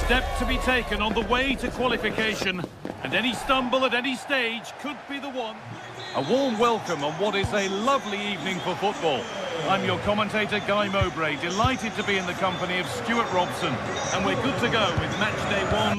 step to be taken on the way to qualification, and any stumble at any stage could be the one. A warm welcome on what is a lovely evening for football. I'm your commentator, Guy Mowbray, delighted to be in the company of Stuart Robson, and we're good to go with match day 1.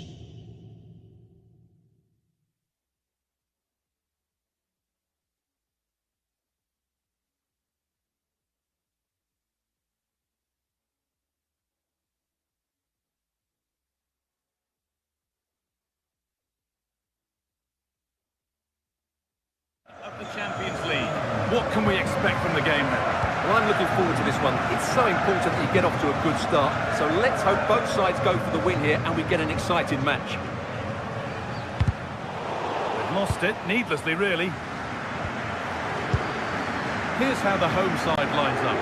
Of the Champions League. What can we expect from the game now? Well, I'm looking forward to this one. It's so important that you get off to a good start. So let's hope both sides go for the win here and we get an exciting match. They've lost it, needlessly really. Here's how the home side lines up.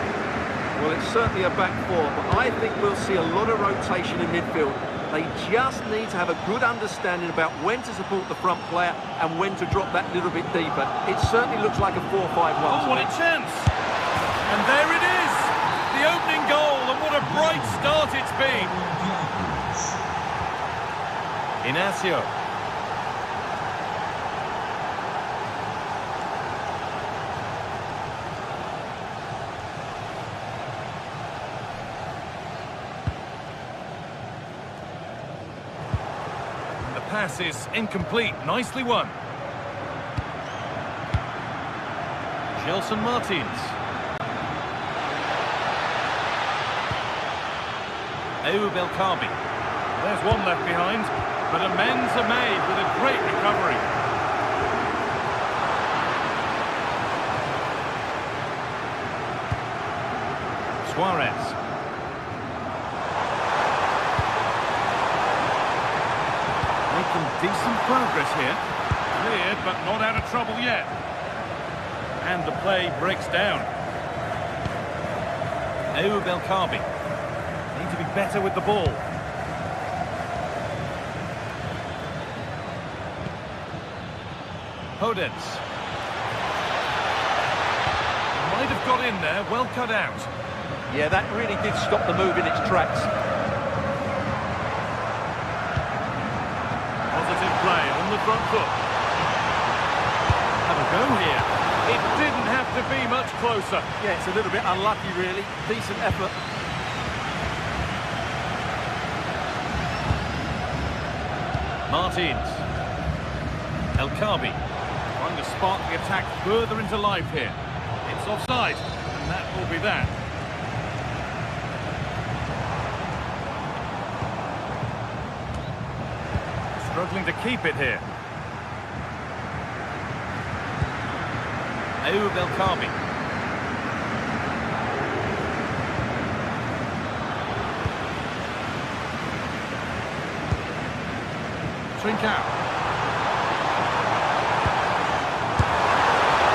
Well, it's certainly a back four, but I think we'll see a lot of rotation in midfield. They just need to have a good understanding about when to support the front player and when to drop that little bit deeper. It certainly looks like a 4-5-1. Oh, what a chance! And there it is! The opening goal, and what a bright start it's been! Inacio. Pass is incomplete. Nicely won. Gelson Martins. Ayoub El Kaabi. There's one left behind, but amends are made with a great recovery. Suarez. Decent progress here. Cleared, but not out of trouble yet. And the play breaks down. Ayoub El Kaabi. Need to be better with the ball. Podence. Might have got in there, well cut out. Yeah, that really did stop the move in its tracks. Play on the front foot. Have a go here. It didn't have to be much closer. Yeah, it's a little bit unlucky, really. Decent effort. Martins. El Kaabi. Trying to spark the attack further into life here. It's offside, and that will be that. Struggling to keep it here. Ayoub El Kaabi. Trincao.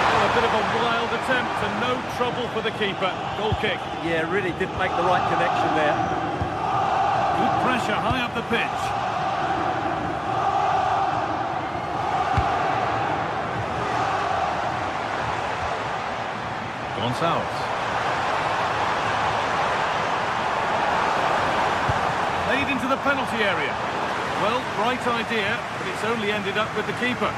Oh, a bit of a wild attempt and no trouble for the keeper. Goal kick. Yeah, really didn't make the right connection there. Good pressure high up the pitch. Gonçalves. Played into the penalty area. Well, bright idea, but it's only ended up with the keeper.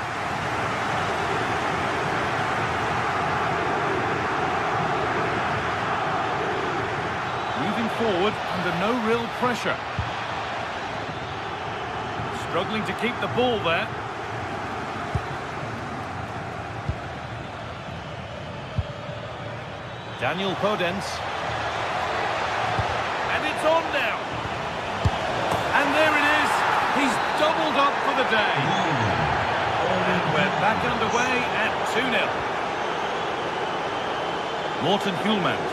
Moving forward under no real pressure. Struggling to keep the ball there. Daniel Podence. And it's on now. And there it is. He's doubled up for the day. And we're back underway at 2-0. Morten Hjulmand.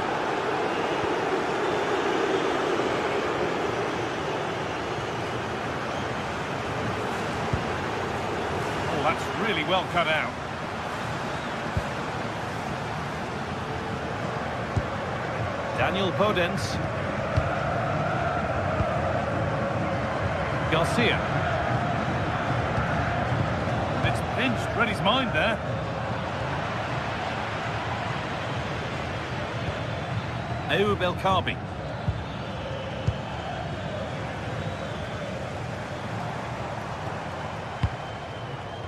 Oh, that's really well cut out. Daniel Podence. Garcia. It's pinched, read his mind there. Ayoub El Kaabi.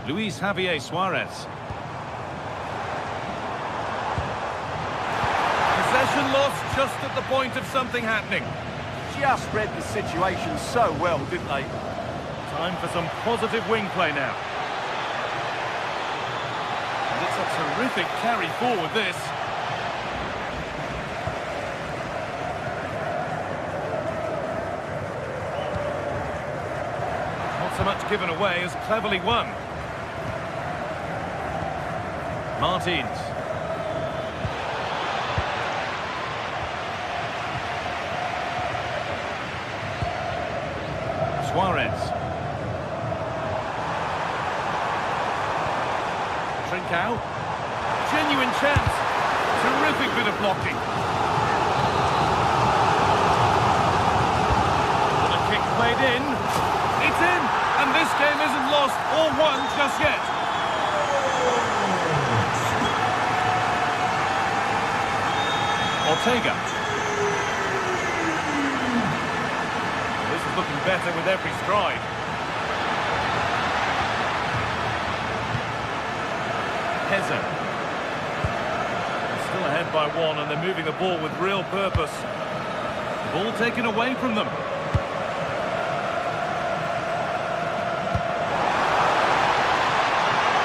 Luis Javier Suarez. Possession lost just at the point of something happening. Just read the situation so well, didn't they? Time for some positive wing play now. And it's a terrific carry forward, this. Not so much given away as cleverly won. Martins. Suarez. Trincao. Genuine chance. Terrific bit of blocking. And a kick played in. It's in. And this game isn't lost or won just yet. Ortega. This is looking better with every stride. Heza. Still ahead by one, and they're moving the ball with real purpose. Ball taken away from them.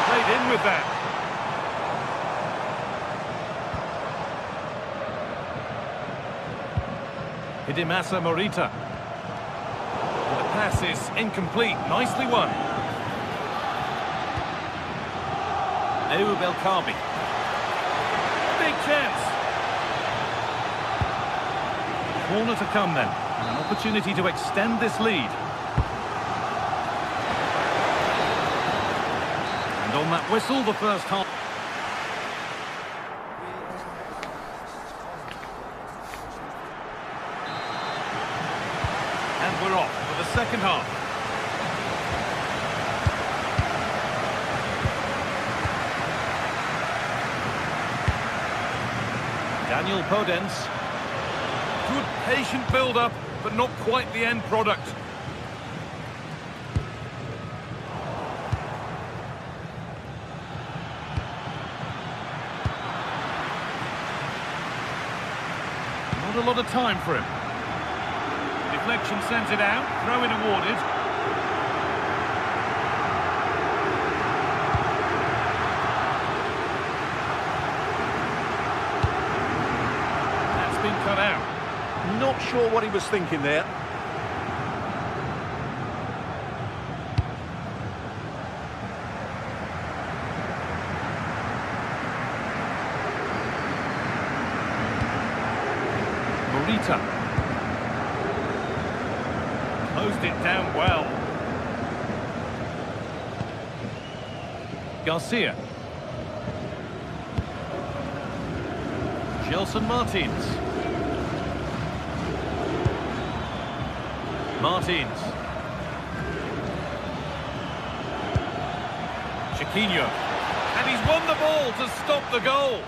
Played in with that. Hidemasa Morita. And the pass is incomplete. Nicely won. Ayoub El Kabi. Big chance. Corner to come then. An opportunity to extend this lead. And on that whistle, the first half. And we're off for the second half. Daniel Podence. Good patient build-up, but not quite the end product. Not a lot of time for him. Deflection sends it out, throw-in awarded. That's been cut out. Not sure what he was thinking there. Morita. Closed it down well. Garcia. Gelson Martins. Martins. Chiquinho. And he's won the ball to stop the goal.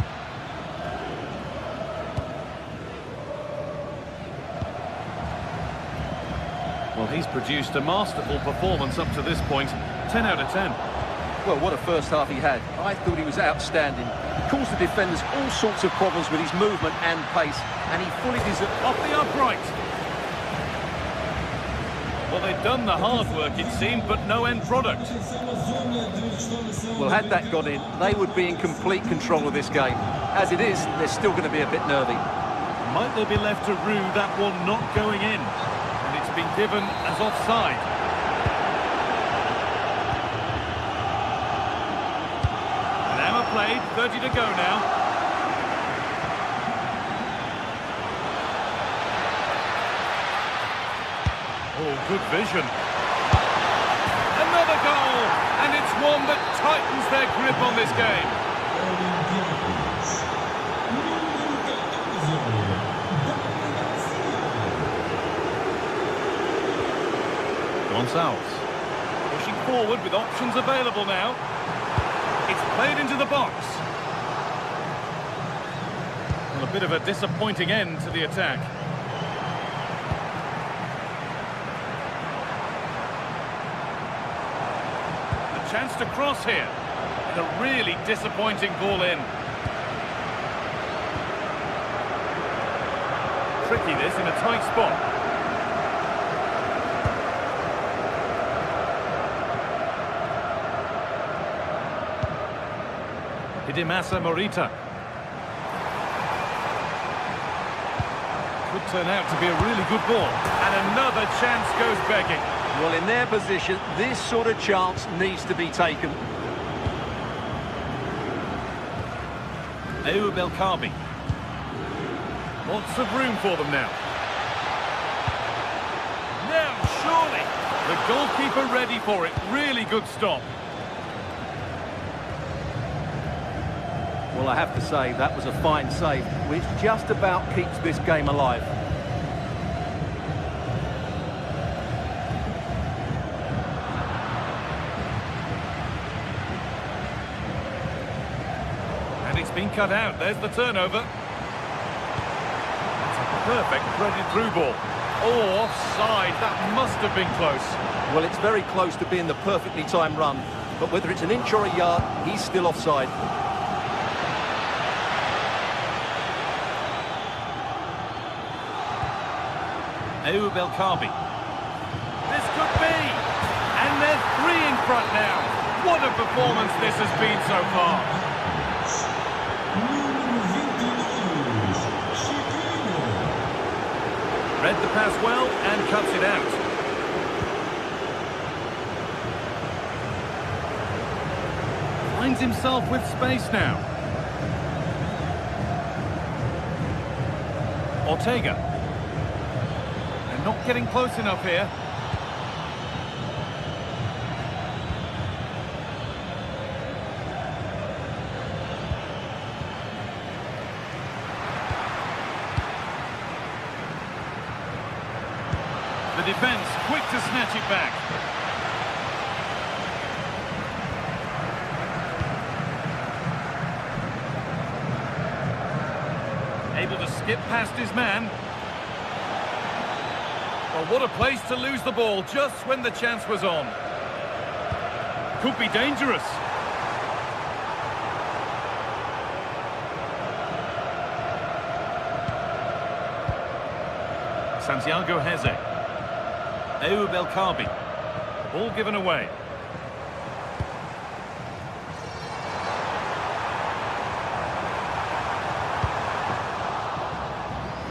Well, he's produced a masterful performance up to this point. 10 out of 10. Well, what a first half he had. I thought he was outstanding. He caused the defenders all sorts of problems with his movement and pace, and he fully deserved... Off the upright. Well, they've done the hard work, it seemed, but no end product. Well, had that gone in, they would be in complete control of this game. As it is, they're still going to be a bit nervy. Might they be left to rue that one not going in? And it's been given as offside. An hour played, 30 to go now. Oh, good vision. Another goal, and it's one that tightens their grip on this game. Gonçalves pushing forward with options available now. It's played into the box. Well, a bit of a disappointing end to the attack. Chance to cross here. And a really disappointing ball in. Tricky this in a tight spot. Hidemasa Morita. Could turn out to be a really good ball. And another chance goes begging. Well, in their position, this sort of chance needs to be taken. Ayub El Kabi. Lots of room for them now. Now, surely. The goalkeeper ready for it. Really good stop. Well, I have to say, that was a fine save, which just about keeps this game alive. And it's been cut out. There's the turnover. That's a perfect threaded through ball. Oh, offside. That must have been close. Well, it's very close to being the perfectly timed run, but whether it's an inch or a yard, he's still offside. Ayub El Kabi. This could be! And they're 3 in front now. What a performance this has been so far. Read the pass well and cuts it out. Finds himself with space now. Ortega. Not getting close enough here. The defence quick to snatch it back. Able to skip past his man. Well, what a place to lose the ball just when the chance was on. Could be dangerous. Santiago Heze. Ayub El Kabi. Ball given away.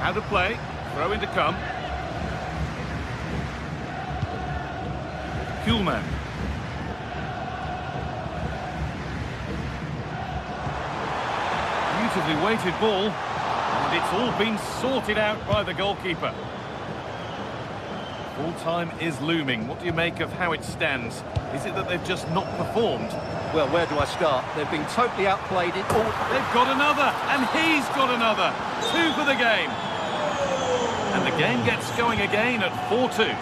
Out of play. Throw in to come. Kuhlman. Beautifully weighted ball, and it's all been sorted out by the goalkeeper. Full time is looming. What do you make of how it stands? Is it that they've just not performed? Well, where do I start? They've been totally outplayed in all... They've got another, and he's got another. 2 for the game. And the game gets going again at 4-2.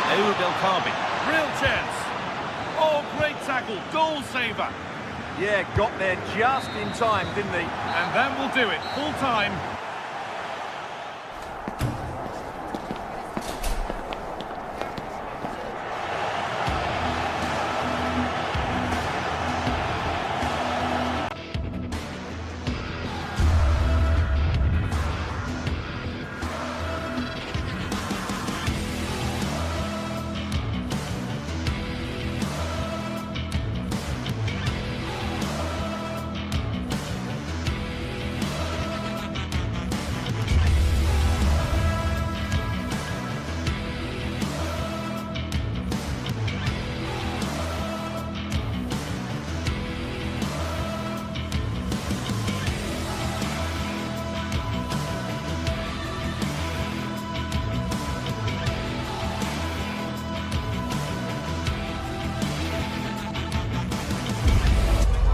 Ayub El Kabi. Real chance. Oh, great tackle. Goal saver. Yeah, got there just in time, didn't he? And that will do it. Full time.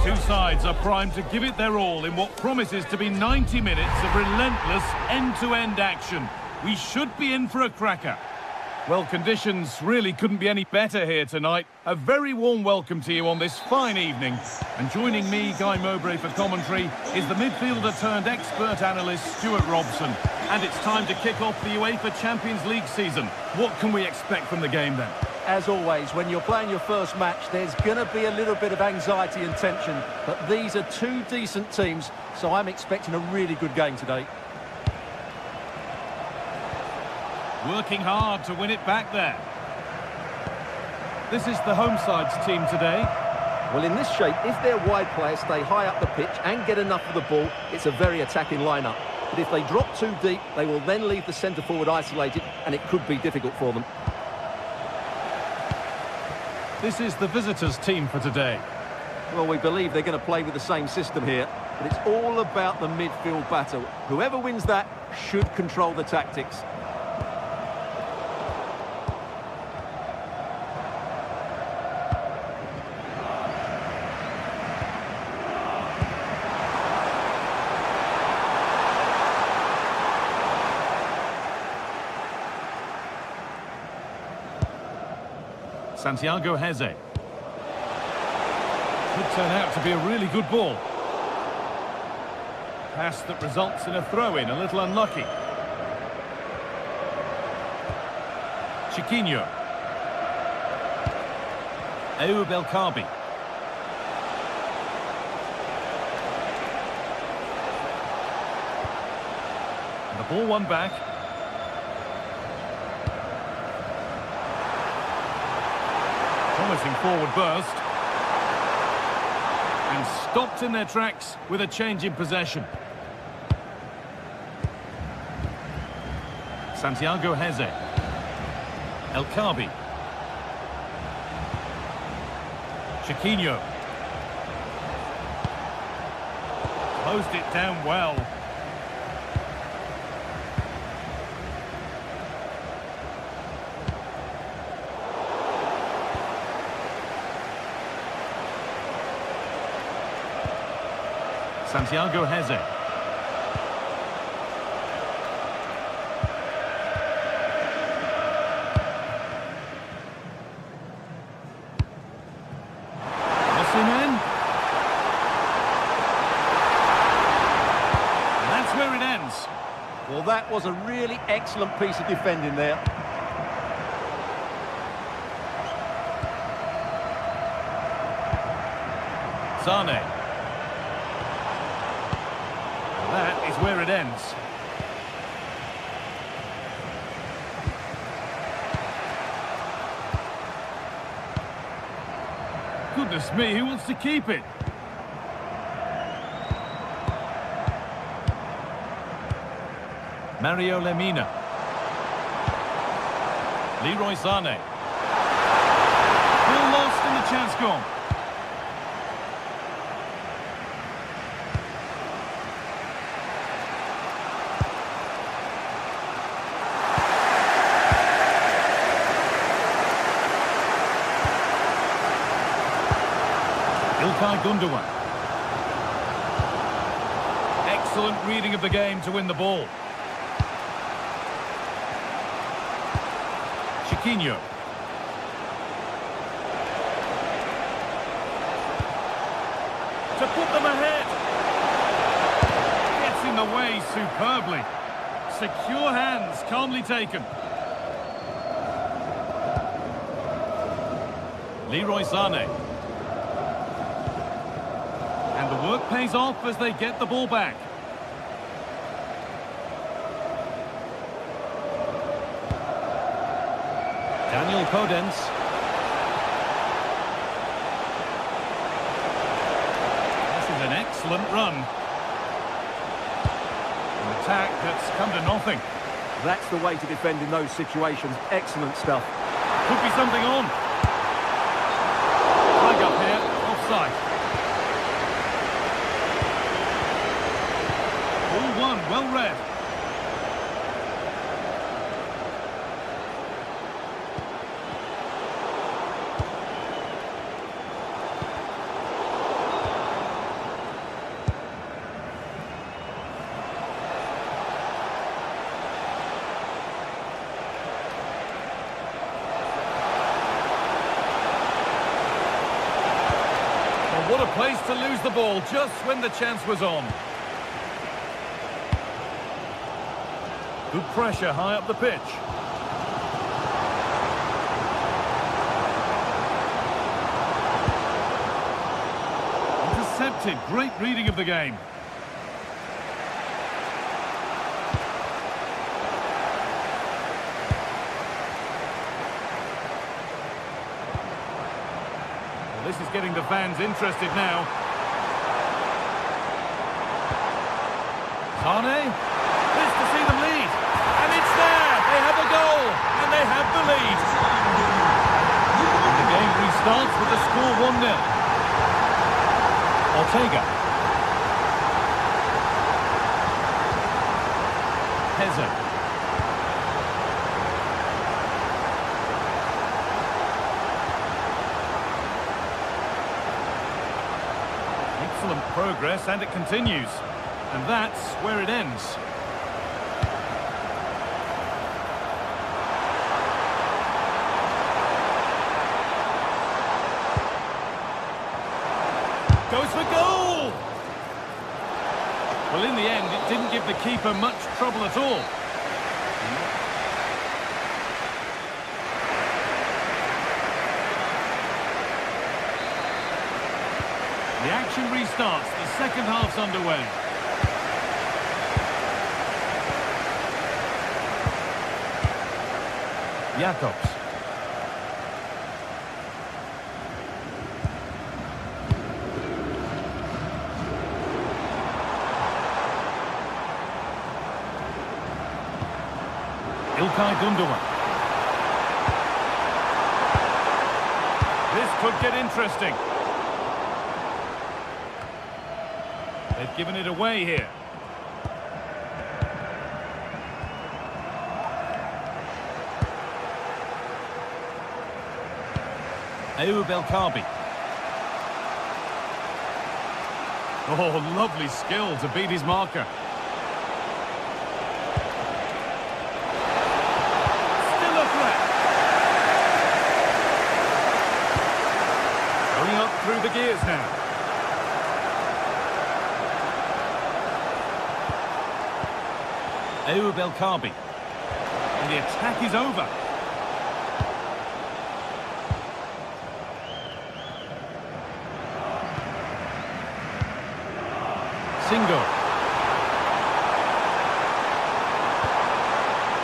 Two sides are primed to give it their all in what promises to be 90 minutes of relentless end-to-end action. We should be in for a cracker. Well, conditions really couldn't be any better here tonight. A very warm welcome to you on this fine evening. And joining me, Guy Mowbray, for commentary is the midfielder turned expert analyst, Stuart Robson. And it's time to kick off the UEFA Champions League season. What can we expect from the game then? As always, when you're playing your first match, there's going to be a little bit of anxiety and tension. But these are two decent teams, so I'm expecting a really good game today. Working hard to win it back there. This is the home side's team today. Well, in this shape, if their wide players stay high up the pitch and get enough of the ball, it's a very attacking lineup. But if they drop too deep, they will then leave the centre-forward isolated, and it could be difficult for them. This is the visitors' team for today. Well, we believe they're going to play with the same system here, but it's all about the midfield battle. Whoever wins that should control the tactics. Santiago Heze. Could turn out to be a really good ball. Pass that results in a throw-in, a little unlucky. Chiquinho. Ayoub El Kaabi. And the ball won back. Promising forward burst. And stopped in their tracks with a change in possession. Santiago Heze. El Kaabi. Chiquinho. Closed it down well. Santiago Heze. Osimhen. And that's where it ends. Well, that was a really excellent piece of defending there. Sane. That is where it ends. Goodness me, who wants to keep it? Mario Lemina. Leroy Sane. Ball lost and the chance gone. Gundogan. Excellent reading of the game to win the ball. Chiquinho. To put them ahead. Gets in the way superbly. Secure hands, calmly taken. Leroy Sane. And the work pays off as they get the ball back. Daniel Podence. This is an excellent run. An attack that's come to nothing. That's the way to defend in those situations. Excellent stuff. Could be something on. Flag up here, offside. Well read. place to lose the ball just when the chance was on. Good pressure high up the pitch. Intercepted. Great reading of the game. Well, this is getting the fans interested now. Sane. This to see them lead. And it's there. They have a goal. And they have the lead. And the game restarts with the score 1-0. Ortega. Heza. Excellent progress, and it continues. And that's where it ends. Goes for goal! Well, in the end, it didn't give the keeper much trouble at all. The action restarts. The second half's underway. Jacobs. İlkay Gündoğan. This could get interesting. They've given it away here. Ayub El-Kabi. Oh, lovely skill to beat his marker. Still a threat. Going up through the gears now. Ayub El-Kabi. And the attack is over. Singo.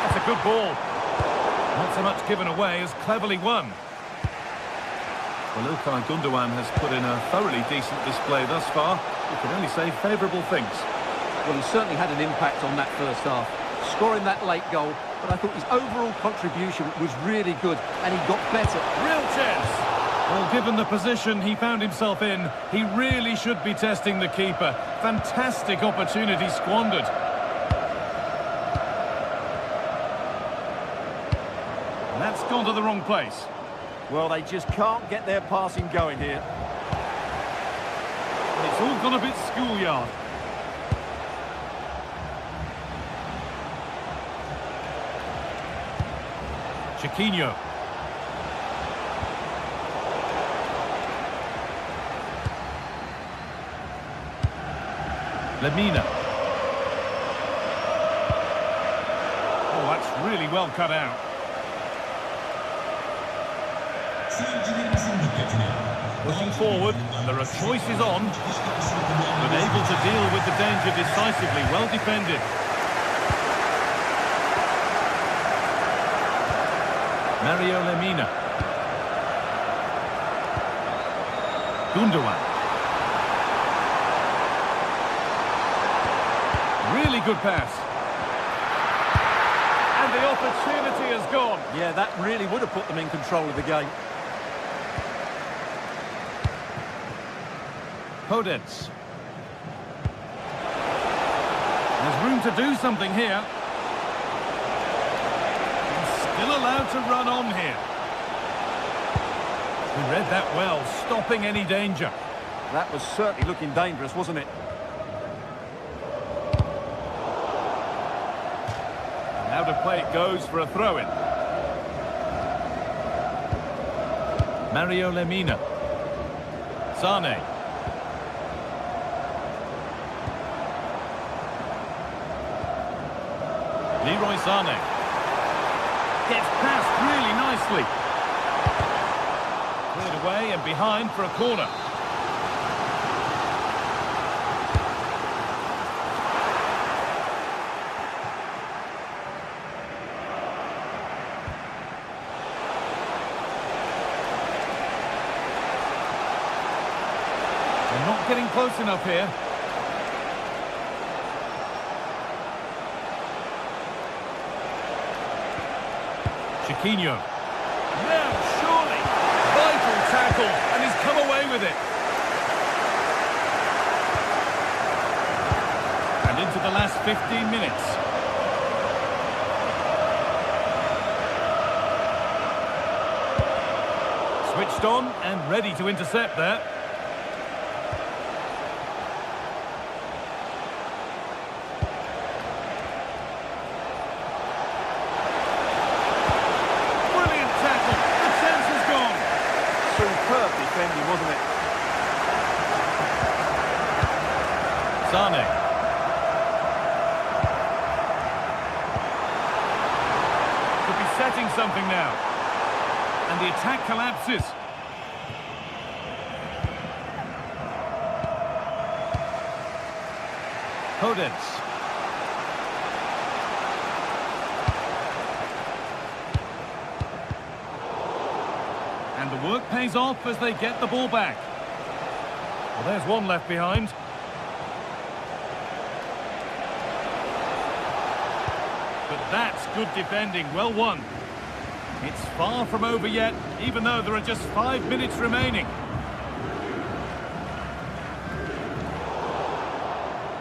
That's a good ball. Not so much given away as cleverly won. Well, İlkay Gündoğan has put in a thoroughly decent display thus far. You can only say favourable things. Well, he certainly had an impact on that first half, scoring that late goal, but I thought his overall contribution was really good, and he got better. Real chance! Well, given the position he found himself in, he really should be testing the keeper. Fantastic opportunity squandered. And that's gone to the wrong place. Well, they just can't get their passing going here. It's all gone a bit schoolyard. Chiquinho. Lemina. Oh, that's really well cut out. Pushing forward, and there are choices on. But able to deal with the danger decisively, well defended. Mario Lemina. Gündoğan. Really good pass. And the opportunity has gone. Yeah, that really would have put them in control of the game. Podence. There's room to do something here. Still allowed to run on here. He read that well, stopping any danger. That was certainly looking dangerous, wasn't it? Now to play it goes for a throw-in. Mario Lemina. Sane. Leroy Sané. Gets past really nicely. Cleared away and behind for a corner. They're not getting close enough here. Chiquinho. Now, surely. Vital tackle, and he's come away with it. And into the last 15 minutes. Switched on and ready to intercept there. Superb defending, wasn't it? Sané. Could be setting something now. And the attack collapses. Podence. And the work pays off as they get the ball back. Well, there's one left behind. But that's good defending, well won. It's far from over yet, even though there are just 5 minutes remaining.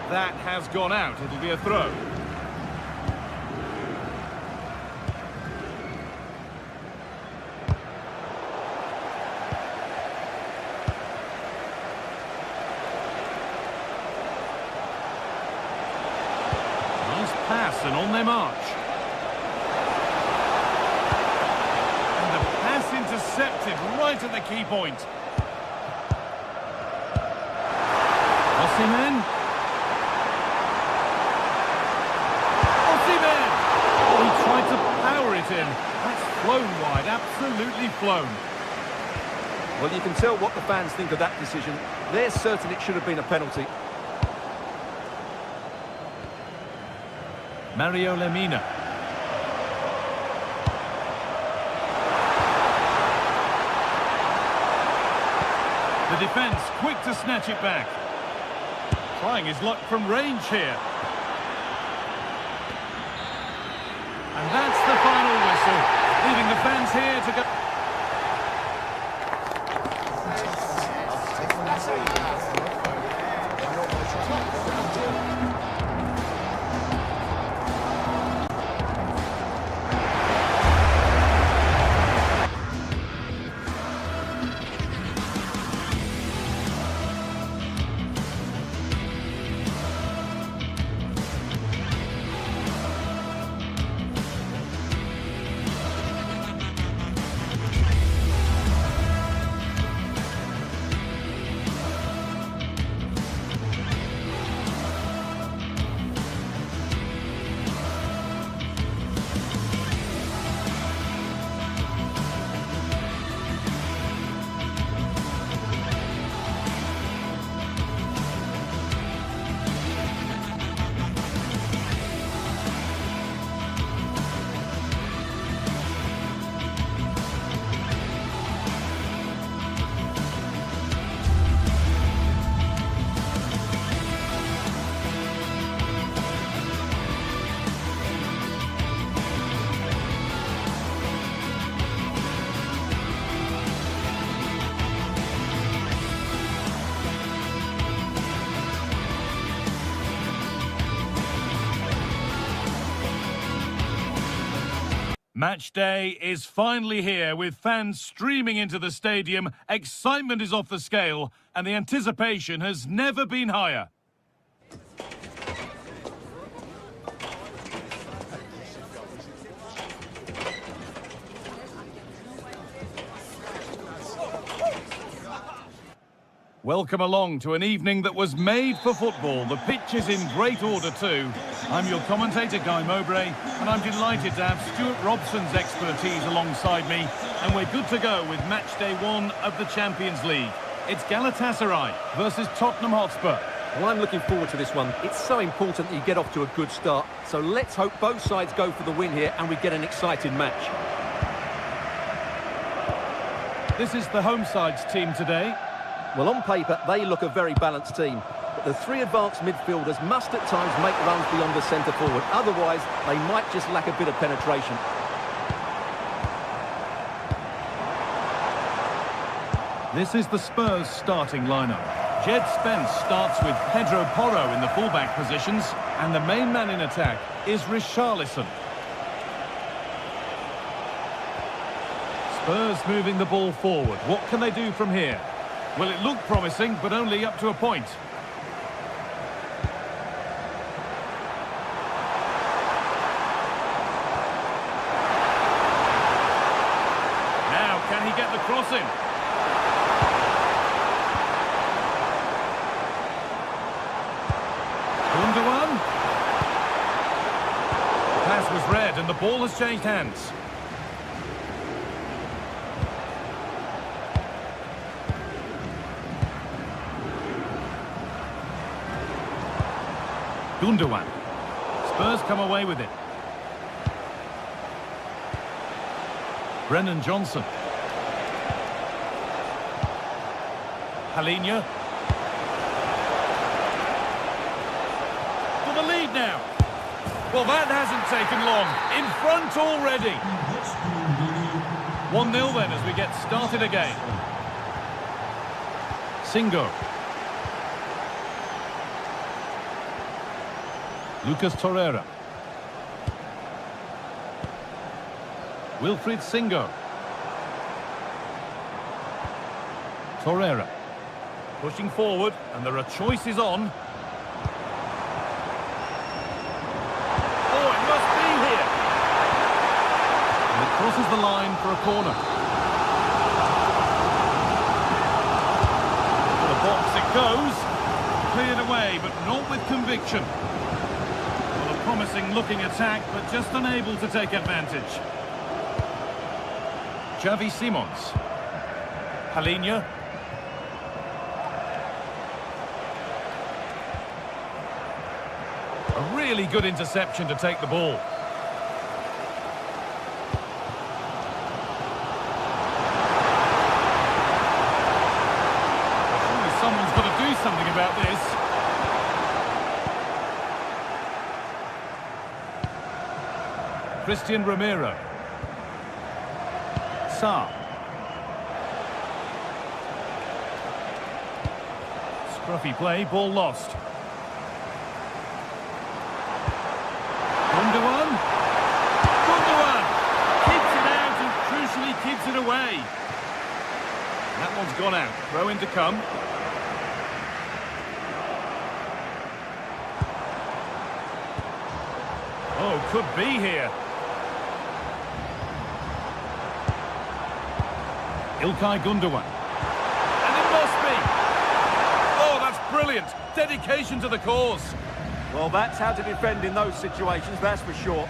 That has gone out, it'll be a throw. Pass and on their march. And the pass intercepted right at the key point. Osimhen. Osimhen! Oh, he tried to power it in. That's flown wide, absolutely flown. Well, you can tell what the fans think of that decision. They're certain it should have been a penalty. Mario Lemina. The defence quick to snatch it back. Trying his luck from range here. And that's the final whistle, leaving the fans here to go. Match day is finally here, with fans streaming into the stadium, excitement is off the scale, and the anticipation has never been higher. Welcome along to an evening that was made for football. The pitch is in great order too. I'm your commentator, Guy Mowbray, and I'm delighted to have Stuart Robson's expertise alongside me, and we're good to go with match day 1 of the Champions League. It's Galatasaray versus Tottenham Hotspur. Well, I'm looking forward to this one. It's so important that you get off to a good start, so let's hope both sides go for the win here and we get an exciting match. This is the home side's team today. Well, on paper, they look a very balanced team. But the three advanced midfielders must at times make runs beyond the centre forward. Otherwise, they might just lack a bit of penetration. This is the Spurs starting lineup. Jed Spence starts with Pedro Porro in the fullback positions, and the main man in attack is Richarlison. Spurs moving the ball forward. What can they do from here? Well, it looked promising, but only up to a point. Now, can he get the cross in? Gundogan. The pass was read, and the ball has changed hands. Gundogan. Spurs come away with it. Brennan Johnson. Halinha. For the lead now. Well, that hasn't taken long. In front already. 1-0 then as we get started again. Singo. Lucas Torreira. Wilfried Singo. Torreira. Pushing forward, and there are choices on. Oh, it must be here. And it crosses the line for a corner. To the box it goes. Cleared away, but not with conviction. Promising looking attack, but just unable to take advantage. Xavi Simons. Halinha. A really good interception to take the ball. Surely someone's got to do something about this. Christian Romero. Sarr. Scruffy play, ball lost. Gundogan. Gundogan! Keeps it out and crucially keeps it away. That one's gone out. Throw in to come. Oh, could be here. Ilkay Gundogan. And it must be! Oh, that's brilliant! Dedication to the cause. Well, that's how to defend in those situations, that's for sure.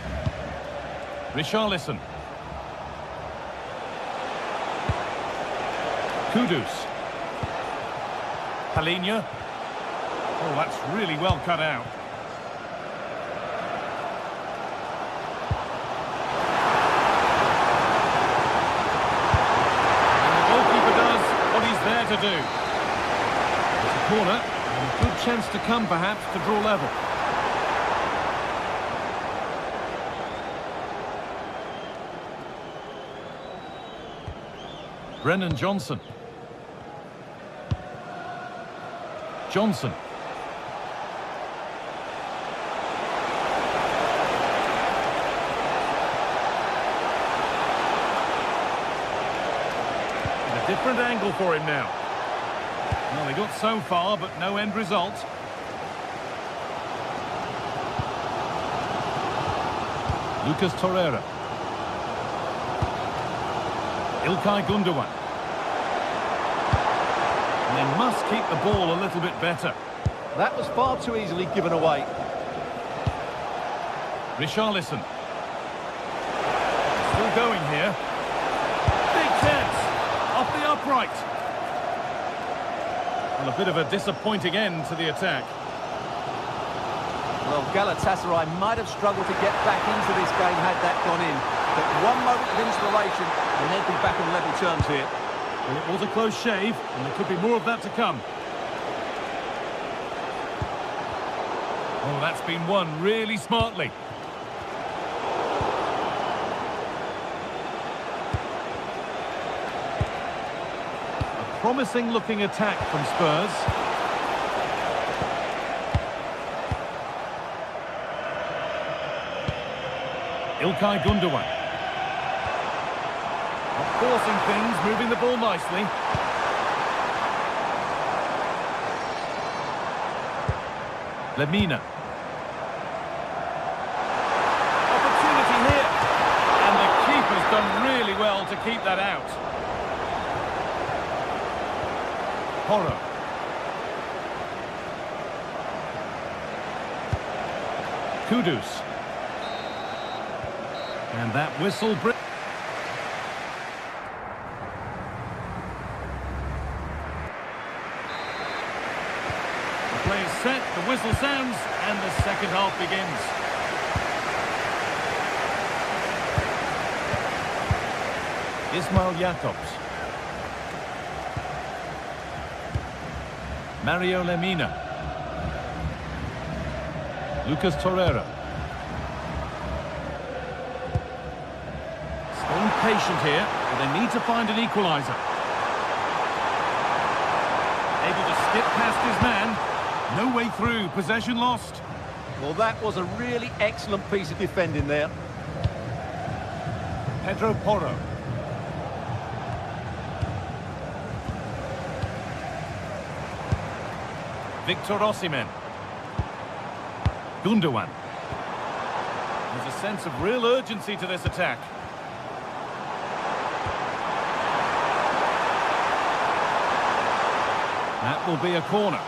Richarlison. Kudus. Halinha. Oh, that's really well cut out. To do. It's a corner, and a good chance to come perhaps to draw level. Brennan Johnson. Johnson. And a different angle for him now. Well, they got so far, but no end result. Lucas Torreira. Ilkay Gundogan. And they must keep the ball a little bit better. That was far too easily given away. Richarlison. Still going here. Big chance. Off the upright. Well, a bit of a disappointing end to the attack. Well, Galatasaray might have struggled to get back into this game had that gone in. But one moment of inspiration and they'd be back on level terms here. Well, it was a close shave, and there could be more of that to come. Oh, that's been won really smartly. A promising-looking attack from Spurs. İlkay Gundogan. Forcing things, moving the ball nicely. Lemina. Opportunity here. And the keeper's done really well to keep that out. Porro. Kudus. And that whistle... Play is set, the whistle sounds, and the second half begins. Ismail Jakobs. Mario Lemina. Lucas Torreira. Staying patient here, but they need to find an equaliser. Able to skip past his man. No way through, possession lost. Well, that was a really excellent piece of defending there. Pedro Porro. Victor Osimhen. Gundogan. There's a sense of real urgency to this attack. That will be a corner.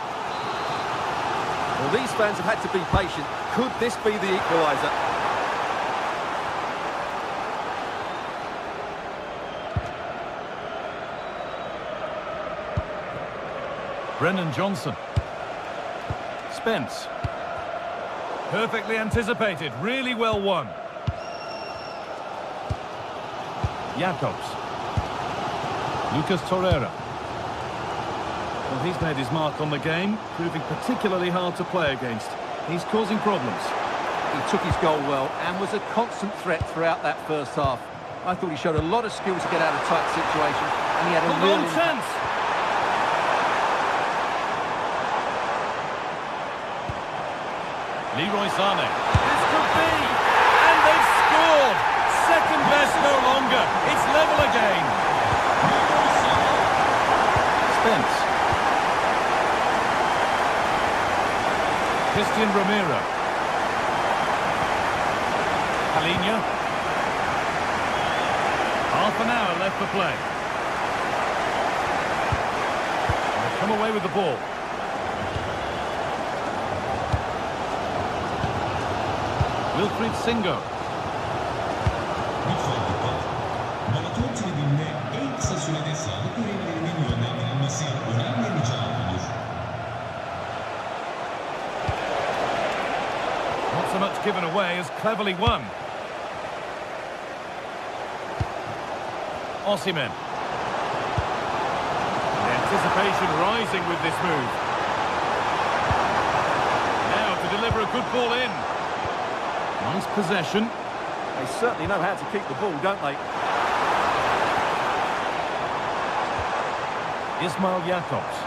Well, these fans have had to be patient. Could this be the equaliser? Brennan Johnson. Spence. Perfectly anticipated, really well won. Jakobs. Lucas Torreira. Well, he's made his mark on the game, proving particularly hard to play against. He's causing problems. He took his goal well and was a constant threat throughout that first half. I thought he showed a lot of skills to get out of tight situations, and he had a real chance. Leroy Sané. This could be, and they've scored. Second best no longer. It's level again. Spence. Christian Romero. Palinha. Half an hour left for play. They come away with the ball. Wilfried Singo. Not so much given away as cleverly won. Osimhen. The anticipation rising with this move. Now to deliver a good ball in. Nice possession. They certainly know how to keep the ball, don't they? Ismail Jakobs.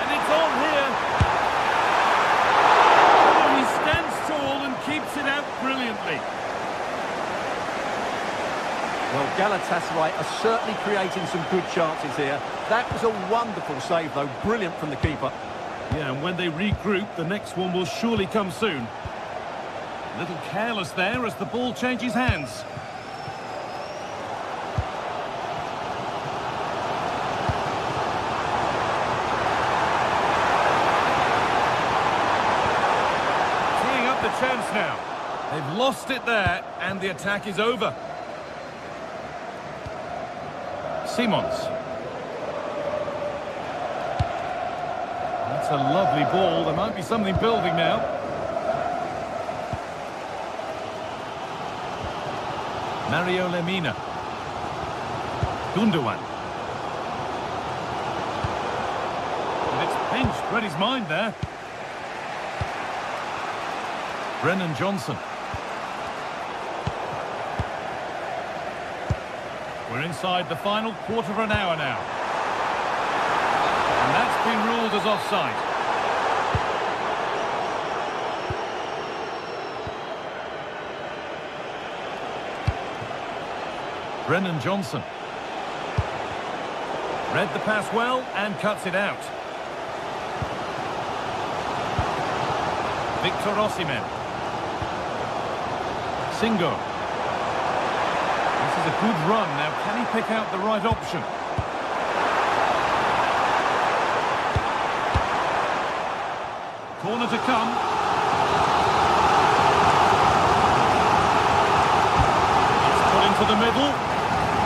And it's on here. Oh, he stands tall and keeps it out brilliantly. Well, Galatasaray are certainly creating some good chances here. That was a wonderful save, though. Brilliant from the keeper. Yeah, and when they regroup, the next one will surely come soon. A little careless there as the ball changes hands. Teeing up the chance now. They've lost it there, and the attack is over. Simons. That's a lovely ball. There might be something building now. Mario Lemina. Gundogan. And it's pinched, read his mind there. Brennan Johnson. We're inside the final quarter of an hour now. And that's been ruled as offside. Brennan Johnson. Read the pass well and cuts it out. Victor Osimhen. Singo. This is a good run. Now, can he pick out the right option? Corner to come. It's put into the middle.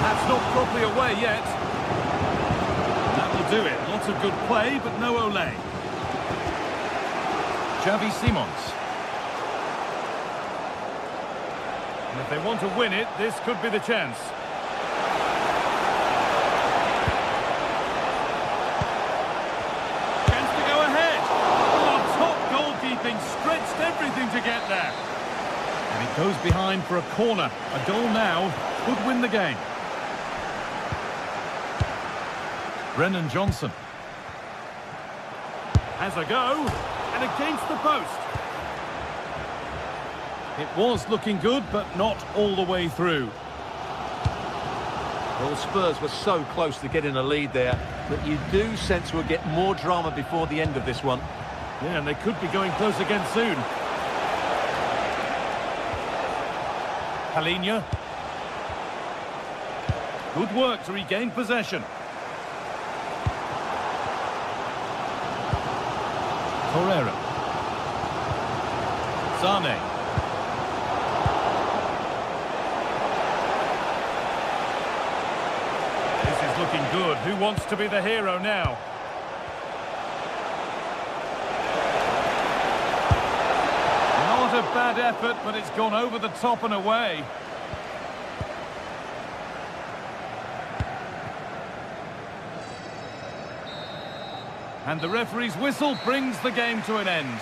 That's not properly away yet. That will do it. Lots of good play, but no Ole. Xavi Simons. And if they want to win it, this could be the chance. Chance to go ahead. Oh, top goalkeeping, stretched everything to get there. And it goes behind for a corner. A goal now could win the game. Brennan Johnson. Has a go, and against the post. It was looking good, but not all the way through. Well, Spurs were so close to getting a lead there that you do sense we'll get more drama before the end of this one. Yeah, and they could be going close again soon. Palhinha. Good work to regain possession. Torreira. Sane. This is looking good. Who wants to be the hero now? Not a bad effort, but it's gone over the top and away. And the referee's whistle brings the game to an end.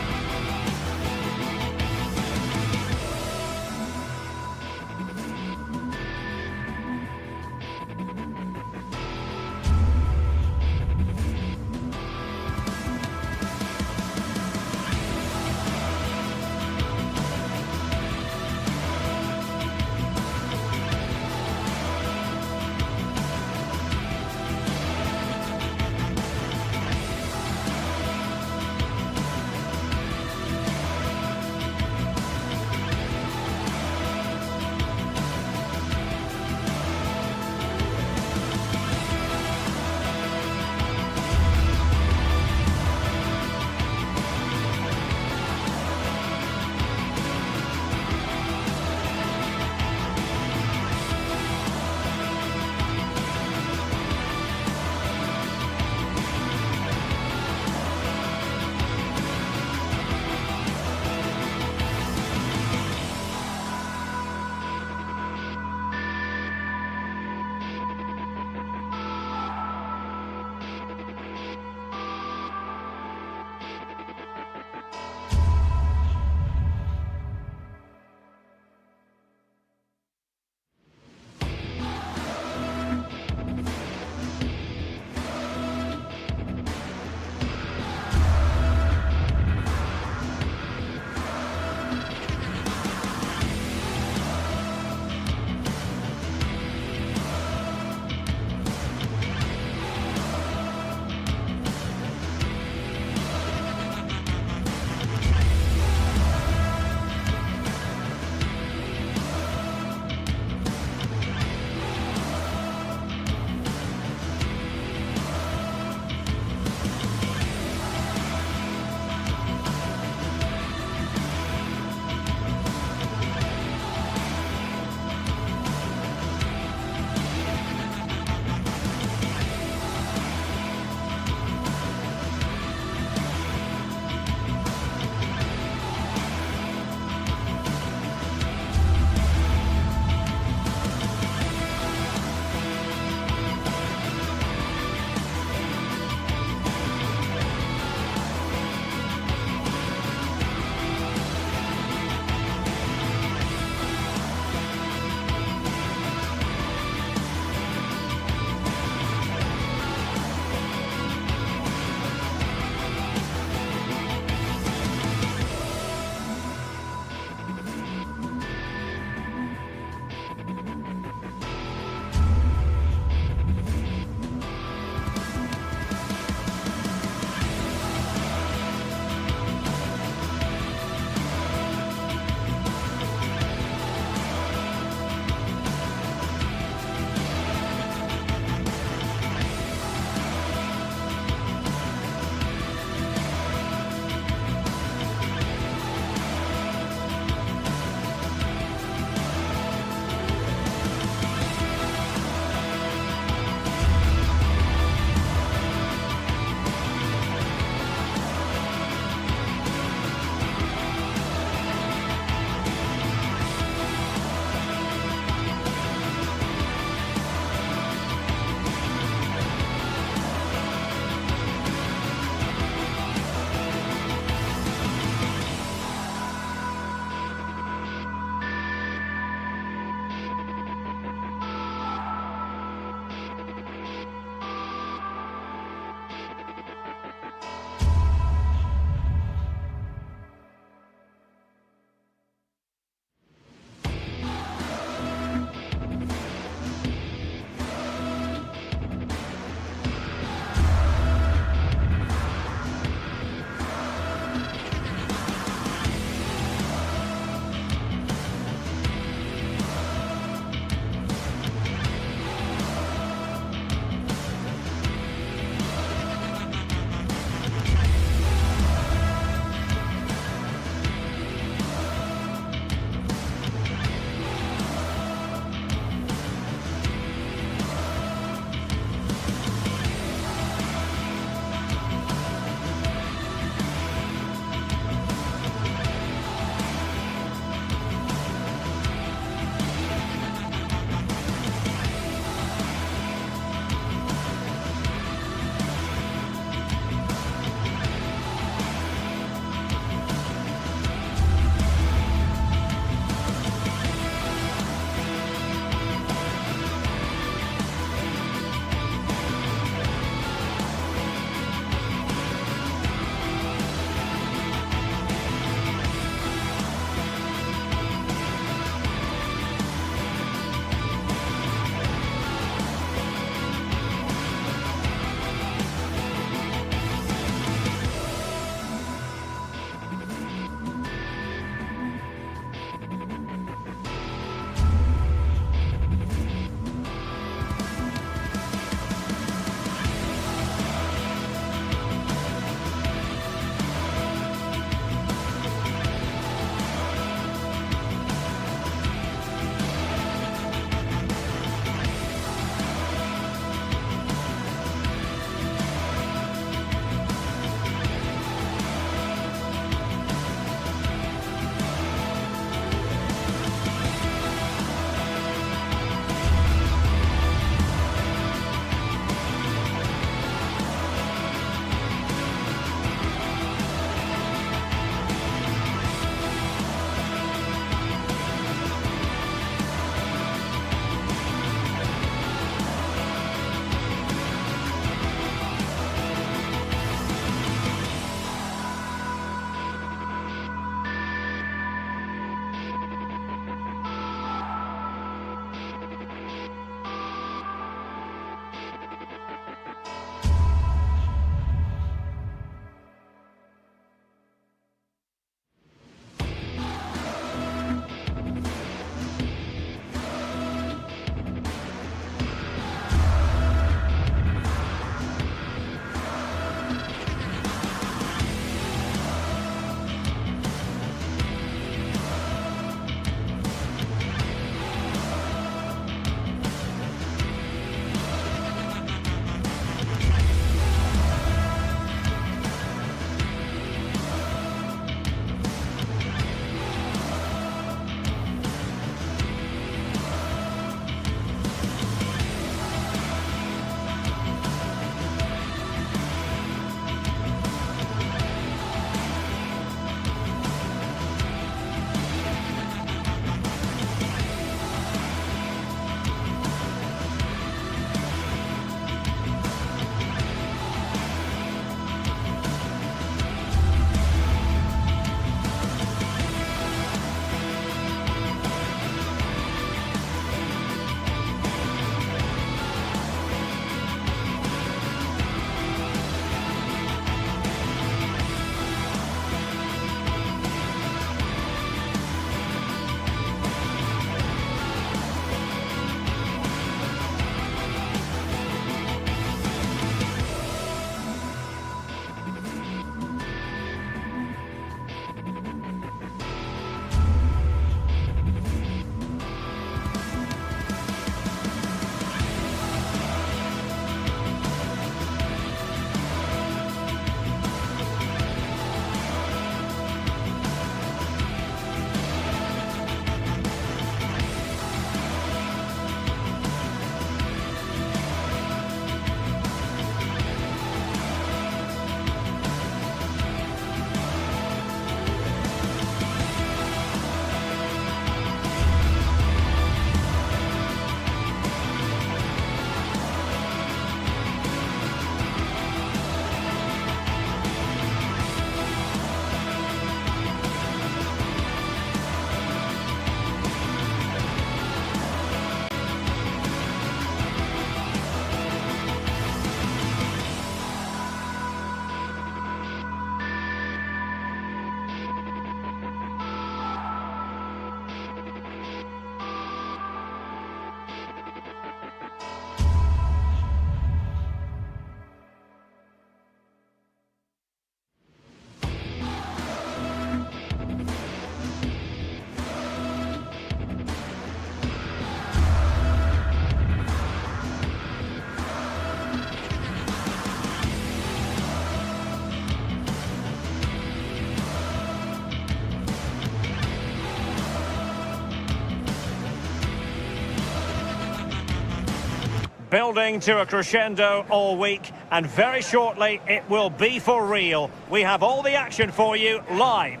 building to a crescendo all week, and very shortly it will be for real. We have all the action for you live.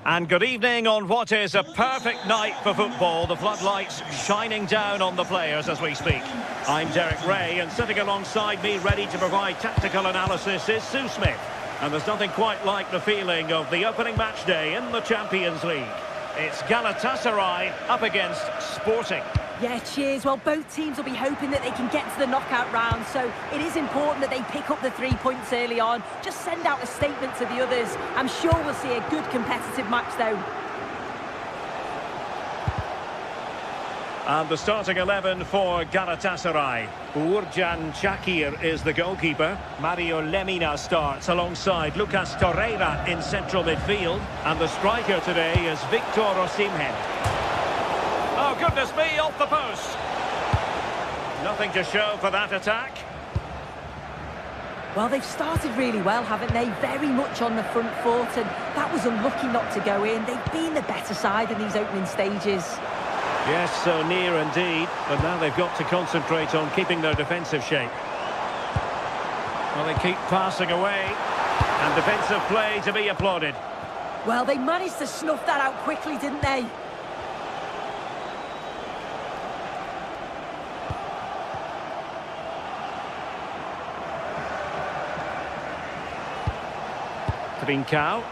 And good evening on what is a perfect night for football. The floodlights shining down on the players as we speak. I'm Derek Ray, and sitting alongside me ready to provide tactical analysis is Sue Smith. And there's nothing quite like the feeling of the opening match day in the Champions League. It's Galatasaray up against Sporting. Yeah, cheers. Well, both teams will be hoping that they can get to the knockout round, so it is important that they pick up the 3 points early on. Just send out a statement to the others. I'm sure we'll see a good competitive match, though. And the starting 11 for Galatasaray. Uğurcan Çakır is the goalkeeper. Mario Lemina starts alongside Lucas Torreira in central midfield. And the striker today is Victor Osimhen. Oh, goodness me, off the post. Nothing to show for that attack. Well, they've started really well, haven't they? Very much on the front foot, and that was unlucky not to go in. They've been the better side in these opening stages. Yes, so near indeed, but now they've got to concentrate on keeping their defensive shape. Well, they keep passing away, and defensive play to be applauded. Well, they managed to snuff that out quickly, didn't they? Trincao.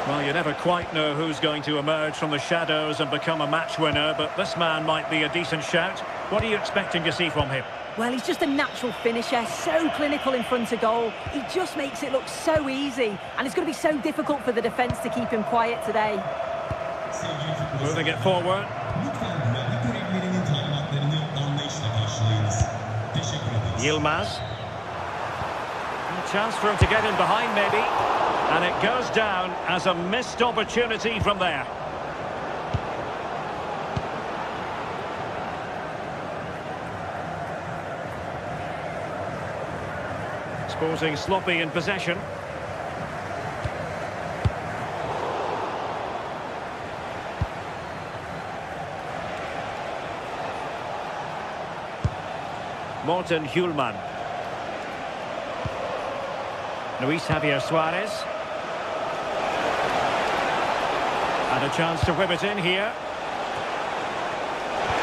Well, you never quite know who's going to emerge from the shadows and become a match winner, but this man might be a decent shout. What are you expecting to see from him? Well, he's just a natural finisher, so clinical in front of goal. He just makes it look so easy, and it's going to be so difficult for the defence to keep him quiet today. Moving it forward. Yilmaz. A chance for him to get in behind, maybe. And it goes down as a missed opportunity from there. Sporting sloppy in possession. Morten Hjulman. Luis Javier Suarez. And a chance to whip it in here.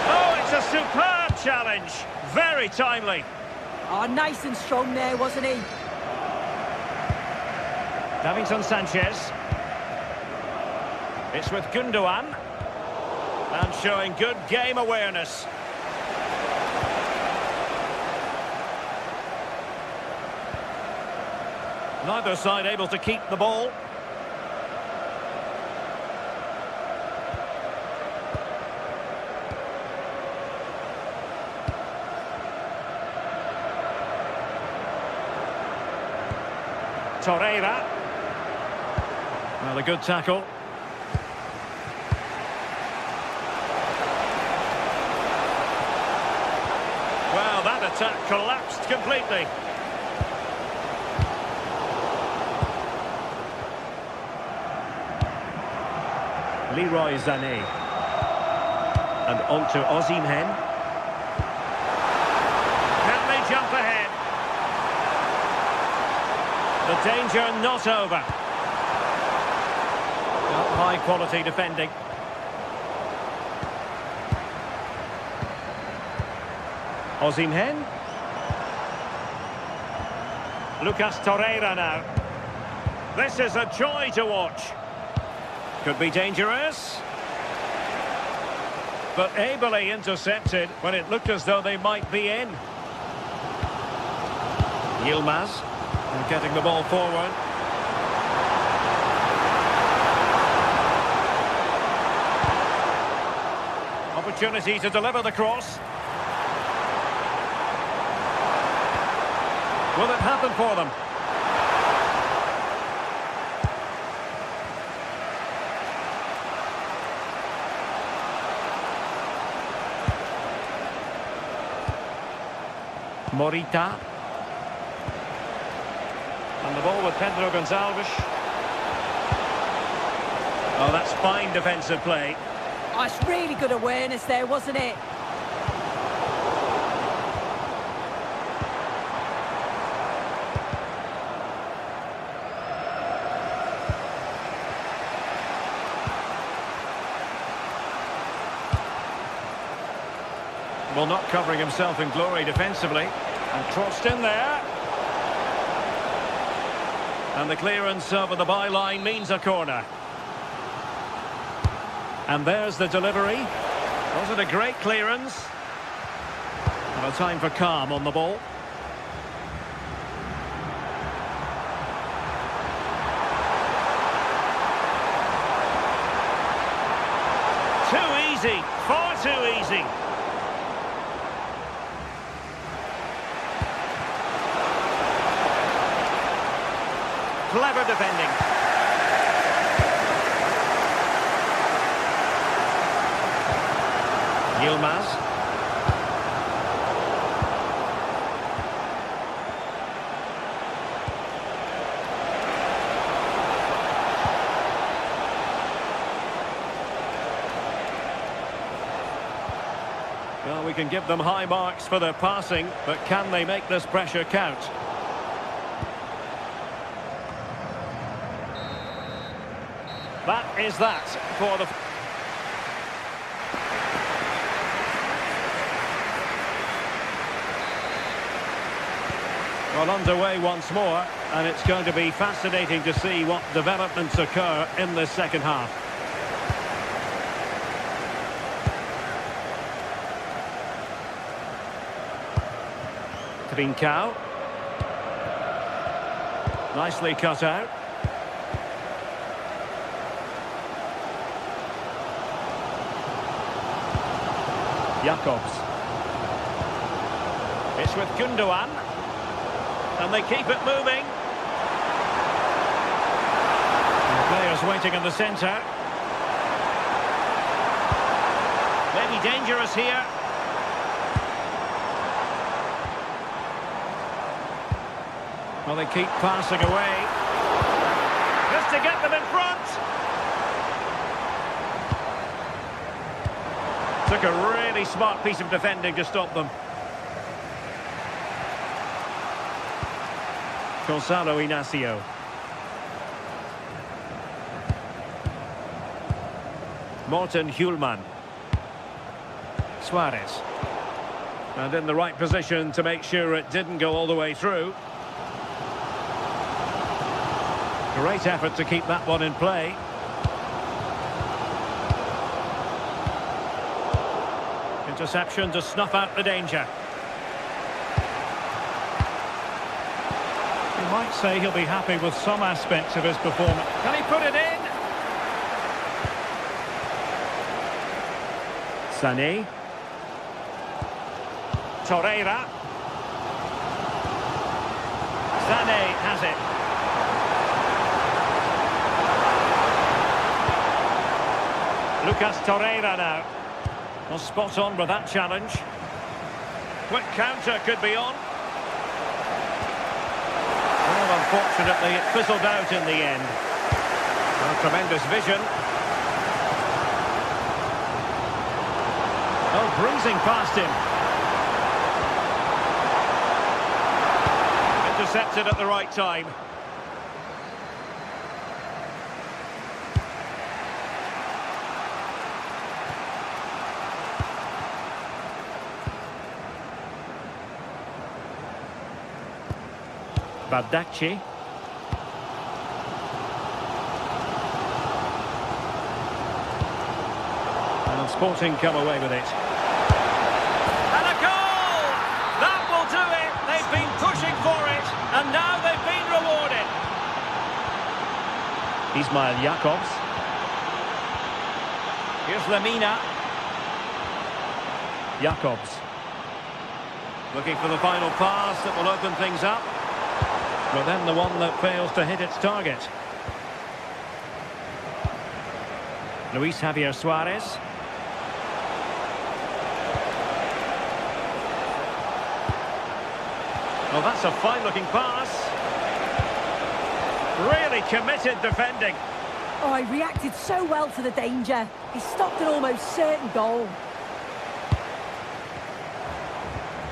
Oh, it's a superb challenge. Very timely. Oh, nice and strong there, wasn't he? Davinson Sanchez. It's with Gundogan. And showing good game awareness. Neither side able to keep the ball. Torreira. Well, a good tackle. Well, that attack collapsed completely. Leroy Sané. And on to Osimhen. Can they jump ahead? The danger not over. High quality defending. Osimhen. Lucas Torreira now. This is a joy to watch. Could be dangerous. But ably intercepted when it looked as though they might be in. Yilmaz. And getting the ball forward. Opportunity to deliver the cross. Will it happen for them? Morita. And the ball with Pedro Gonçalves. Oh, that's fine defensive play. Oh, it's really good awareness there, wasn't it? Well, not covering himself in glory defensively. And crossed in there. And the clearance over the byline means a corner. And there's the delivery. Was it a great clearance? And a time for calm on the ball. Too easy. Far too easy. Clever defending. Yilmaz. Well, we can give them high marks for their passing, but can they make this pressure count? That is that for the... Well, underway once more, and it's going to be fascinating to see what developments occur in this second half. Trincao. Nicely cut out. Jakobs. It's with Gundogan. And they keep it moving. And the players waiting in the centre. Maybe dangerous here. Well, they keep passing away. Just to get them in front. Took a really smart piece of defending to stop them. Gonzalo Inacio. Morten Hjulman. Suarez. And in the right position to make sure it didn't go all the way through. Great effort to keep that one in play. Interception to snuff out the danger. You might say he'll be happy with some aspects of his performance. Can he put it in? Sané. Torreira. Sané has it. Lucas Torreira now. Well, spot on with that challenge. Quick counter could be on. Well, unfortunately, it fizzled out in the end. Well, tremendous vision. Oh, breezing past him. Intercepted at the right time. Bardacci. And Sporting come away with it. And a goal! That will do it! They've been pushing for it, and now they've been rewarded. Ismail Jakobs. Here's Lemina. Jakobs. Looking for the final pass that will open things up. But then the one that fails to hit its target. Luis Javier Suarez. Oh, that's a fine-looking pass. Really committed defending. Oh, he reacted so well to the danger. He stopped an almost certain goal.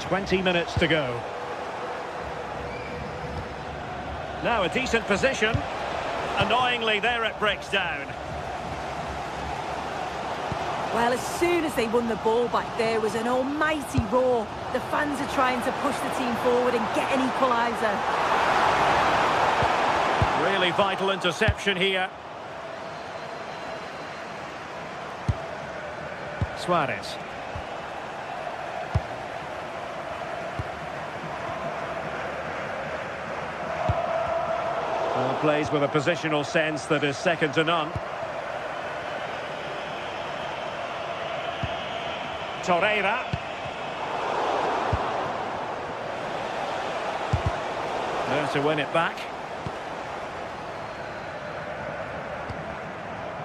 20 minutes to go. Now a decent position. Annoyingly, there it breaks down. Well, as soon as they won the ball back, there was an almighty roar. The fans are trying to push the team forward and get an equaliser. Really vital interception here. Suarez. Well, plays with a positional sense that is second to none. Torreira. There to win it back.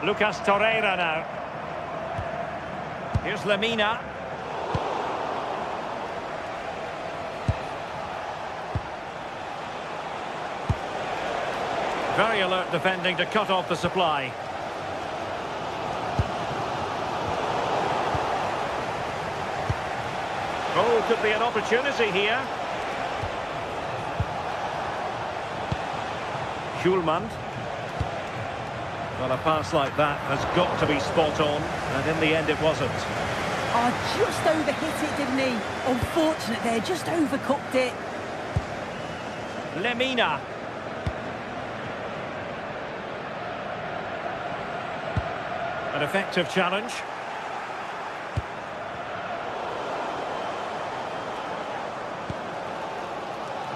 Lucas Torreira now. Here's Lemina. Very alert defending to cut off the supply. Oh, could be an opportunity here. Schulman. Well, a pass like that has got to be spot on, and in the end it wasn't. Oh, just overhit it, didn't he? Unfortunate there, just overcooked it. Lemina. An effective challenge.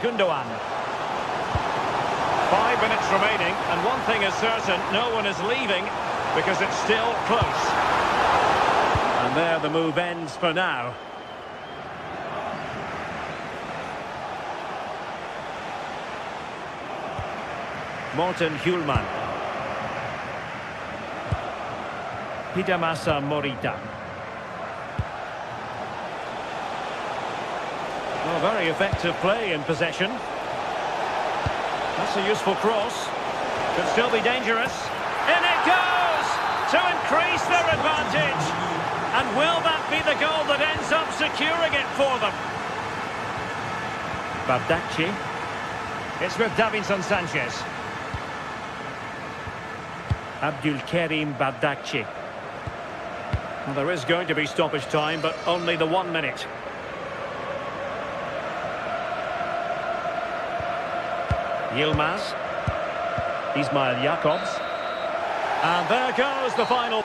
Gundogan. 5 minutes remaining, and one thing is certain, no one is leaving because it's still close. And there the move ends for now. Morten Hjulman. Hidemasa Morita. Well, very effective play in possession. That's a useful cross. Could still be dangerous. In it goes! To increase their advantage. And will that be the goal that ends up securing it for them? Bardacci. It's with Davinson Sanchez. Abdulkarim Bardacci. Well, there is going to be stoppage time, but only the 1 minute. Yilmaz. Ismail Jakobs. And there goes the final.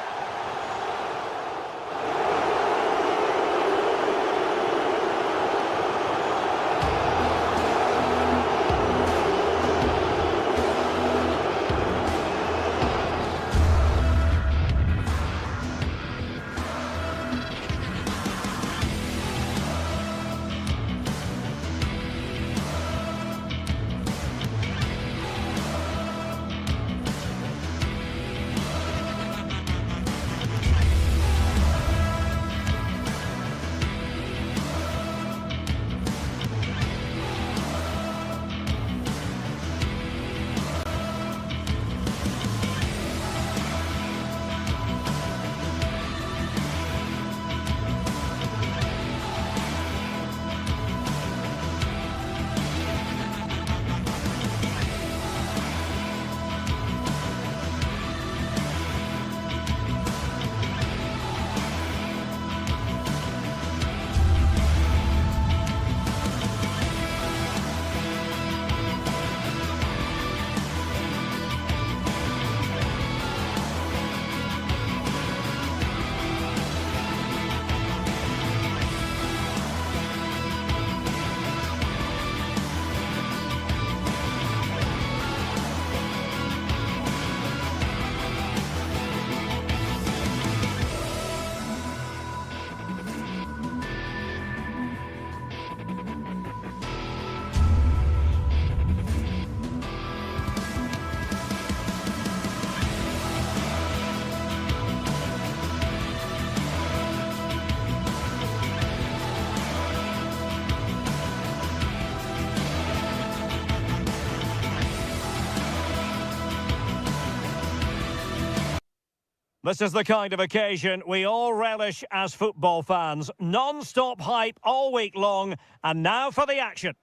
This is the kind of occasion we all relish as football fans. Non-stop hype all week long, and now for the action.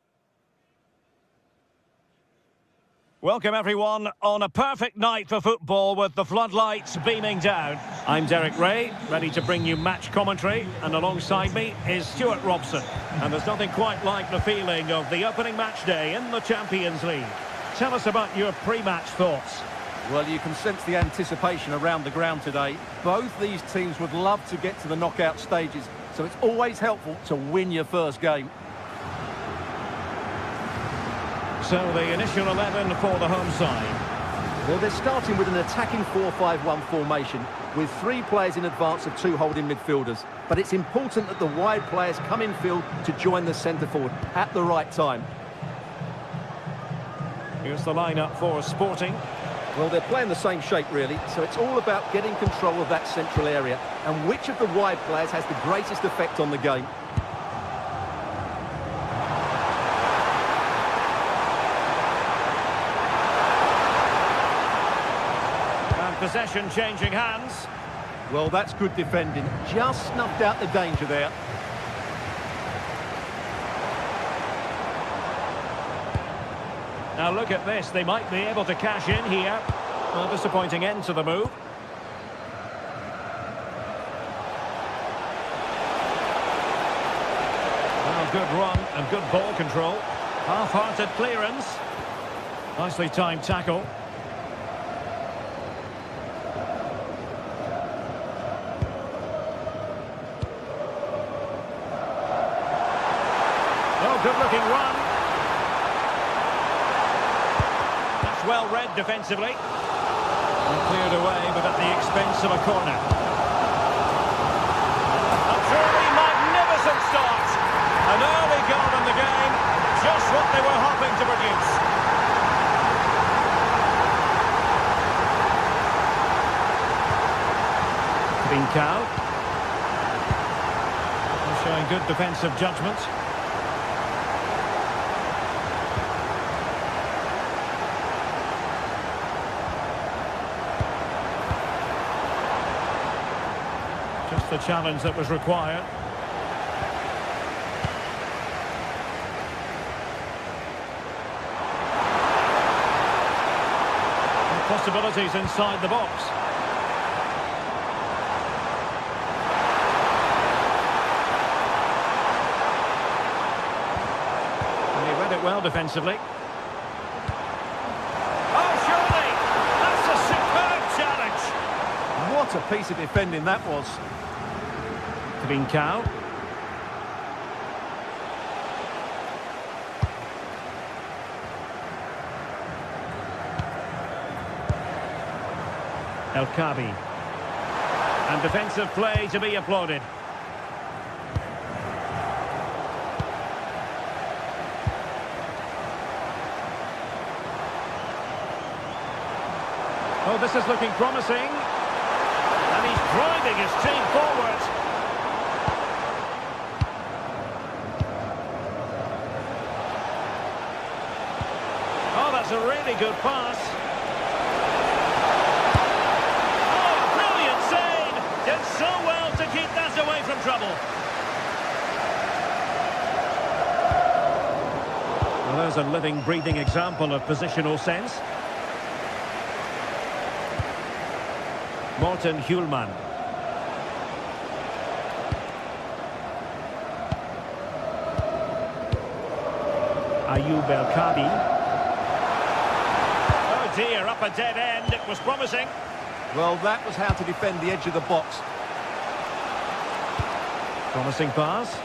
Welcome everyone on a perfect night for football with the floodlights beaming down. I'm Derek Ray, ready to bring you match commentary, and alongside me is Stuart Robson. And there's nothing quite like the feeling of the opening match day in the Champions League. Tell us about your pre-match thoughts. Well, you can sense the anticipation around the ground today. Both these teams would love to get to the knockout stages, so it's always helpful to win your first game. So the initial 11 for the home side. Well, they're starting with an attacking 4-5-1 formation with 3 players in advance of 2 holding midfielders. But it's important that the wide players come in field to join the centre forward at the right time. Here's the lineup for Sporting. Well, they're playing the same shape, really, so it's all about getting control of that central area and which of the wide players has the greatest effect on the game. And possession changing hands. Well, that's good defending. Just snuffed out the danger there. Now look at this, they might be able to cash in here. A disappointing end to the move. Well, good run and good ball control. Half-hearted clearance. Nicely timed tackle. Oh, good-looking run. Well read defensively. And cleared away, but at the expense of a corner. A truly magnificent start. An early goal in the game. Just what they were hoping to produce. Bincao. Showing good defensive judgment. Just the challenge that was required. And possibilities inside the box. And he read it well defensively. Oh, surely! That's a superb challenge! What a piece of defending that was. Bincao. El Kabi. And defensive play to be applauded. Oh, this is looking promising. And he's driving his team forward. That's a really good pass. Oh, brilliant save! Did so well to keep that away from trouble. Well, there's a living, breathing example of positional sense. Morten Hjulman. Ayoub El Kabi. Dear, up a dead end, it was promising. Well, that was how to defend the edge of the box. Promising pass.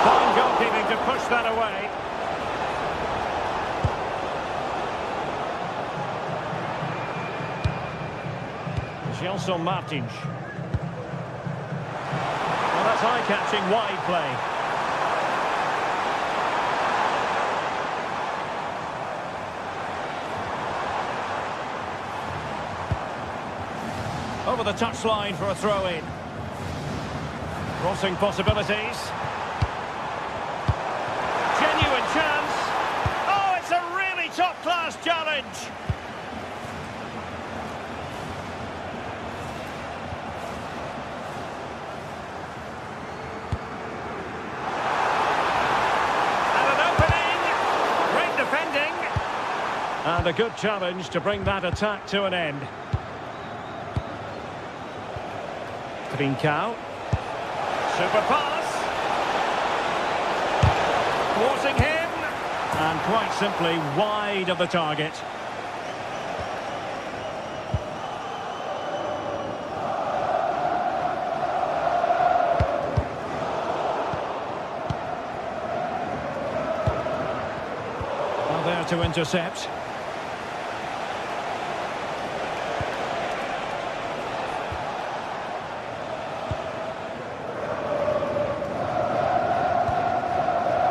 Fine goalkeeping to push that away. Gelson Martins. Well, that's eye-catching wide play. Over the touchline for a throw-in. Crossing possibilities. Genuine chance. Oh, it's a really top-class challenge. And a good challenge to bring that attack to an end. Trincao. Super pass. Forcing him. And quite simply wide of the target. Well, there to intercept.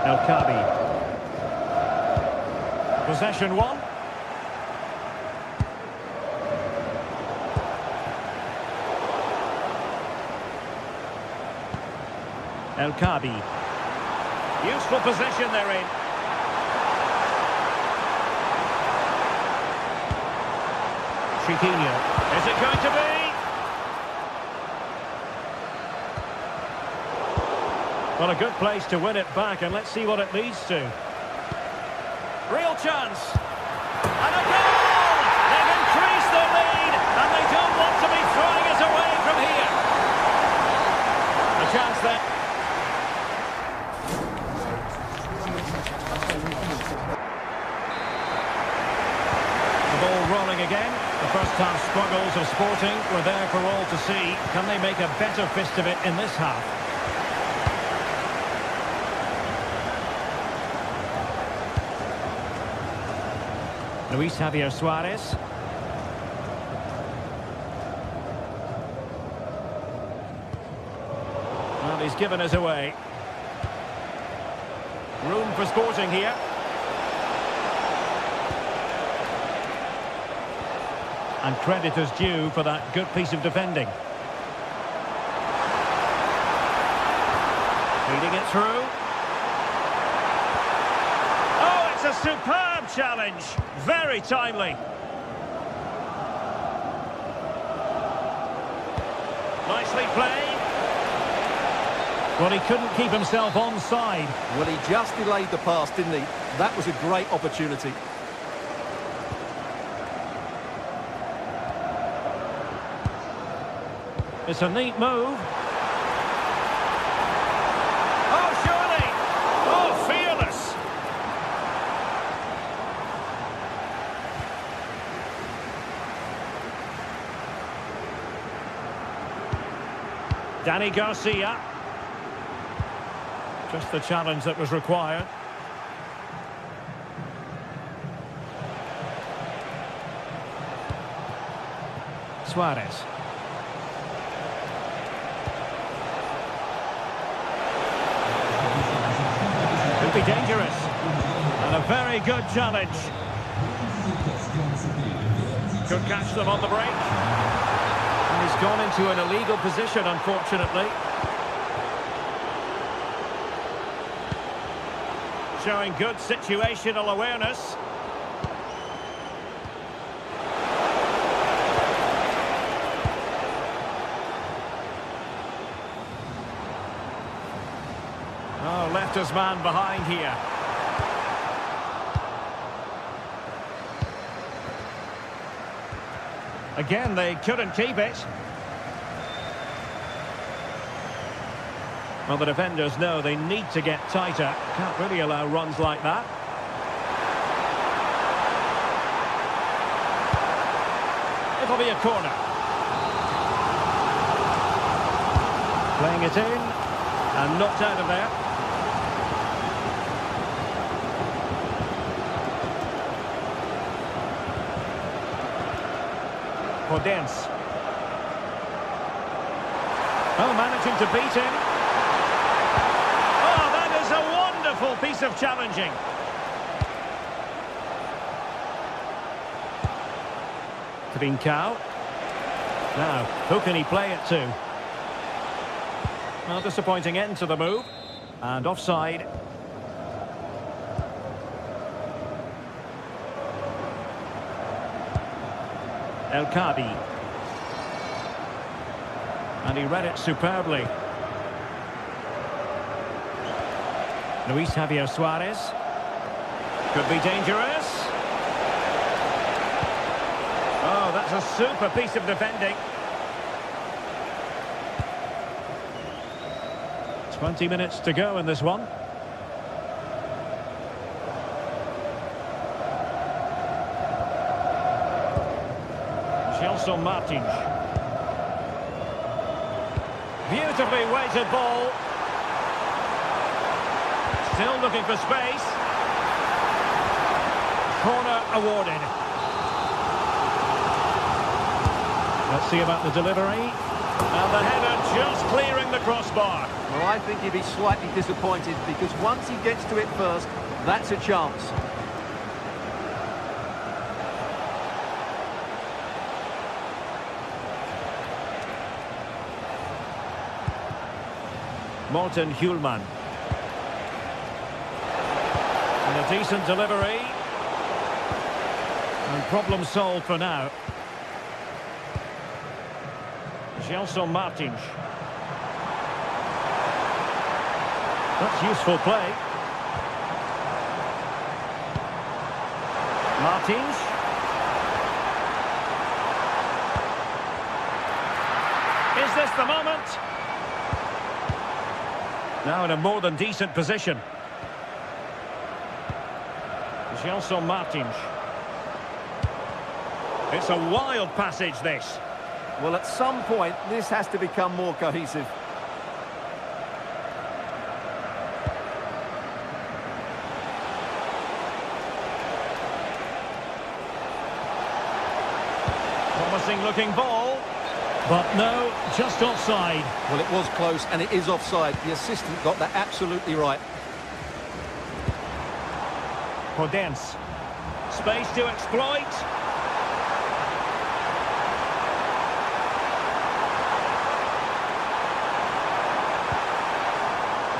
El-Kabi. Possession one. El-Kabi. Useful possession they're in. Chiquinho. Is it going to be? Well, a good place to win it back, and let's see what it leads to. Real chance. And a goal! They've increased their lead, and they don't want to be throwing it away from here. A chance there. The ball rolling again. The first half struggles of Sporting were there for all to see. Can they make a better fist of it in this half? Luis Javier Suarez. Well, he's given us away. Room for Sporting here. And credit is due for that good piece of defending. Feeding it through. Oh, it's a superb challenge. Very timely. Nicely played. Well, he couldn't keep himself onside. Well, he just delayed the pass, didn't he? That was a great opportunity. It's a neat move. Oh, surely! Oh, fearless! Danny Garcia. Just the challenge that was required. Suarez. Could be dangerous. And a very good challenge. Could catch them on the break. And he's gone into an illegal position, unfortunately. Showing good situational awareness. Oh, left his man behind here. Again, they couldn't keep it. Well, the defenders know they need to get tighter. Can't really allow runs like that. It'll be a corner. Playing it in and knocked out of there. Podence. Oh, managing to beat him. Oh, that is a wonderful piece of challenging. Trincao. Now, who can he play it to? Well, disappointing end to the move. And offside. El-Kabi. And he read it superbly. Luis Javier Suarez. Could be dangerous. a super piece of defending. 20 minutes to go in this one. Gelson Martins. Beautifully weighted ball. Still looking for space. Corner awarded. Let's see about the delivery. And the header just clearing the crossbar. Well, I think he'd be slightly disappointed because once he gets to it first, that's a chance. Morten Hjulman. And a decent delivery. And problem solved for now. Gelson Martins. That's useful play. Martins. Is this the moment? Now in a more than decent position. Gelson Martins. It's a wild passage, this. Well, at some point, this has to become more cohesive. Promising looking ball. But no, just offside. Well, it was close, and it is offside. The assistant got that absolutely right. Podence. Space to exploit.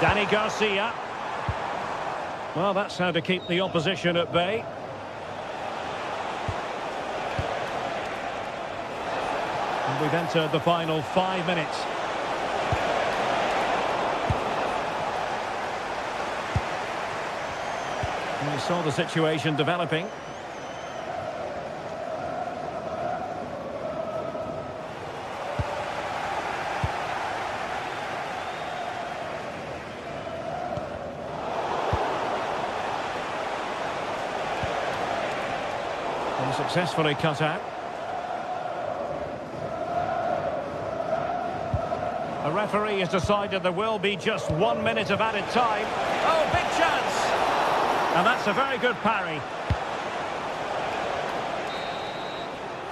Danny Garcia. Well, that's how to keep the opposition at bay. And we've entered the final 5 minutes. And we saw the situation developing. And successfully cut out. The referee has decided there will be just 1 minute of added time. Oh, big chance! And that's a very good parry.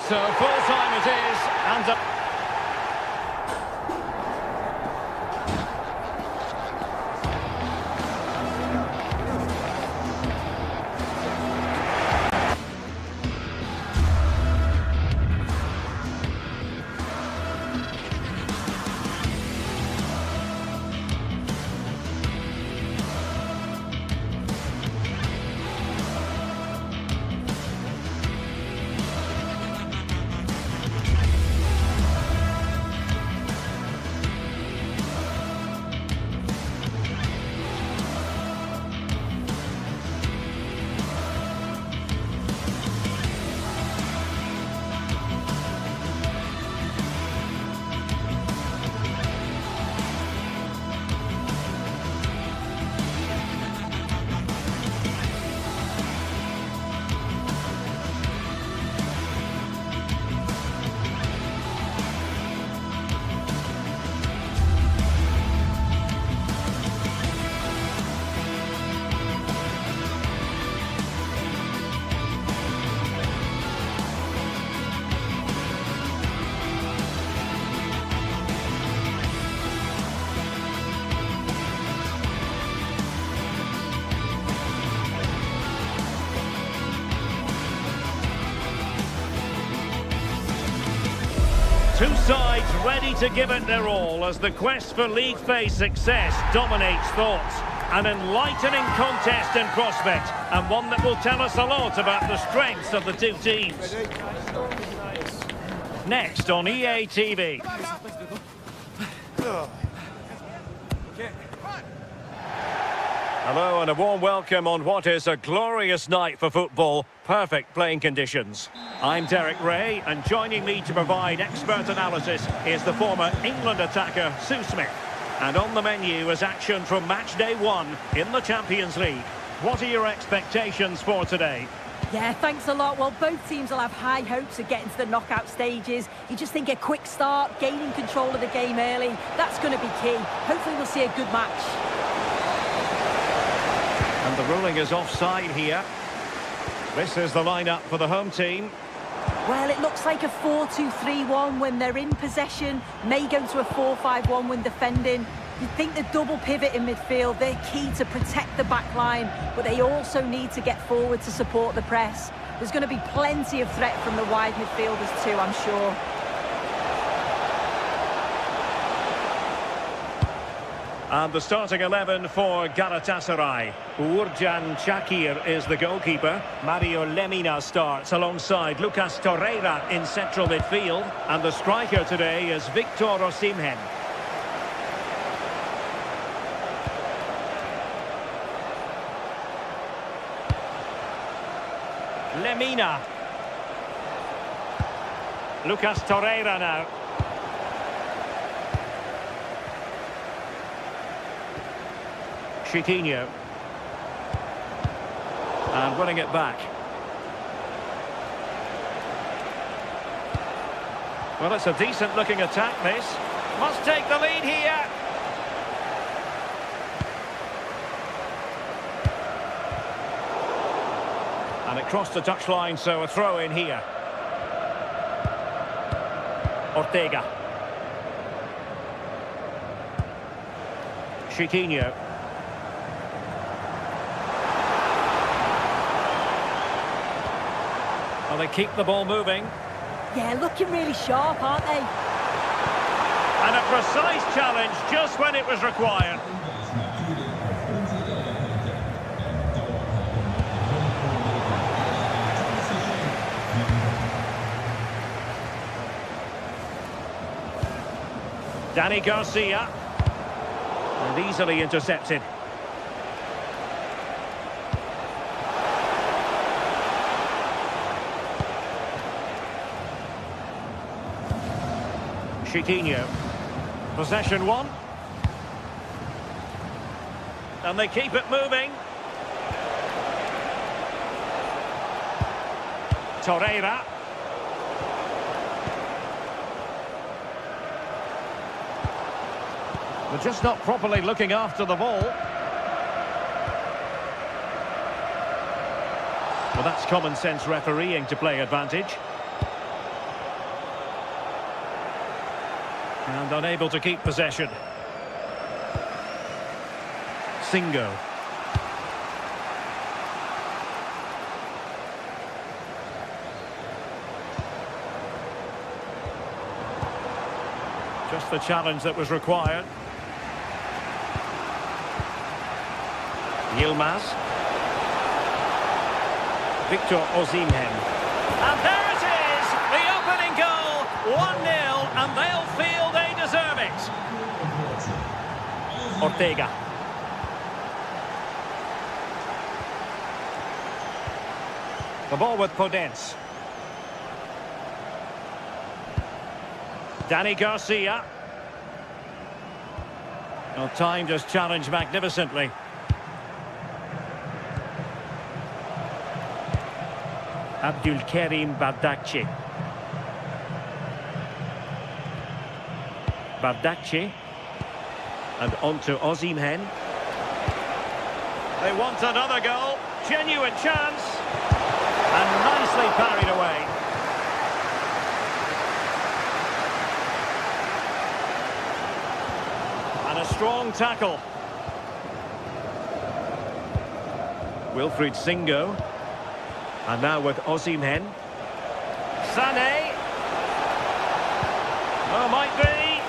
So full time it is, and two sides ready to give it their all as the quest for league phase success dominates thoughts. An enlightening contest in prospect, and one that will tell us a lot about the strengths of the two teams. Next on EA TV. Hello and a warm welcome on what is a glorious night for football. Perfect playing conditions. I'm Derek Ray, and joining me to provide expert analysis is the former England attacker Sue Smith. And on the menu is action from match day 1 in the Champions League. What are your expectations for today? Yeah, thanks a lot. Well, both teams will have high hopes of getting to the knockout stages. You just think a quick start, gaining control of the game early, that's going to be key. Hopefully we'll see a good match. And the ruling is offside here. This is the lineup for the home team. Well, it looks like a 4-2-3-1 when they're in possession. May go to a 4-5-1 when defending. You'd think the double pivot in midfield, they're key to protect the back line, but they also need to get forward to support the press. There's going to be plenty of threat from the wide midfielders too, I'm sure. And the starting 11 for Galatasaray. Uğurcan Çakır is the goalkeeper. Mario Lemina starts alongside Lucas Torreira in central midfield. And the striker today is Victor Osimhen. Lemina. Lucas Torreira now. Chiquinho. And winning it back. Well, it's a decent looking attack, this. Must take the lead here. And it crossed the touchline, so a throw in here. Ortega. Chiquinho. Well, they keep the ball moving. Yeah, looking really sharp, aren't they? And a precise challenge just when it was required. Dani Garcia. And easily intercepted. Chiquinho. Possession 1. And they keep it moving. Torreira. They're just not properly looking after the ball. Well, that's common sense refereeing to play advantage. And unable to keep possession. Singo. Just the challenge that was required. Yilmaz. Victor Osimhen. And there it is! The opening goal! 1-0, and they'll feel they deserve it. Ortega. The ball with Podence. Dani Garcia. Well, timed his challenge magnificently. Abdülkerim Bardakçı. Bardakçı. And on to Osimhen. They want another goal. Genuine chance. And nicely parried away. And a strong tackle. Wilfried Singo. And now with Osimhen. Sané. Oh, might be.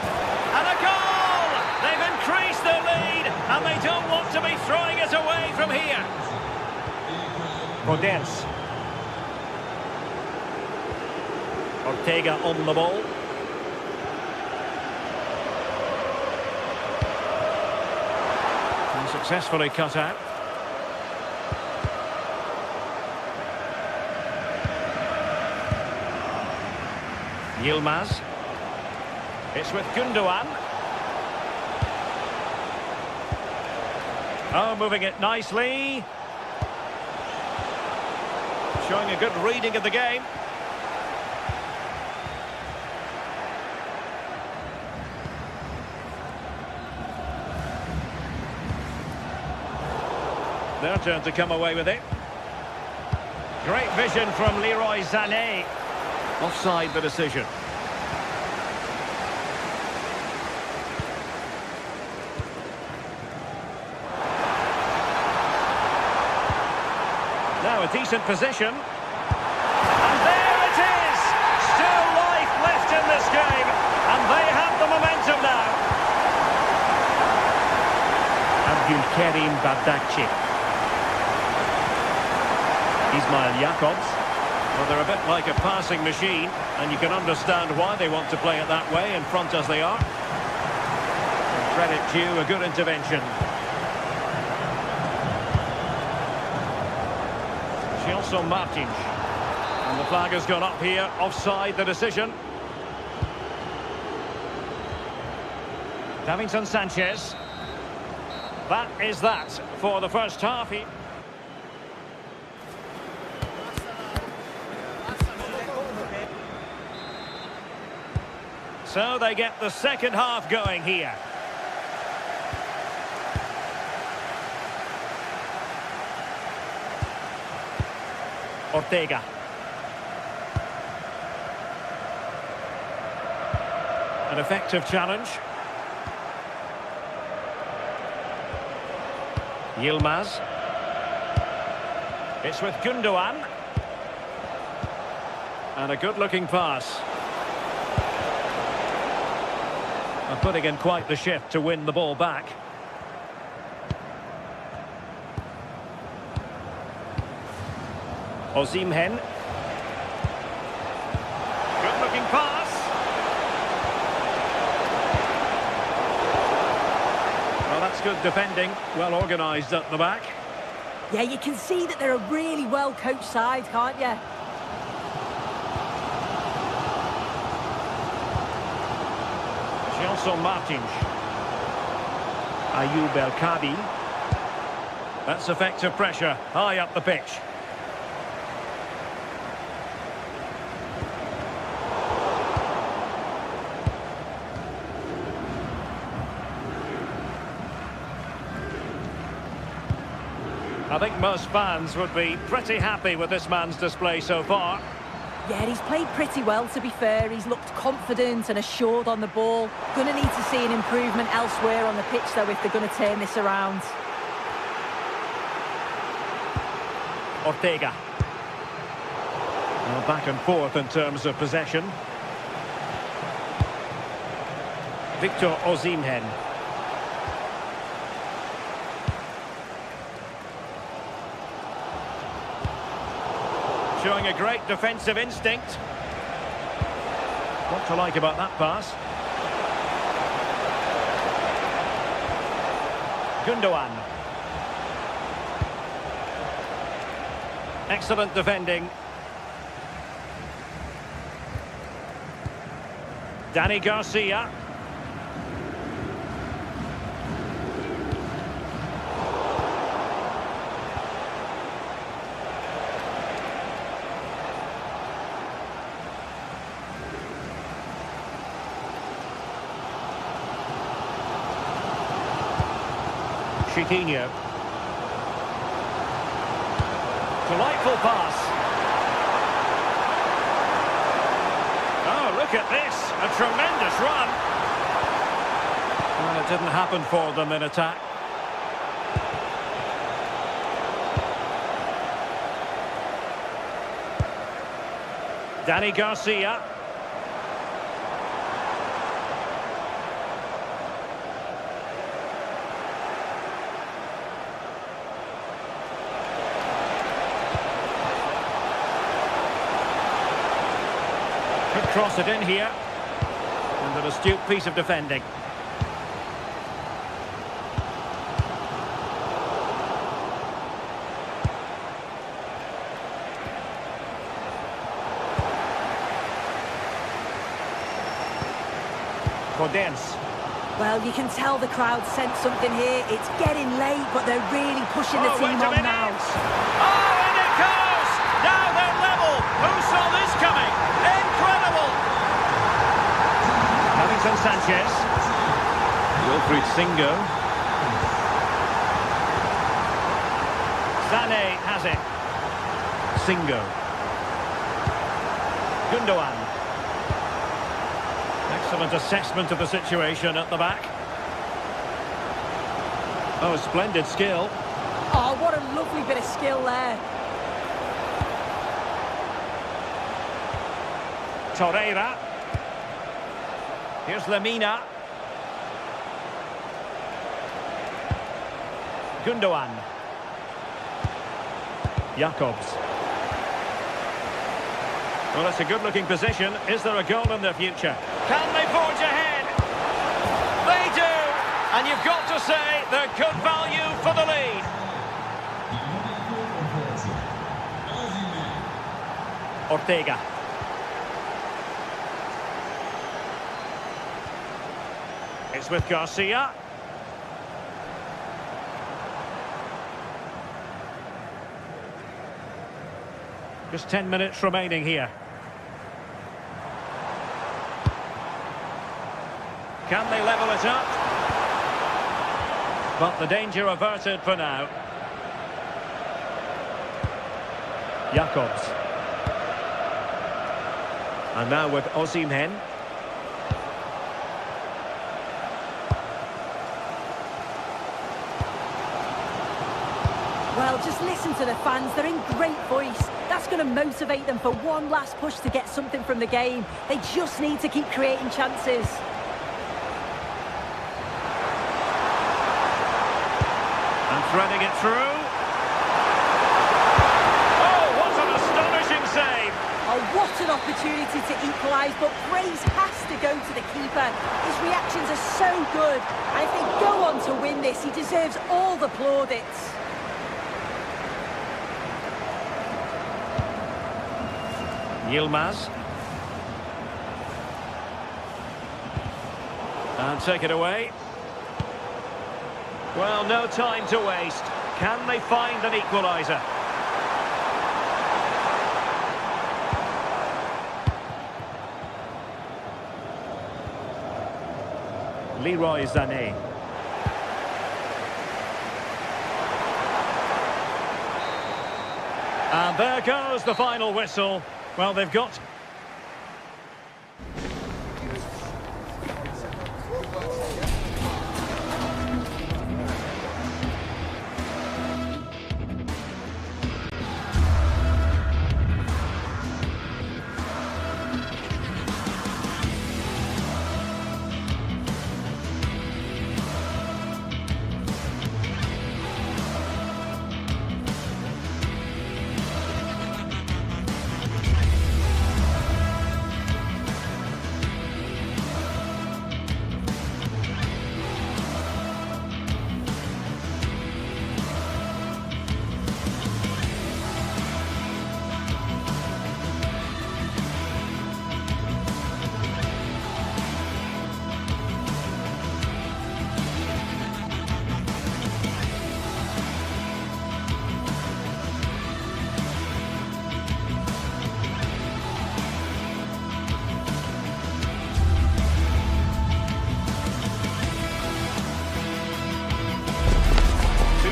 And a goal! They've increased their lead, and they don't want to be throwing it away from here. Podence. Ortega on the ball. And successfully cut out. Yilmaz. It's with Gundogan. Oh, moving it nicely. Showing a good reading of the game. Their turn to come away with it. Great vision from Leroy Sané. Offside the decision. Now a decent position. And there it is! Still life left in this game. And they have the momentum now. Abdulkarim Bardakci. Ismail Jakobs. Well, they're a bit like a passing machine, and you can understand why they want to play it that way, in front as they are. And credit due, a good intervention. Gelson Martins. And the flag has gone up here, offside the decision. Davinson Sanchez. That is that for the first half. So they get the second half going here. Ortega. An effective challenge. Yilmaz. It's with Gundogan. And a good-looking pass. And putting in quite the shift to win the ball back. Osimhen. Good-looking pass. Well, that's good defending. Well organised at the back. Yeah, you can see that they're a really well-coached side, can't you? Gelson Martins. Ayoub El Kadi. That's effective pressure, high up the pitch. I think most fans would be pretty happy with this man's display so far. Yeah, he's played pretty well, to be fair. He's looked confident and assured on the ball. Going to need to see an improvement elsewhere on the pitch, though, if they're going to turn this around. Ortega. Well, back and forth in terms of possession. Victor Osimhen. Showing a great defensive instinct. What to like about that pass? Gundogan. Excellent defending. Danny Garcia. Chiquinho. Delightful pass. Oh, look at this. A tremendous run. Well, it didn't happen for them in attack. Danny Garcia. Could cross it in here. And an astute piece of defending. Podence. Well, you can tell the crowd sense something here. It's getting late, but they're really pushing the team on now. Oh, and it goes! Now they're level. Who saw this coming? Incredible! Davinson Sanchez. Wilfried Singo. Sané has it. Singo. Gundogan. Excellent assessment of the situation at the back. Oh, splendid skill. Oh, what a lovely bit of skill there. Torreira. Here's Lemina. Gundogan. Jacobs. Well, it's a good-looking position. Is there a goal in the future? Can they forge ahead? They do! And you've got to say they're good value for the lead. Ortega. It's with Garcia. Just 10 minutes remaining here. Can they level it up? But the danger averted for now. Jacobs. And now with Osimhen. Well, just listen to the fans. They're in great voice. That's going to motivate them for one last push to get something from the game. They just need to keep creating chances. And threading it through. Oh, what an astonishing save! Oh, what an opportunity to equalise, but praise has to go to the keeper. His reactions are so good. And if they go on to win this, he deserves all the plaudits. Yilmaz. And take it away. Well, no time to waste. Can they find an equaliser? Leroy Sané. And there goes the final whistle. Well, they've got...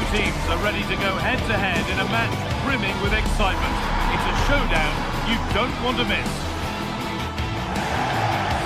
Teams are ready to go head-to-head in a match brimming with excitement. It's a showdown you don't want to miss.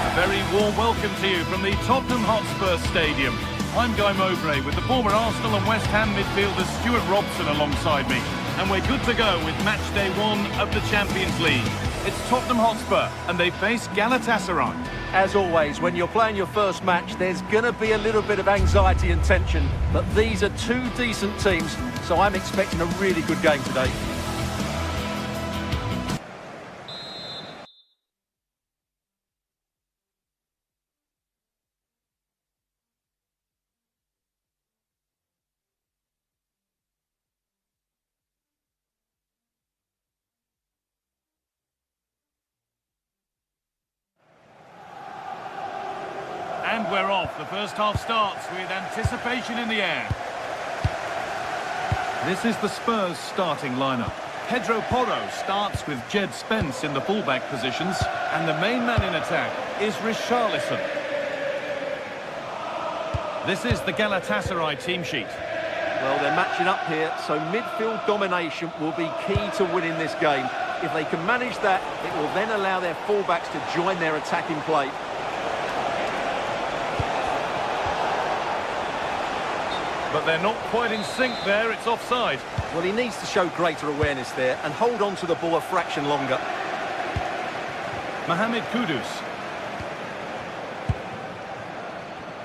A very warm welcome to you from the Tottenham Hotspur Stadium. I'm Guy Mowbray with the former Arsenal and West Ham midfielder Stuart Robson alongside me. And we're good to go with match day 1 of the Champions League. It's Tottenham Hotspur and they face Galatasaray. As always, when you're playing your first match, there's going to be a little bit of anxiety and tension. But these are two decent teams, so I'm expecting a really good game today. we're off. The first half starts with anticipation in the air. This is the Spurs starting lineup. Pedro Porro starts with Jed Spence in the fullback positions, and the main man in attack is Richarlison. This is the Galatasaray team sheet. Well, they're matching up here, so midfield domination will be key to winning this game. If they can manage that, it will then allow their fullbacks to join their attacking play. But they're not quite in sync there, it's offside. Well, he needs to show greater awareness there and hold on to the ball a fraction longer. Mohamed Kudus.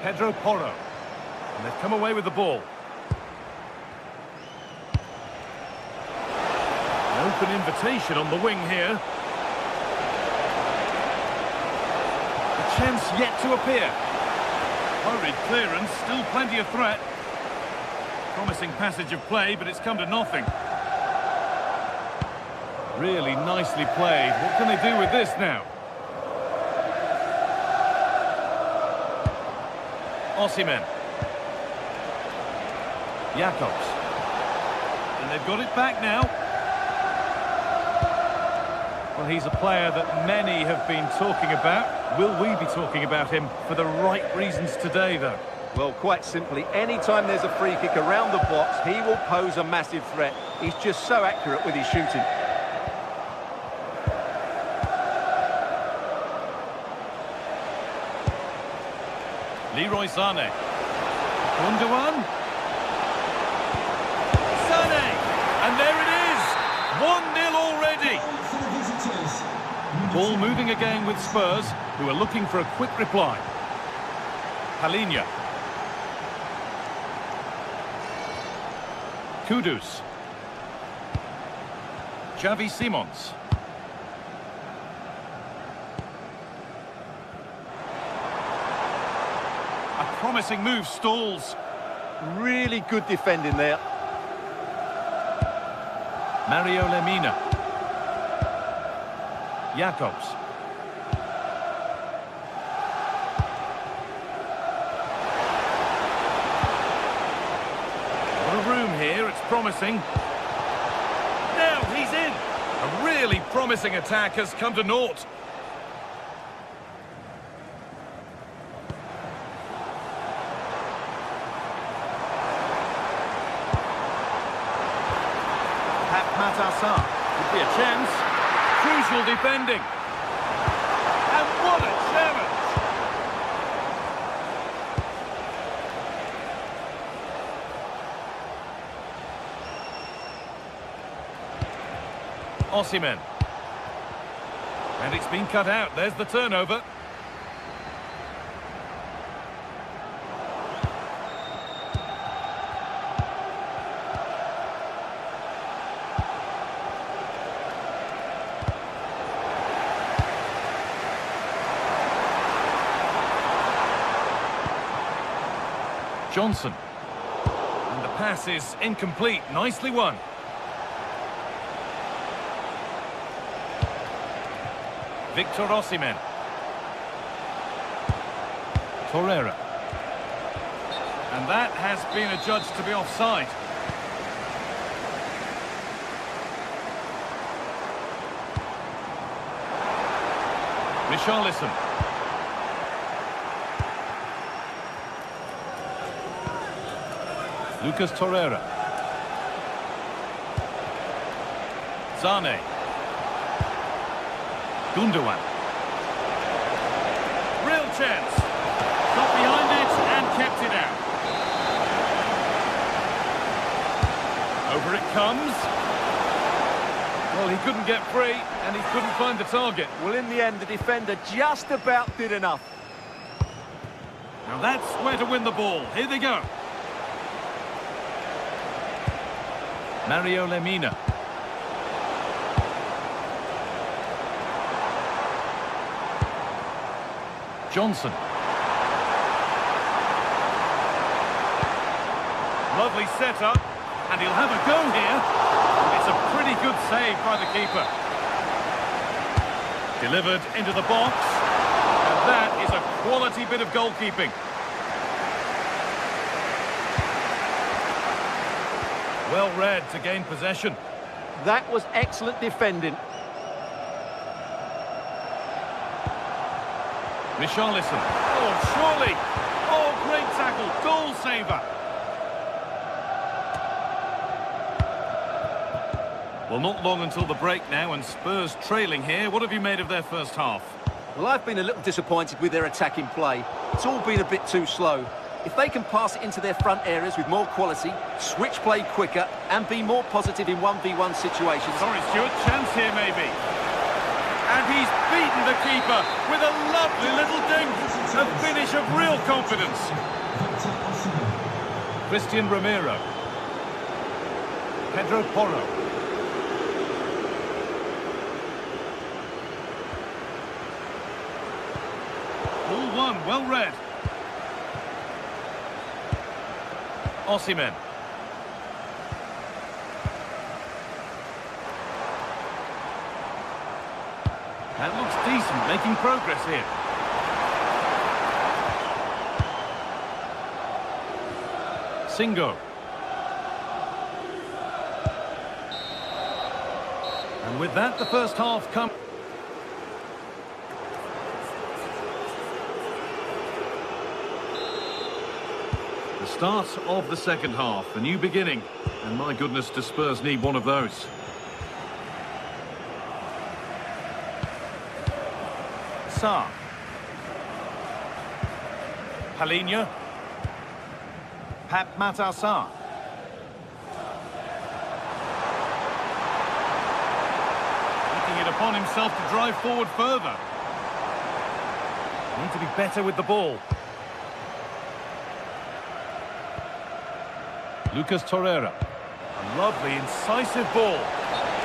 Pedro Porro. And they've come away with the ball. An open invitation on the wing here. A chance yet to appear. Hurried clearance, still plenty of threat. Promising passage of play, but it's come to nothing. Really nicely played. What can they do with this now? Osimhen. Jacobs. And they've got it back now. Well, he's a player that many have been talking about. Will we be talking about him for the right reasons today, though? Well, quite simply, anytime there's a free kick around the box, he will pose a massive threat. He's just so accurate with his shooting. Leroy Sané. Gundogan. Sané! And there it is! 1-0 already! Ball moving again with Spurs, who are looking for a quick reply. Palhinha. Kudus. Xavi Simons. A promising move stalls. Really good defending there. Mario Lemina. Jacobs. Here, it's promising. Now he's in. A really promising attack has come to naught. Patasar would be a chance. Crucial defending. And what a challenge! Osimhen. And it's been cut out. There's the turnover. Johnson. And the pass is incomplete. Nicely won. Victor Osimhen. Torreira. And that has been adjudged to be offside. Richarlison. Lucas Torreira. Sané. Gundogan. Real chance. Got behind it and kept it out. Over it comes. Well, he couldn't get free and he couldn't find the target. Well, in the end, the defender just about did enough. Now that's where to win the ball. Here they go. Mario Lemina. Johnson. Lovely setup, and he'll have a go here. It's a pretty good save by the keeper. Delivered into the box, and that is a quality bit of goalkeeping. Well read to gain possession. That was excellent defending. Richarlison. Oh, surely. Oh, great tackle. Goal saver. Well, not long until the break now, and Spurs trailing here. What have you made of their first half? Well, I've been a little disappointed with their attacking play. It's all been a bit too slow. If they can pass it into their front areas with more quality, switch play quicker, and be more positive in 1v1 situations... Sorry, Stuart, chance here maybe. And he's beaten the keeper with a lovely little dink. A finish of real confidence. Christian Romero. Pedro Porro. All one, well read. Osimhen. That looks decent, making progress here. Singo. And with that, the first half comes. The start of the second half, a new beginning. And my goodness, do Spurs need one of those. Sarr. Palhinha. Pap Matar Sarr. Taking it upon himself to drive forward further. Need to be better with the ball. Lucas Torreira. A lovely, incisive ball.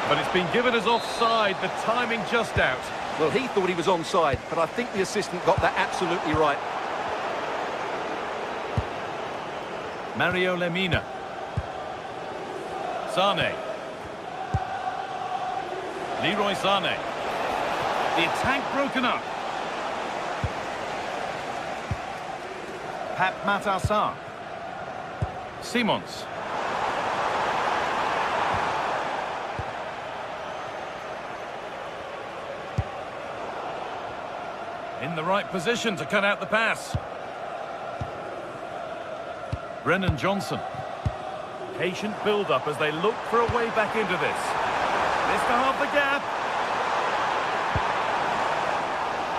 But it's been given as offside, the timing just out. Well, he thought he was onside, but I think the assistant got that absolutely right. Mario Lemina. Sane. Leroy Sane. The attack broken up. Pap Matar Sarr. Simons. In the right position to cut out the pass. Brennan Johnson. Patient build-up as they look for a way back into this. This to half the gap.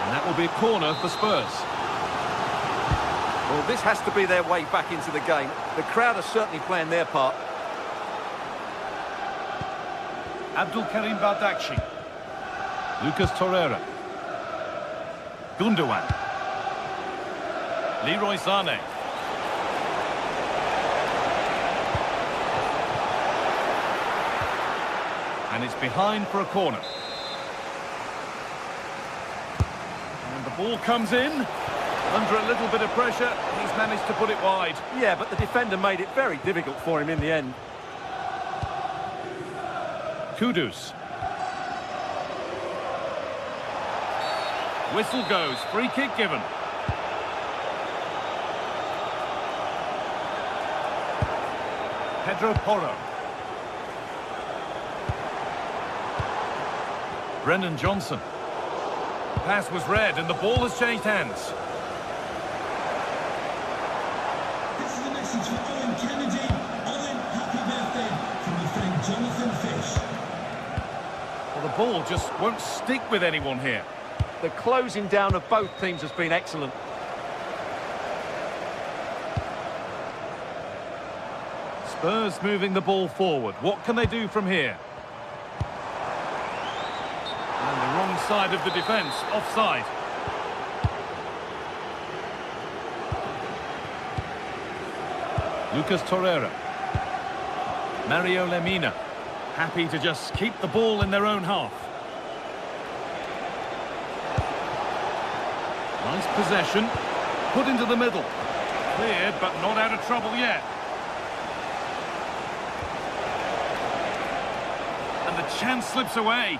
And that will be a corner for Spurs. Well, this has to be their way back into the game. The crowd are certainly playing their part. Abdul Karim Bardakci. Lucas Torreira. Gundogan. Leroy Sane. And it's behind for a corner. And the ball comes in. Under a little bit of pressure, he's managed to put it wide. Yeah, but the defender made it very difficult for him in the end. Kudus. Whistle goes, free kick given. Pedro Porro. Brennan Johnson. Pass was read and the ball has changed hands. This is a message for Owen Kennedy. Owen, happy birthday from your friend Jonathan Fish. Well, the ball just won't stick with anyone here. The closing down of both teams has been excellent. Spurs moving the ball forward. What can they do from here? And the wrong side of the defence, offside. Lucas Torreira. Mario Lemina. Happy to just keep the ball in their own half. Nice possession. Put into the middle. Cleared, but not out of trouble yet. And the chance slips away.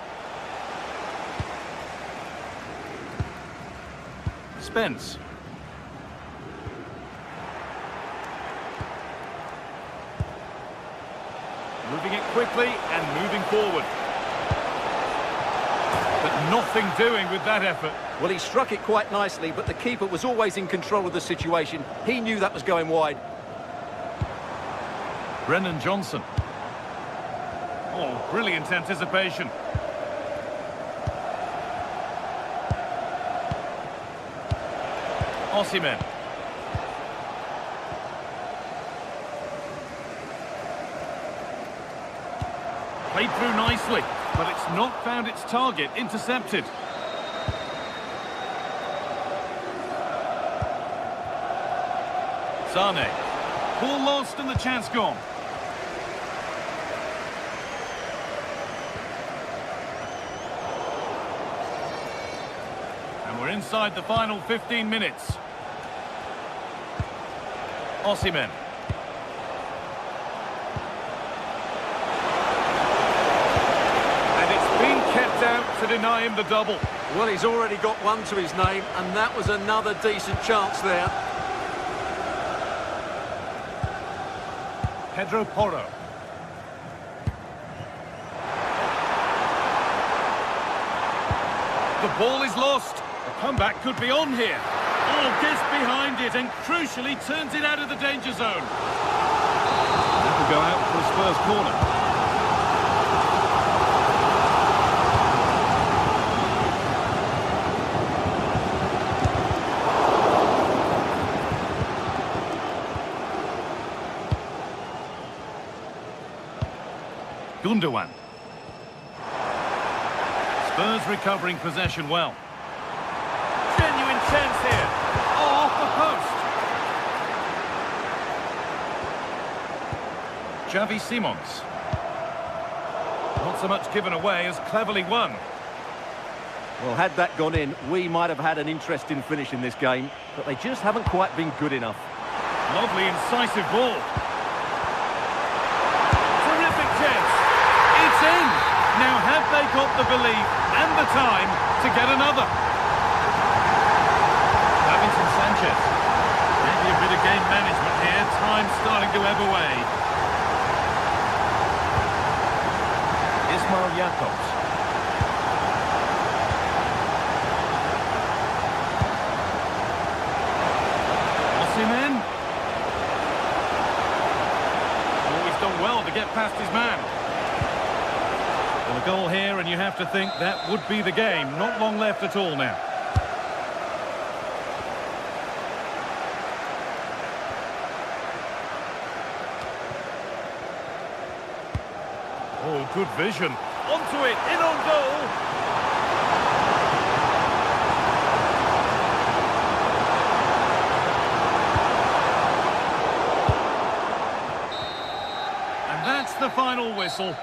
Spence. Moving it quickly and moving forward. But nothing doing with that effort. Well, he struck it quite nicely, but the keeper was always in control of the situation. He knew that was going wide. Brennan Johnson. Oh, brilliant anticipation. Osimhen. Played through nicely, but it's not found its target. Intercepted. Sane. Ball lost and the chance gone. And we're inside the final 15 minutes. Osimhen. And it's been kept out to deny him the double. Well, he's already got one to his name, and that was another decent chance there. Pedro Porro. The ball is lost. The comeback could be on here. Oh, gets behind it and crucially turns it out of the danger zone. That will go out for a Spurs corner. Gundogan. Spurs recovering possession well. Genuine chance here. Oh, off the post. Xavi Simons. Not so much given away as cleverly won. Well, had that gone in, we might have had an interesting finish in this game, but they just haven't quite been good enough. Lovely, incisive ball. Terrific chance. It's in. Now, have they got the belief and the time to get another? Davinson Sanchez. Maybe a bit of game management here. Time starting to ebb away. Ismail Jakobs. Osimhen. Oh, he's done well to get past his man. Well, a goal here, and you have to think that would be the game. Not long left at all now. Oh, good vision. Onto it, in on goal. And that's the final whistle.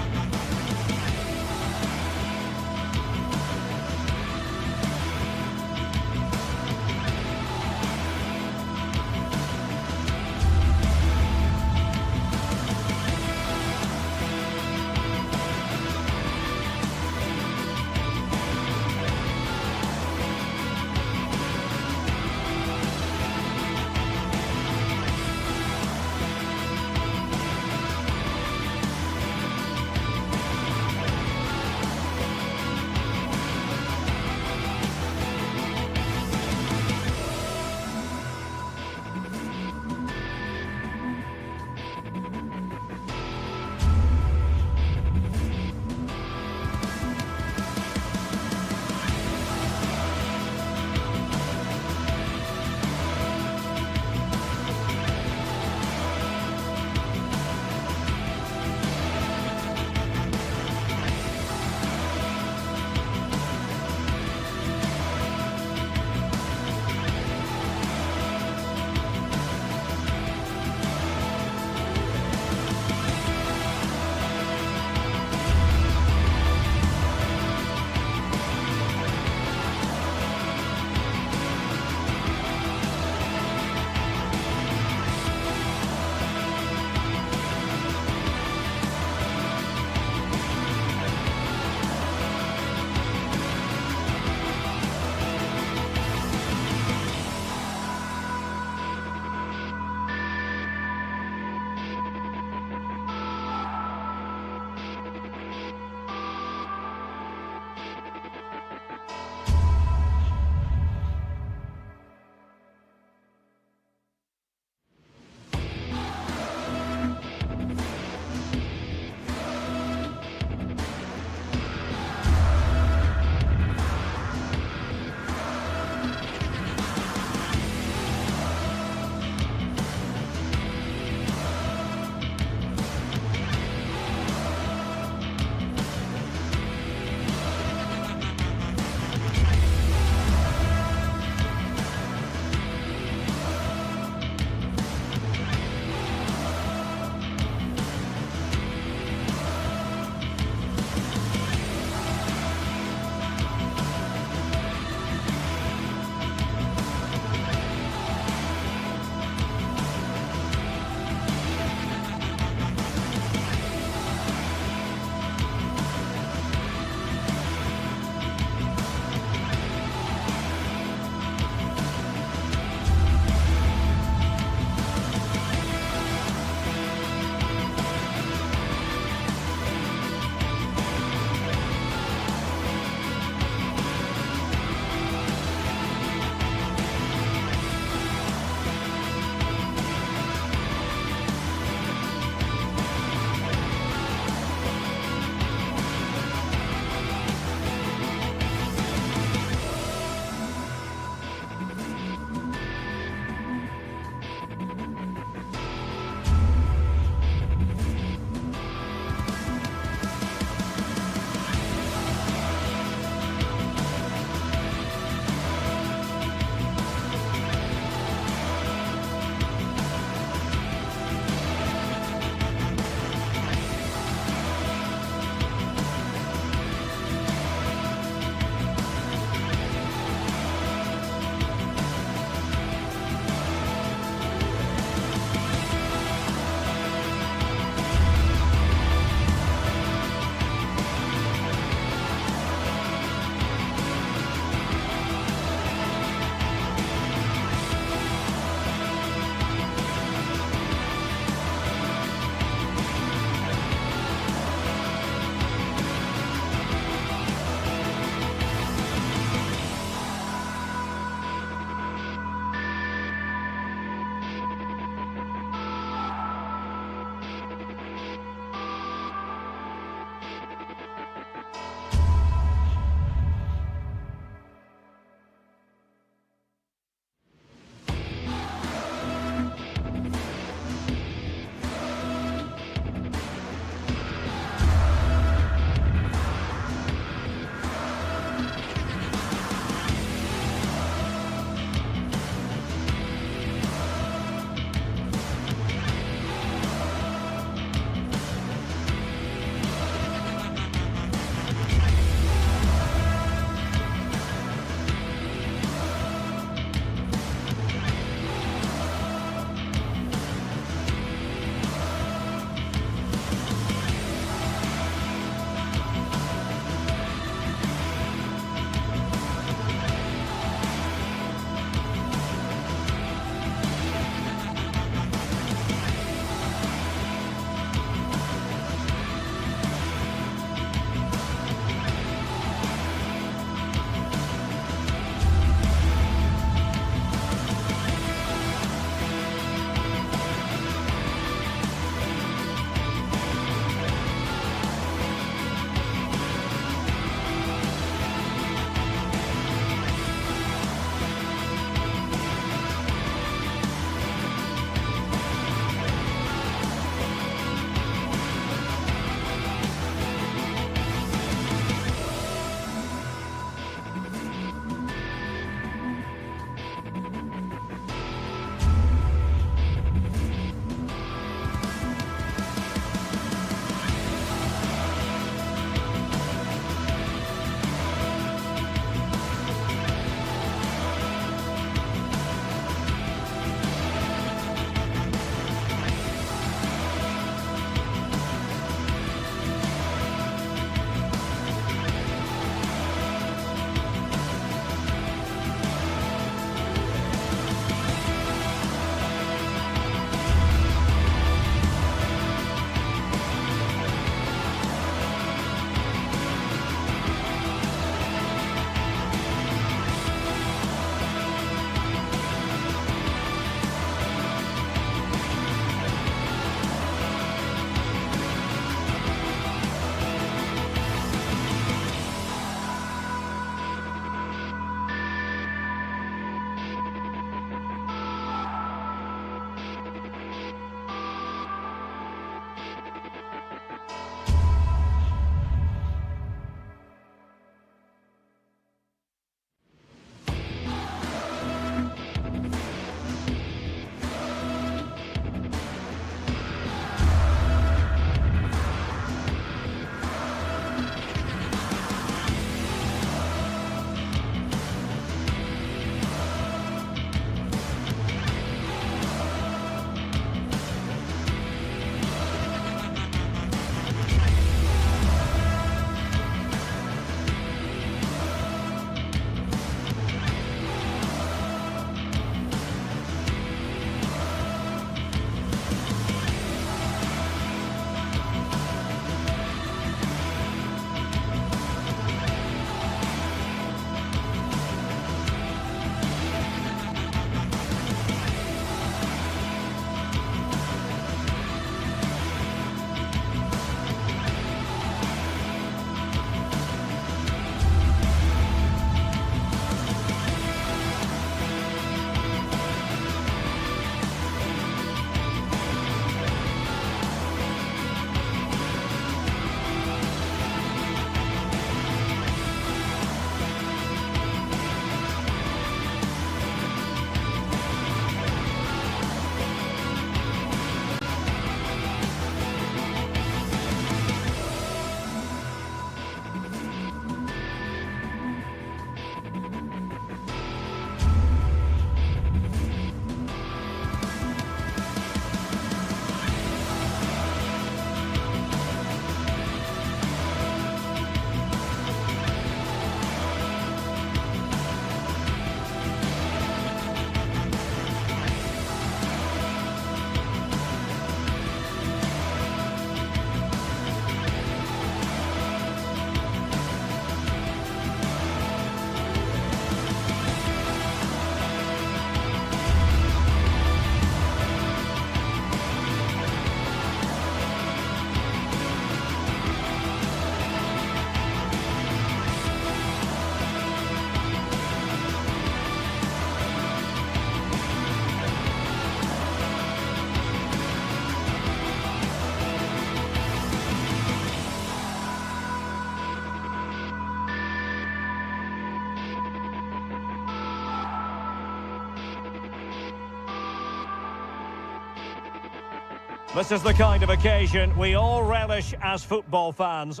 This is the kind of occasion we all relish as football fans.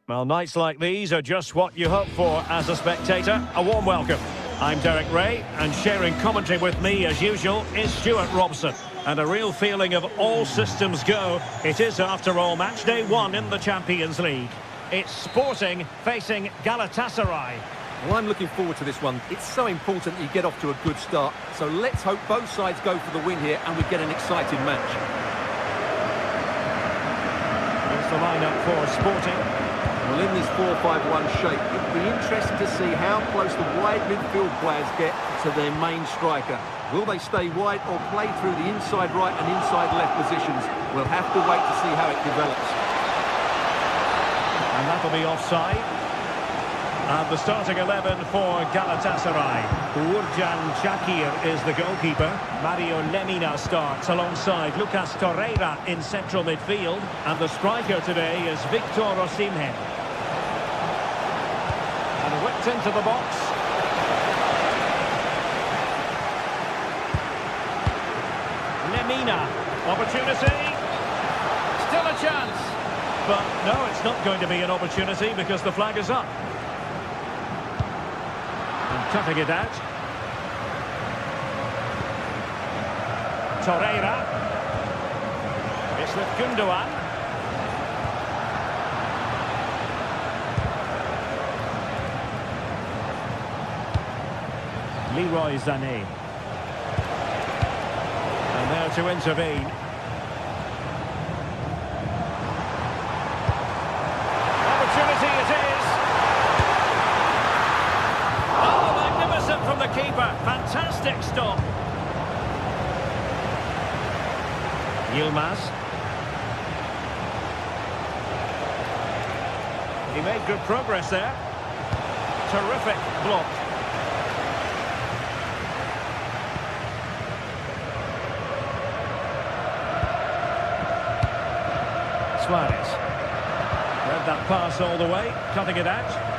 Well, nights like these are just what you hope for as a spectator. A warm welcome. I'm Derek Ray, and sharing commentary with me, as usual, is Stuart Robson. And a real feeling of all systems go. It is, after all, match day 1 in the Champions League. It's Sporting facing Galatasaray. Well, I'm looking forward to this one. It's so important that you get off to a good start. So let's hope both sides go for the win here and we get an exciting match. Here's the lineup for Sporting. Well, in this 4-5-1 shape, it'll be interesting to see how close the wide midfield players get to their main striker. Will they stay wide or play through the inside right and inside left positions? We'll have to wait to see how it develops. And that'll be offside. And the starting 11 for Galatasaray. Uğurcan Çakır is the goalkeeper. Mario Lemina starts alongside Lucas Torreira in central midfield. And the striker today is Victor Osimhen. And whipped into the box. Lemina. Opportunity. Still a chance. But no, it's not going to be an opportunity because the flag is up. Cutting it out. Torreira. It's with Gundogan. Leroy Sané. And there to intervene. Opportunity it is. From the keeper, fantastic stop. Yilmaz. He made good progress there. Terrific block. Suarez. Read that pass all the way, cutting it out.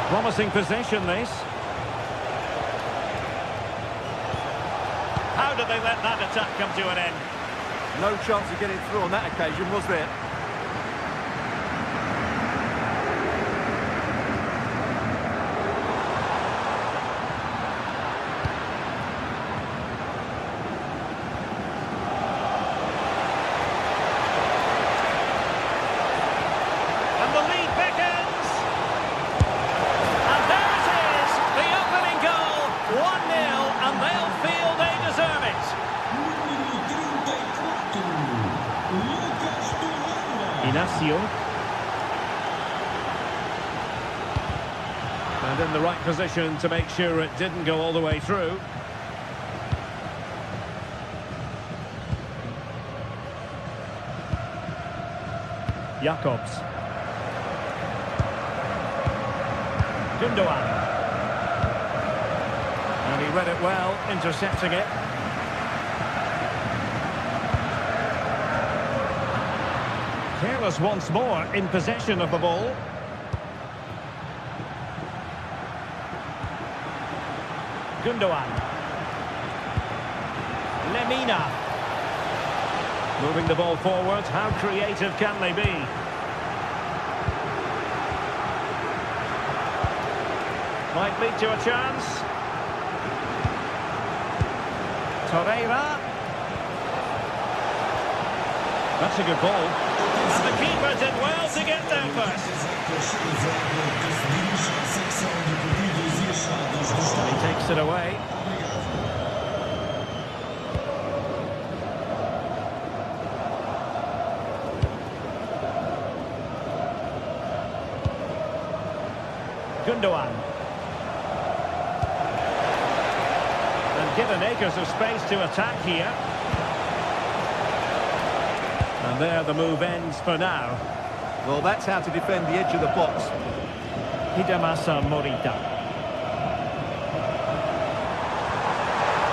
Promising possession, this. How did they let that attack come to an end? No chance of getting through on that occasion, was there? And the lead beckons. And there it is, the opening goal. 1-0, and they'll feel they deserve it. Inacio. And in the right position to make sure it didn't go all the way through. Jacobs. Gundogan. And he read it well, intercepting it. Careless once more in possession of the ball. Gundogan. Lemina. Moving the ball forward. How creative can they be? Might lead to a chance. Torreira. That's a good ball. And the keeper did well to get there first. And he takes it away. Gundogan. And given acres of space to attack here. And there the move ends for now. Well, that's how to defend the edge of the box. Hidemasa Morita.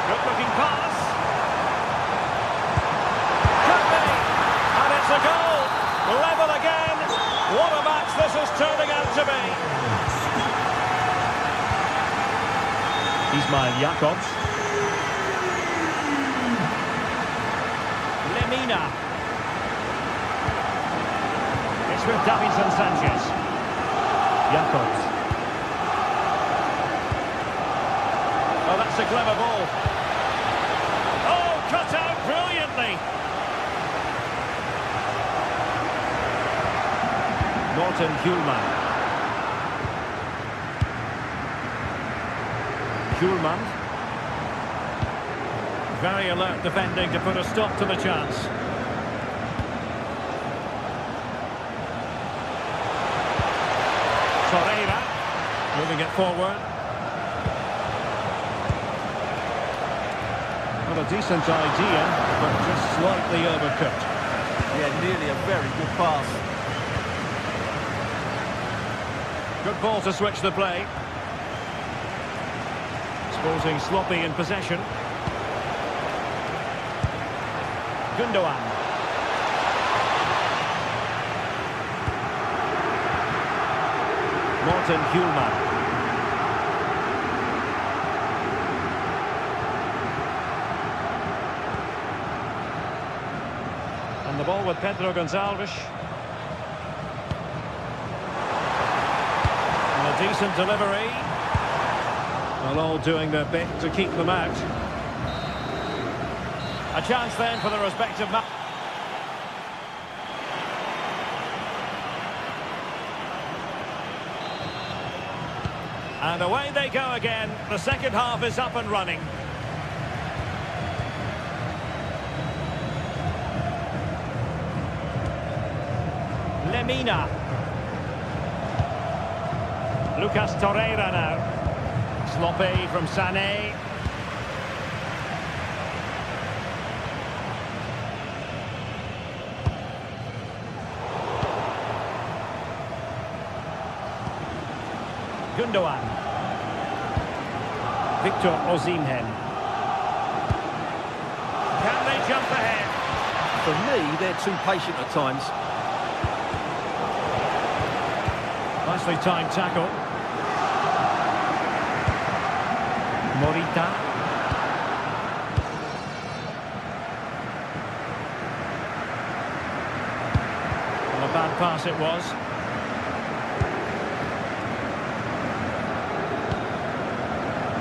Good looking pass. Could be. And it's a goal. Level again. What a match this is turning out to be. Ismail Jakobs. Lemina. It's with Davinson Sanchez. Jakobs. Oh, that's a clever ball. Oh, cut out brilliantly. Morten Hjulmand. Hjulmand. Very alert defending to put a stop to the chance. Torreira moving it forward. Well, a decent idea, but just slightly overcooked. Yeah, nearly a very good pass. Good ball to switch the play. Sporting sloppy in possession. Gundogan. Morten Hjulmand. And the ball with Pedro Gonçalves. And a decent delivery. Well, all doing their bit to keep them out. A chance then for the respective match. And away they go again. The second half is up and running. Lemina. Lucas Torreira now. Sloppy from Sané. Gundogan. Victor Osimhen. Can they jump ahead? For me, they're too patient at times. Nicely timed tackle. Morita. Well, a bad pass it was.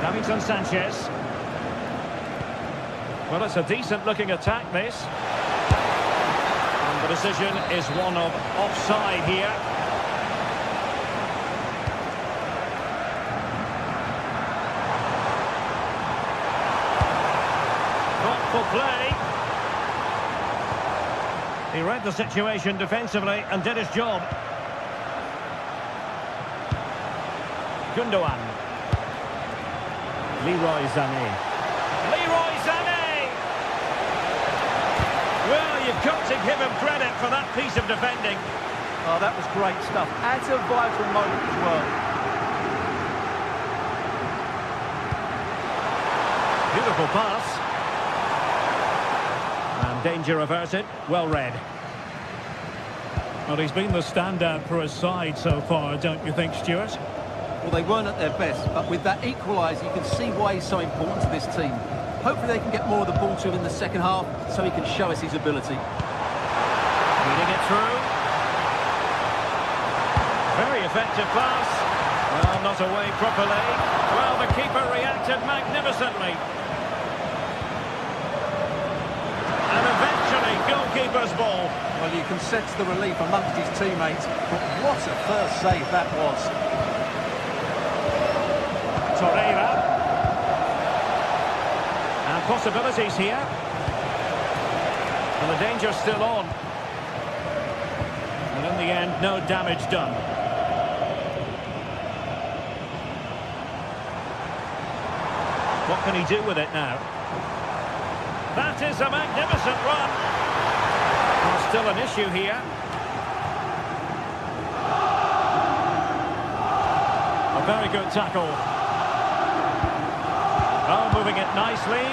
Davinson Sanchez. Well, it's a decent-looking attack, this. And the decision is one of offside here. Thoughtful play. He read the situation defensively and did his job. Gundogan. Leroy Sané. Leroy Sané! Well, you've got to give him credit for that piece of defending. Oh, that was great stuff. At a vital moment as well. Beautiful pass. And danger averted. Well read. Well, he's been the standout for his side so far, don't you think, Stuart? Well, they weren't at their best, but with that equaliser, you can see why he's so important to this team. Hopefully they can get more of the ball to him in the second half, so he can show us his ability. Reading it through. Very effective pass. Well, not away properly. Well, the keeper reacted magnificently. And eventually, goalkeeper's ball. Well, you can sense the relief amongst his teammates, but what a first save that was. Torreira. And possibilities here. And the danger's still on. And in the end, no damage done. What can he do with it now? That is a magnificent run. There's still an issue here. A very good tackle. Oh, moving it nicely.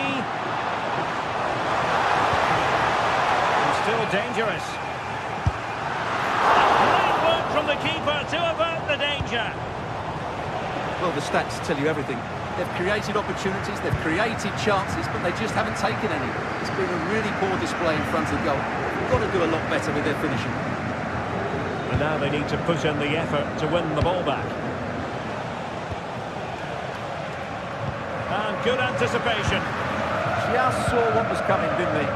And still dangerous. A great work Well, the stats tell you everything. They've created opportunities, they've created chances, but they just haven't taken any. It's been a really poor display in front of the goal. They've got to do a lot better with their finishing. And now they need to put in the effort to win the ball back. And good anticipation. Just saw what was coming, didn't he?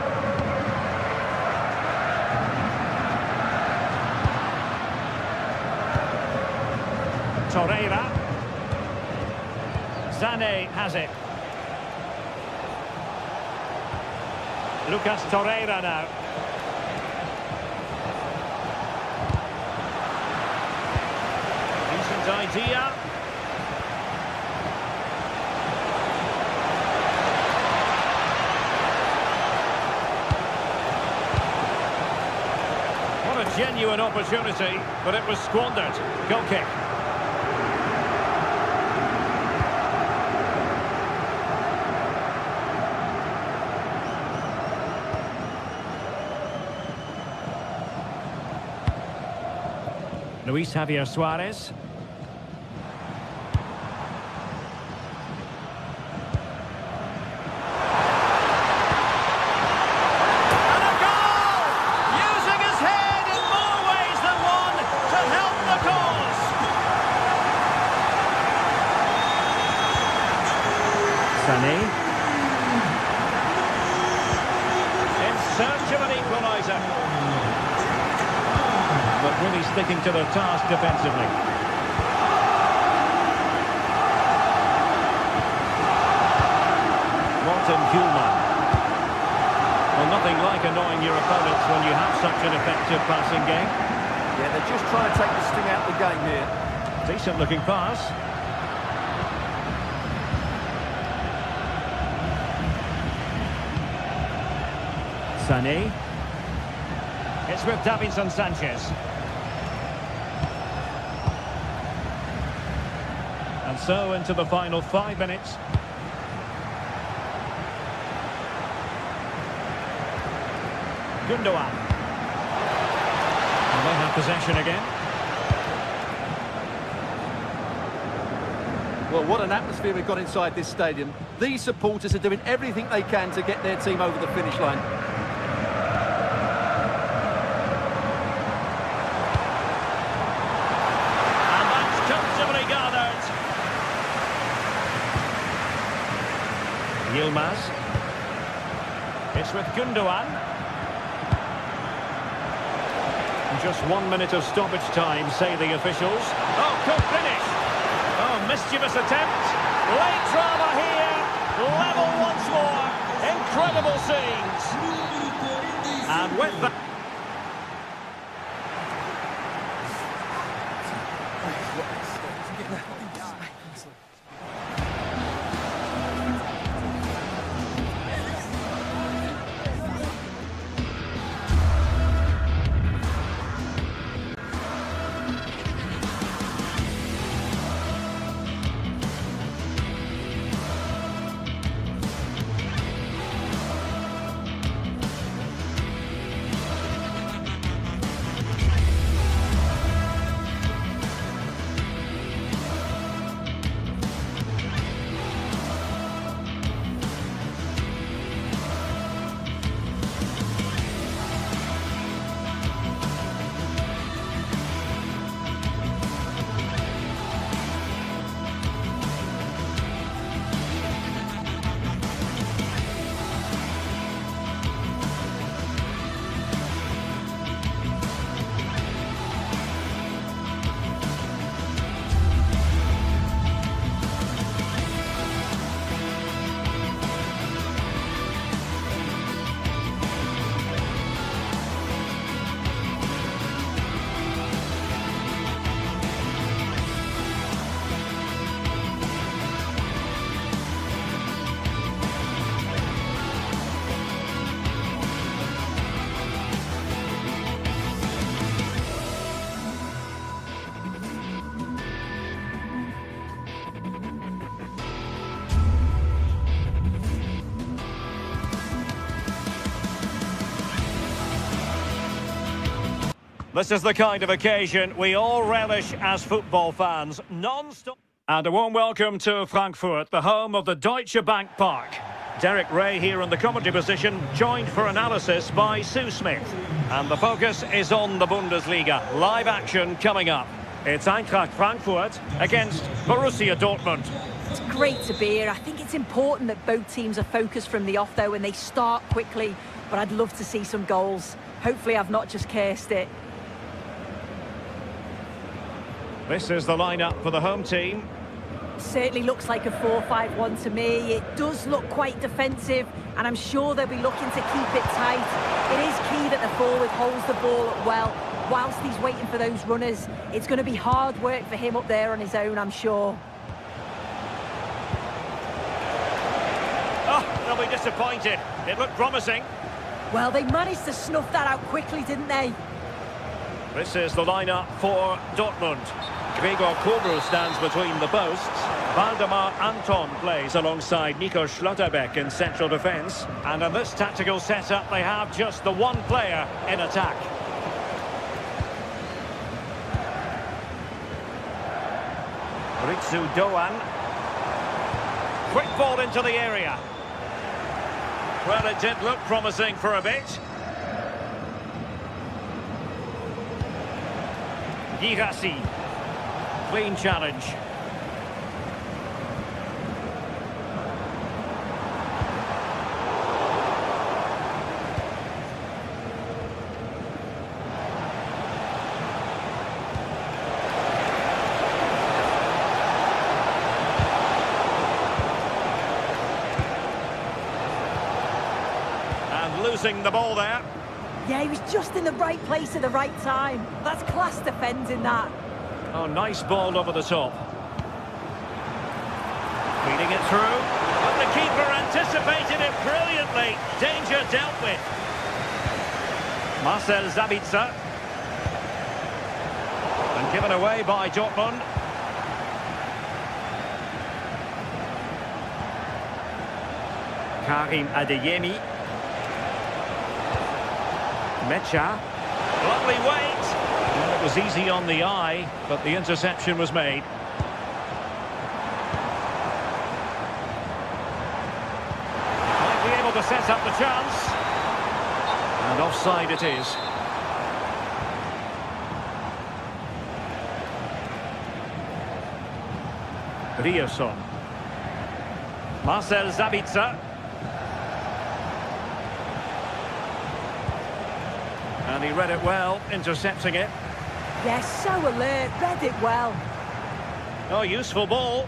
Torreira. Sané has it. Lucas Torreira now. Decent idea. What a genuine opportunity, but it was squandered. Goal kick. Luis Javier Suarez. And a goal! Using his head in more ways than one to help the cause. Sané. In search of an equaliser. But really sticking to their task defensively. Martin Hulman. Well, nothing like annoying your opponents when you have such an effective passing game. Yeah, they're just trying to take the sting out of the game here. Decent looking pass. Sané. It's with Davinson Sanchez. And so into the final 5 minutes. Gundogan. And they have possession again. Well, what an atmosphere we've got inside this stadium. These supporters are doing everything they can to get their team over the finish line. Yilmaz. It's with Gundogan. Just 1 minute of stoppage time, say the officials. Oh, good finish. Oh, mischievous attempt. Late drama here. Level once more. Incredible scenes. And with that... This is the kind of occasion we all relish as football fans. Non-stop. And a warm welcome to Frankfurt, the home of the Deutsche Bank Park. Derek Ray here in the commentary position, joined for analysis by Sue Smith. And the focus is on the Bundesliga. Live action coming up. It's Eintracht Frankfurt against Borussia Dortmund. It's great to be here. I think it's important that both teams are focused from the off, though, and they start quickly. But I'd love to see some goals. Hopefully I've not just cursed it. This is the lineup for the home team. Certainly looks like a 4-5-1 to me. It does look quite defensive, and I'm sure they'll be looking to keep it tight. It is key that the forward holds the ball up well whilst he's waiting for those runners. It's going to be hard work for him up there on his own, I'm sure. Oh, they'll be disappointed. It looked promising. Well, they managed to snuff that out quickly, didn't they? This is the lineup for Dortmund. Gregor Kobel stands between the posts. Waldemar Anton plays alongside Nico Schlotterbeck in central defence. And in this tactical setup, they have just the one player in attack. Ritsu Doan. Quick ball into the area. Well, it did look promising for a bit. Girassi. Clean challenge. And losing the ball there. Yeah, he was just in the right place at the right time. That's class defending that. Oh, nice ball over the top. Feeding it through. But the keeper anticipated it brilliantly. Danger dealt with. Marcel Sabitzer. And given away by Dortmund. Karim Adeyemi. Mecha. Lovely weight. Well, it was easy on the eye, but the interception was made. Might be able to set up the chance. And offside it is. Rierson. Marcel Sabitzer. And he read it well, intercepting it. Yes, so alert, read it well. Oh, useful ball.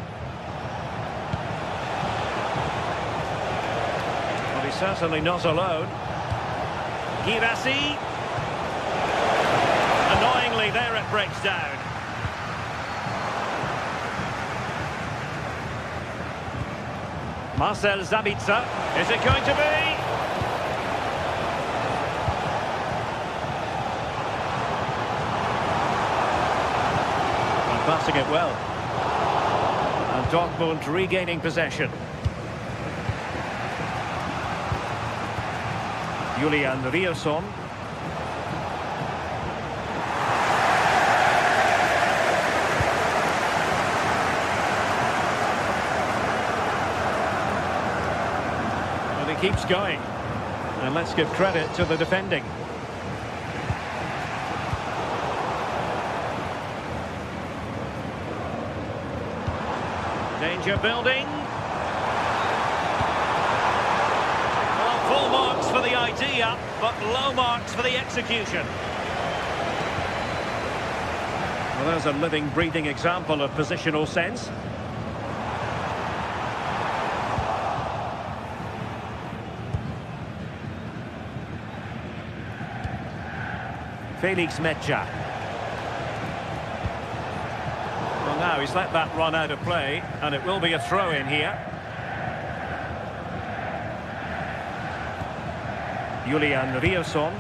Well, he's certainly not alone. Girassi. Annoyingly, there it breaks down. Marcel Sabitzer. Is it going to be? Passing it well. And Dortmund regaining possession. Julian Rierson. Well, he keeps going. And let's give credit to the defending. Danger building. Well, full marks for the idea, but low marks for the execution. Well, there's a living, breathing example of positional sense. Felix Mecha. Well, now he's let that run out of play, and it will be a throw-in here. Julian Rierson.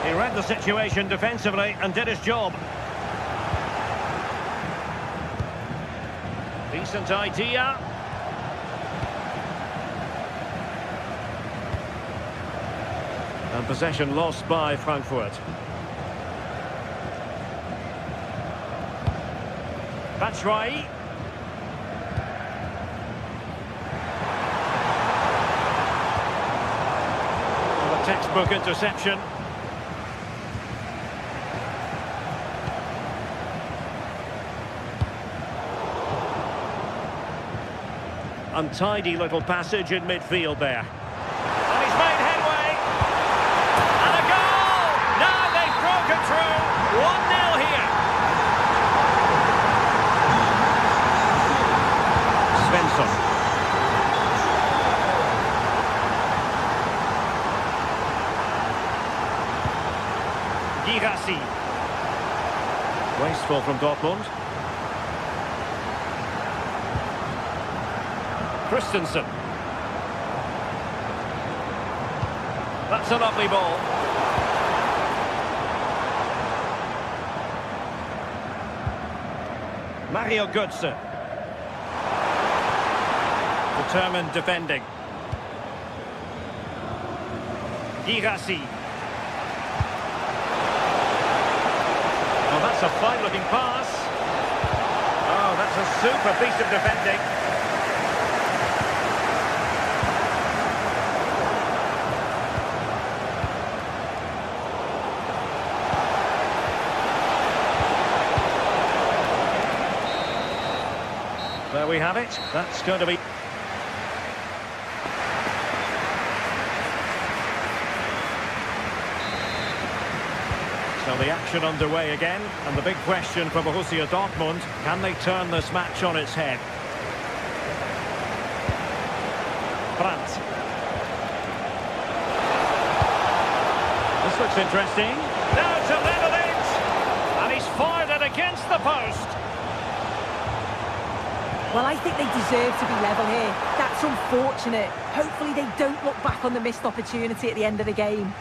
He read the situation defensively and did his job. Decent idea. And possession lost by Frankfurt. Batshuayi. A textbook interception. Untidy little passage in midfield there. And he's made headway. And a goal! Now they've broken through. 1-0 here. Svensson. Girassi. Wasteful from Dortmund. Christensen. That's a lovely ball. Mario Götze. Determined defending. Girassi. Oh, that's a fine-looking pass. Oh, that's a super piece of defending. There we have it. That's going to be... So the action underway again, and the big question for Borussia Dortmund, can they turn this match on its head? Brandt. This looks interesting. Now to level it! And he's fired it against the post. Well, I think they deserve to be level here. That's unfortunate. Hopefully they don't look back on the missed opportunity at the end of the game.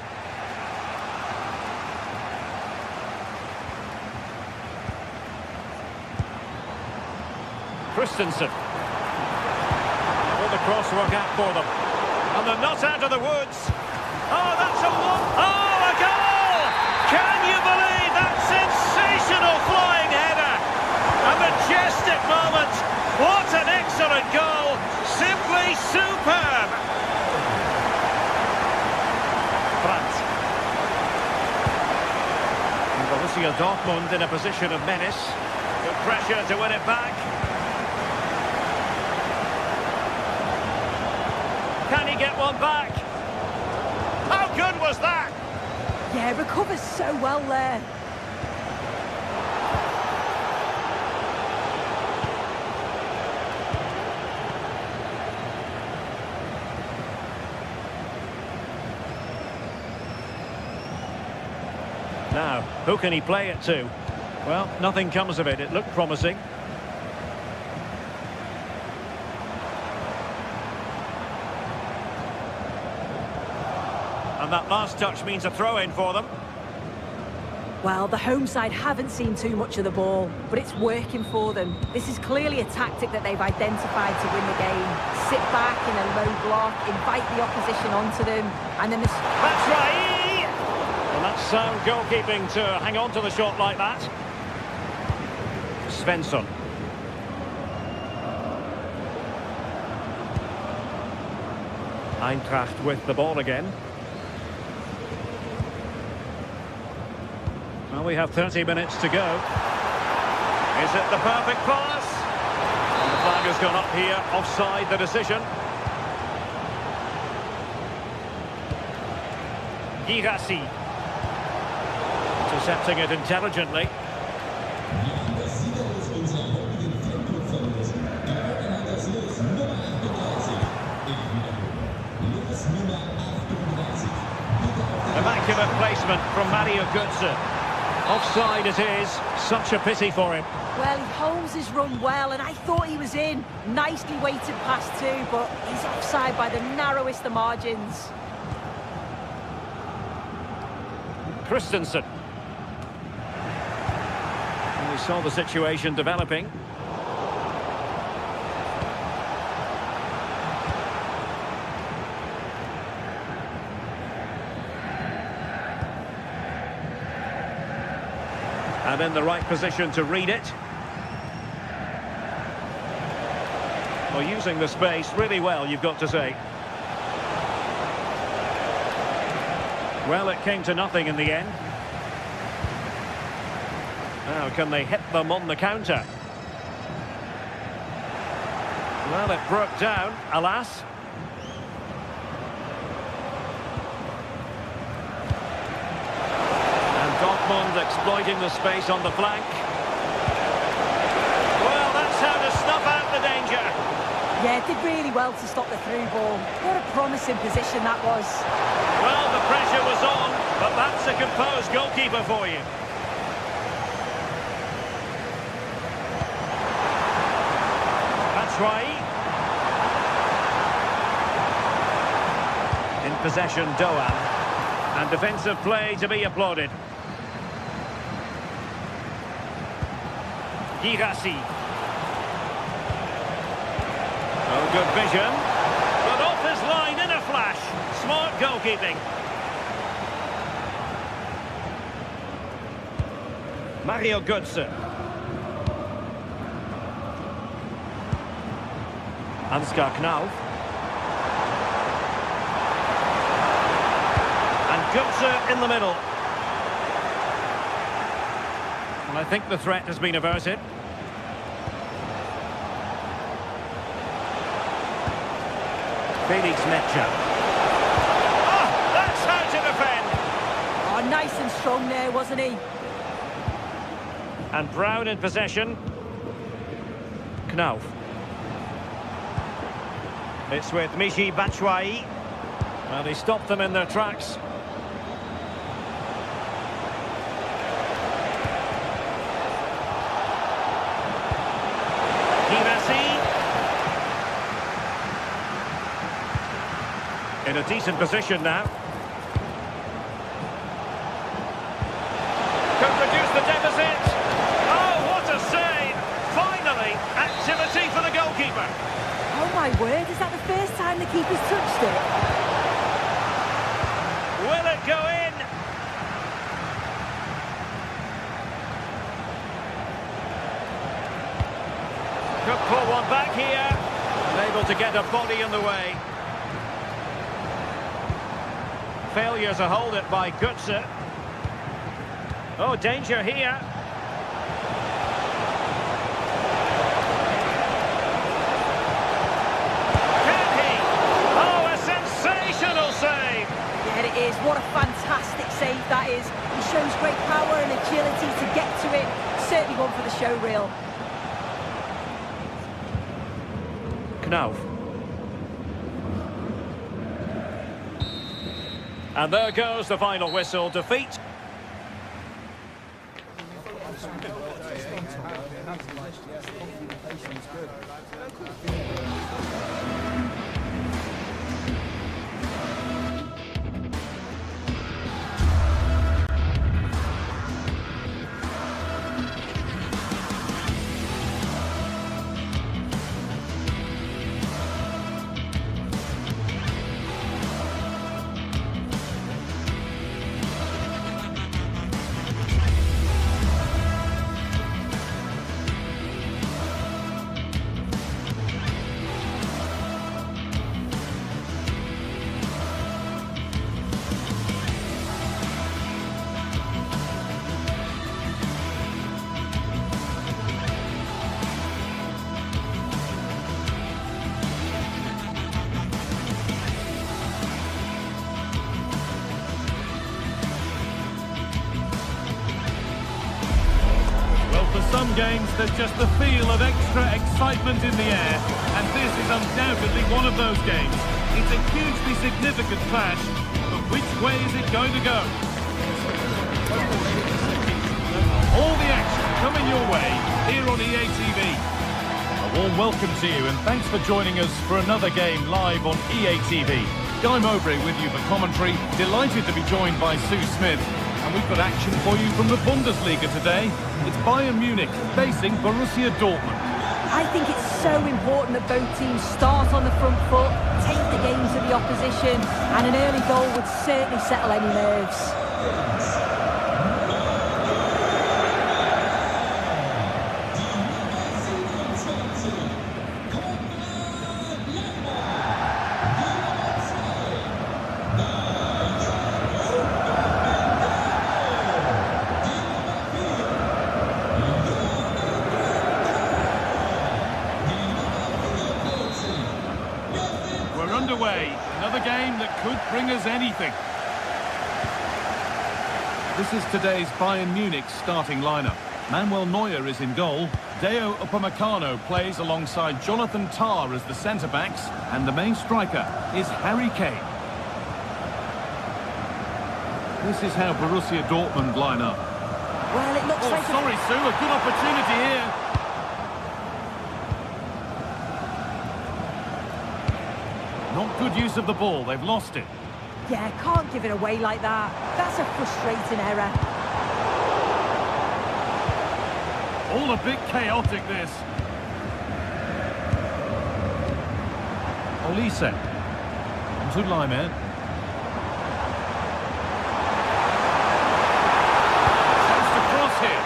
Christensen. All the cross work out for them. And they're not out of the woods. Oh, that's a one. Oh, a goal! Can you believe that sensational flying header? A majestic moment. What an excellent goal! Simply superb! Brandt. And Borussia Dortmund in a position of menace. Good pressure to win it back. Can he get one back? How good was that? Yeah, recovers so well there. Now, who can he play it to? Well, nothing comes of it. It looked promising. And that last touch means a throw-in for them. Well, the home side haven't seen too much of the ball, but it's working for them. This is clearly a tactic that they've identified to win the game. Sit back in a low block, invite the opposition onto them, and then this... That's right! And that's sound goalkeeping to hang on to the shot like that. Svensson. Eintracht with the ball again. Well, we have 30 minutes to go. Is it the perfect pass? And the flag has gone up here, offside the decision. Girassi. Intercepting it intelligently. Immaculate placement from Mario Götze. Offside it is. Such a pity for him. Well, he holds his run well, and I thought he was in. Nicely weighted pass too, but he's offside by the narrowest of margins. Christensen. And we saw the situation developing. And in the right position to read it. Well, using the space really well, you've got to say. Well, it came to nothing in the end. Now, can they hit them on the counter? Well, it broke down, alas. And Dortmund exploiting the space on the flank. Well, that's how to snuff out the danger. Yeah, did really well to stop the through ball. What a promising position that was. Well, the pressure was on, but that's a composed goalkeeper for you. That's right. In possession, Doan. And defensive play to be applauded. Girassi. Oh, good vision. But off his line in a flash. Smart goalkeeping. Mario Götze. Ansgar Knauf. And Götze in the middle. And I think the threat has been averted. Felix Metscher. Oh, that's how to defend. Oh, nice and strong there, wasn't he? And Brown in possession. Knauf. It's with Michy Batshuayi. Well, he stopped them in their tracks. In a decent position now. Could reduce the deficit. Oh, what a save! Finally, activity for the goalkeeper. Oh my word, is that the first time the keeper's touched it? Will it go in? Could pull one back here. Unable to get a body in the way. Failure to hold it by Götze. Oh, danger here. Can he? Oh, a sensational save! Yeah, it is. What a fantastic save that is. He shows great power and agility to get to it. Certainly one for the show reel. Knauf. And there goes the final whistle. Defeat. Some games, there's just the feel of extra excitement in the air, and this is undoubtedly one of those games. It's a hugely significant clash, but which way is it going to go? All the action coming your way here on EA TV. A warm welcome to you, and thanks for joining us for another game live on EA TV. Guy Mowbray with you for commentary. Delighted to be joined by Sue Smith. And we've got action for you from the Bundesliga today. It's Bayern Munich facing Borussia Dortmund. I think it's so important that both teams start on the front foot, take the game to the opposition, and an early goal would certainly settle any nerves. underway. Another game that could bring us anything. This is today's Bayern Munich starting lineup. Manuel Neuer is in goal. Deo Upamecano plays alongside Jonathan Tah as the centre-backs. And the main striker is Harry Kane. This is how Borussia Dortmund line up. Well, it looks like... Sorry, Sue, a good opportunity here. Not good use of the ball, they've lost it. Yeah, can't give it away like that. That's a frustrating error. All a bit chaotic, this. Olise. Onto Laimer. Chance to cross here.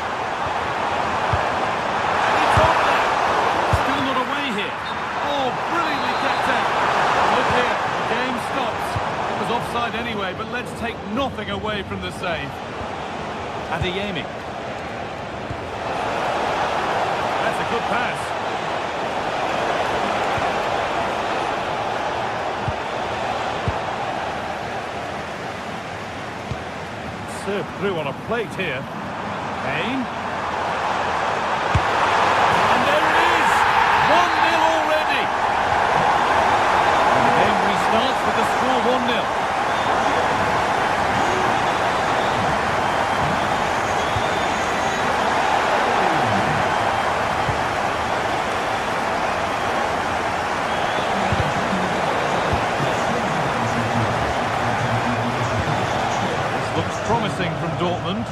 And it's on there. Still not away here. Oh, brilliantly kept out. Look here, the game stops. It was offside anyway, but let's take nothing away from the save. Adeyemi. That's a good pass. Served through on a plate here. Kane. And there it is! 1-0 already! And the game restarts with the score 1-0. Promising from Dortmund.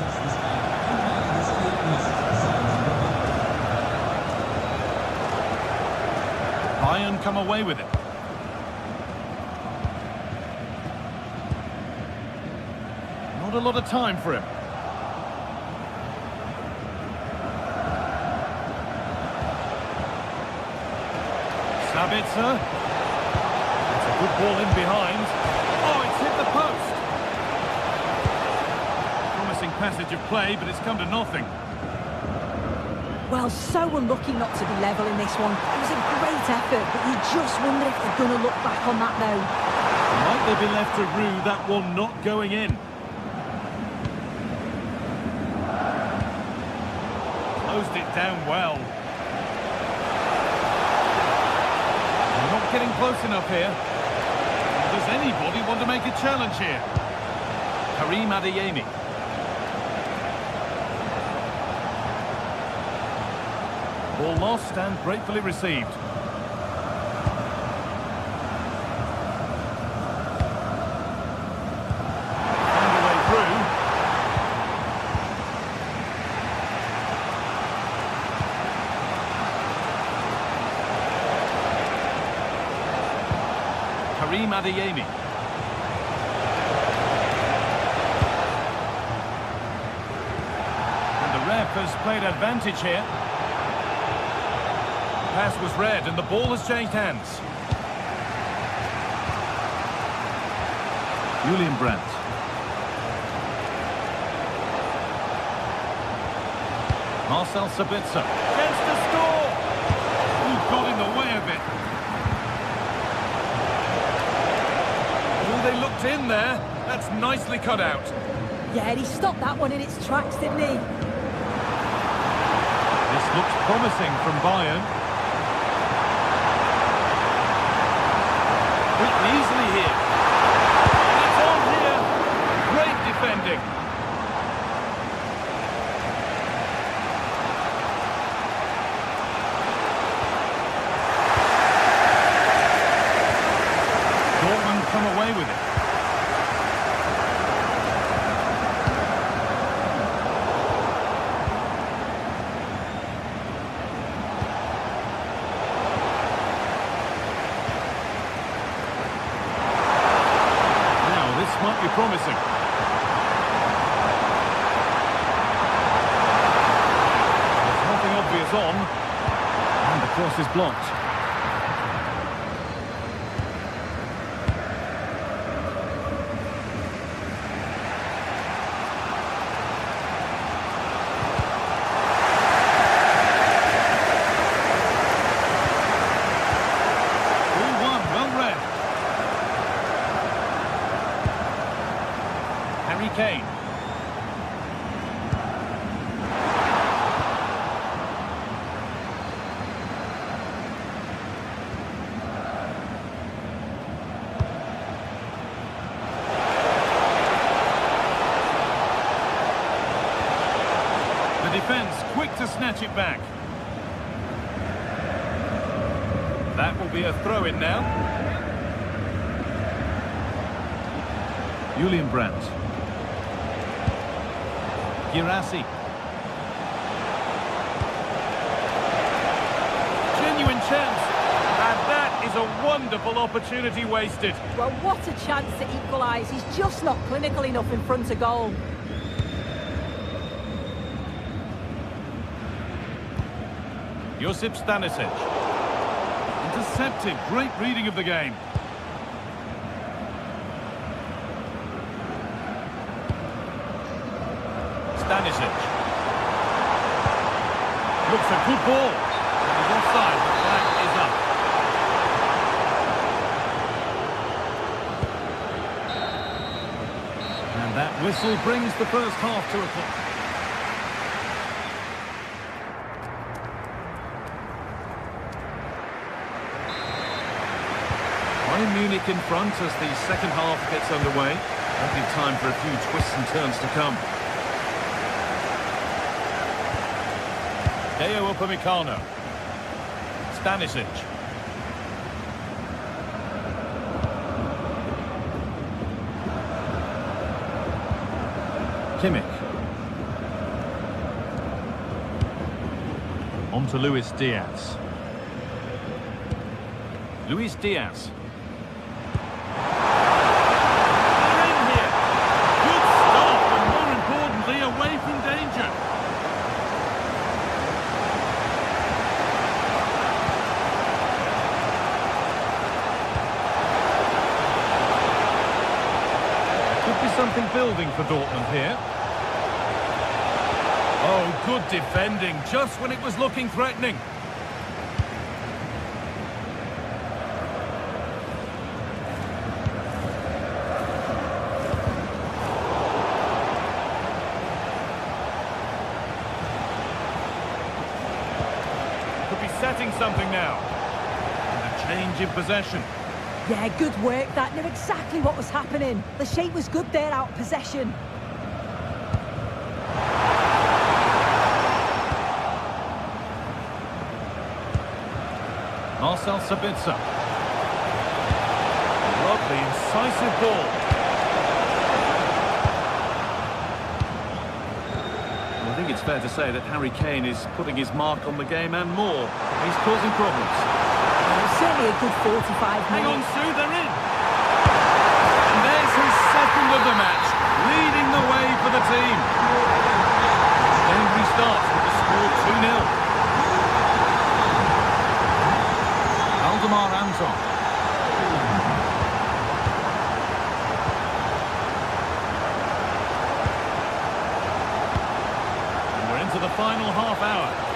Bayern come away with it. Not a lot of time for him. Sabitzer. It's a good ball in behind. Oh, it's hit the post. Passage of play, but it's come to nothing. Well, so unlucky not to be level in this one. It was a great effort, but you just wonder if they're going to look back on that now. Might they be left to rue that one not going in? Closed it down well. They're not getting close enough here. Does anybody want to make a challenge here? Karim Adeyemi. Ball lost and gratefully received. Found a way through. Karim Adeyemi. And the ref has played advantage here. Pass was read and the ball has changed hands. Julian Brandt. Marcel Sabitzer. Chance to score! Ooh, got in the way of it. Oh, they looked in there. That's nicely cut out. Yeah, and he stopped that one in its tracks, didn't he? This looks promising from Bayern. Easily here. It's on here. Great defending. Dortmund come away with it. Might be promising. There's nothing obvious on, and the cross is blocked. Well read. Kane. The defence quick to snatch it back. That will be a throw-in now. Julian Brandt. Girassi. Genuine chance. And that is a wonderful opportunity wasted. Well, what a chance to equalise. He's just not clinical enough in front of goal. Josip Stanisic. Intercepted. Great reading of the game. Stanisic. Looks a good ball. He's offside. The flag is up. And that whistle brings the first half to a close. Bayern Munich in front as the second half gets underway. Plenty of time for a few twists and turns to come. Deo Upamecano. Stanisic. Kimmich. On to Luis Diaz. Luis Diaz. They're in here. Good stop, and more importantly, away from danger. Could be something building for Dortmund here. Oh, good defending, just when it was looking threatening. Could be setting something now. And a change in possession. Yeah, good work. That knew exactly what was happening. The shape was good there out of possession. Marcel Sabitzer. Lovely, incisive ball. I think it's fair to say that Harry Kane is putting his mark on the game and more. He's causing problems. Certainly a good 45 minutes. Hang on, Sue, they're in. And there's his second of the match, leading the way for the team. Game restarts with the score 2-0. Valdemar Anton. And we're into the final half hour.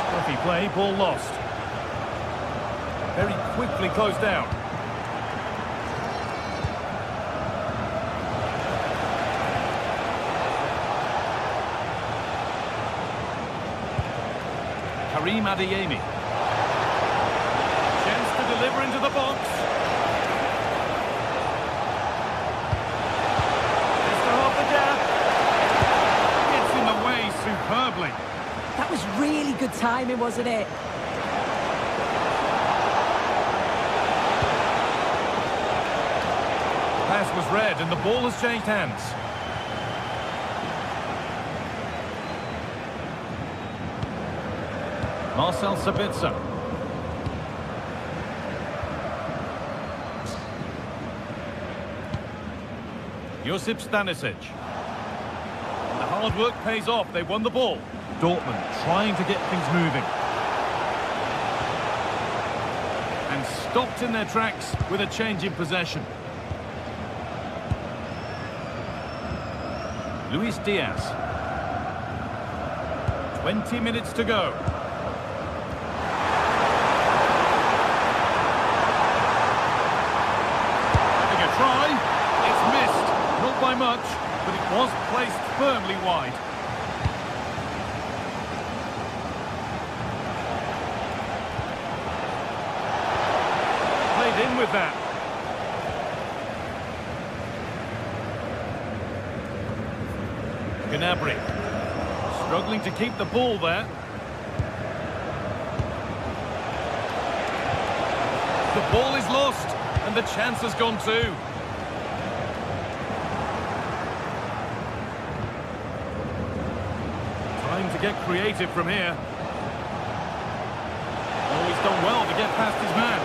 Scruffy play, ball lost. Very quickly closed down. Karim Adeyemi. Chance to deliver into the box. Just to half the gap. Gets in the way superbly. That was really good timing, wasn't it? Pass was read and the ball has changed hands. Marcel Sabitzer. Josip Stanisic. The hard work pays off. They won the ball. Dortmund trying to get things moving. And stopped in their tracks with a change in possession. Luis Diaz. 20 minutes to go. Having a try. Not by much, but it was placed firmly wide. Played in with that. Gnabry. Struggling to keep the ball there. The ball is lost, and the chance has gone too. Time to get creative from here. Oh, he's done well to get past his man.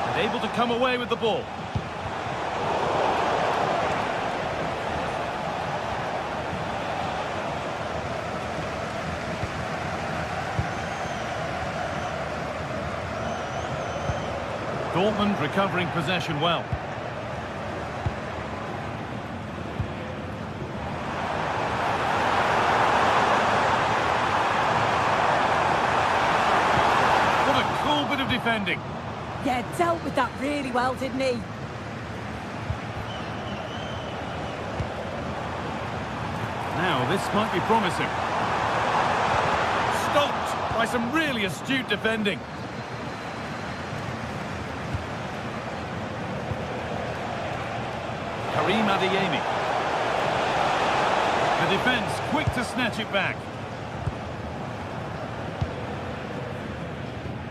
And able to come away with the ball. Dortmund recovering possession well. What a cool bit of defending. Yeah, dealt with that really well, didn't he? Now, this might be promising. Stopped by some really astute defending. Karim Adeyemi. The defence quick to snatch it back.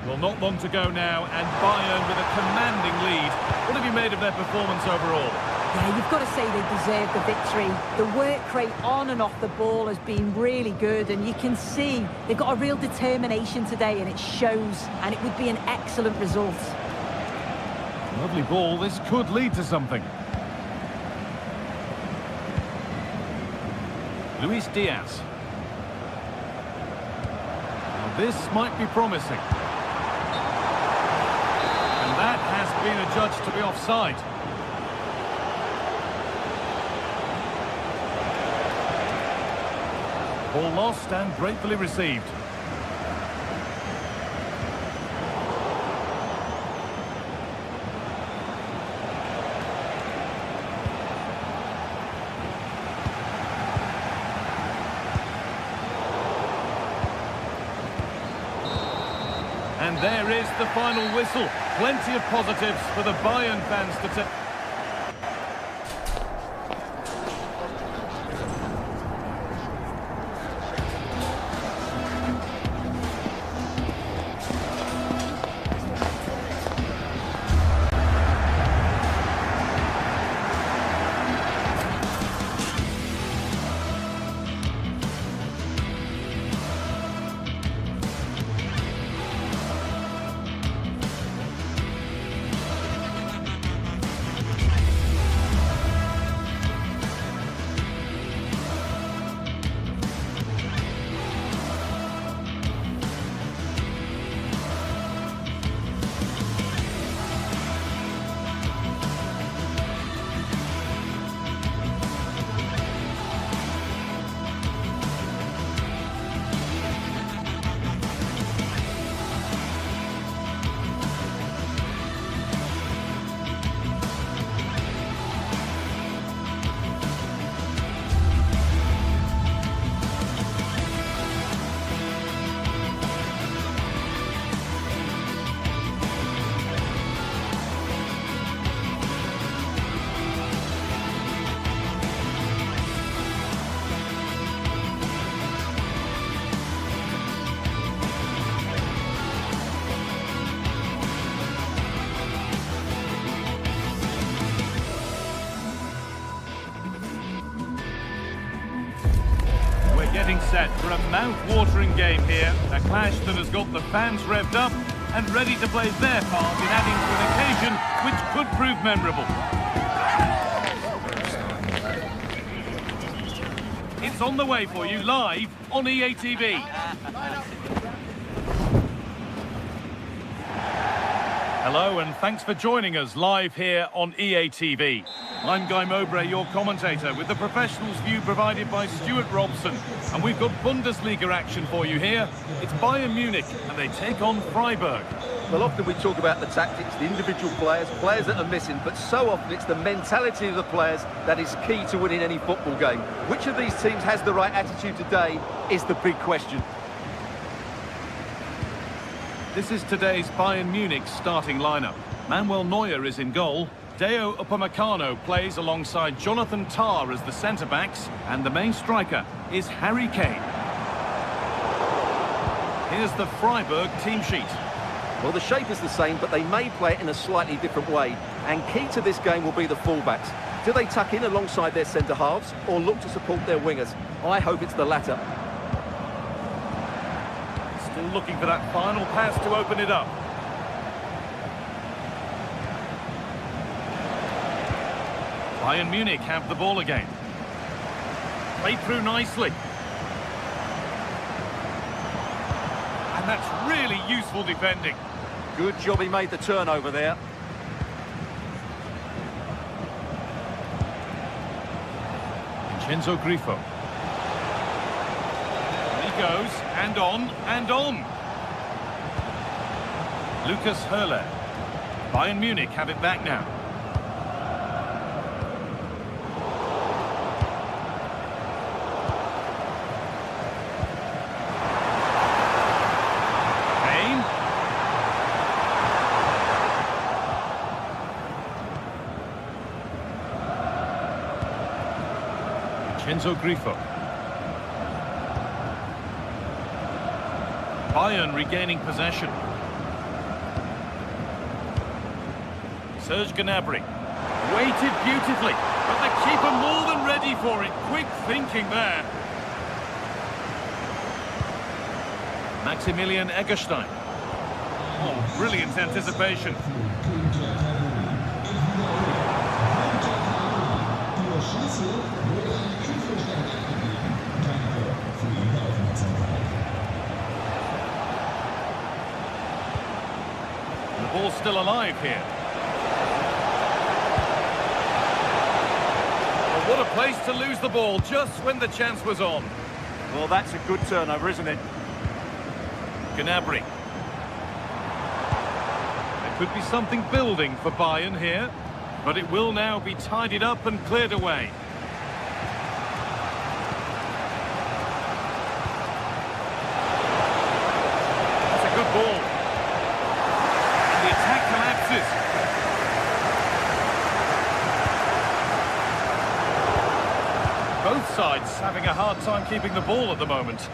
Well, not long to go now, and Bayern with a commanding lead. What have you made of their performance overall? Yeah, you've got to say they deserve the victory. The work rate on and off the ball has been really good, and you can see they've got a real determination today, and it shows, and it would be an excellent result. Lovely ball. This could lead to something. Luis Diaz. Now this might be promising. And that has been adjudged to be offside. Ball lost and gratefully received. And there is the final whistle. Plenty of positives for the Bayern fans to take. Getting set for a mouth-watering game here. A clash that has got the fans revved up and ready to play their part in adding to an occasion which could prove memorable. It's on the way for you live on EA TV. Hello and thanks for joining us live here on EA TV. I'm Guy Mowbray, your commentator, with the professionals' view provided by Stuart Robson. And we've got Bundesliga action for you here. It's Bayern Munich and they take on Freiburg. Well, often we talk about the tactics, the individual players that are missing, but so often it's the mentality of the players that is key to winning any football game. Which of these teams has the right attitude today is the big question. This is today's Bayern Munich starting lineup. Manuel Neuer is in goal. Deo Upamecano plays alongside Jonathan Tah as the centre-backs. And the main striker is Harry Kane. Here's the Freiburg team sheet. Well, the shape is the same, but they may play it in a slightly different way. And key to this game will be the fullbacks. Do they tuck in alongside their centre-halves or look to support their wingers? I hope it's the latter. Still looking for that final pass to open it up. Bayern Munich have the ball again. Played through nicely. And that's really useful defending. Good job he made the turnover there. Vincenzo Grifo. He goes, and on, and on. Lucas Höhler. Bayern Munich have it back now. Kane. Vincenzo Grifo. Bayern regaining possession. Serge Gnabry. Waited beautifully, but the keeper more than ready for it. Quick thinking there. Maximilian Eggestein. Oh, brilliant anticipation. The ball's still alive here. Well, what a place to lose the ball just when the chance was on. Well, that's a good turnover, isn't it? Gnabry. There could be something building for Bayern here, but it will now be tidied up and cleared away. That's a good ball. And the attack collapses. Both sides having a hard time keeping the ball at the moment.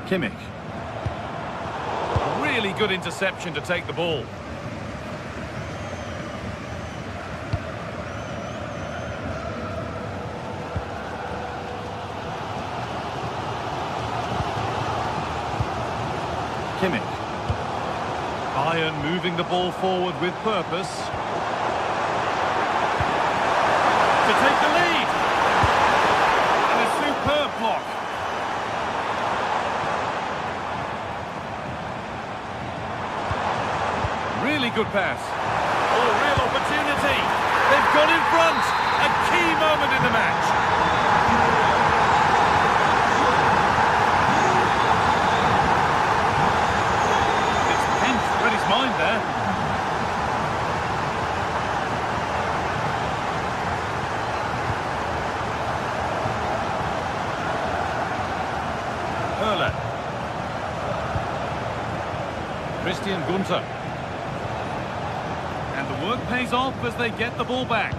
Kimmich. Really good interception to take the ball. Kimmich. Bayern moving the ball forward with purpose. To take the lead. And a superb block. Really good pass. Oh, real opportunity. They've got in front. A key moment in the match. It's Pence read his mind there. Höhler. Christian Gunther. And the work pays off as they get the ball back.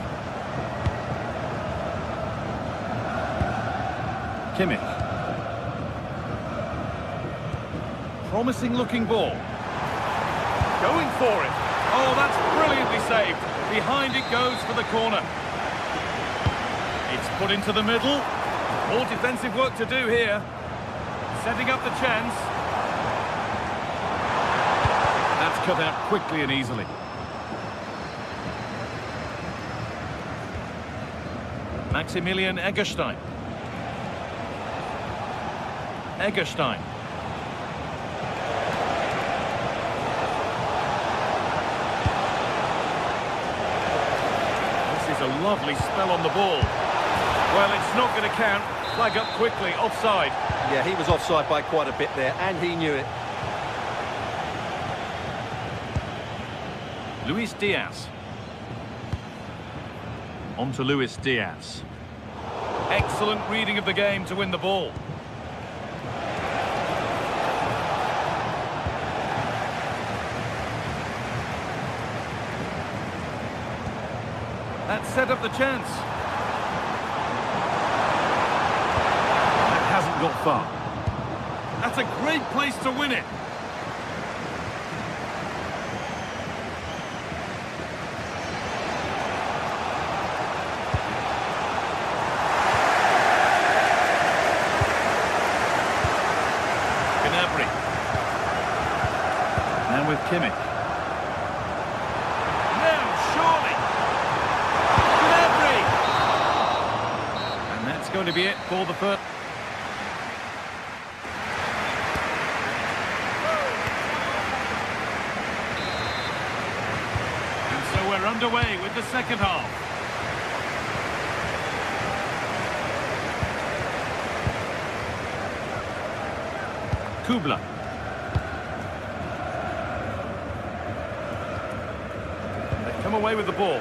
Kimmich. Promising looking ball. Going for it. Oh, that's brilliantly saved. Behind it goes for the corner. It's put into the middle. More defensive work to do here. Setting up the chance. That's cut out quickly and easily. Maximilian Eggestein. Eggestein. This is a lovely spell on the ball. Well, it's not going to count. Flag up quickly, offside. Yeah, he was offside by quite a bit there, and he knew it. Luis Diaz. On to Luis Diaz. Excellent reading of the game to win the ball. That set up the chance. That hasn't got far. That's a great place to win it. Now with Kimmich. No, surely. Gnabry. And that's going to be it for the first. And so we're underway with the second half. Kubla. Come away with the ball.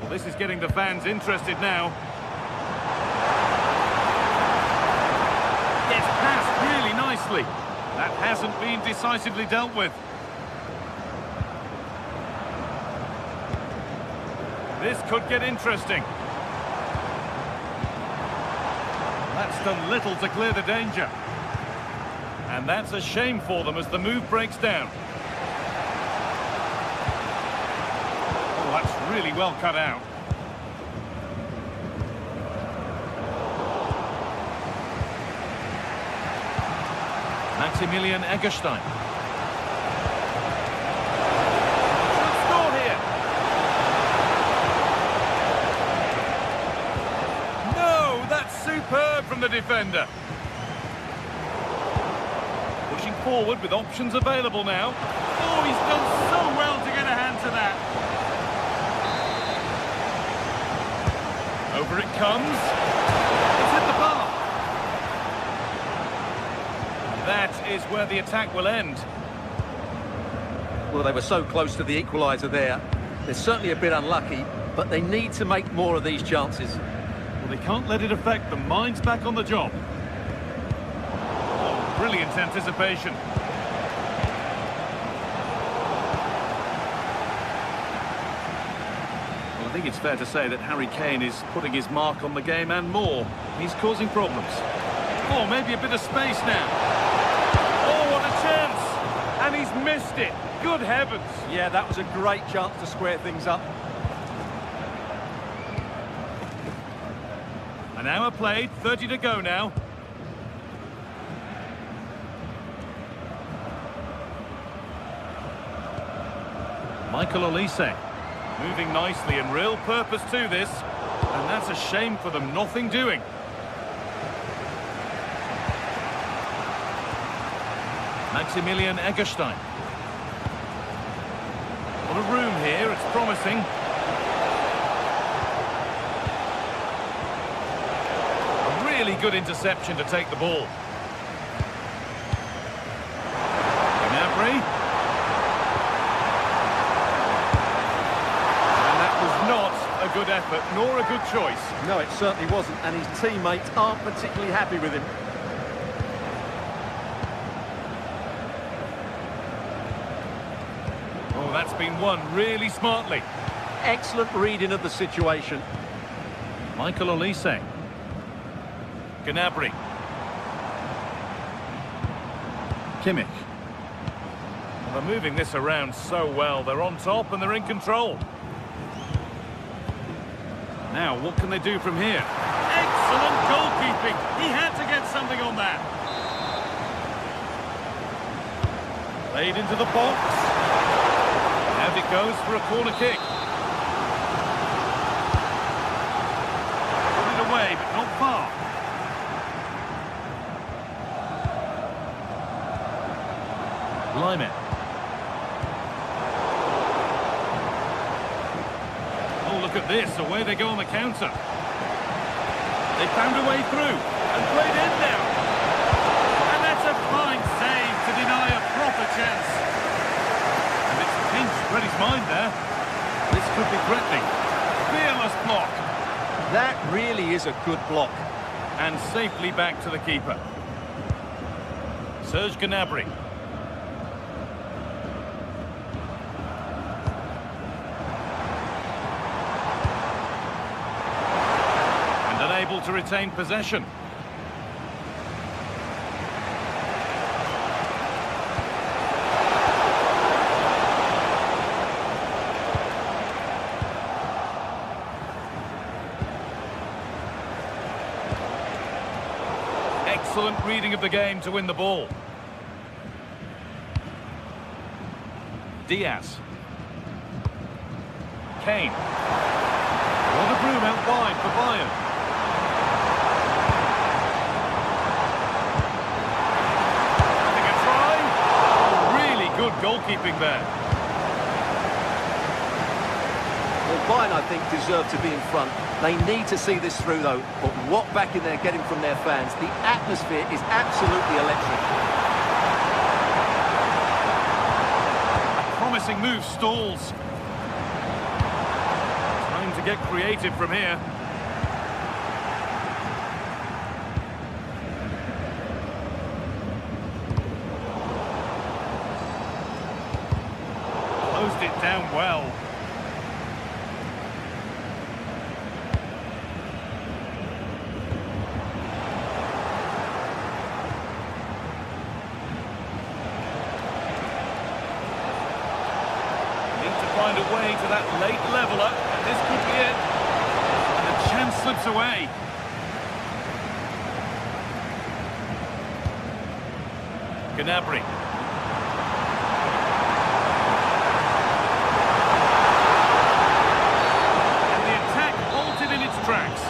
Well, this is getting the fans interested now. It's passed really nicely. That hasn't been decisively dealt with. This could get interesting. That's done little to clear the danger. And that's a shame for them as the move breaks down. Oh, that's really well cut out. Maximilian Eggestein. Should score here. No, that's superb from the defender. Pushing forward with options available now. Oh, he's done so well to get a hand to that. Over it comes. It's hit the bar. That is where the attack will end. Well, they were so close to the equaliser there. They're certainly a bit unlucky, but they need to make more of these chances. Well, they can't let it affect them. Mind's back on the job. Brilliant anticipation. Well, I think it's fair to say that Harry Kane is putting his mark on the game and more. He's causing problems. Oh, maybe a bit of space now. Oh, what a chance! And he's missed it. Good heavens. Yeah, that was a great chance to square things up. An hour played, 30 to go now. Michael Olise, moving nicely and real purpose to this, and that's a shame for them, nothing doing. Maximilian Eggestein. What a room here, it's promising. A really good interception to take the ball. Gnabry. A good effort, nor a good choice. No, it certainly wasn't, and his teammates aren't particularly happy with him. Oh, that's been won really smartly. Excellent reading of the situation. Michael Olise. Gnabry. Kimmich. They're moving this around so well. They're on top and they're in control. Now, what can they do from here? Excellent goalkeeping. He had to get something on that. Played into the box. it goes for a corner kick. Put it away, but not far. Lyman. Oh, look at this. Away they go on the counter. They found a way through and played in now. And that's a fine save to deny a proper chance. And it's pinched Reddy's mind there. This could be threatening. Fearless block. That really is a good block. And safely back to the keeper. Serge Gnabry. Able to retain possession. Excellent reading of the game to win the ball. Diaz. Kane. What a broom out wide for Bayern. Good goalkeeping there. Well, Bayern, I think, deserve to be in front. They need to see this through, though. But what backing they're getting from their fans. The atmosphere is absolutely electric. A promising move stalls. Time to get creative from here. Closed it down well. Need to find a way to that late leveller, and this could be it. And the chance slips away. Gnabry. Tracks.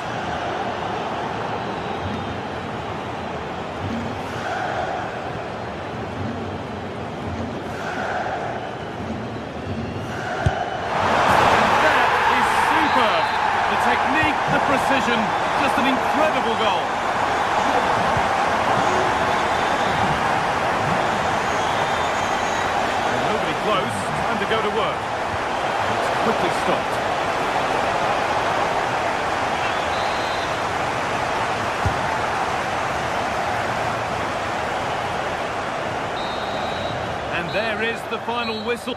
That is superb. The technique, the precision, just an incredible goal. And nobody close, time to go to work. It's quickly stopped. There is the final whistle.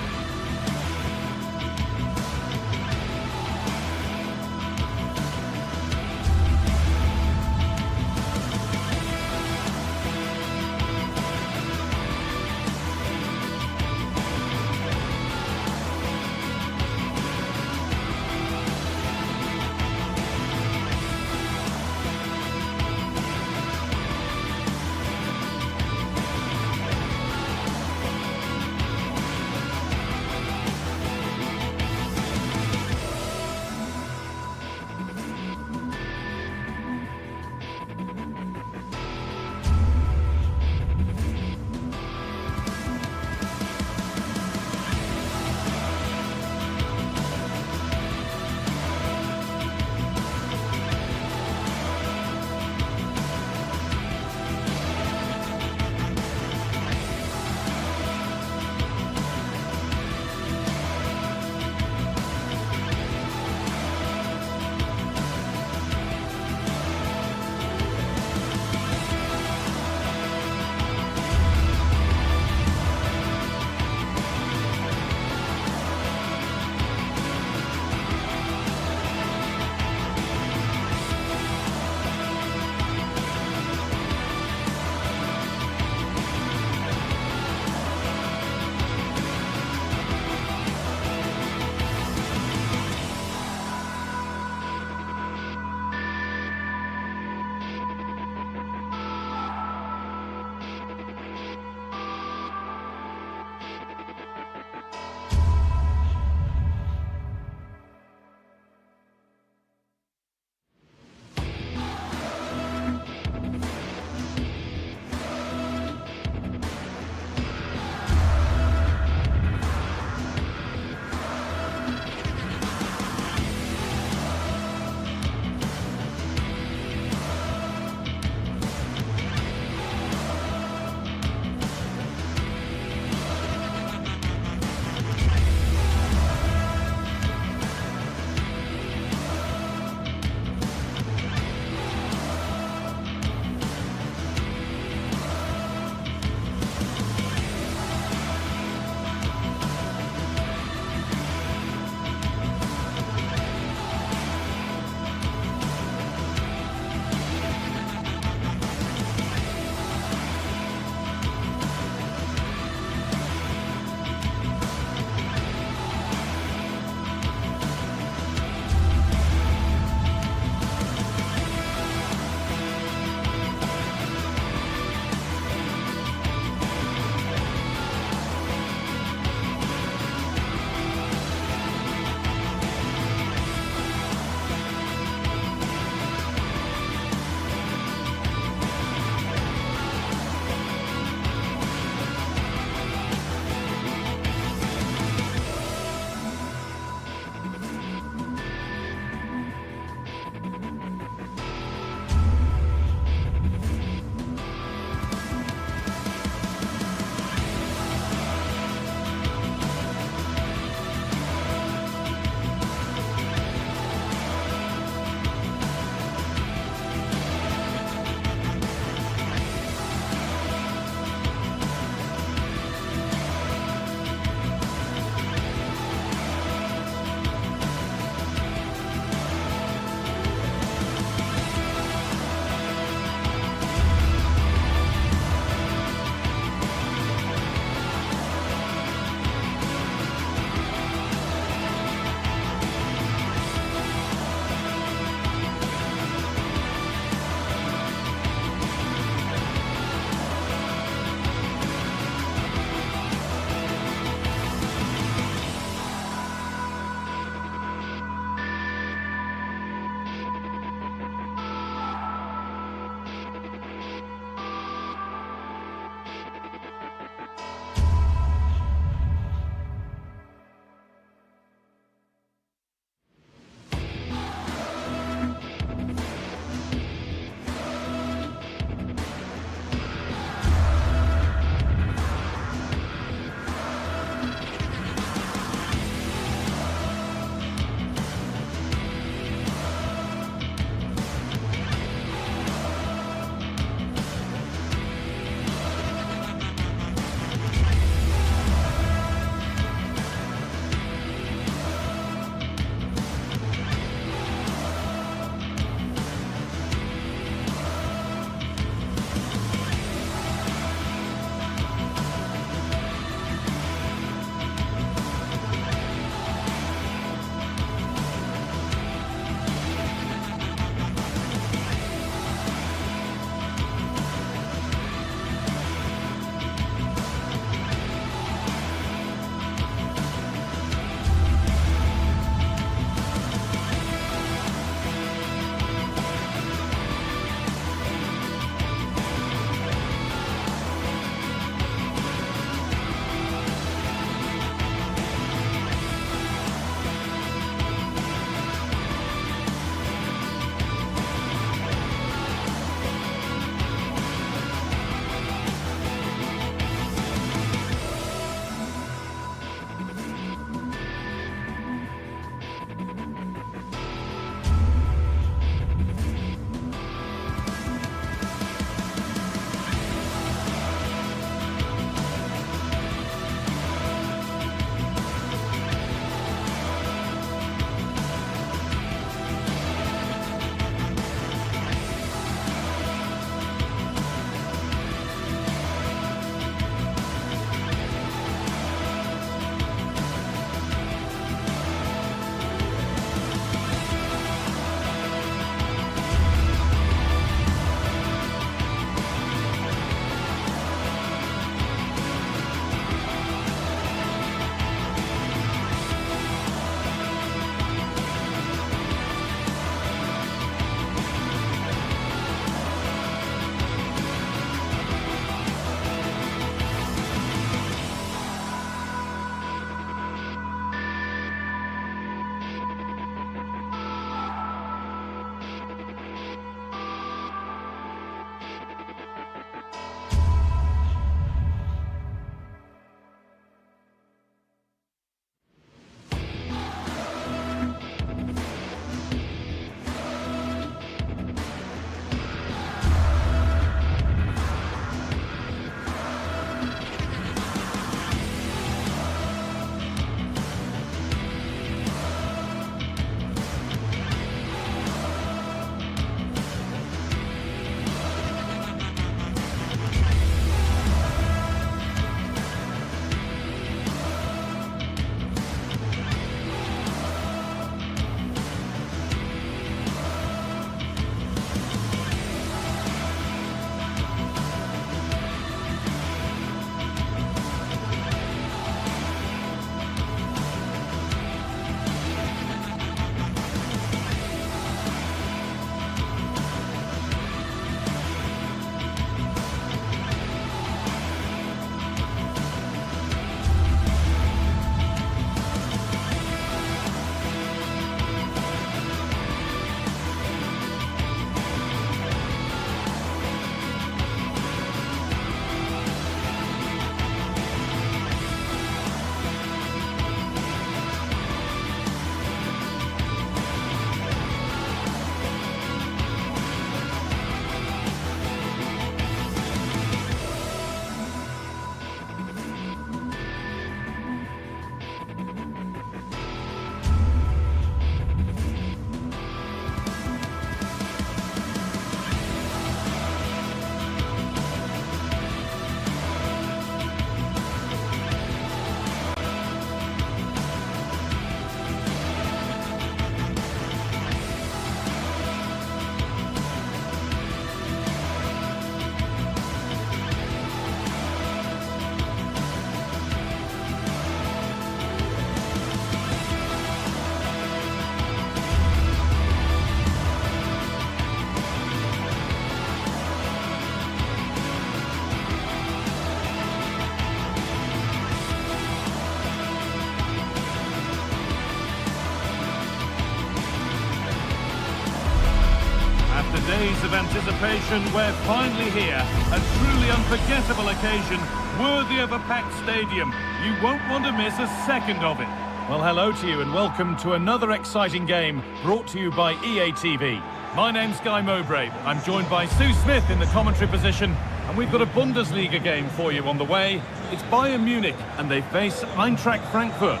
Days of anticipation, we're finally here. A truly unforgettable occasion, worthy of a packed stadium. You won't want to miss a second of it. Well, hello to you and welcome to another exciting game brought to you by EA TV. My name's Guy Mowbray. I'm joined by Sue Smith in the commentary position, and we've got a Bundesliga game for you on the way. It's Bayern Munich, and they face Eintracht Frankfurt.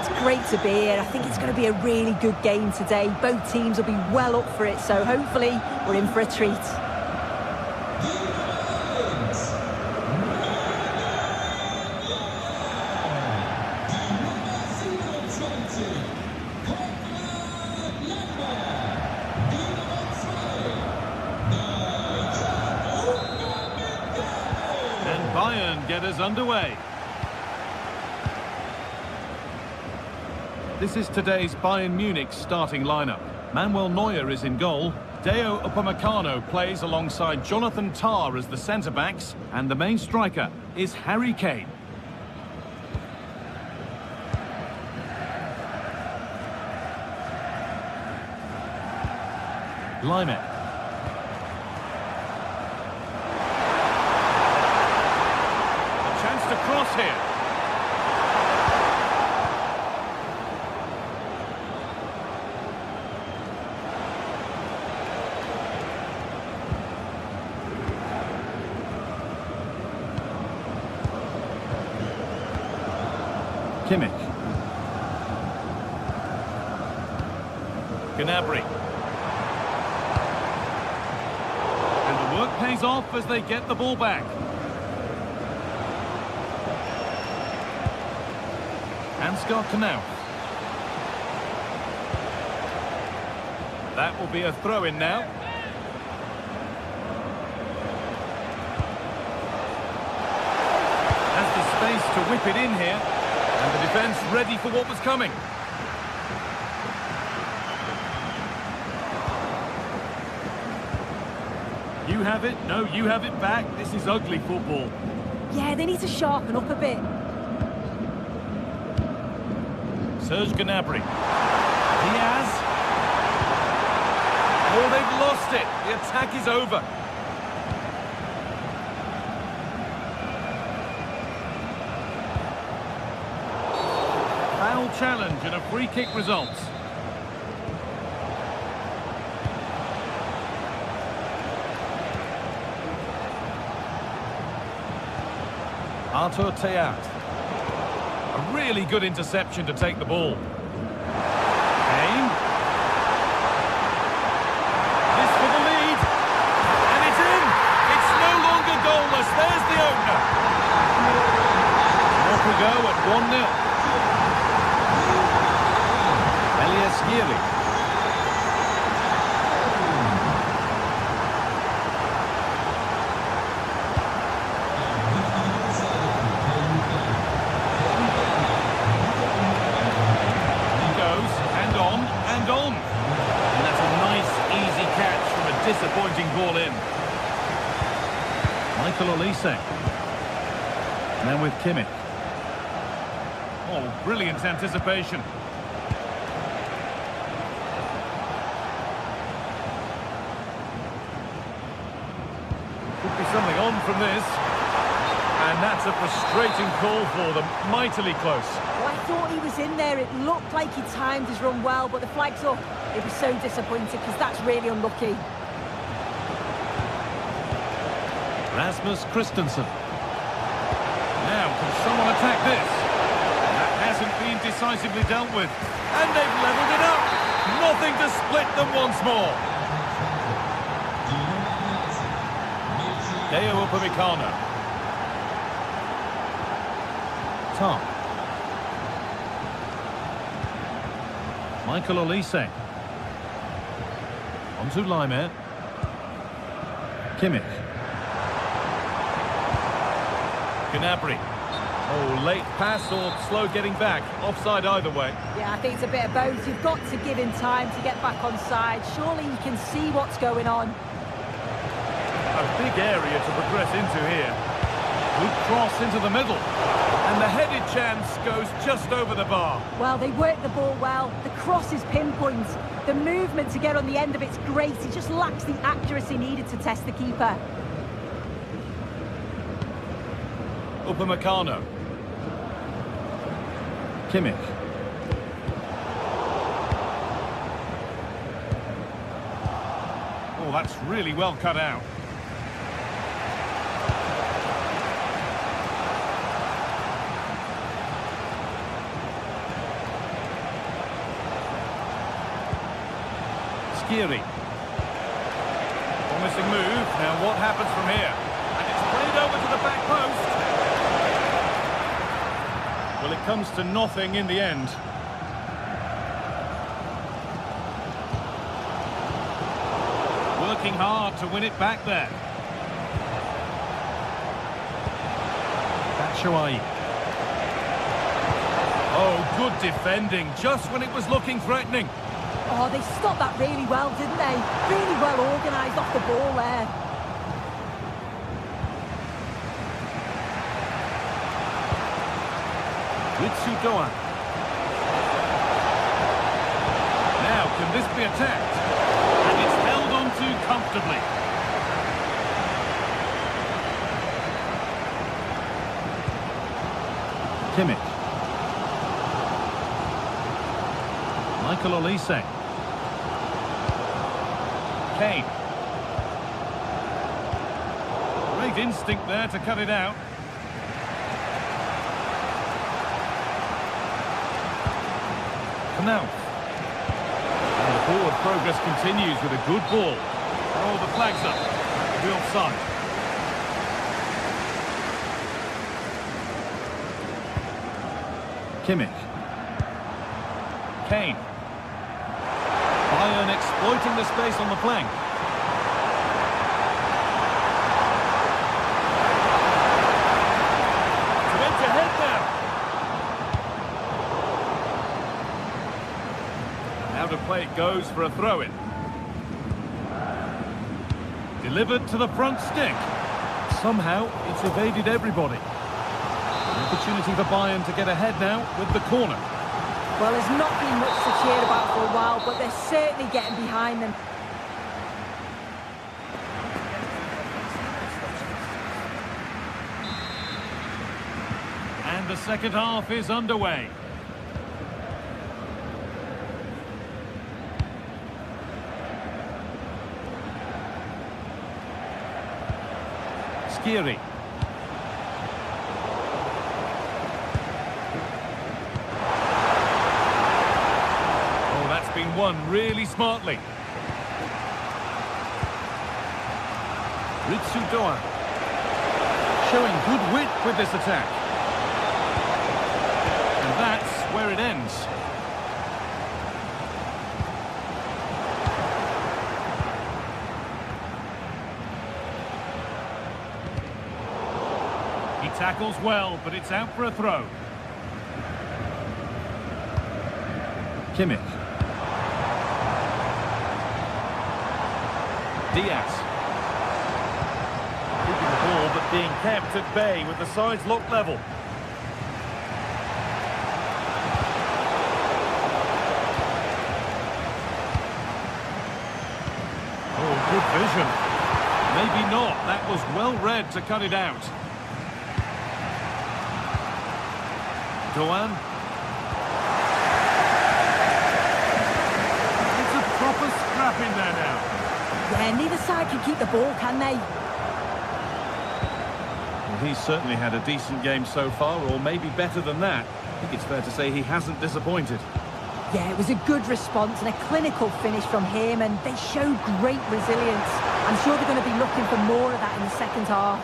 It's great to be here. I think it's going to be a really good game today. Both teams will be well up for it, so hopefully we're in for a treat. And Bayern get us underway. This is today's Bayern Munich starting lineup. Manuel Neuer is in goal. Deo Upamecano plays alongside Jonathan Tah as the centre-backs. And the main striker is Harry Kane. Laimet. A chance to cross here. Kimmich. Gnabry. And the work pays off as they get the ball back. Ansgar Knauf. That will be a throw-in now. Has the space to whip it in here. And the defence ready for what was coming. You have it. No, you have it back. This is ugly football. Yeah, they need to sharpen up a bit. Serge Gnabry. Diaz. Oh, they've lost it. The attack is over. Foul challenge and a free kick results. Arthur Theat. A really good interception to take the ball. Kane. This for the lead. And it's in. It's no longer goalless. There's the opener. Off we go at 1-0. Elias. And on. And that's a nice, easy catch from a disappointing ball in. Michael Olise. Now with Kimmich. Oh, brilliant anticipation. Could be something on from this. And that's a frustrating call for them. Mightily close. Well, I thought he was in there. It looked like he timed his run well, but the flag's up. It was so disappointing because that's really unlucky. Rasmus Christensen. Now, can someone attack this? That hasn't been decisively dealt with. And they've levelled it up. Nothing to split them once more. Deo Upamecano. Tah. Michael Olise. On to Laimet. Kimmich. Gnabry. Oh, late pass or slow getting back. Offside either way. Yeah, I think it's a bit of both. You've got to give him time to get back on side. Surely he can see what's going on. A big area to progress into here. Good cross into the middle. And the headed chance goes just over the bar. Well, they work the ball well. The cross is pinpoint. The movement to get on the end of it's great. He just lacks the accuracy needed to test the keeper. Upamecano. Kimmich. Oh, that's really well cut out. Skiri. Promising move. Now what happens from here? And it's played over to the back post. Well, it comes to nothing in the end. Working hard to win it back there. Batshuayi. Oh, good defending, just when it was looking threatening. Oh, they stopped that really well, didn't they? Really well organised off the ball there. Doan. Now, can this be attacked? And it's held on to comfortably. Kimmich. Michael Olise. Kane. Great instinct there to cut it out. Now, and the forward progress continues with a good ball. Oh, the flag's up. The offside. Kimmich. Kane. Bayern exploiting the space on the flank. To edge ahead now. Out of play it goes for a throw-in. Delivered to the front stick. Somehow it's evaded everybody. An opportunity for Bayern to get ahead now with the corner. Well, there's not been much to cheer about for a while, but they're certainly getting behind them. And the second half is underway. Skiri. Oh, that's been won really smartly. Doan. Showing good wit with this attack. And that's where it ends. He tackles well, but it's out for a throw. Kimmich. Diaz. Keeping the ball, but being kept at bay with the sides locked level. Oh, good vision. Maybe not. That was well read to cut it out. Doan. It's a proper scrap in there now. Yeah, neither side can keep the ball, can they? Well, he's certainly had a decent game so far, or maybe better than that. I think it's fair to say he hasn't disappointed. Yeah, it was a good response and a clinical finish from him, and they showed great resilience. I'm sure they're going to be looking for more of that in the second half.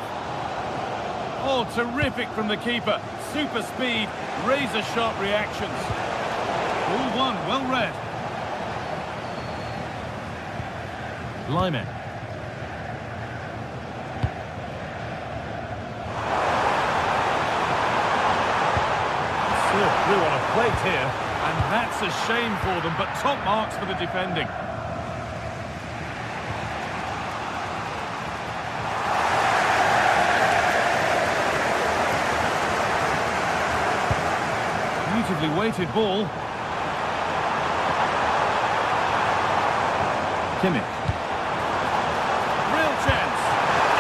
Oh, terrific from the keeper. Super speed, razor-sharp reactions. All one, well read. Lyman. Served through on a plate here, and that's a shame for them, but top marks for the defending. Beautifully weighted ball. Kimmich. Real chance.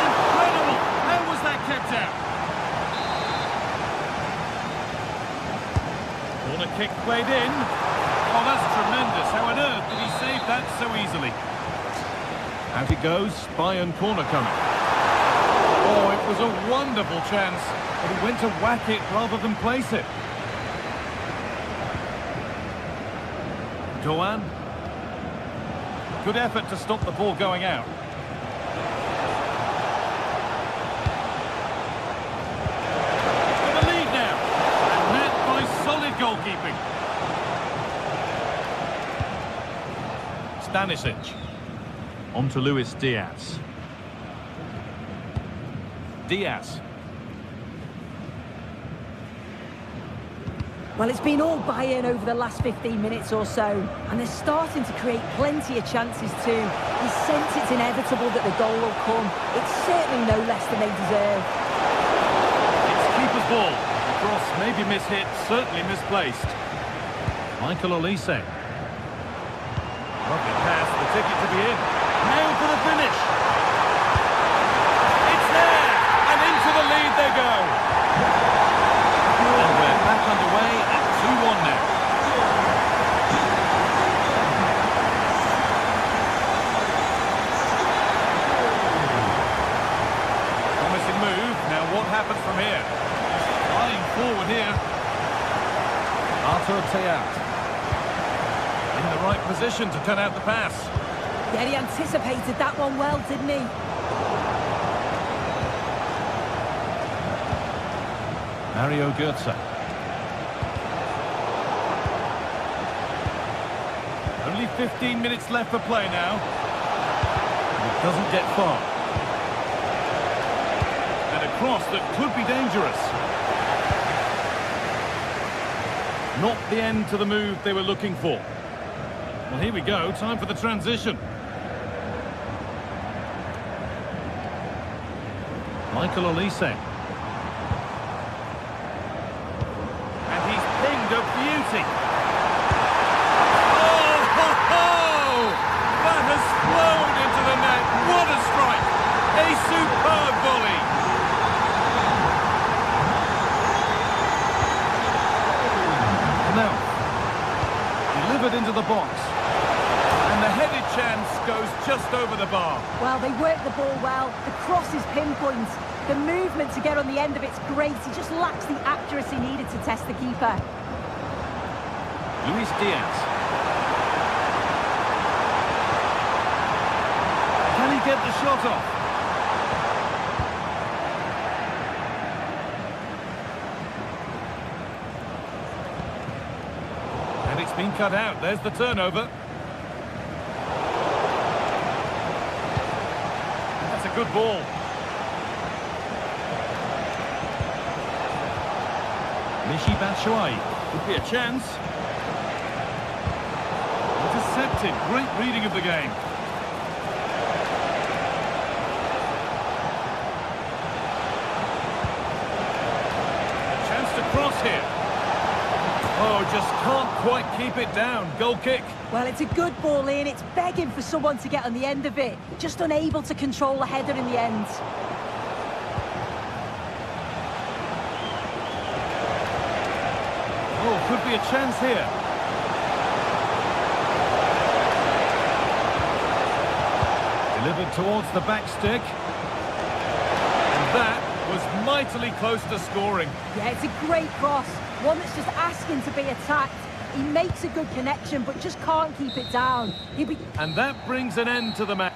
Incredible. How was that kept out? Corner kick played in. Oh, that's tremendous. How on earth did he save that so easily? Out it goes. Bayern corner coming. Oh, it was a wonderful chance, but he went to whack it rather than place it. Doan. Good effort to stop the ball going out. With a lead now. And met by solid goalkeeping. Stanisic. On to Luis Diaz. Diaz. Well, it's been all Bayern over the last 15 minutes or so, and they're starting to create plenty of chances too. He sense it's inevitable that the goal will come. It's certainly no less than they deserve. It's keeper's ball. The cross may be mishit, certainly misplaced. Michael Olise. Lovely pass, the ticket to be in. Now for the finish. It's there, and into the lead they go. And we're back underway at 2-1 now. Promising move. Now what happens from here? Flying forward here. Arthur Theat. In the right position to cut out the pass. Yeah, he anticipated that one well, didn't he? Mario Götze. Only 15 minutes left for play now. It doesn't get far. And a cross that could be dangerous. Not the end to the move they were looking for. Well, here we go. Time for the transition. Michael Olise. A beauty. Oh, ho, ho! That has flown into the net. What a strike. A superb volley. Now, delivered into the box. And the headed chance goes just over the bar. Well, they work the ball well. The cross is pinpoint. The movement to get on the end of it's great. He just lacks the accuracy needed to test the keeper. Luis Diaz. Can he get the shot off? And it's been cut out. There's the turnover. That's a good ball. Michy Batshuayi. Could be a chance. Intercepted. Great reading of the game. A chance to cross here. Oh, just can't quite keep it down. Goal kick. Well, it's a good ball in. It's begging for someone to get on the end of it. Just unable to control the header in the end. Oh, could be a chance here. Delivered towards the back stick. And that was mightily close to scoring. Yeah, it's a great cross. One that's just asking to be attacked. He makes a good connection, but just can't keep it down. And that brings an end to the match.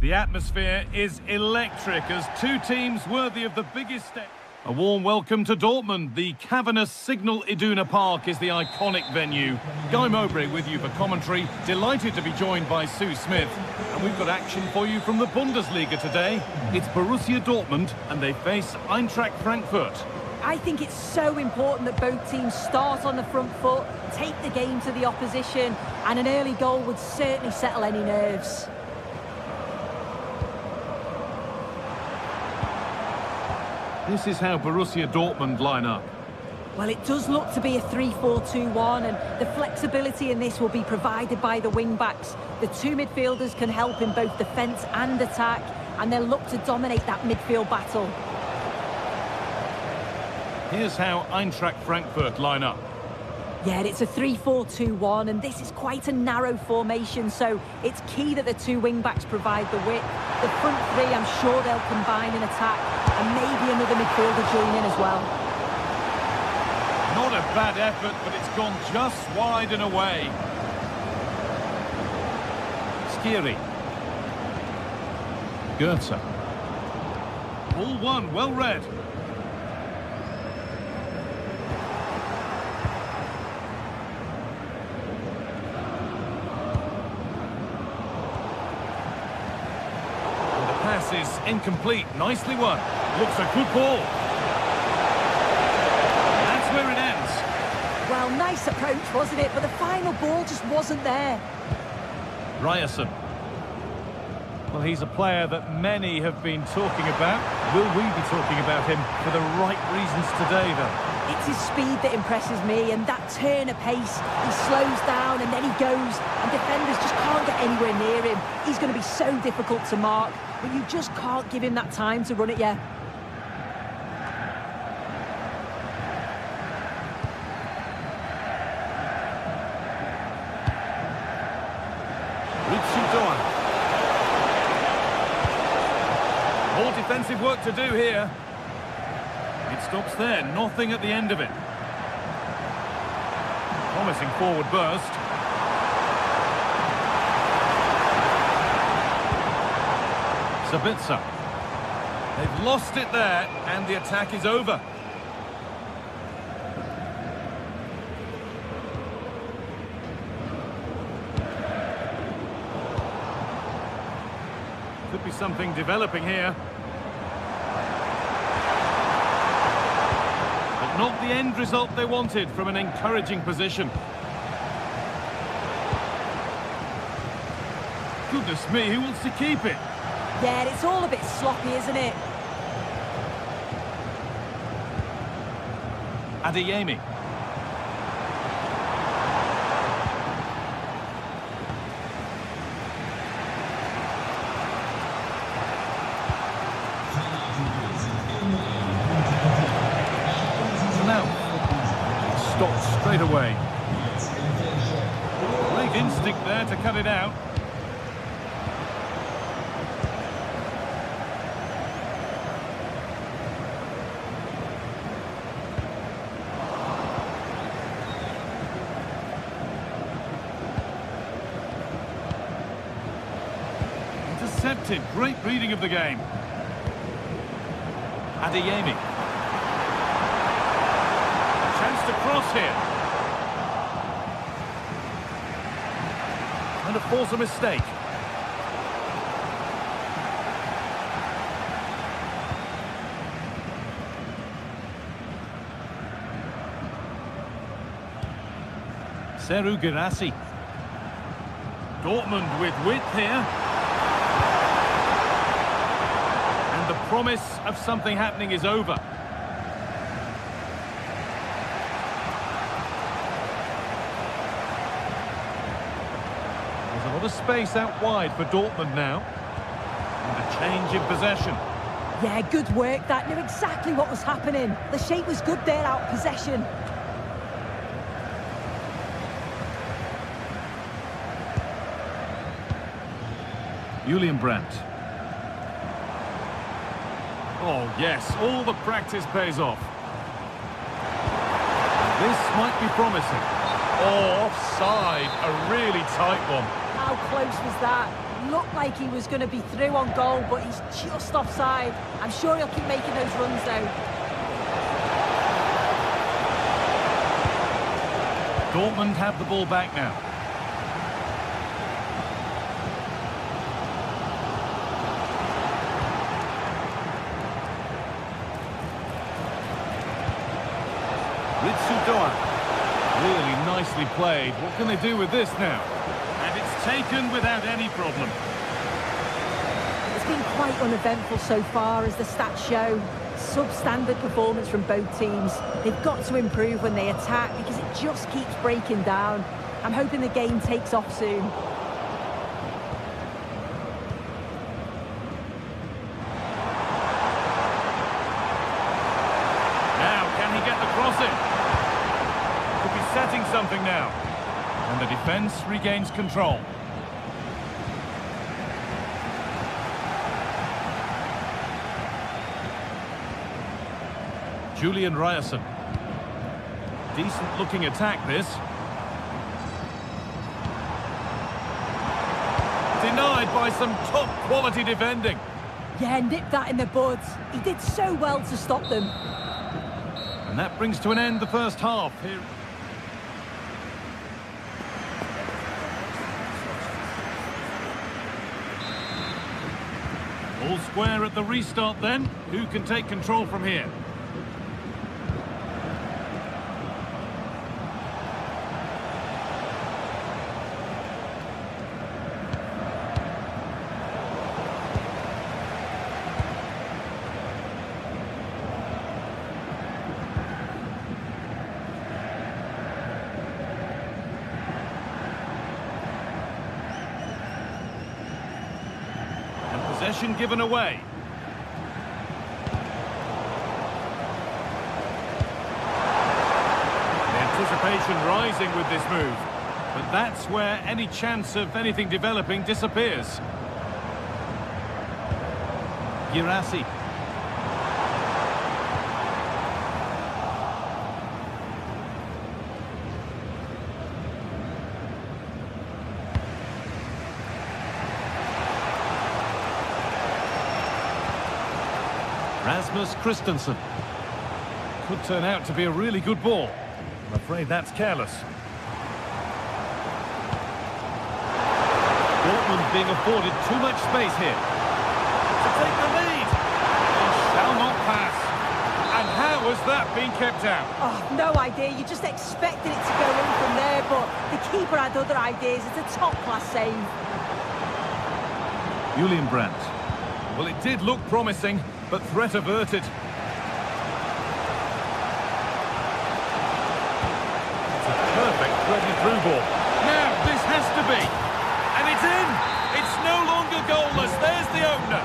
The atmosphere is electric as two teams worthy of the biggest step. A warm welcome to Dortmund. The cavernous Signal Iduna Park is the iconic venue. Guy Mowbray with you for commentary. Delighted to be joined by Sue Smith. And we've got action for you from the Bundesliga today. It's Borussia Dortmund and they face Eintracht Frankfurt. I think it's so important that both teams start on the front foot, take the game to the opposition, and an early goal would certainly settle any nerves. This is how Borussia Dortmund line up. Well, it does look to be a 3-4-2-1, and the flexibility in this will be provided by the wing-backs. The two midfielders can help in both defence and attack, and they'll look to dominate that midfield battle. Here's how Eintracht Frankfurt line up. Yeah, it's a 3-4-2-1, and this is quite a narrow formation, so it's key that the two wing-backs provide the width. The front three, I'm sure they'll combine in attack, and maybe another midfielder join in as well. Not a bad effort, but it's gone just wide and away. Skiri. Goetze. Ball one, well read. Pass is incomplete. Nicely won. Looks a good ball. That's where it ends. Well, nice approach, wasn't it? But the final ball just wasn't there. Ryerson. Well, he's a player that many have been talking about. Will we be talking about him for the right reasons today, though? It's his speed that impresses me, and that turn of pace. He slows down and then he goes, and defenders just can't get anywhere near him. He's going to be so difficult to mark, but you just can't give him that time to run it yet. More defensive work to do here. It stops there, nothing at the end of it. Promising forward burst. Sabitzer. They've lost it there, and the attack is over. Could be something developing here. But not the end result they wanted from an encouraging position. Goodness me, who wants to keep it? Yeah, it's all a bit sloppy, isn't it? Adeyemi. Stopped straight away. Great instinct there to cut it out. Intercepted. Great reading of the game. Adeyemi. To cross here. And to force a mistake. Seru Girassi. Dortmund with width here. And the promise of something happening is over. A lot of space out wide for Dortmund now. And a change in possession. Yeah, good work. That knew exactly what was happening. The shape was good there, out possession. Julian Brandt. Oh, yes, all the practice pays off. This might be promising. Oh, offside, a really tight one. How close was that? looked like he was going to be through on goal, but he's just offside. I'm sure he'll keep making those runs, though. Dortmund have the ball back now. Really nicely played. What can they do with this now? And it's taken without any problem. It's been quite uneventful so far, as the stats show. Substandard performance from both teams. They've got to improve when they attack because it just keeps breaking down. I'm hoping the game takes off soon. Now, can he get the cross in? Could be setting something now. And the defence regains control. Julian Ryerson. Decent looking attack, this. Denied by some top quality defending. Yeah, nipped that in the bud. He did so well to stop them. And that brings to an end the first half here. All square at the restart then. Who can take control from here? Possession given away. The anticipation rising with this move. But that's where any chance of anything developing disappears. Girassi. Rasmus Christensen. Could turn out to be a really good ball. I'm afraid that's careless. Dortmund being afforded too much space here. To take the lead. They shall not pass. And how has that been kept out? Oh, no idea. You just expected it to go in from there, but the keeper had other ideas. It's a top-class save. Julian Brandt. Well, it did look promising, but threat averted. It's a perfect threaded-through ball. Now, this has to be. And it's in! It's no longer goalless. There's the opener.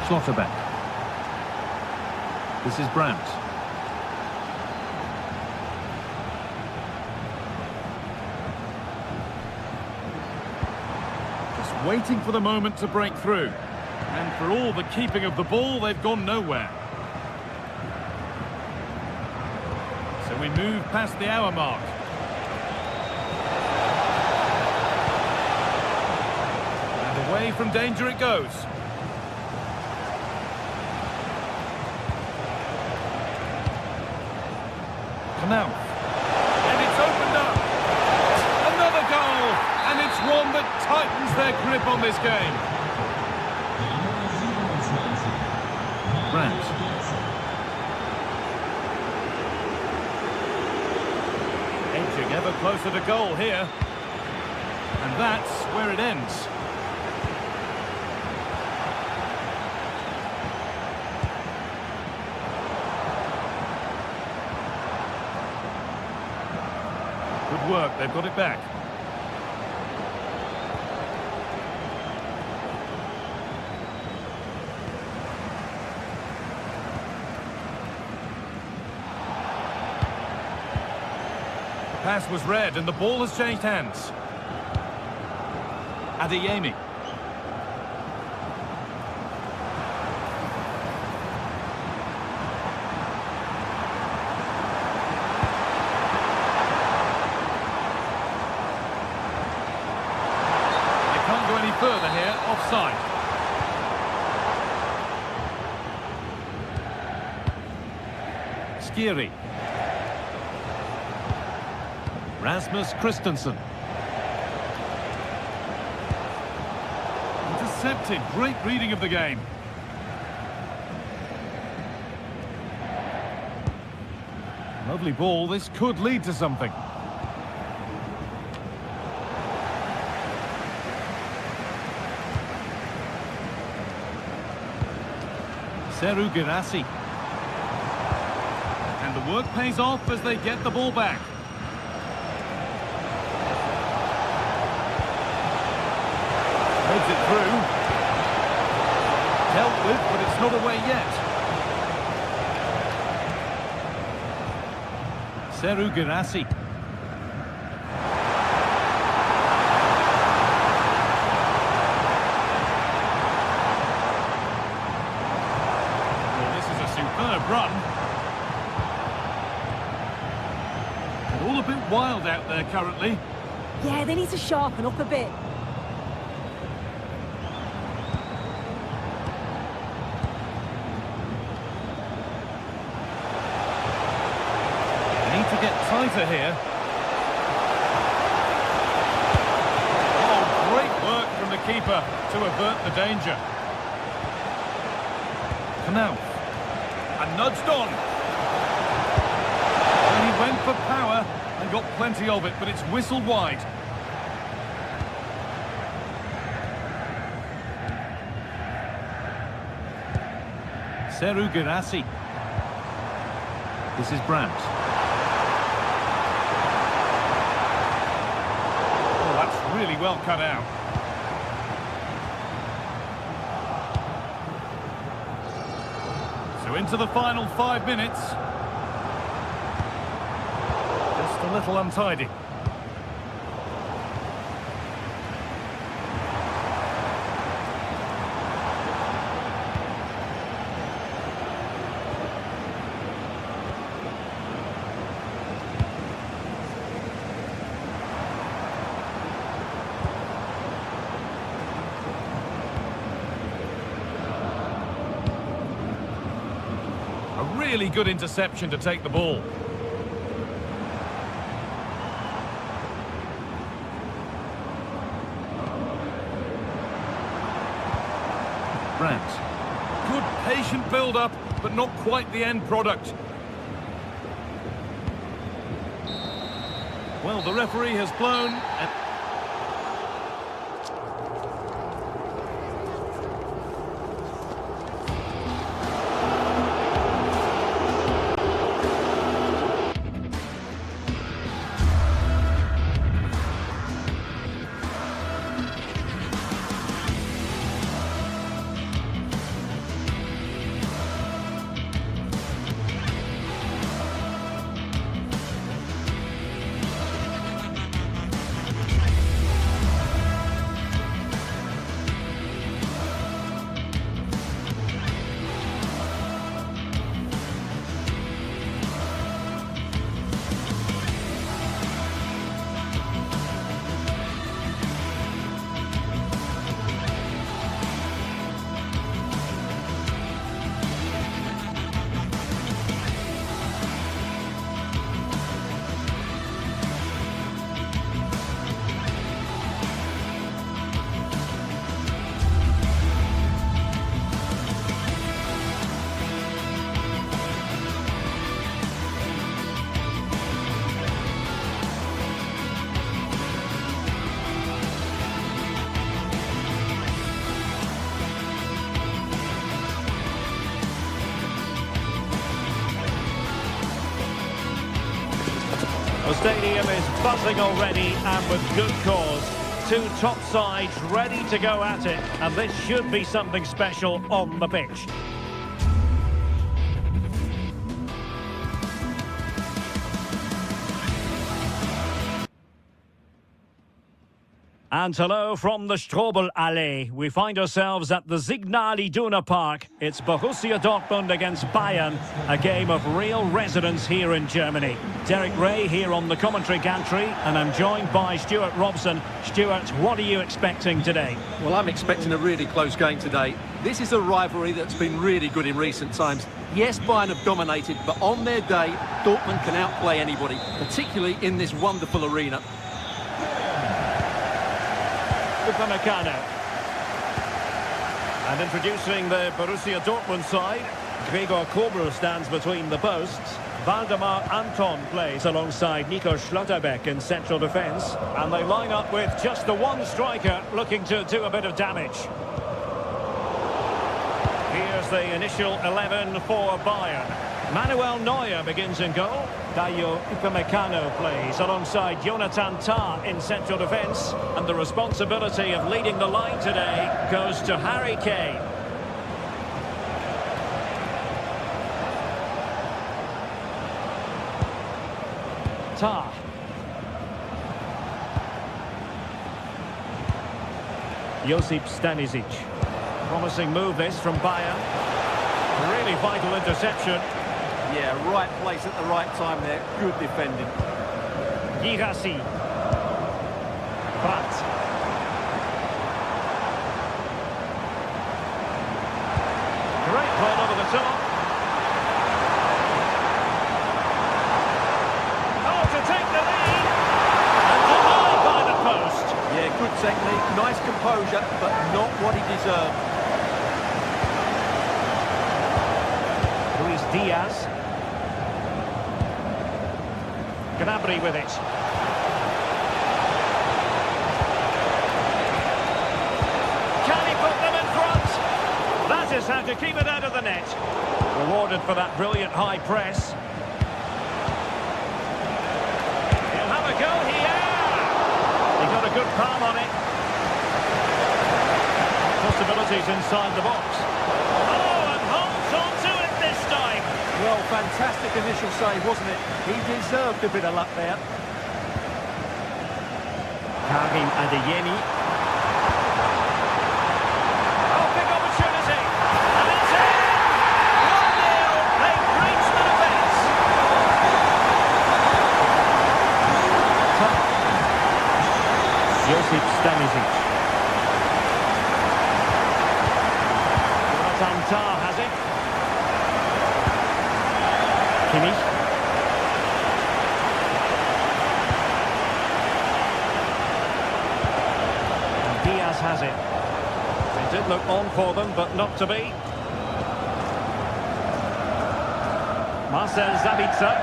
Schlotterbeck. This is Brandt. Waiting for the moment to break through. And for all the keeping of the ball, they've gone nowhere. So we move past the hour mark. And away from danger it goes. Canal. And it's opened up. Another goal! And it's one that tightens their grip on this game. Brandt. Edging ever closer to goal here. And that's where it ends. Good work, they've got it back. Pass was read and the ball has changed hands. Adeyemi. any further here, offside. Skiri. Rasmus Christensen. Intercepted. Great reading of the game. Lovely ball. This could lead to something. Seru Girassi. And the work pays off as they get the ball back. Heads it through. Dealt with, but it's not away yet. Seru Girassi. Well, this is a superb run. And all a bit wild out there currently. Yeah, they need to sharpen up a bit. Need to get tighter here. Oh, great work from the keeper to avert the danger. Knauf. And nudged on. And he went for power and got plenty of it, but it's whistled wide. Seru Girassi. This is Brandt. Really well cut out. So into the final 5 minutes. Just a little untidy. Really good interception to take the ball. Brandt. Good patient build-up, but not quite the end product. Well, the referee has blown and The stadium is buzzing already, and with good cause. Two top sides ready to go at it, and this should be something special on the pitch. And hello from the Strobel Allee. We find ourselves at the Signal Iduna Park. It's Borussia Dortmund against Bayern, a game of real resonance here in Germany. Derek Ray here on the commentary gantry, and I'm joined by Stuart Robson. Stuart, what are you expecting today? Well, I'm expecting a really close game today. This is a rivalry that's been really good in recent times. Yes, Bayern have dominated, but on their day, Dortmund can outplay anybody, particularly in this wonderful arena. Upamecano. And introducing the Borussia Dortmund side, Gregor Kobel stands between the posts. Waldemar Anton plays alongside Nico Schlotterbeck in central defence. And they line up with just the one striker looking to do a bit of damage. Here's the initial 11 for Bayern. Manuel Neuer begins in goal. Dayo Upamecano plays alongside Jonathan Tah in central defence. And the responsibility of leading the line today goes to Harry Kane. Tah. Josip Stanisic. Promising move this from Bayern. Really vital interception. Yeah, right place at the right time there. Good defending. Girassi. Pratt. Great ball over the top. Oh, to take the lead. And denied by the post. Yeah, good technique, nice composure, but not what he deserved. Luis Diaz. Gnabry with it. Can he put them in front? That is how to keep it out of the net. Rewarded for that brilliant high press. He'll have a go here. He got a good palm on it. Possibilities inside the box. Oh, and holds on to it this time. Well, fantastic initial save, wasn't it? He deserved a bit of luck there. Karim Adeyemi. Oh, big opportunity. And it's in! 1-0. They've reached the defence. Josip Stanisic. Jonathan Tah has it. Kimmich. And Diaz has it. It did look on for them, but not to be. Marcel Sabitzer.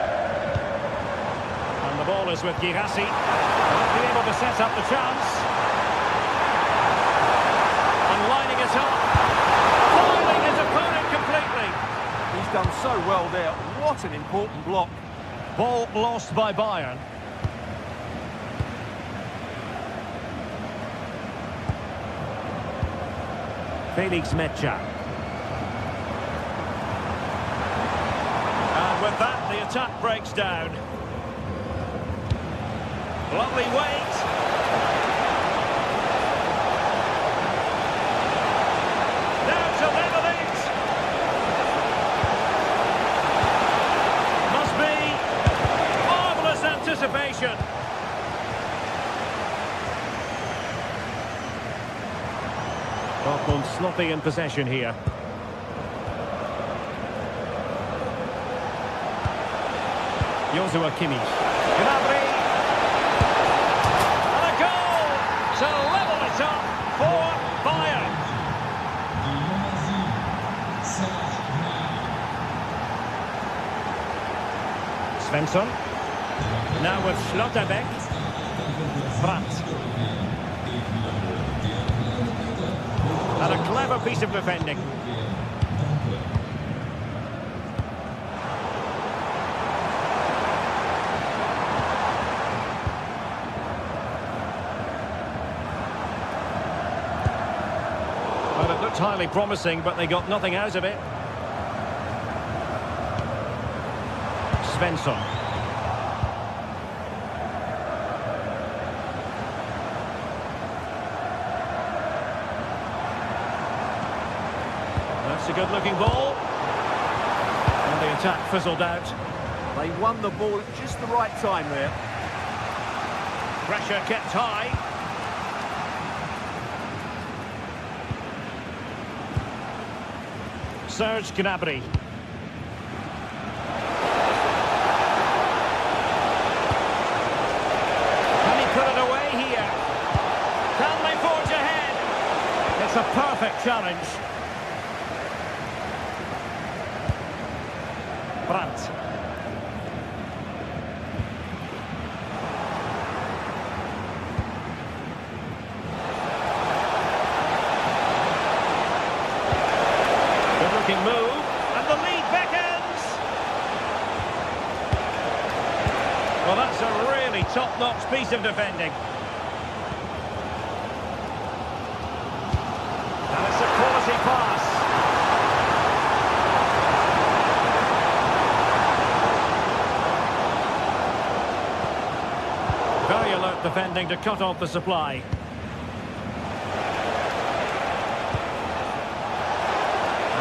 And the ball is with Girassi. Won't be able to set up the chance. And lining it up. Foiling his opponent completely. He's done so well there. What an important block. Ball lost by Bayern. Felix Mecha. And with that, the attack breaks down. Lovely weight. Now to level it. Must be marvellous anticipation. Dortmund sloppy in possession here. Joshua Kimmich. Gnabry. And a goal to level it up for Bayern. Svensson. Now with Schlotterbeck. Pratt. And a clever piece of defending. Well, it looked highly promising, but they got nothing out of it. Svensson. It's a good-looking ball. And the attack fizzled out. They won the ball at just the right time there. Pressure kept high. Serge Gnabry. Can he put it away here? Can they forge ahead? It's a perfect challenge. Brandt. Good-looking move, and the lead beckons. Well, that's a really top-notch piece of defending. And it's a quality pass. Very alert defending to cut off the supply.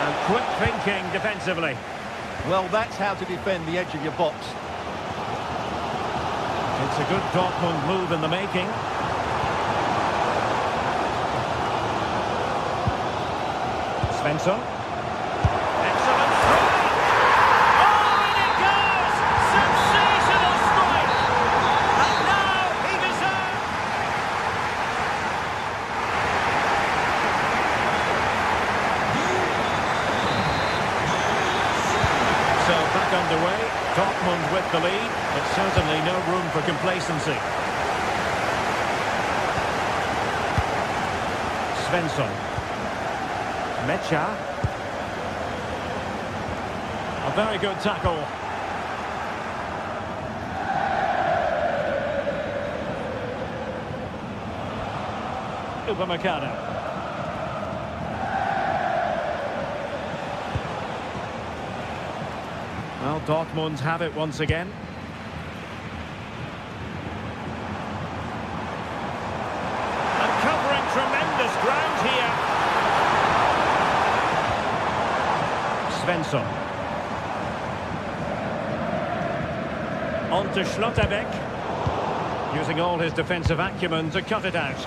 And quick thinking defensively. Well, that's how to defend the edge of your box. It's a good Dortmund move in the making. Svensson. Excellent strike! Oh, in it goes! Sensational strike! And now he deserves... So back underway. Dortmund with the lead, but certainly no room for complacency. Svensson. Mecha. A very good tackle. Upamecano. Well, Dortmund have it once again. And covering tremendous ground here. Svensson. On to Schlotterbeck. Using all his defensive acumen to cut it out.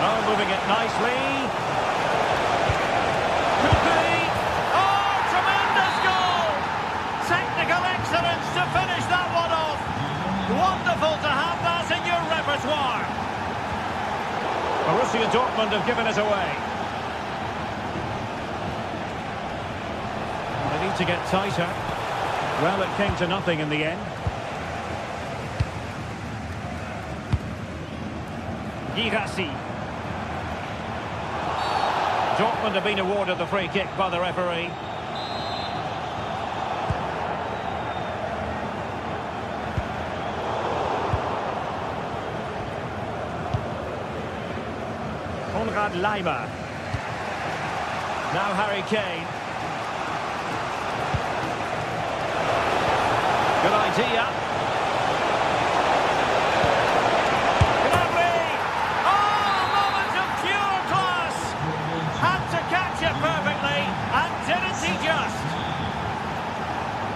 Oh, moving it nicely. Could be. Oh, tremendous goal! Technical excellence to finish that one off. Wonderful to have that in your repertoire. Borussia Dortmund have given it away. They need to get tighter. Well, it came to nothing in the end. Girassi. Dortmund have been awarded the free kick by the referee. Konrad Laimer. Now Harry Kane. Good idea. Gnabry! Oh, a moment of pure class! Had to catch it perfectly, and didn't he just?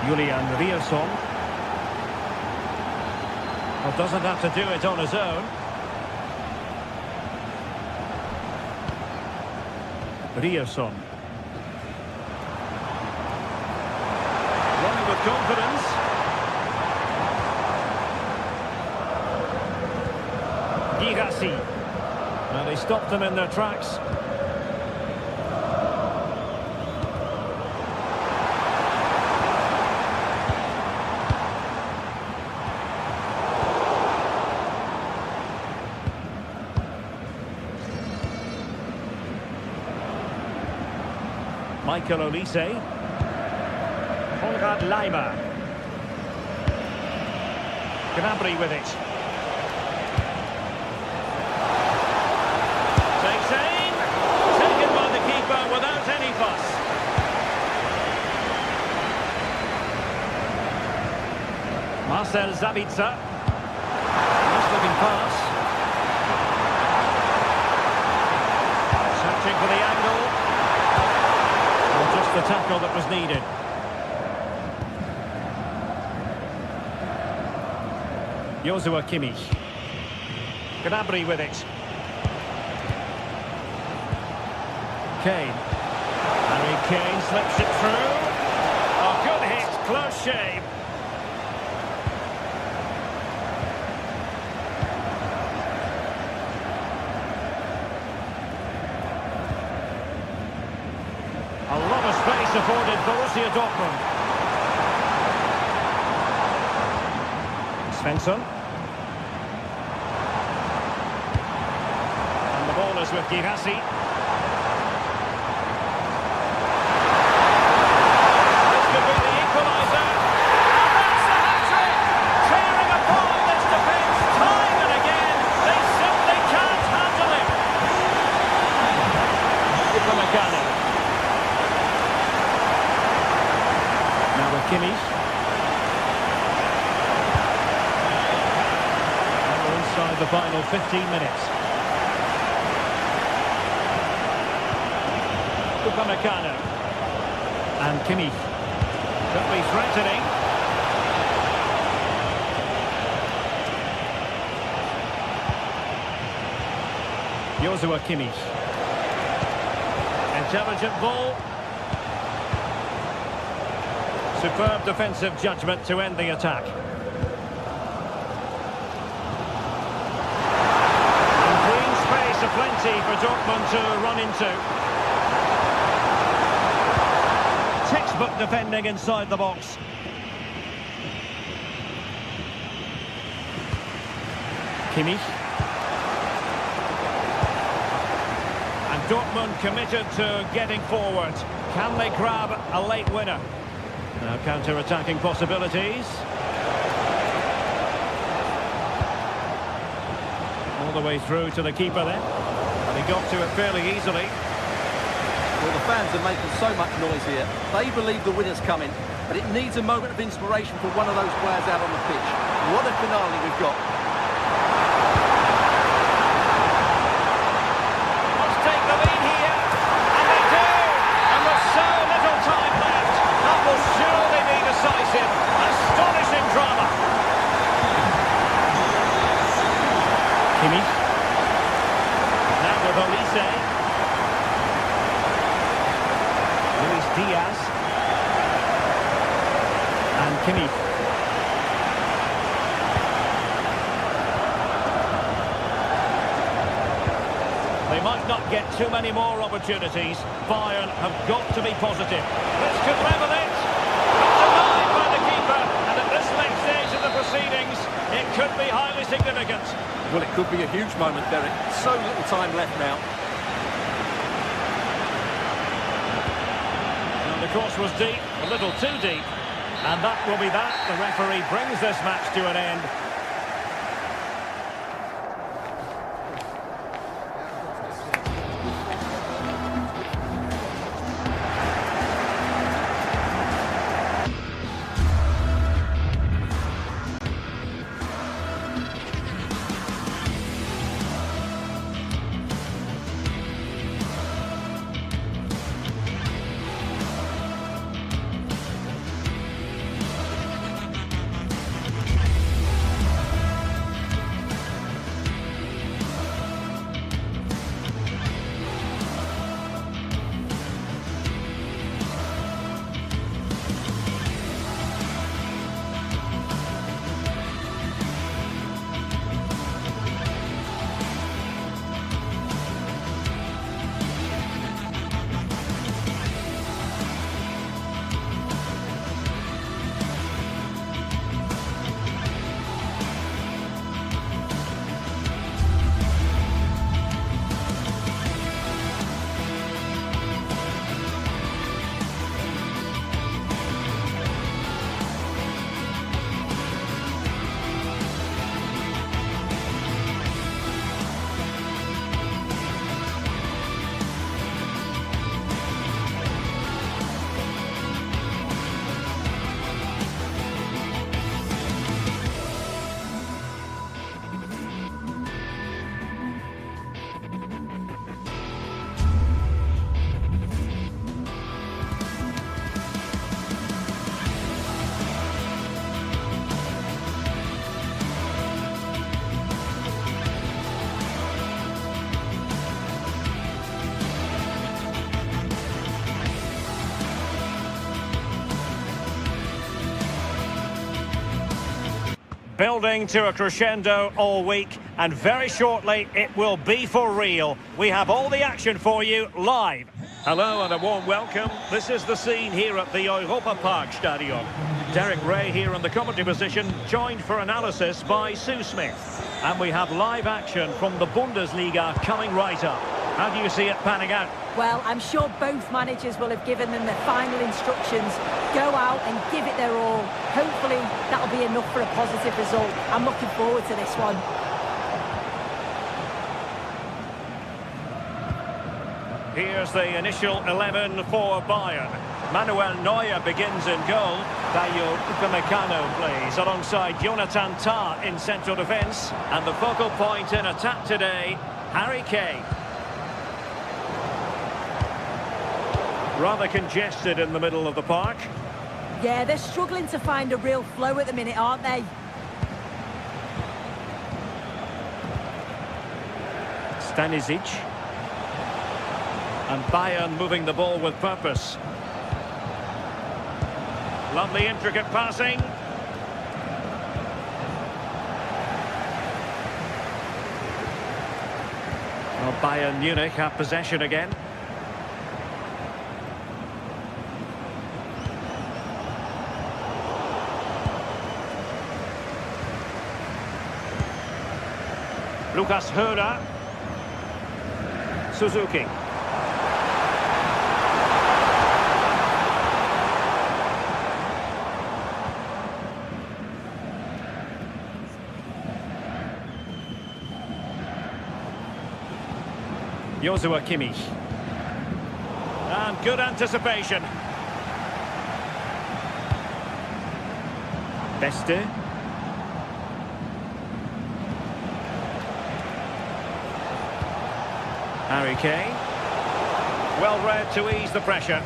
Julian Rierson. Well, doesn't have to do it on his own. Rierson. Running with confidence. Girassi. Now they stopped them in their tracks. Michael Olise. Konrad Laimer. Gnabry with it. Takes aim. Taken by the keeper without any fuss. Marcel Sabitzer. Nice looking pass. Searching for the angle. signal that was needed. Joshua Kimmich. Gnabry with it. Kane. Harry Kane slips it through. Oh, good hit, close shave. A lot of space afforded Borussia Dortmund. Svensson. And the ball is with Girassi. This could be the equaliser. And that's the hat-trick! Tearing apart this defence time and again. They simply can't handle it. Upamecano. Now with Kimmich. And we're inside the final 15 minutes. Upamecano. And Kimmich. Could be threatening. Joshua Kimmich. Intelligent ball. Superb defensive judgment to end the attack. And green space aplenty for Dortmund to run into. Textbook defending inside the box. Kimmich. And Dortmund committed to getting forward. Can they grab a late winner? Now counter-attacking possibilities. All the way through to the keeper then. And he got to it fairly easily. Well, the fans are making so much noise here. They believe the winner's coming, but it needs a moment of inspiration for one of those players out on the pitch. What a finale we've got. Must take the lead here. And they do! And there's so little time left. That will surely be decisive. Astonishing drama. Kimmich. Now with Olise. Luis Diaz. And Kimmich. They might not get too many more opportunities. Bayern have got to be positive. This could level it. Denied by the keeper. And at this late stage of the proceedings, it could be highly significant. Well, it could be a huge moment, Derek. So little time left now. And the course was deep, a little too deep. And that will be that. The referee brings this match to an end. Building to a crescendo all week, and very shortly it will be for real. We have all the action for you live. Hello and a warm welcome. This is the scene here at the Europa Park Stadion. Derek Ray here in the commentary position, joined for analysis by Sue Smith. And we have live action from the Bundesliga coming right up. How do you see it panning out? Well, I'm sure both managers will have given them their final instructions. Go out and give it their all. Hopefully, that'll be enough for a positive result. I'm looking forward to this one. Here's the initial 11 for Bayern. Manuel Neuer begins in goal. Dayo Upamecano plays alongside Jonathan Tah in central defence. And the focal point in attack today, Harry Kane. Rather congested in the middle of the park. Yeah, they're struggling to find a real flow at the minute, aren't they? Stanisic. And Bayern moving the ball with purpose. Lovely intricate passing. Well, Bayern Munich have possession again. Lucas Höra. Suzuki. Joshua Kimmich. And good anticipation. Beste. Harry Kane. Well read to ease the pressure.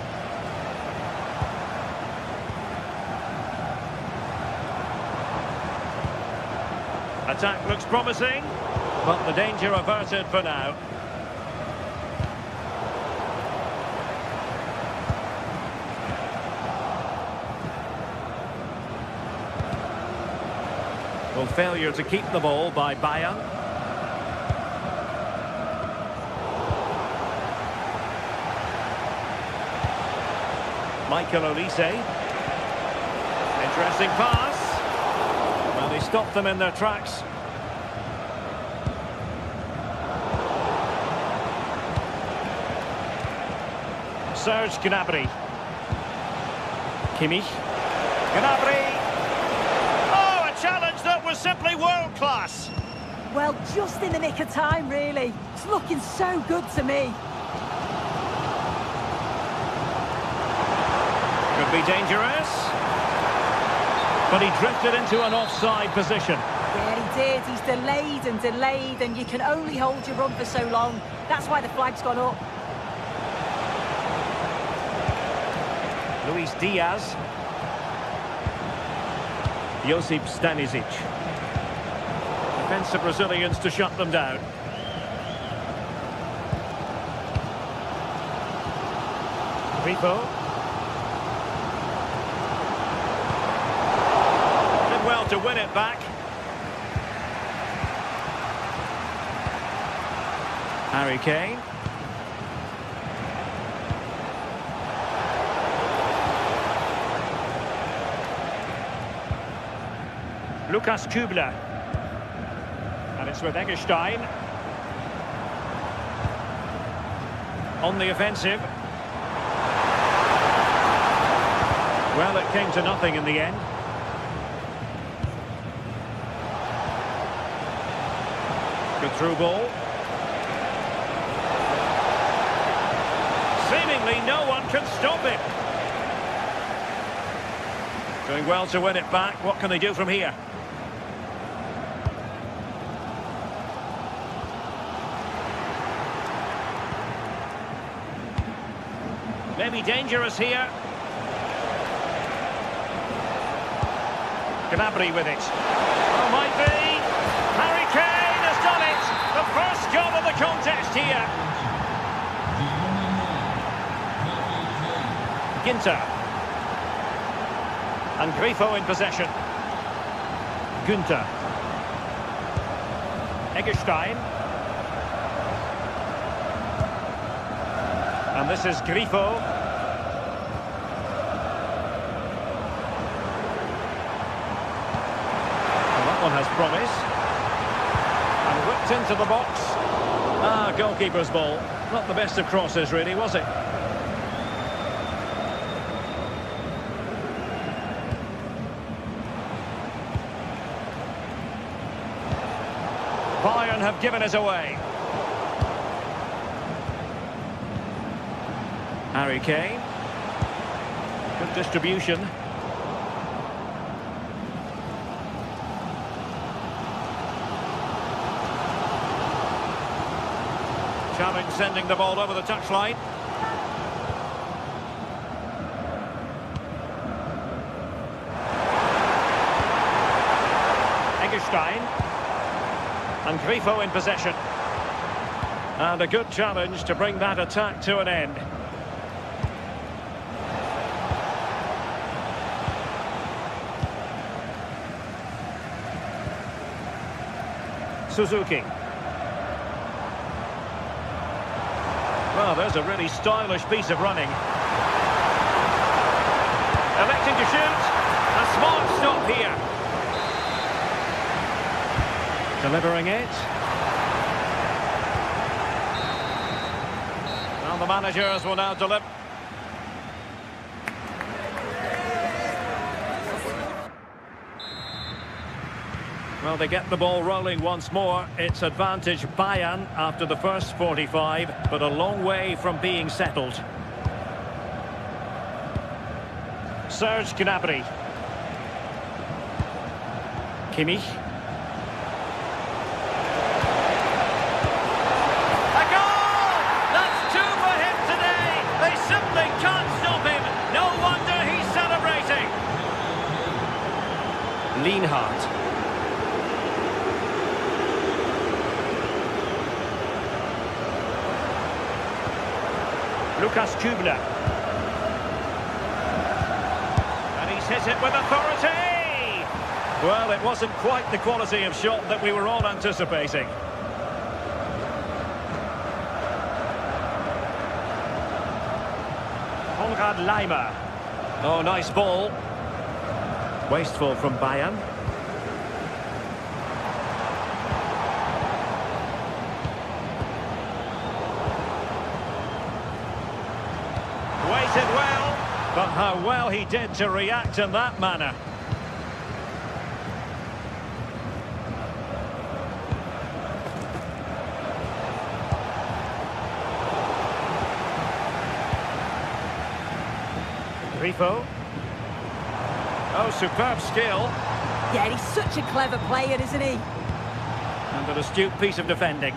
Attack looks promising, but the danger averted for now. Well, failure to keep the ball by Bayern. Michael Olise. Interesting pass. Well, they stopped them in their tracks. Serge Gnabry. Kimmich. Gnabry. Oh, a challenge that was simply world-class. Well, just in the nick of time, really. It's looking so good to me. Could be dangerous. But he drifted into an offside position. Yeah, he did. He's delayed, and you can only hold your run for so long. That's why the flag's gone up. Luis Diaz. Josip Stanisic. Defensive Brazilians to shut them down. Grifo. Did well to win it back. Harry Kane. Lukas Kübler. And it's with Eggestein. On the offensive. Well, it came to nothing in the end. Good through ball. Seemingly no one can stop him. Doing well to win it back. What can they do from here? Maybe dangerous here. Gnabry with it. Oh, might be. Harry Kane has done it. The first goal of the contest here. Ginter. And Grifo in possession. Günther. Eggestein. And this is Grifo. Well, that one has promise. And whipped into the box. Ah, goalkeeper's ball. Not the best of crosses, really, was it? Bayern have given it away. Harry Kane. Good distribution. Challenge sending the ball over the touchline. Eggestein. And Grifo in possession. And a good challenge to bring that attack to an end. Suzuki. Well, there's a really stylish piece of running. Electing to shoot. A smart stop here. Delivering it. Now the managers will now deliver. Well, they get the ball rolling once more. It's advantage Bayern after the first 45, but a long way from being settled. Serge Gnabry. Kimmich. A goal! That's two for him today! They simply can't stop him! No wonder he's celebrating! Lienhart. Lucas Kübler. And he's hit it with authority! Well, it wasn't quite the quality of shot that we were all anticipating. Konrad Laimer. Oh, nice ball. Wasteful from Bayern. Waited well, but how well he did to react in that manner. Grifo. Oh, superb skill. Yeah, he's such a clever player, isn't he? And an astute piece of defending.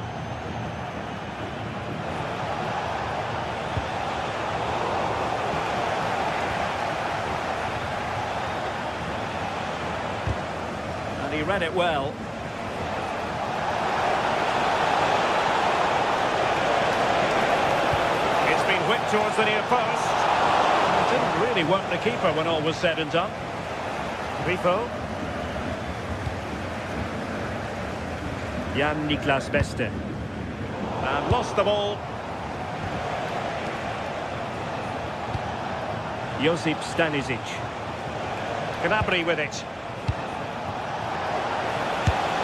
And he read it well. It's been whipped towards the near post. It didn't really work the keeper when all was said and done. Grifo. Jan-Niklas Beste. And lost the ball. Josip Stanisic. Gnabry with it.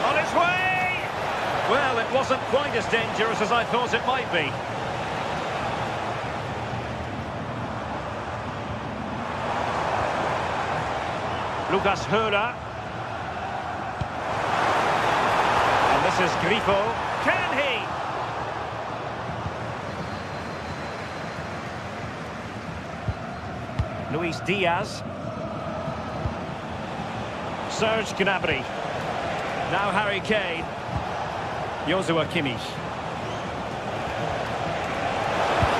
On its way! Well, it wasn't quite as dangerous as I thought it might be. Lucas Höhler. And this is Grifo. Can he? Luis Diaz. Serge Gnabry. Now Harry Kane. Joshua Kimmich.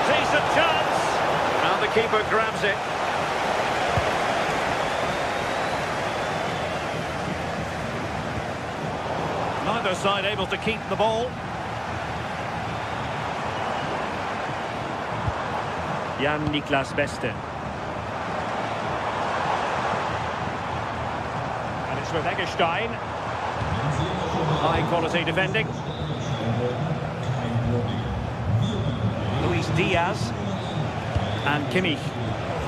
Decent chance. Now the keeper grabs it. Neither side able to keep the ball. Jan-Niklas Beste. And it's space with Eggestein. High quality defending. Luis Diaz and Kimmich.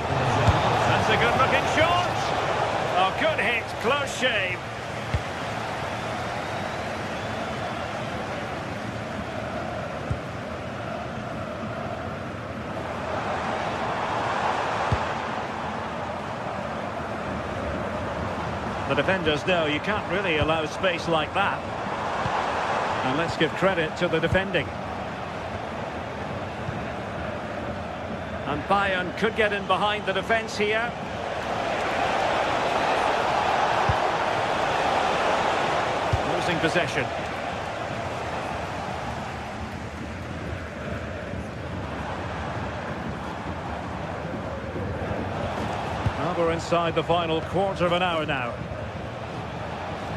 That's a good looking shot. Oh, good hit, close shave. The defenders know you can't really allow space like that. And let's give credit to the defending. And Bayern could get in behind the defence here. Losing possession. Well, we're inside the final quarter of an hour now.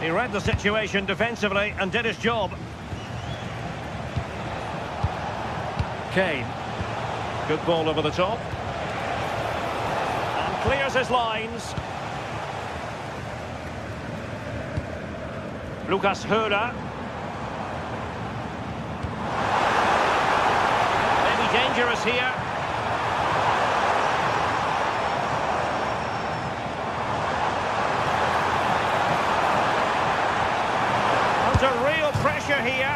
He read the situation defensively and did his job. Kane. Good ball over the top. And clears his lines. Lucas Höra. Maybe dangerous here. Under real pressure here.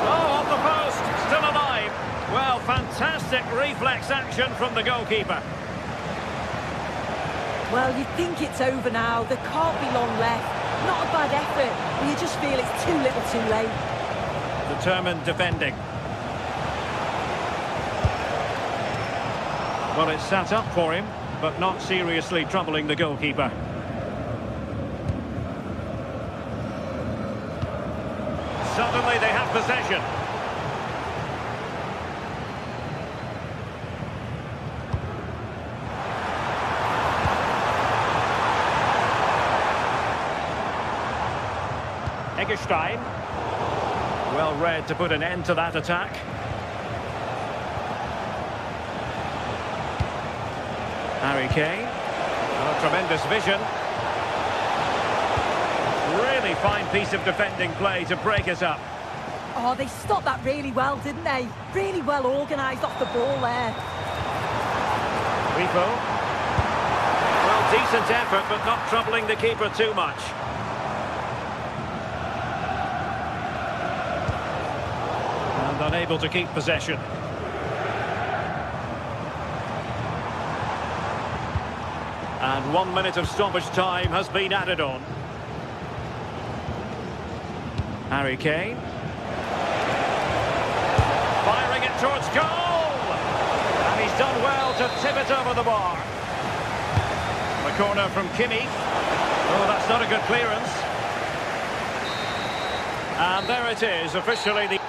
Oh, off the post. Still alive. Well, fantastic reflex action from the goalkeeper. Well, you think it's over now. There can't be long left. Not a bad effort, but you just feel it's too little too late. Determined defending. Well, it's sat up for him, but not seriously troubling the goalkeeper. Suddenly they have possession. Eggestein. Well read to put an end to that attack. Harry Kane. Oh, tremendous vision. Really fine piece of defending play to break us up. Oh, they stopped that really well, didn't they? Really well organised off the ball there. Rico. Well, decent effort, but not troubling the keeper too much. And unable to keep possession. And 1 minute of stoppage time has been added on. Harry Kane. Firing it towards goal! And he's done well to tip it over the bar. The corner from Kimmich. Oh, that's not a good clearance. And there it is, officially the...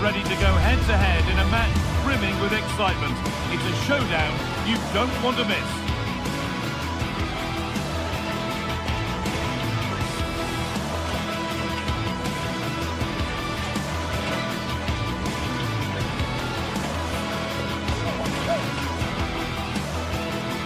ready to go head-to-head in a match brimming with excitement. It's a showdown you don't want to miss.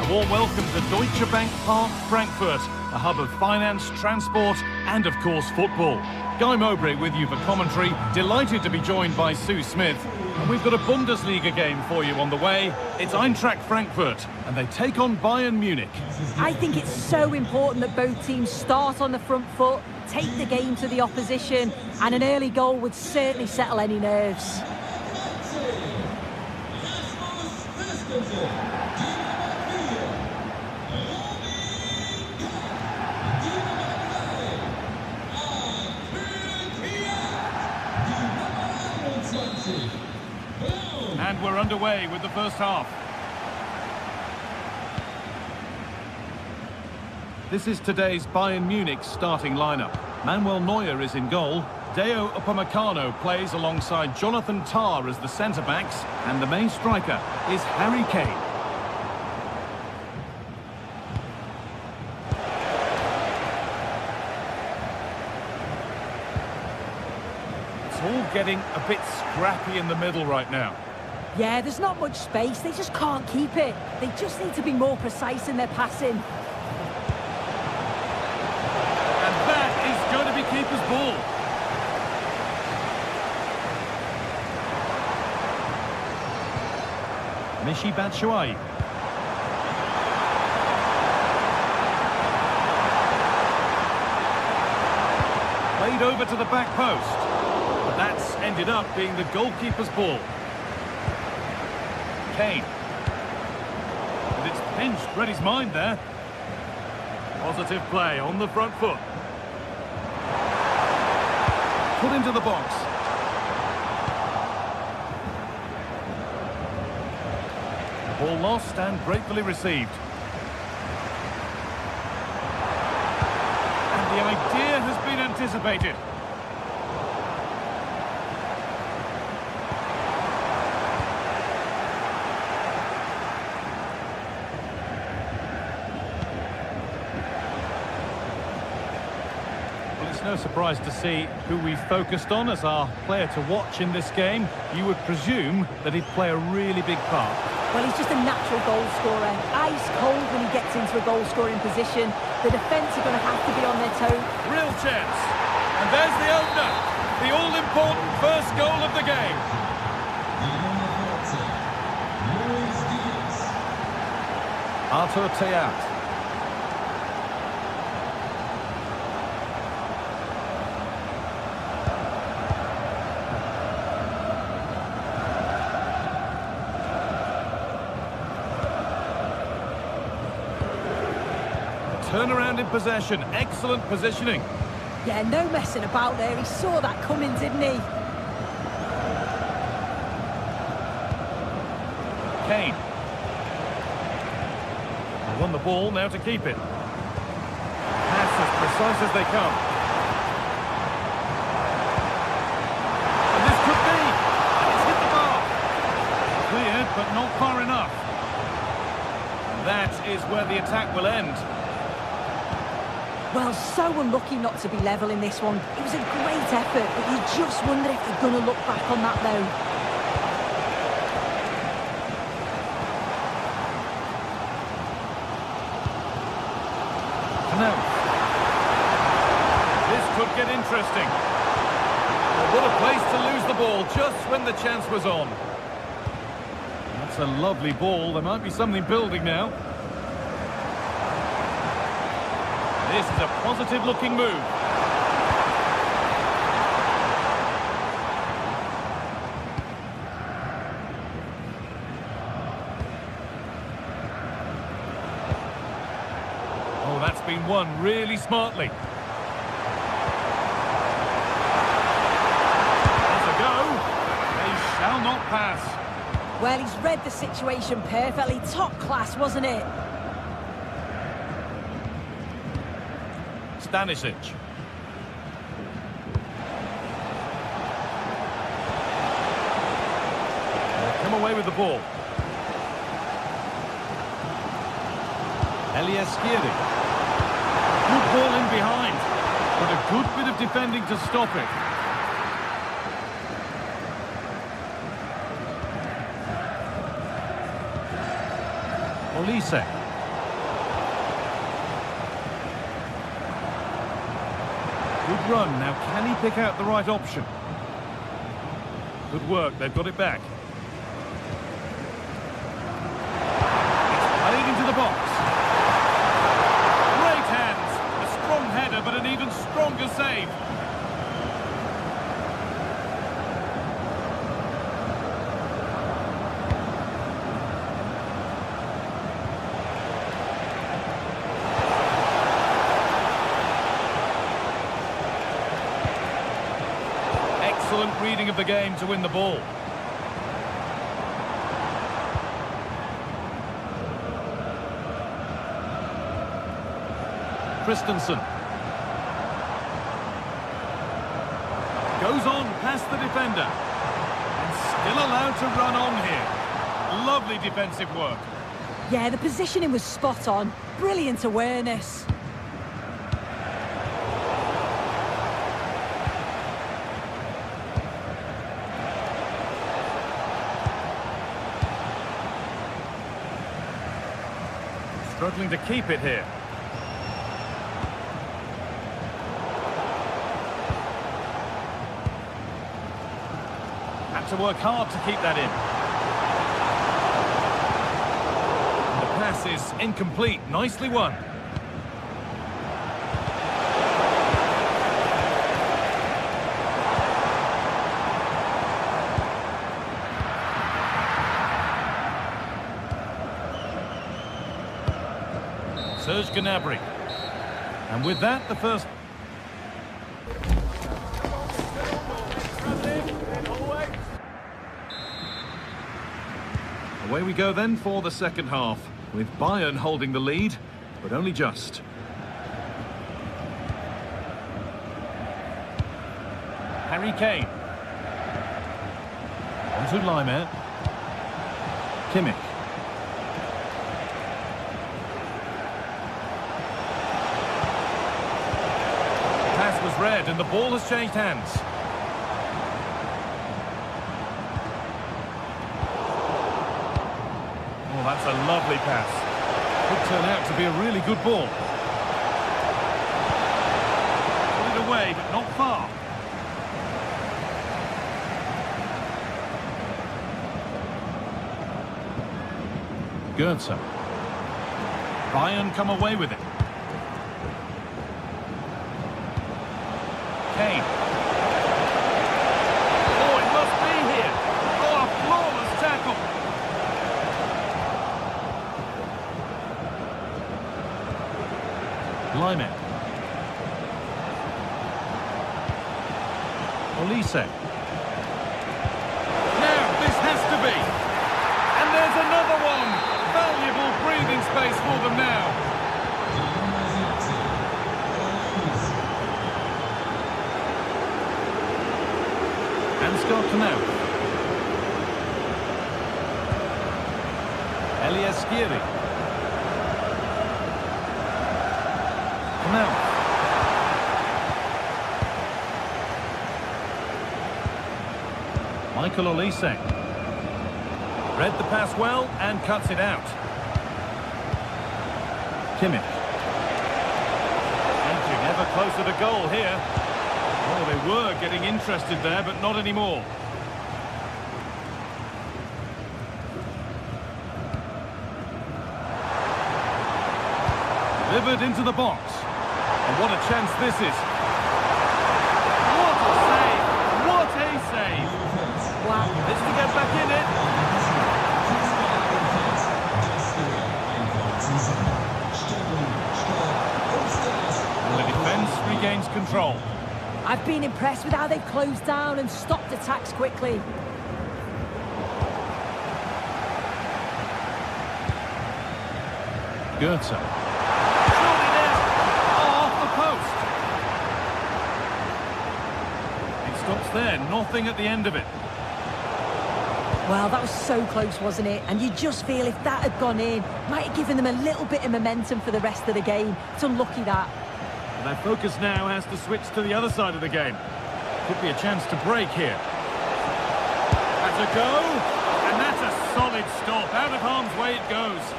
A warm welcome to Deutsche Bank Park, Frankfurt, a hub of finance, transport, and of course football. Guy Mowbray with you for commentary, delighted to be joined by Sue Smith. And we've got a Bundesliga game for you on the way. It's Eintracht Frankfurt, and they take on Bayern Munich. I think it's so important that both teams start on the front foot, take the game to the opposition, and an early goal would certainly settle any nerves. And we're underway with the first half. This is today's Bayern Munich starting lineup. Manuel Neuer is in goal. Deo Upamecano plays alongside Jonathan Tah as the centre-backs. And the main striker is Harry Kane. It's all getting a bit scrappy in the middle right now. Yeah, there's not much space. They just can't keep it. They just need to be more precise in their passing. And that is going to be keeper's ball. Michy Batshuayi. Played over to the back post. But that's ended up being the goalkeeper's ball. Kane. And it's pinched, read his mind there. Positive play on the front foot. Put into the box. Ball lost and gratefully received. And the idea has been anticipated. No surprise to see who we focused on as our player to watch in this game. You would presume that he'd play a really big part. Well, he's just a natural goal scorer. Ice cold when he gets into a goal-scoring position. The defence are going to have to be on their toes. Real chance. And there's the opener. The all-important first goal of the game. Arthur Theat. Turnaround in possession, excellent positioning. Yeah, no messing about there. He saw that coming, didn't he? Kane. They won the ball, now to keep it. Pass as precise as they come. And this could be. It's hit the bar. Cleared, but not far enough. That is where the attack will end. Well, so unlucky not to be level in this one. It was a great effort, but you just wonder if they're going to look back on that, though. No. This could get interesting. Well, what a place to lose the ball just when the chance was on. That's a lovely ball. There might be something building now. This is a positive-looking move. Oh, that's been won really smartly. There's a go. They shall not pass. Well, he's read the situation perfectly. Top class, wasn't it? Stanisic. away with the ball. Eliaskiri. Good ball in behind, but a good bit of defending to stop it. Olise. Good run. Now, can he pick out the right option? Good work. They've got it back. It's played into the box. Great hands. A strong header, but an even stronger save. Excellent reading of the game to win the ball. Christensen. Goes on past the defender. And still allowed to run on here. Lovely defensive work. Yeah, the positioning was spot on. Brilliant awareness. Struggling to keep it here. Had to work hard to keep that in. The pass is incomplete. Nicely won. Serge Gnabry. And with that, the first... Away we go then for the second half, with Bayern holding the lead, but only just. Harry Kane. On to Laimer. Kimmich. Pass was read and the ball has changed hands. Oh, that's a lovely pass. Could turn out to be a really good ball. Put it away, but not far. Goetze. Bayern come away with it. Kane. Oh, it must be here. Oh, a flawless tackle. Laimer. Olise. Now, this has to be. And there's another one. Valuable breathing space for them now. Ansgar Knauff. Eliaskiri. Knauff. Michael Olise. Read the pass well and cuts it out. Kimmich. Edging ever closer to goal here. Oh, they were getting interested there, but not anymore. Delivered into the box. And what a chance this is. What a save! What a save! Wow, this to get back in it. And the defence regains control. I've been impressed with how they've closed down and stopped attacks quickly. Goetze. Surely there. Oh, off the post. It stops there, nothing at the end of it. Well, that was so close, wasn't it? And you just feel if that had gone in, might have given them a little bit of momentum for the rest of the game. It's unlucky that. And their focus now has to switch to the other side of the game. Could be a chance to break here. That's a go, and that's a solid stop. Out of harm's way it goes.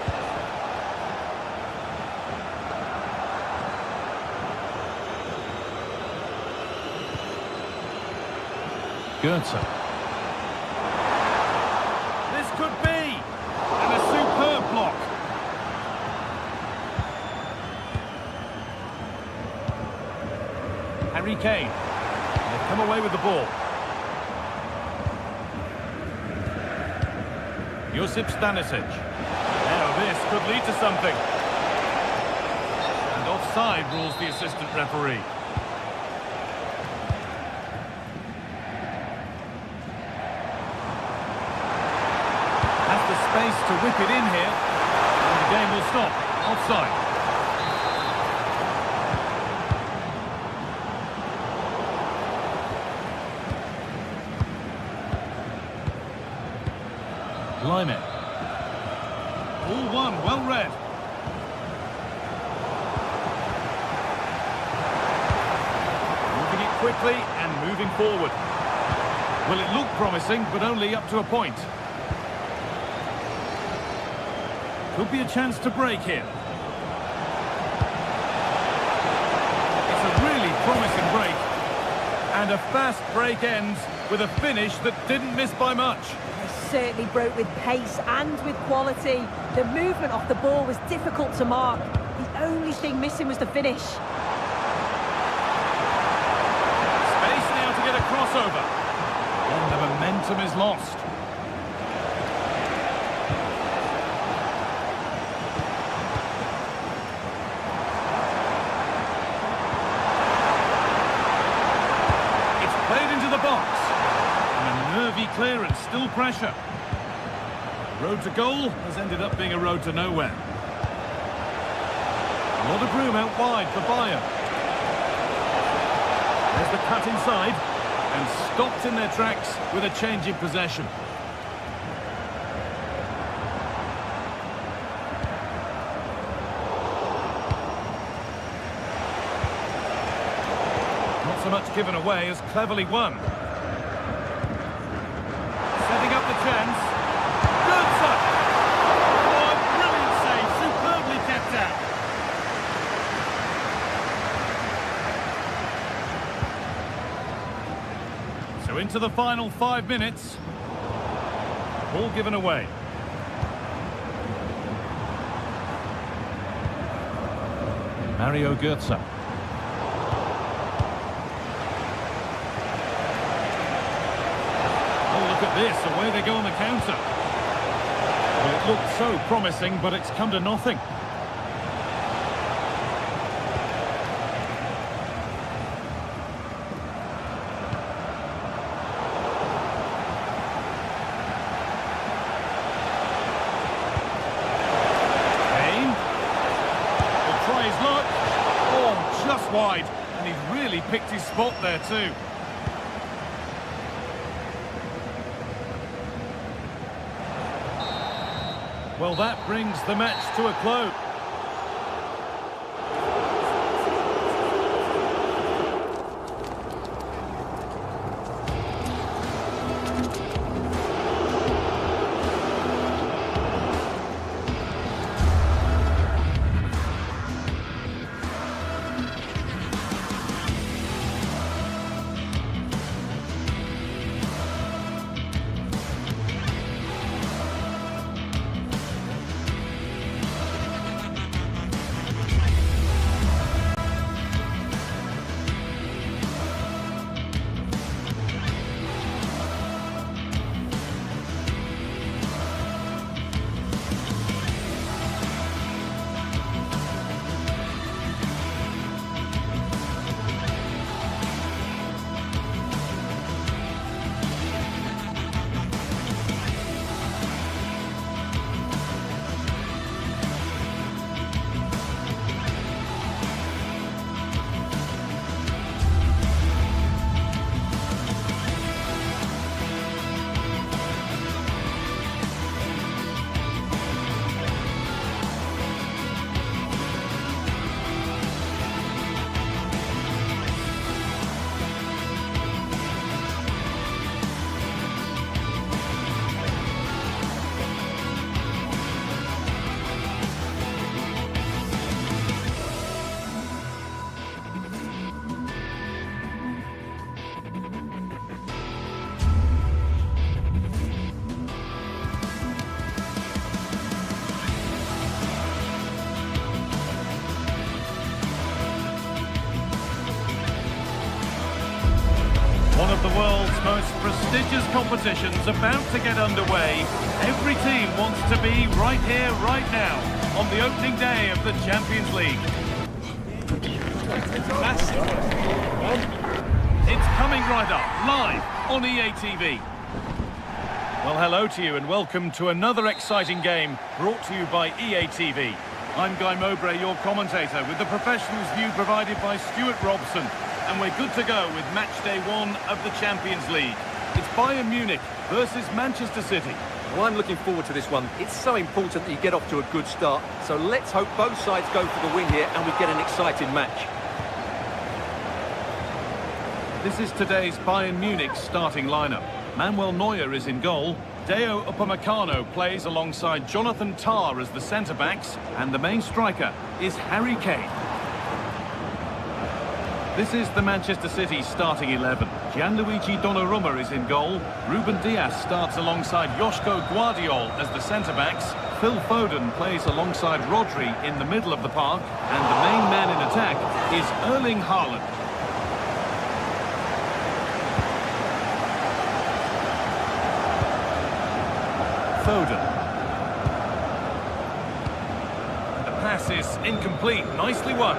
Goetze. This could be, and a superb block. Harry Kane. They've come away with the ball. Josip Stanisic. Now this could lead to something. And offside rules the assistant referee. Has the space to whip it in here. And the game will stop. Offside. Lyman. All one, well read. Moving it quickly and moving forward. Well, it looked promising, but only up to a point. Could be a chance to break here. It's a really promising break. And a fast break ends with a finish that didn't miss by much. Certainly broke with pace and with quality. The movement off the ball was difficult to mark. The only thing missing was the finish. Space now to get a crossover. And the momentum is lost. It's played into the box. Nervy clearance, still pressure. Road to goal has ended up being a road to nowhere. A lot of room out wide for Bayern. There's the cut inside and stopped in their tracks with a change in possession. Not so much given away as cleverly won. Setting up the chance. Goetze! Oh, a brilliant save. Superbly kept out. So into the final 5 minutes. Ball given away. Mario Goetze. Look at this, away they go on the counter. Well, it looked so promising, but it's come to nothing. Kane. Will try his luck. Oh, just wide. And he's really picked his spot there too. Well, that brings the match to a close. the world's most prestigious competitions about to get underway. Every team wants to be right here, right now, on the opening day of the Champions League. It's coming right up, live on EA TV. Well, hello to you and welcome to another exciting game brought to you by EA TV. I'm Guy Mowbray, your commentator, with the professionals' view provided by Stuart Robson. And we're good to go with match day 1 of the Champions League. It's Bayern Munich versus Manchester City. Well, I'm looking forward to this one. It's so important that you get off to a good start. So let's hope both sides go for the win here and we get an exciting match. This is today's Bayern Munich starting lineup. Manuel Neuer is in goal. Deo Upamecano plays alongside Jonathan Tah as the centre-backs. And the main striker is Harry Kane. This is the Manchester City starting 11. Gianluigi Donnarumma is in goal. Ruben Dias starts alongside Joško Guardiol as the centre-backs. Phil Foden plays alongside Rodri in the middle of the park. And the main man in attack is Erling Haaland. Foden. The pass is incomplete. Nicely won.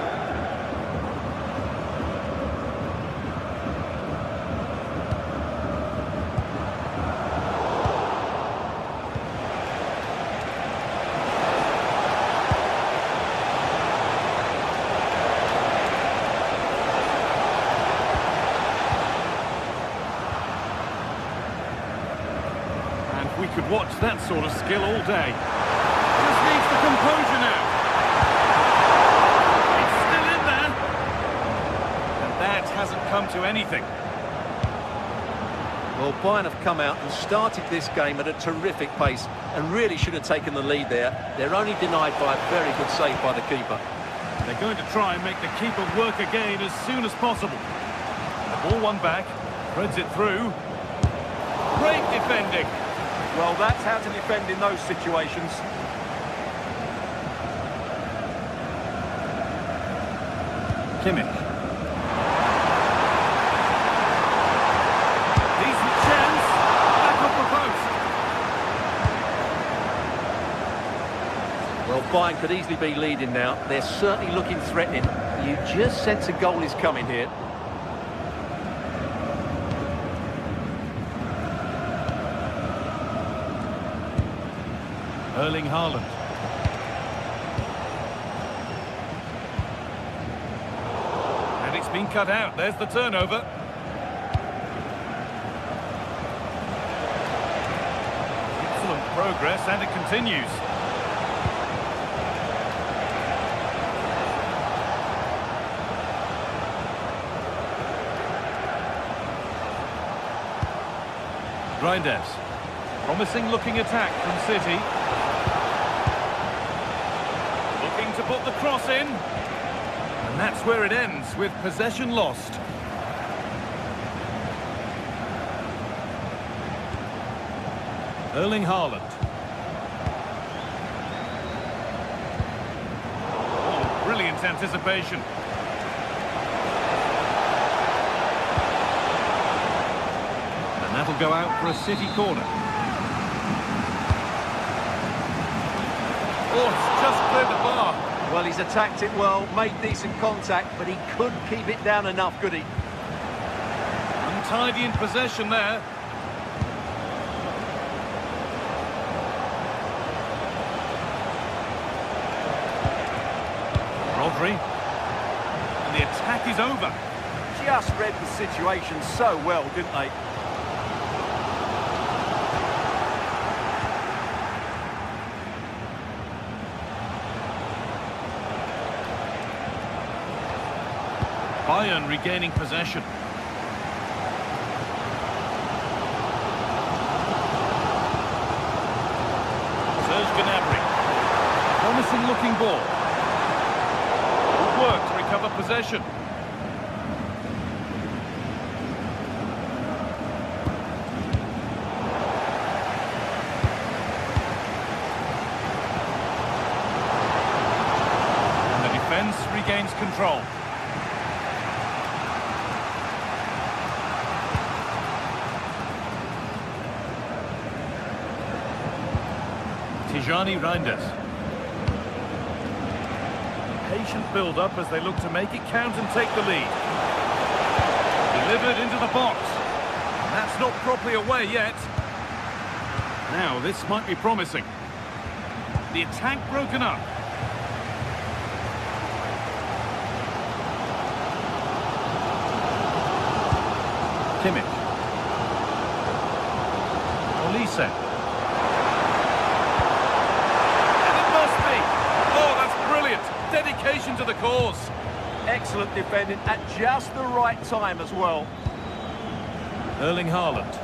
We could watch that sort of skill all day. Just needs the composure now. It's still in there. And that hasn't come to anything. Well, Bayern have come out and started this game at a terrific pace and really should have taken the lead there. They're only denied by a very good save by the keeper. They're going to try and make the keeper work again as soon as possible. The ball won back, threads it through. Great defending. Well, that's how to defend in those situations. Kimmich. Decent chance. Back off the post. Well, Bayern could easily be leading now. They're certainly looking threatening. You just sense a goal is coming here. Erling Haaland. And it's been cut out. There's the turnover. Excellent progress, and it continues. Reinders. Promising looking attack from City. To put the cross in, and that's where it ends, with possession lost. Erling Haaland. Oh, brilliant anticipation. And that'll go out for a City corner. Oh, it's just cleared the bar. Well, he's attacked it well, made decent contact, but he couldn't keep it down enough, could he? Untidy in possession there. Rodri. And the attack is over. Just read the situation so well, didn't they? Bayern regaining possession. Serge Gnabry. Promising looking ball. Good work to recover possession. And the defence regains control. Tijani Reinders. Patient build-up as they look to make it count and take the lead. Delivered into the box. That's not properly away yet. Now, this might be promising. The attack broken up. Kimmich. Olise. And it must be. Oh, that's brilliant. Dedication to the cause. Excellent defending at just the right time as well. Erling Haaland.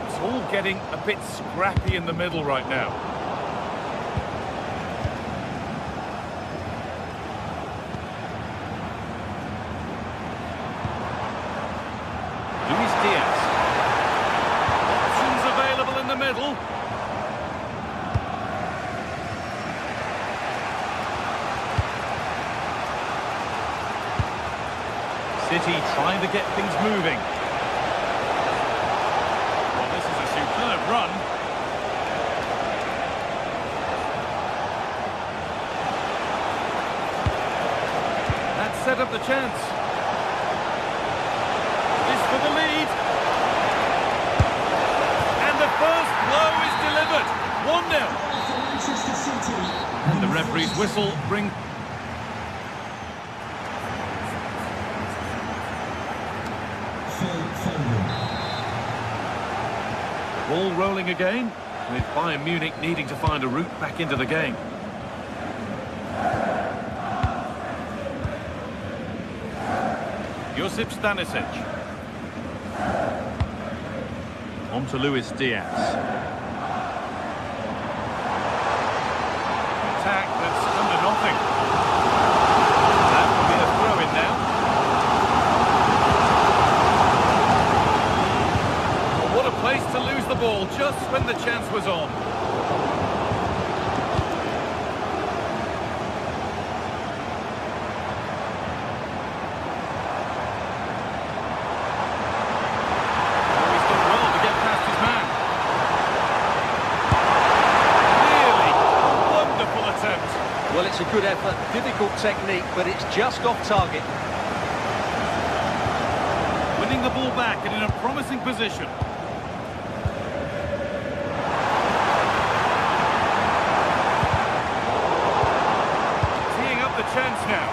It's all getting a bit scrappy in the middle right now. Luis Diaz. Options available in the middle. City trying to get things moving. Well, this is a superb run. That set up the chance. This for the lead. And the first blow is delivered. 1-0. Manchester City. And the referee's whistle brings... Ball rolling again, with Bayern Munich needing to find a route back into the game. Josip Stanisic. On to Luis Diaz. Attack that's come to nothing. That will be a throw-in now. What a place to lose the ball just when the chance was on. Well, it's a good effort, difficult technique, but it's just off target. Winning the ball back and in a promising position. Teeing up the chance now.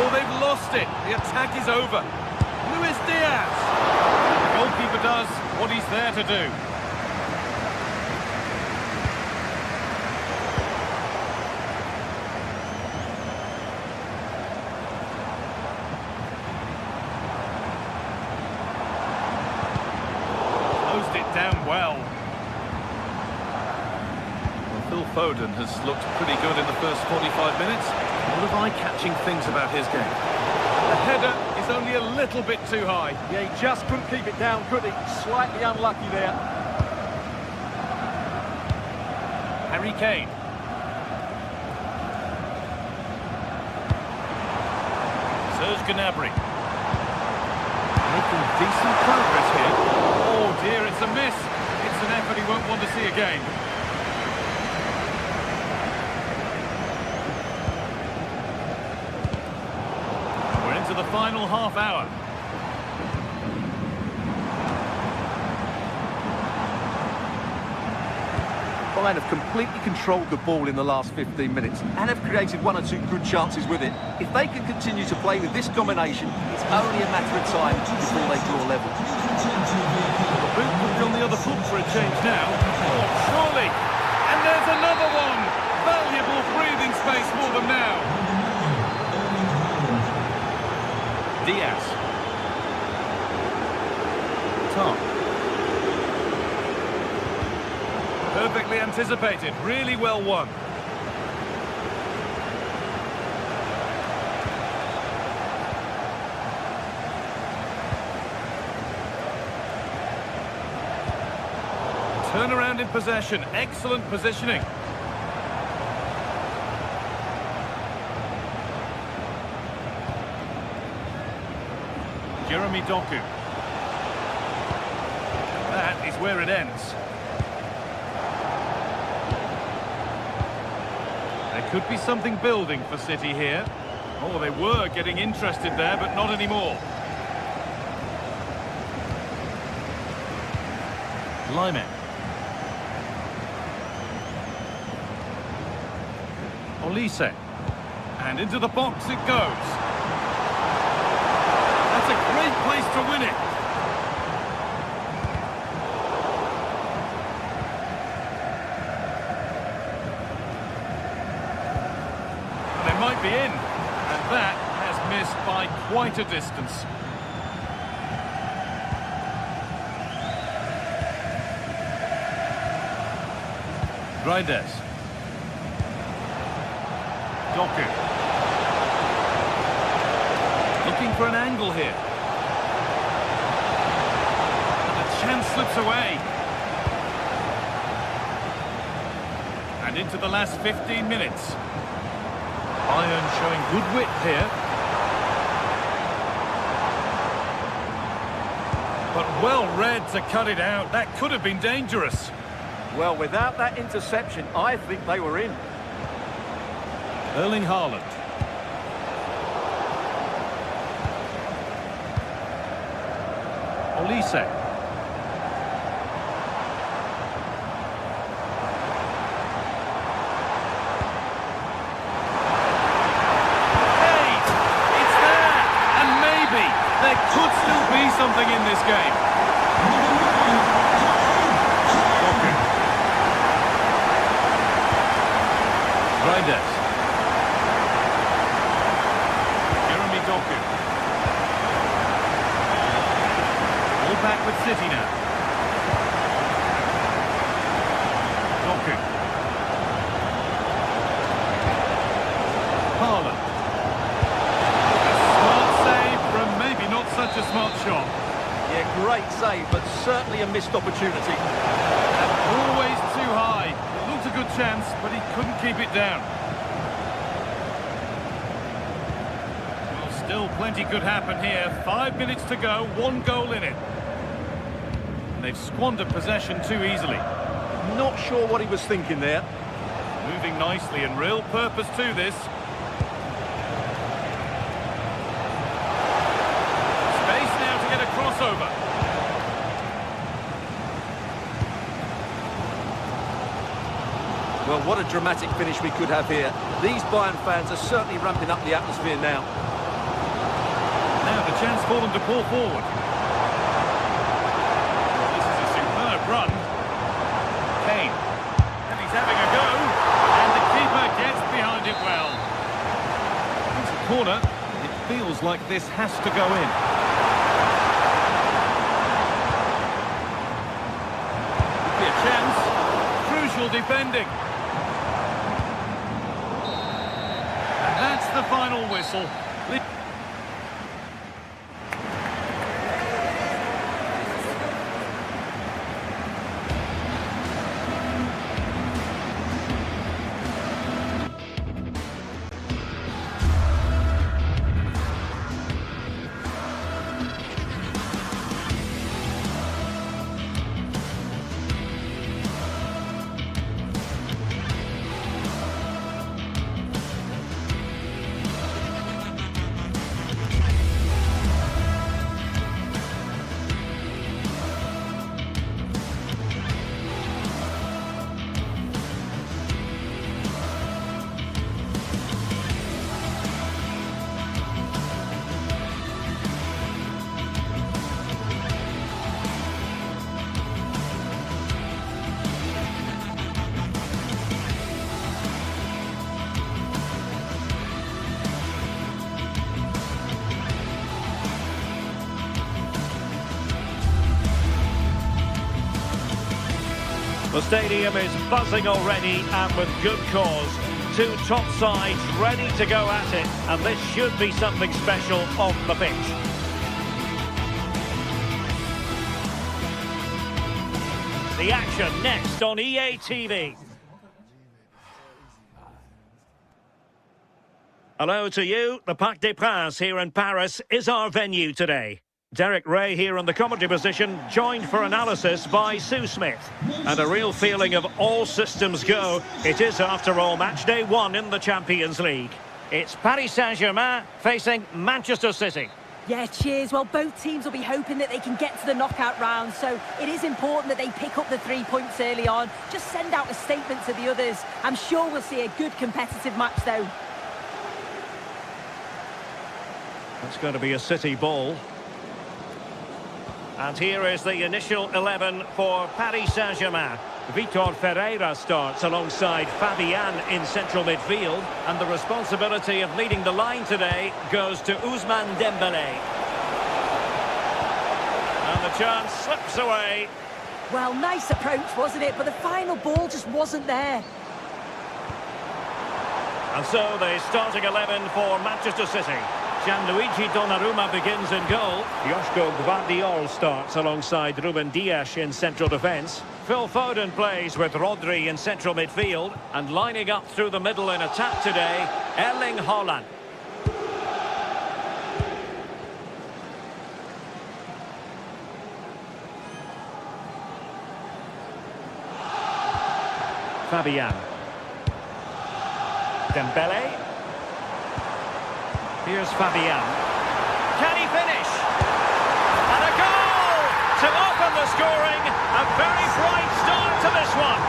Oh, they've lost it. The attack is over. Luis Diaz. The goalkeeper does what he's there to do. Down well. Phil Foden has looked pretty good in the first 45 minutes. What of eye-catching things about his game? The header is only a little bit too high. Yeah, he just couldn't keep it down, could he? Slightly unlucky there. Harry Kane. Serge Gnabry. Making decent progress here. Oh dear, it's a miss. It's an effort he won't want to see again. We're into the final half hour. Bayern have completely controlled the ball in the last 15 minutes and have created one or two good chances with it. If they can continue to play with this combination, it's only a matter of time before they draw level. The boot will be on the other foot for a change now. Oh, surely. And there's another one. Valuable breathing space for them now. Diaz. Tom. Perfectly anticipated. Really well won. Turnaround in possession. Excellent positioning. Jeremy Doku. That is where it ends. There could be something building for City here. Oh, they were getting interested there, but not anymore. Lyman. Olise. And into the box it goes. That's a great place to win it. They might be in. And that has missed by quite a distance. Grindes. Doku. Looking for an angle here. And the chance slips away. And into the last 15 minutes. Bayern showing good wit here. But well read to cut it out. That could have been dangerous. Well, without that interception, I think they were in. Erling Haaland. Olise. Hey! It's there! And maybe there could still be something in this game. Grindes. Doku. All back with City now. Doku. Haaland. A smart save from maybe not such a smart shot. Yeah, great save, but certainly a missed opportunity. And always too high. Looked a good chance, but he couldn't keep it down. Still plenty could happen here. 5 minutes to go, 1 goal in it. They've squandered possession too easily. Not sure what he was thinking there. Moving nicely and real purpose to this. Space now to get a crossover. Well, what a dramatic finish we could have here. These Bayern fans are certainly ramping up the atmosphere now. Now the chance for them to pull forward. This is a superb run. Kane. And he's having a go. And the keeper gets behind it well. It's a corner. It feels like this has to go in. Could be a chance. Crucial defending. And that's the final whistle. The stadium is buzzing already, and with good cause. Two top sides ready to go at it, and this should be something special on the pitch. The action next on EA TV. Hello to you. The Parc des Princes here in Paris is our venue today. Derek Ray here in the commentary position, joined for analysis by Sue Smith. And a real feeling of all systems go. It is, after all, match day 1 in the Champions League. It's Paris Saint-Germain facing Manchester City. Yeah, cheers. Well, both teams will be hoping that they can get to the knockout round, so it is important that they pick up the 3 points early on. Just send out a statement to the others. I'm sure we'll see a good competitive match, though. It's going to be a City ball. And here is the initial 11 for Paris Saint-Germain. Vitor Ferreira starts alongside Fabian in central midfield. And the responsibility of leading the line today goes to Ousmane Dembélé. And the chance slips away. Well, nice approach, wasn't it? But the final ball just wasn't there. And so the starting 11 for Manchester City. Gianluigi Donnarumma begins in goal. Joško Gvardiol starts alongside Ruben Dias in central defence. Phil Foden plays with Rodri in central midfield. And lining up through the middle in attack today, Erling Haaland. Fabian. Dembélé. Here's Fabian. Can he finish? And a goal to open the scoring. A very bright start to this one.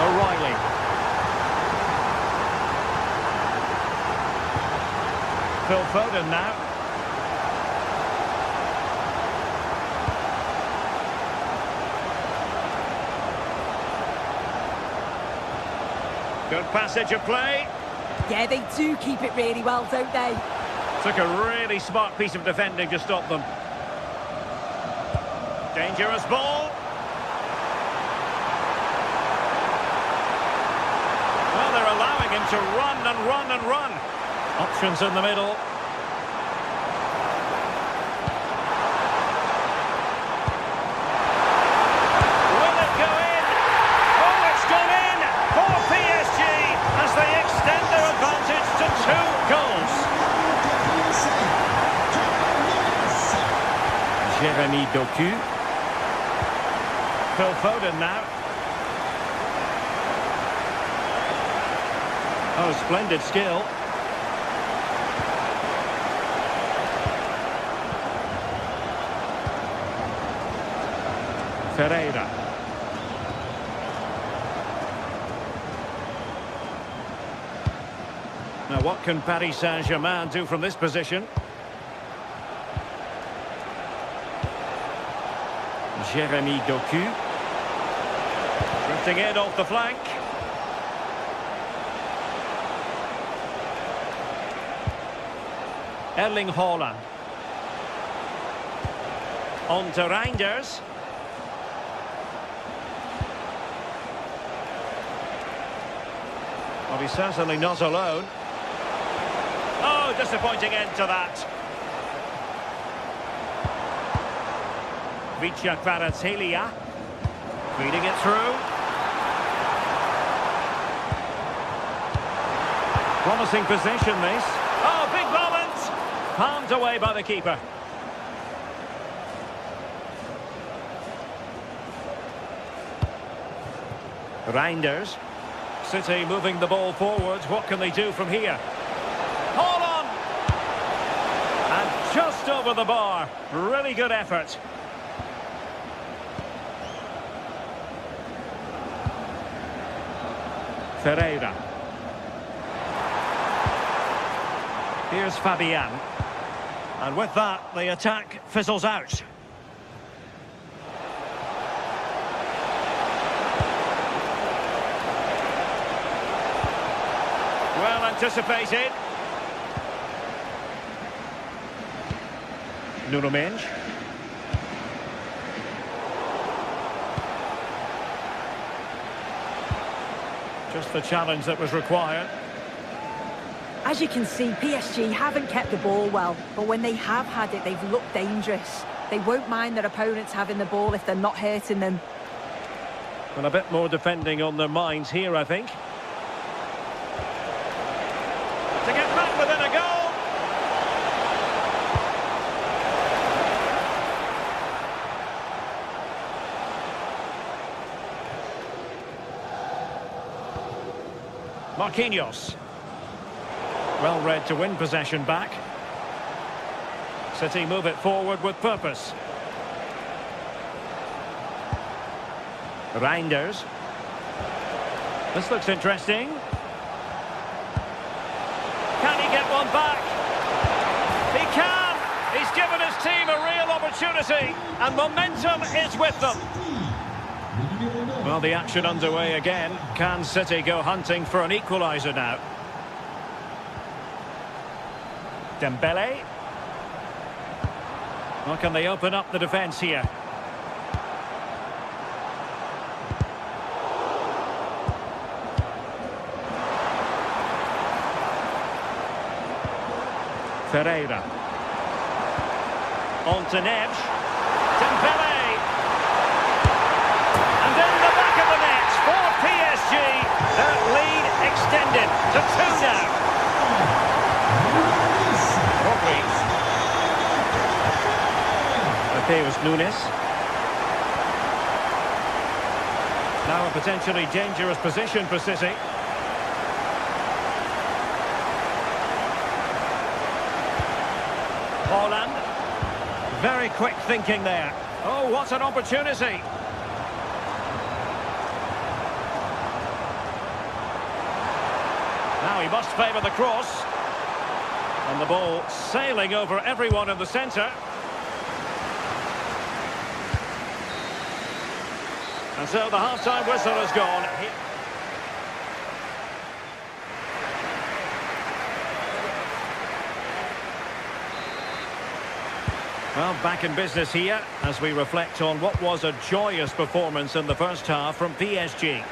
O'Reilly. Phil Foden now. Good passage of play. Yeah, they do keep it really well, don't they? Took a really smart piece of defending to stop them. Dangerous ball. Well, they're allowing him to run and run and run. Options in the middle. Will it go in? Oh, it's gone in for PSG as they extend their advantage to 2 goals. Jeremy Doku. Phil Foden now. Oh, splendid skill. Ferreira. Now, what can Paris Saint-Germain do from this position? Jeremy Doku. Drifting in off the flank. Erling Haaland. On to Reinders. Well, he's certainly not alone. Oh, disappointing end to that. Vicha Kvaratskhelia. Feeding it through. Promising possession, this. Oh, big moment! Palmed away by the keeper. Reinders. City moving the ball forward. What can they do from here? Hold on! And just over the bar. Really good effort. Ferreira. Here's Fabian. And with that, the attack fizzles out. Well anticipated. Nuno Mendes. Just the challenge that was required. As you can see, PSG haven't kept the ball well, but when they have had it, they've looked dangerous. They won't mind their opponents having the ball if they're not hurting them. And a bit more defending on their minds here, I think. Marquinhos. Well read to win possession back. City move it forward with purpose. Reinders. This looks interesting. Can he get one back? He can! He's given his team a real opportunity, and momentum is with them. Well, the action underway again. Can City go hunting for an equaliser now? Dembele. Well, can they open up the defence here? Ferreira. On to Neves. Dembele. And in the back of the net for PSG. Their lead extended to 2 now. Rodri. Mateus Nunes. Now a potentially dangerous position for City. Holland. Very quick thinking there. Oh, what an opportunity. Now he must favour the cross. And the ball sailing over everyone in the centre. And so the half-time whistle has gone. Well, back in business here as we reflect on what was a joyous performance in the first half from PSG.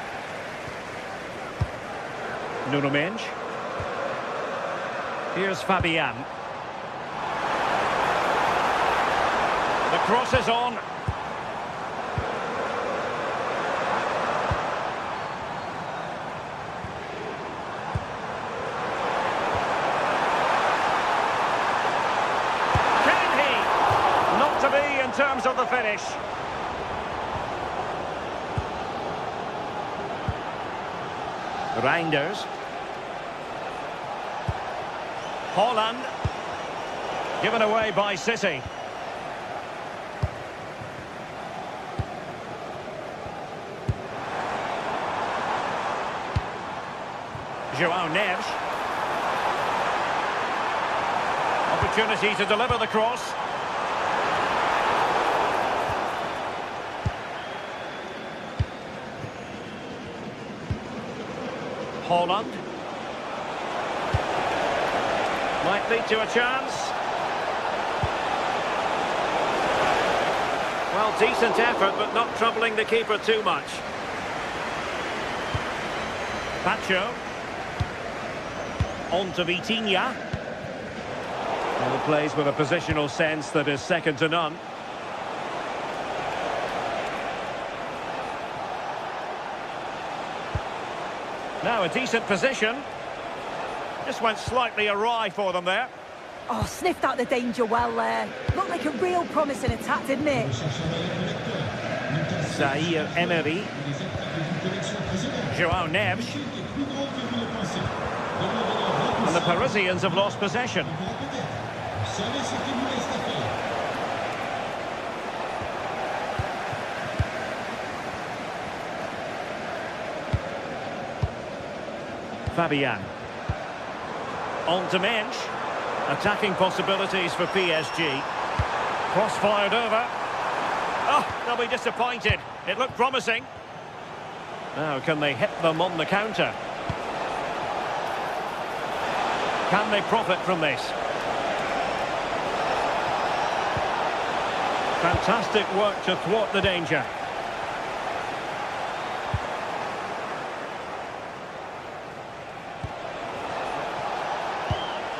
Nuno Mendes. Here's Fabian. The cross is on. To be in terms of the finish. Reinders. Holland. Given away by City. João Neves. Opportunity to deliver the cross. Holland. Might lead to a chance. Well, decent effort, but not troubling the keeper too much. Pacho. On to Vitinha. Well, plays with a positional sense that is second to none. Now a decent position. Just went slightly awry for them there. Oh, sniffed out the danger well there. Looked like a real promising attack, didn't it? Zaire Emery. João Neves. And the Parisians have lost possession. Fabian. On to Mendes. Attacking possibilities for PSG. Cross fired over. Oh, they'll be disappointed. It looked promising. Now, can they hit them on the counter? Can they profit from this? Fantastic work to thwart the danger.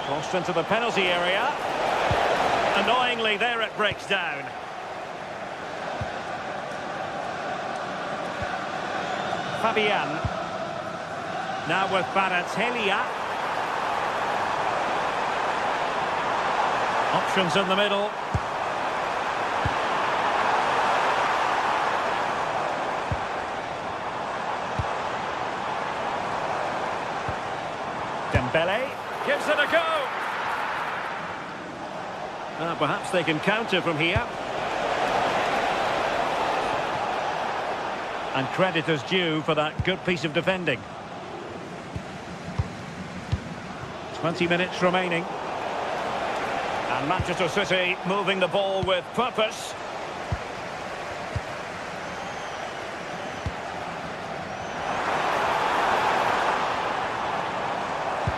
Crossed into the penalty area. Annoyingly, there it breaks down. Fabian. Now with Baratelia. Options in the middle. Perhaps they can counter from here. And credit is due for that good piece of defending. 20 minutes remaining. And Manchester City moving the ball with purpose.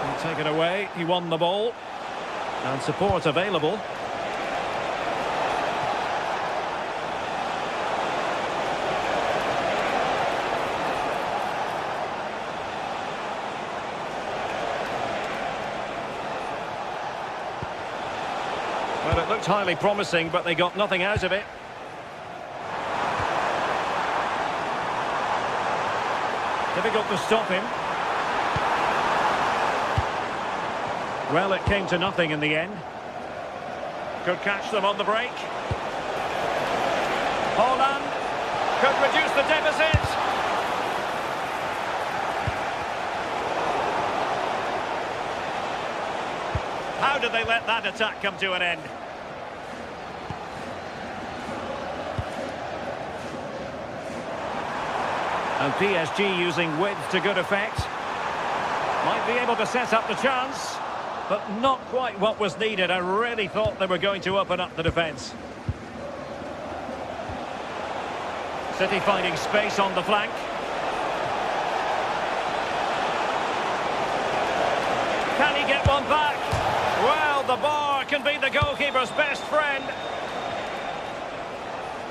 And take it away. He won the ball. And support available. Well, it looked highly promising, but they got nothing out of it. Difficult to stop him. Well, it came to nothing in the end. Could catch them on the break. Holland could reduce the deficit. How did they let that attack come to an end? And PSG using width to good effect. Might be able to set up the chance, but not quite what was needed. I really thought they were going to open up the defence. City finding space on the flank. Can he get one back? Well, the bar can be the goalkeeper's best friend.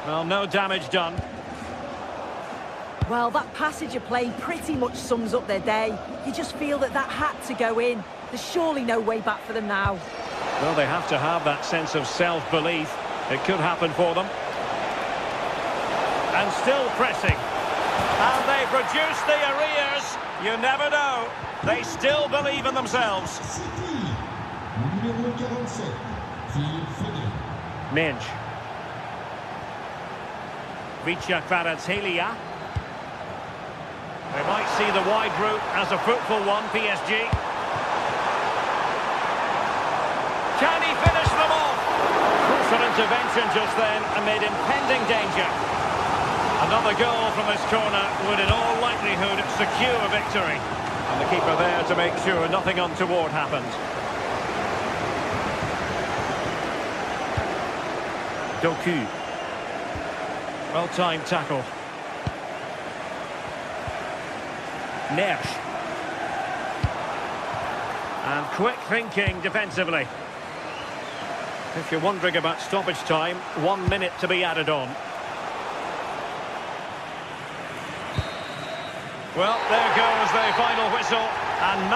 Well, no damage done. Well, that passage of play pretty much sums up their day. You just feel that had to go in. There's surely no way back for them now. Well, they have to have that sense of self-belief. It could happen for them. And still pressing. And they've reduced the arrears. You never know. They still believe in themselves. Minch. Vicha Kvaratskhelia. They might see the wide route as a fruitful one, PSG. Can he finish them off? Crucial intervention just then amid impending danger. Another goal from this corner would in all likelihood secure victory. And the keeper there to make sure nothing untoward happened. Doku. Well-timed tackle. Nersch. And quick thinking defensively. If you're wondering about stoppage time, 1 minute to be added on. Well, there goes the final whistle, and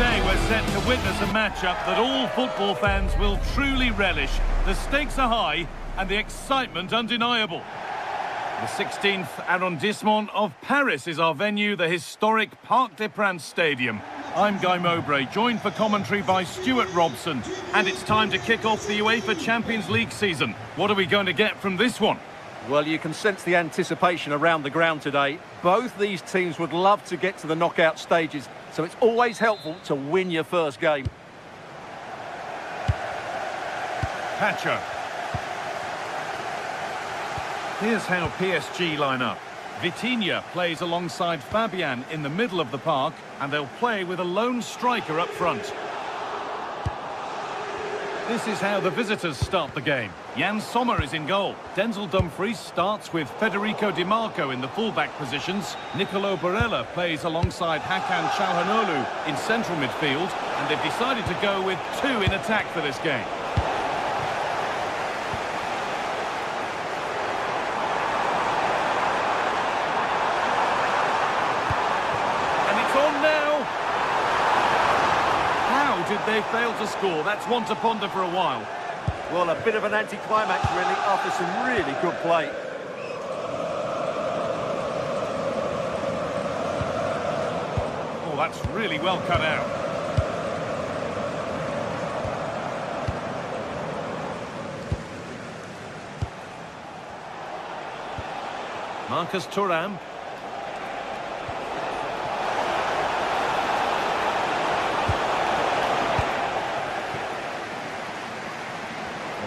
Today we're set to witness a matchup that all football fans will truly relish. The stakes are high and the excitement undeniable. The 16th arrondissement of Paris is our venue, the historic Parc des Princes Stadium. I'm Guy Mowbray, joined for commentary by Stuart Robson. And it's time to kick off the UEFA Champions League season. What are we going to get from this one? Well, you can sense the anticipation around the ground today. Both these teams would love to get to the knockout stages, so it's always helpful to win your first game. Pacho. Here's how PSG line up. Vitinha plays alongside Fabian in the middle of the park, and they'll play with a lone striker up front. This is how the visitors start the game. Jan Sommer is in goal. Denzel Dumfries starts with Federico Di Marco in the fullback positions. Nicolo Barella plays alongside Hakan Çalhanoğlu in central midfield, and they've decided to go with two in attack for this game. Did they fail to score? That's one to ponder for a while. Well, a bit of an anticlimax, really, after some really good play. Oh, that's really well cut out. Marcus Thuram.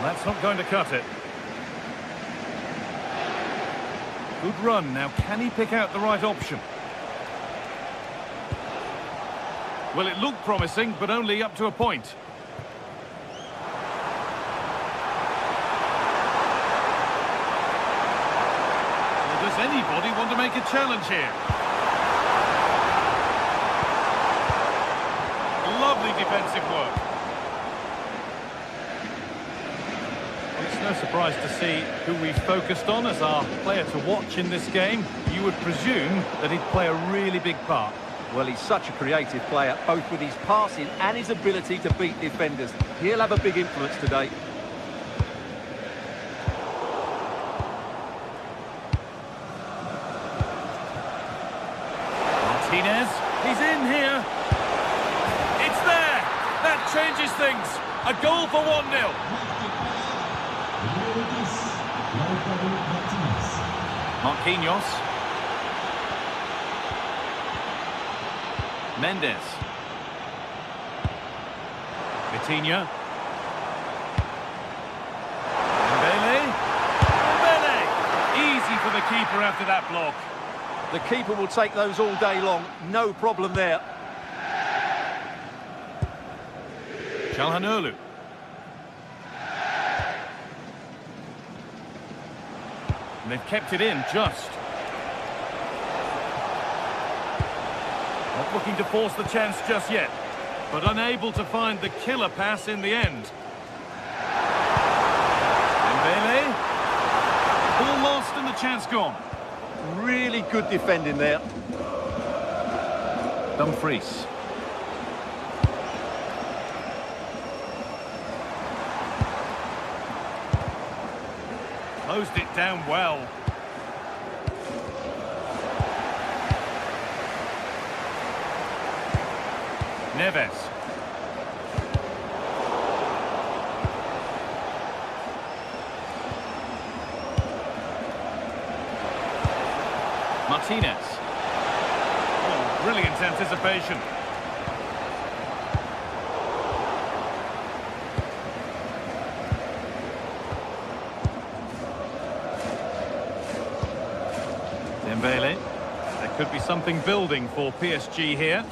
That's not going to cut it. Good run. Now, can he pick out the right option? Well, it looked promising, but only up to a point. Well, does anybody want to make a challenge here? Lovely defensive work. No surprise to see who we focused on as our player to watch in this game. You would presume that he'd play a really big part. Well, he's such a creative player, both with his passing and his ability to beat defenders. He'll have a big influence today. Martinez, he's in here. It's there. That changes things. A goal for 1-0. Marquinhos. Mendes. Vitinha. Dembele. Easy for the keeper after that block. The keeper will take those all day long. No problem there. Çalhanoğlu. And they've kept it in just. Not looking to force the chance just yet, but unable to find the killer pass in the end. Dembele. Ball lost and the chance gone. Really good defending there. Dumfries. Closed it down well. Neves. Martinez. Oh, brilliant anticipation. Dembele. There could be something building for PSG here.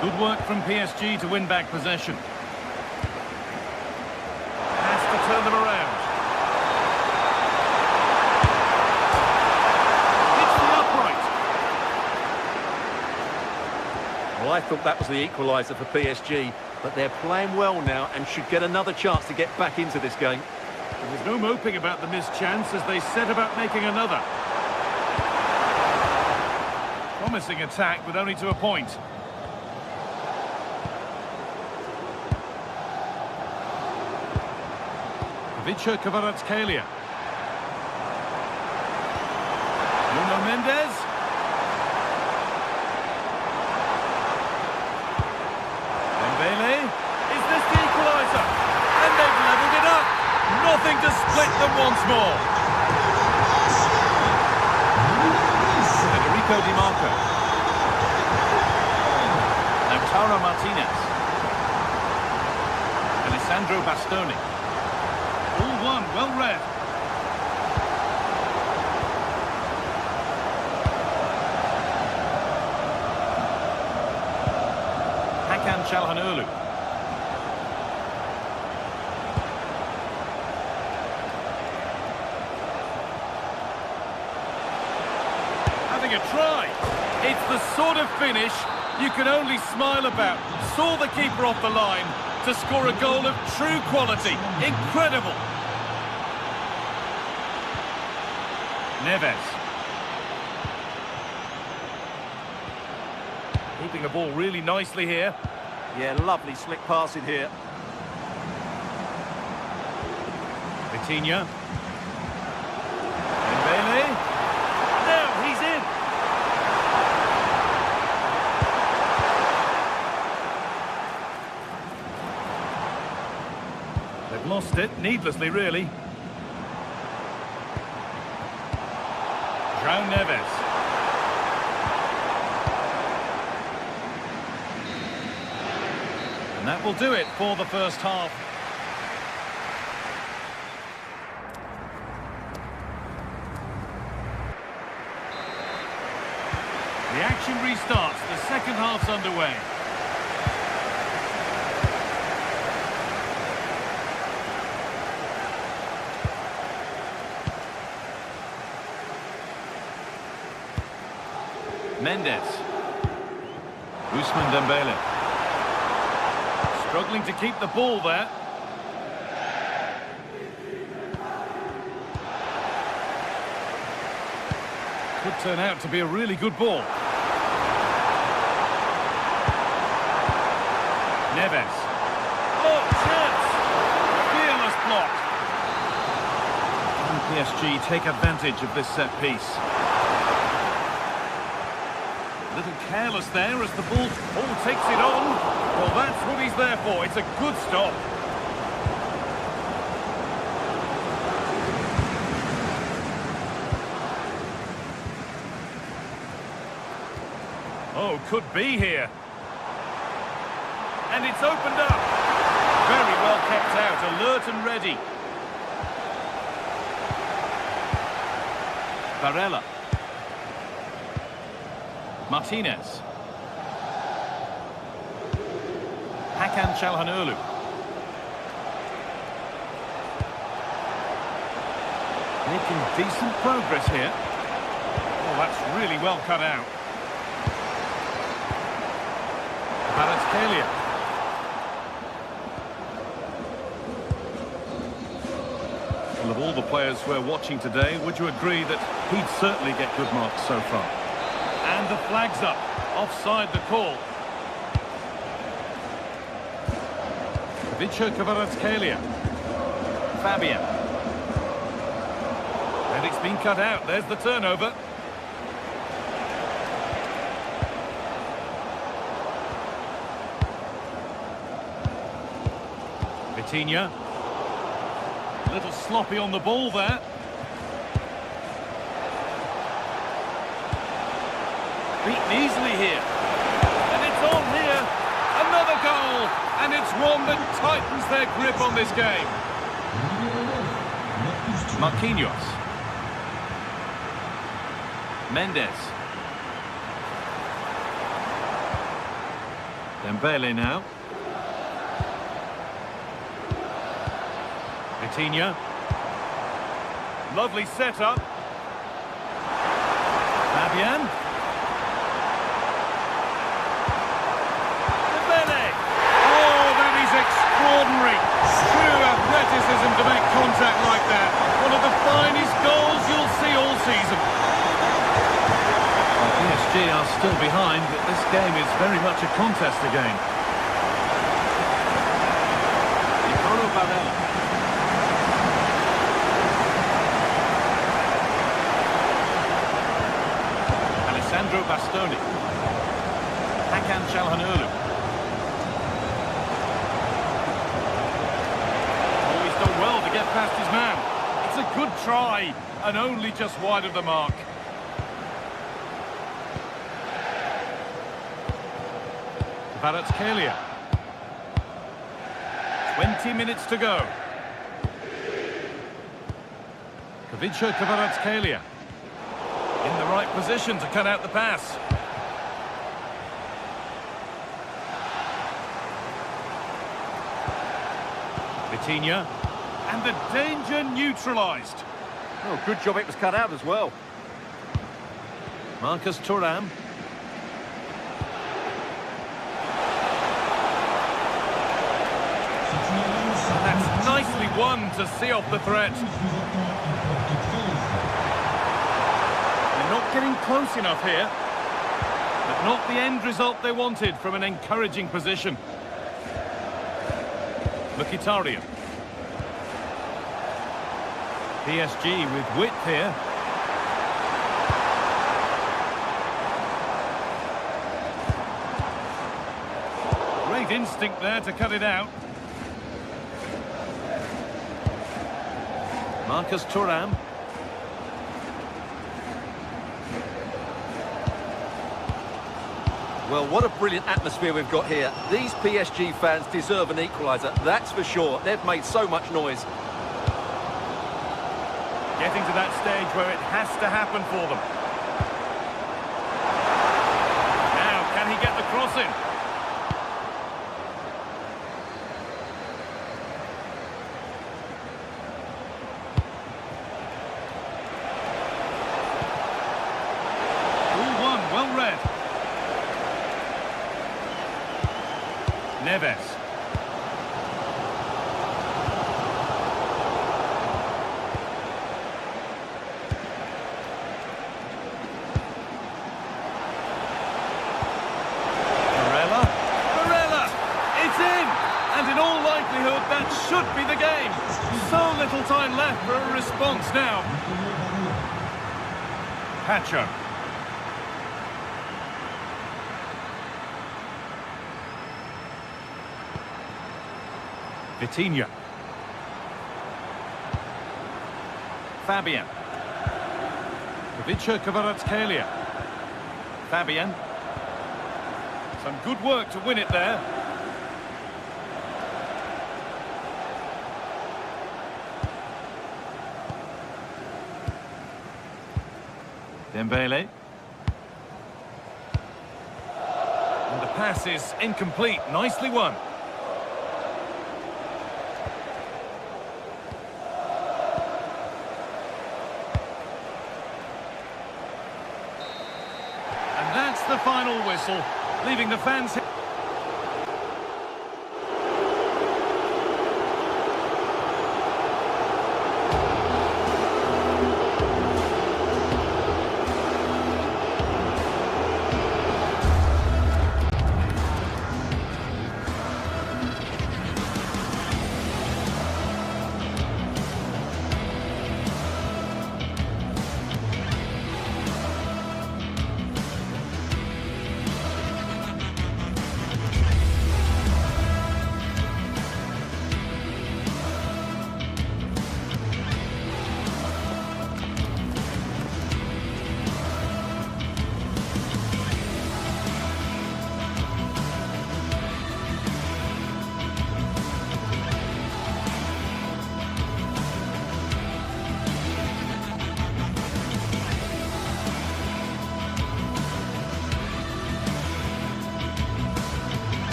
Good work from PSG to win back possession. Has to turn them around. Hits the upright. Well, I thought that was the equaliser for PSG, but they're playing well now and should get another chance to get back into this game. There's no moping about the missed chance as they set about making another. Promising attack, but only to a point. Vicha Kvaratskhelia. Nuno Mendes. Dembele. Is this the equaliser? And they've levelled it up. Nothing to split them once more. Federico Di Marco. Martinez. Alessandro Bastoni. All one, well read. Hakan Çalhanoğlu. Having a try. It's the sort of finish you can only smile about. Saw the keeper off the line to score a goal of true quality. Incredible. Neves. Keeping the ball really nicely here. Yeah, lovely slick passing here. Vitinha. Dembele. Now he's in. They've lost it, needlessly really. João Neves. And that will do it for the first half. The action restarts, the second half's underway. Mendes. Ousmane Dembele. Struggling to keep the ball there. Could turn out to be a really good ball. Neves. Oh, chance! Fearless block. Can PSG take advantage of this set piece? A little careless there as the ball takes it on. Well, that's what he's there for. It's a good stop. Oh, could be here. And it's opened up. Very well kept out, alert and ready. Barella. Martinez. Hakan Çalhanoğlu. Making decent progress here. Oh, that's really well cut out. Kvaratskhelia. Well, of all the players we're watching today, would you agree that he'd certainly get good marks so far? And the flag's up. Offside the call. Vicha Kvaratskhelia. Fabian. And it's been cut out. There's the turnover. Vitinha. A little sloppy on the ball there. Beaten easily here. And it's on here. Another goal. And it's one that tightens their grip on this game. Marquinhos. Mendes. Dembele now. Vitinha. Lovely setup. Fabian. Extraordinary, true athleticism to make contact like that. One of the finest goals you'll see all season. Well, PSG are still behind, but this game is very much a contest again. Barella. Alessandro Bastoni. Hakan Çalhanoğlu. Done well to get past his man. It's a good try, and only just wide of the mark. Kvaratskhelia. 20 minutes to go. Kvaratskhelia. In the right position to cut out the pass. Vitinha. And the danger neutralised. Oh, good job it was cut out as well. Marcus Thuram. That's nicely won to see off the threat. They're not getting close enough here. But not the end result they wanted from an encouraging position. Mkhitaryan. PSG with width here. Great instinct there to cut it out. Marcus Thuram. Well, what a brilliant atmosphere we've got here. These PSG fans deserve an equaliser, that's for sure. They've made so much noise. Getting to that stage where it has to happen for them. Now, can he get the cross in? All one, well read. Neves. That should be the game. So little time left for a response now. Pacho. Vitinha. Fabian. Kvaratskhelia. Fabian. Some good work to win it there. Dembele. And the pass is incomplete. Nicely won. And that's the final whistle, leaving the fans...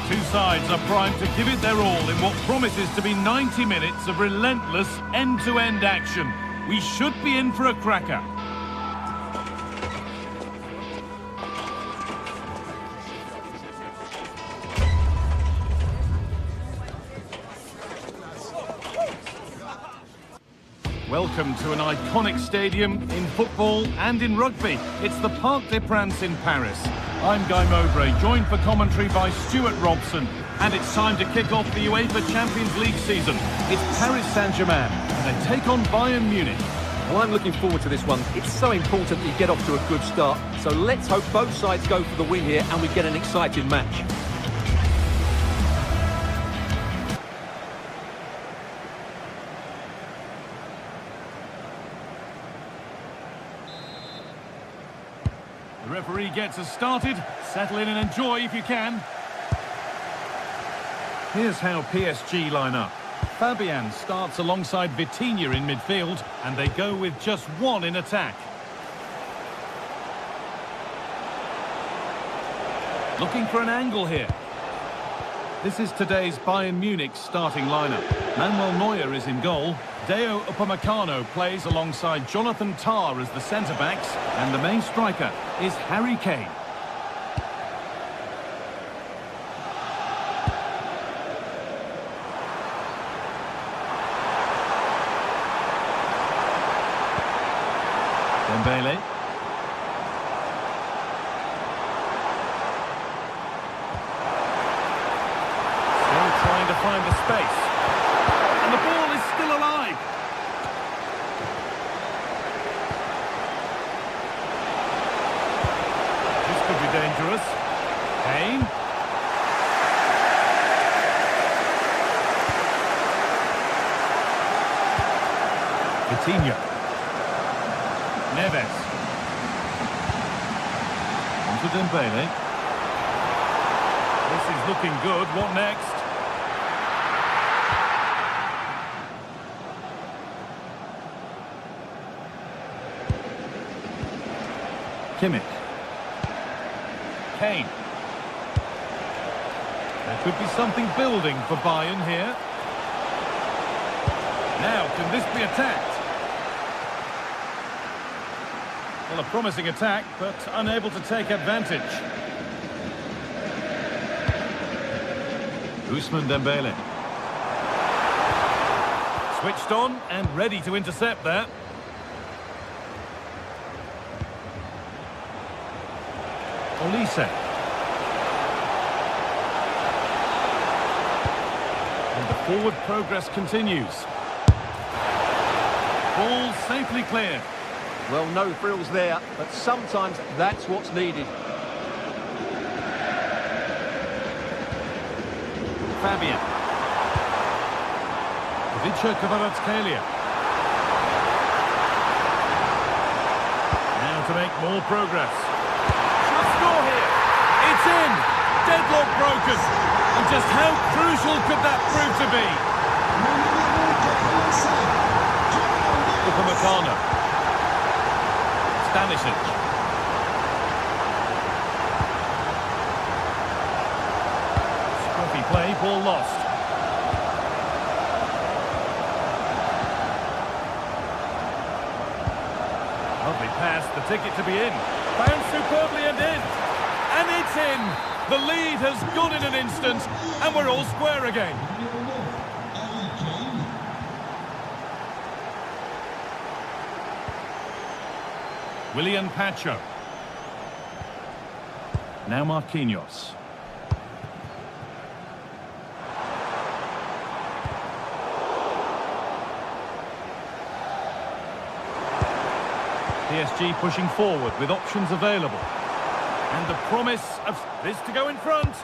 Two sides are primed to give it their all in what promises to be 90 minutes of relentless end-to-end action. We should be in for a cracker. Welcome to an iconic stadium in football and in rugby. It's the Parc des Princes in Paris. I'm Guy Mowbray, joined for commentary by Stuart Robson. And it's time to kick off the UEFA Champions League season. It's Paris Saint-Germain, and they take on Bayern Munich. Well, I'm looking forward to this one. It's so important that you get off to a good start. So let's hope both sides go for the win here and we get an exciting match. The referee gets us started. Settle in and enjoy if you can. Here's how PSG line up. Fabian starts alongside Vitinha in midfield, and they go with just one in attack. Looking for an angle here. This is today's Bayern Munich starting lineup. Manuel Neuer is in goal. Deo Upamecano plays alongside Jonathan Tah as the centre-backs, and the main striker is Harry Kane. Dembele. Still trying to find the space. And the ball is still alive. This could be dangerous. Kane. Vitinha. Neves. Onto Dembele. This is looking good. What next? Kimmich. Kane. There could be something building for Bayern here. Now, can this be attacked? Well, a promising attack, but unable to take advantage. Ousmane Dembele. Switched on and ready to intercept there. Olise. And the forward progress continues. Ball safely cleared. Well, no frills there, but sometimes that's what's needed. Fabian. Vicha Kvaratskhelia. Now to make more progress. Should score here. It's in. Deadlock broken. And just how crucial could that prove to be? Upamecano. Stanisic. Scruffy play, ball lost. Lovely pass, the ticket to be in. Found superbly and in. And it's in. The lead has gone in an instant, and we're all square again. Willian Pacho. Now Marquinhos. PSG pushing forward with options available. And the promise of this to go in front.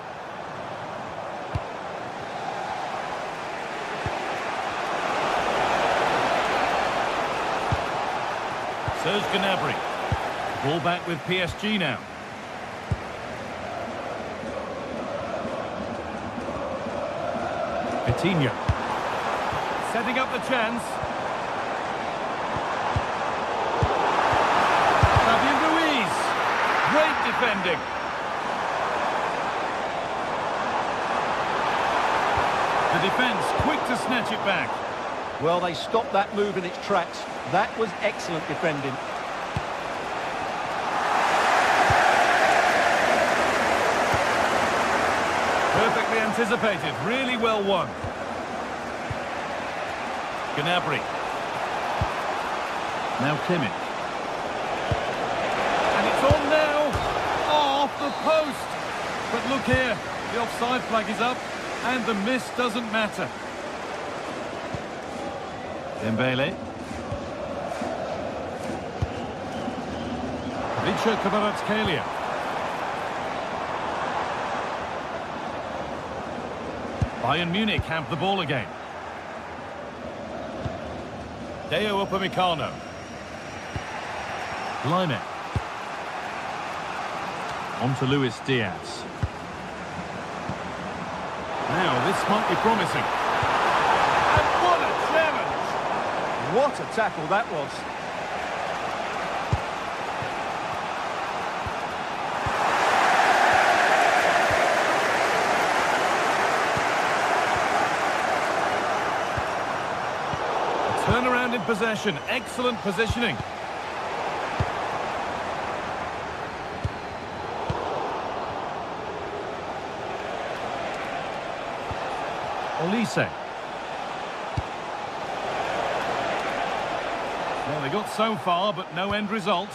Serge Gnabry. Ball back with PSG now. Vitinha. Setting up the chance. Fabian Ruiz. Great defending. The defence quick to snatch it back. Well, they stopped that move in its tracks. That was excellent defending. Perfectly anticipated, really well won. Gnabry. Now Kimmich. And it's on now. Oh, off the post. But look here, the offside flag is up, and the miss doesn't matter. Dembele. Kvaratskhelia. Bayern Munich have the ball again. Deo Upamecano. Lime. On to Luis Diaz. Now, this might be promising. And what a challenge! What a tackle that was. Turnaround in possession, excellent positioning. Olise. Well, they got so far, but no end result.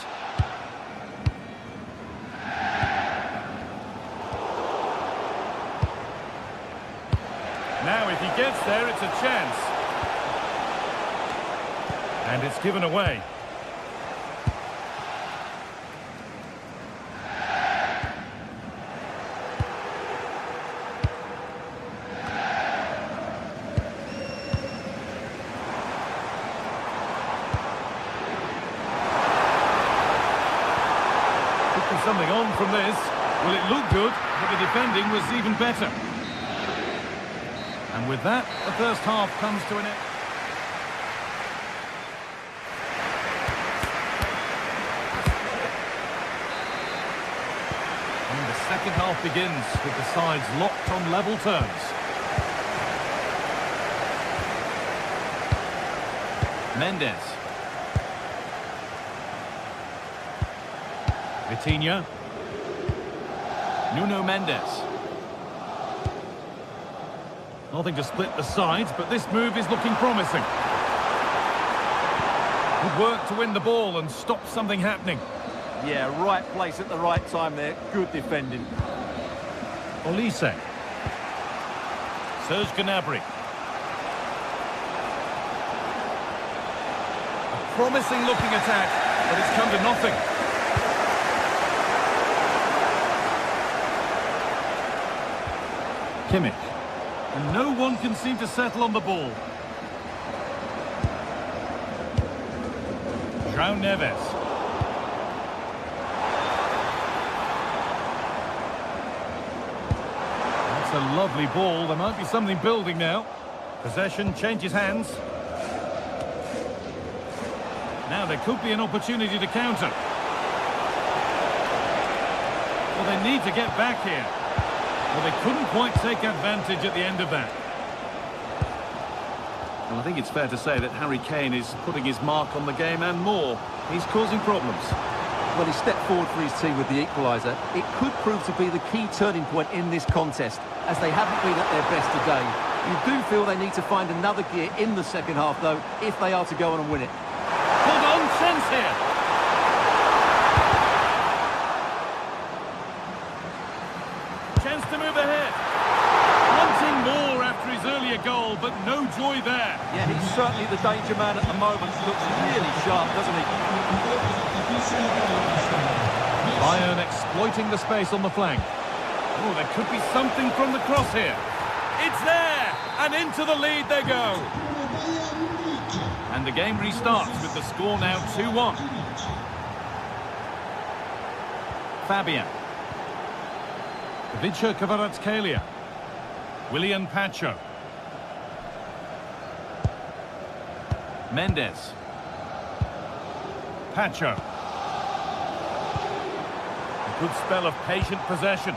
Now, if he gets there, it's a chance. And it's given away. Could be something on from this. Well, it looked good, but the defending was even better. And with that, the first half comes to an end. Second half begins with the sides locked on level terms. Mendes. Vitinha. Nuno Mendes. Nothing to split the sides, but this move is looking promising. Good work to win the ball and stop something happening. Yeah, right place at the right time there. Good defending. Olise. Serge Gnabry. A promising looking attack, but it's come to nothing. Kimmich. And no one can seem to settle on the ball. João Neves. A lovely ball. There might be something building now. Possession changes hands. Now there could be an opportunity to counter. Well, they need to get back here. Well, they couldn't quite take advantage at the end of that. Well, I think it's fair to say that Harry Kane is putting his mark on the game and more. He's causing problems. Well, he stepped forward for his team with the equaliser. It could prove to be the key turning point in this contest, as they haven't been at their best today. You do feel they need to find another gear in the second half, though, if they are to go on and win it. Hold on, chance here. Chance to move ahead. Wanting more after his earlier goal, but no joy there. Yeah, he's certainly the danger man at the moment. Looks really sharp, doesn't he? Bayern exploiting the space on the flank. Oh, there could be something from the cross here. It's there! And into the lead they go. And the game restarts with the score now 2-1. Fabian. Kvaratskhelia. Willian Pacho. Mendes. Pacho. A good spell of patient possession.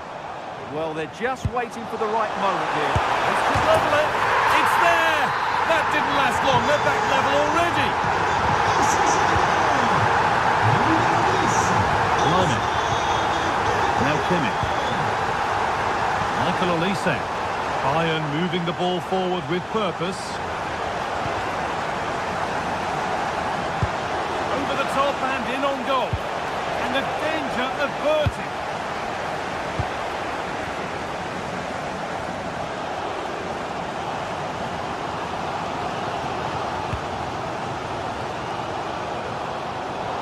Well, they're just waiting for the right moment here. This could level it. It's there. That didn't last long. They're back level already. Lomit. Now Kimmich. Michael Olise. Bayern moving the ball forward with purpose. Over the top and in on goal. And the danger averted.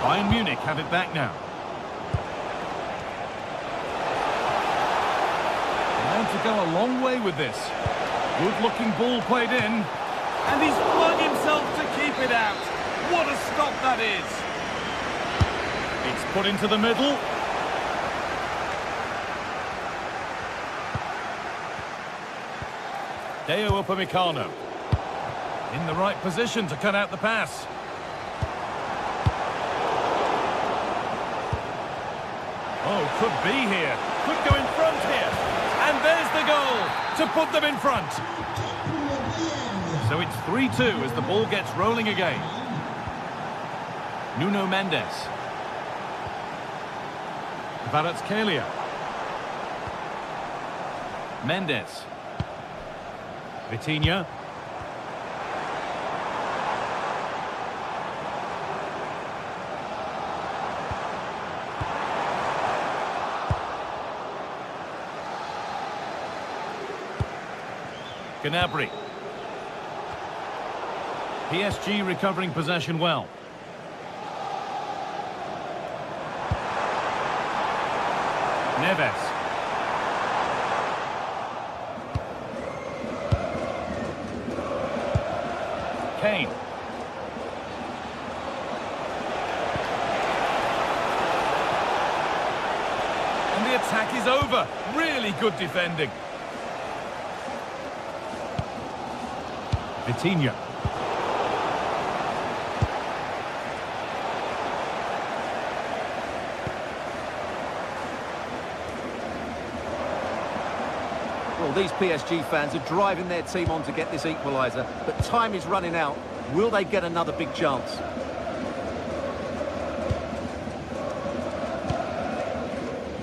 Bayern Munich have it back now. Going to go a long way with this. Good-looking ball played in. And he's flung himself to keep it out. What a stop that is. It's put into the middle. Deo Upamecano. In the right position to cut out the pass. Oh, could be here. Could go in front here. And there's the goal to put them in front. So it's 3-2 as the ball gets rolling again. Nuno Mendes. Kvaratskhelia. Mendes. Vitinha. Gnabry. PSG recovering possession well. Neves. Kane. And the attack is over. Really good defending. Vitinha. Well, these PSG fans are driving their team on to get this equaliser, but time is running out. Will they get another big chance?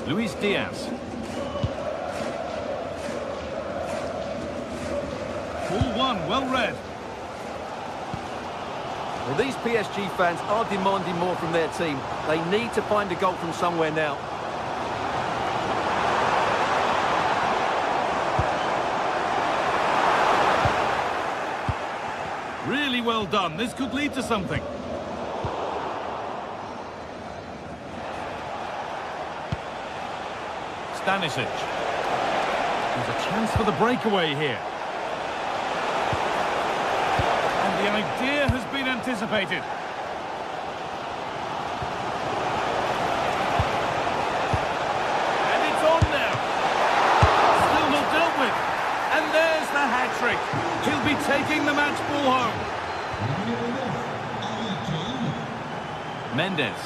Luis Diaz. Ball one, well read. Well, these PSG fans are demanding more from their team. They need to find a goal from somewhere now. Really well done. This could lead to something. Stanisic. There's a chance for the breakaway here. The idea has been anticipated. And it's on now. Still not dealt with. And there's the hat-trick. He'll be taking the match ball home. Mendes.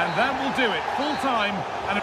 And that will do it. Full time and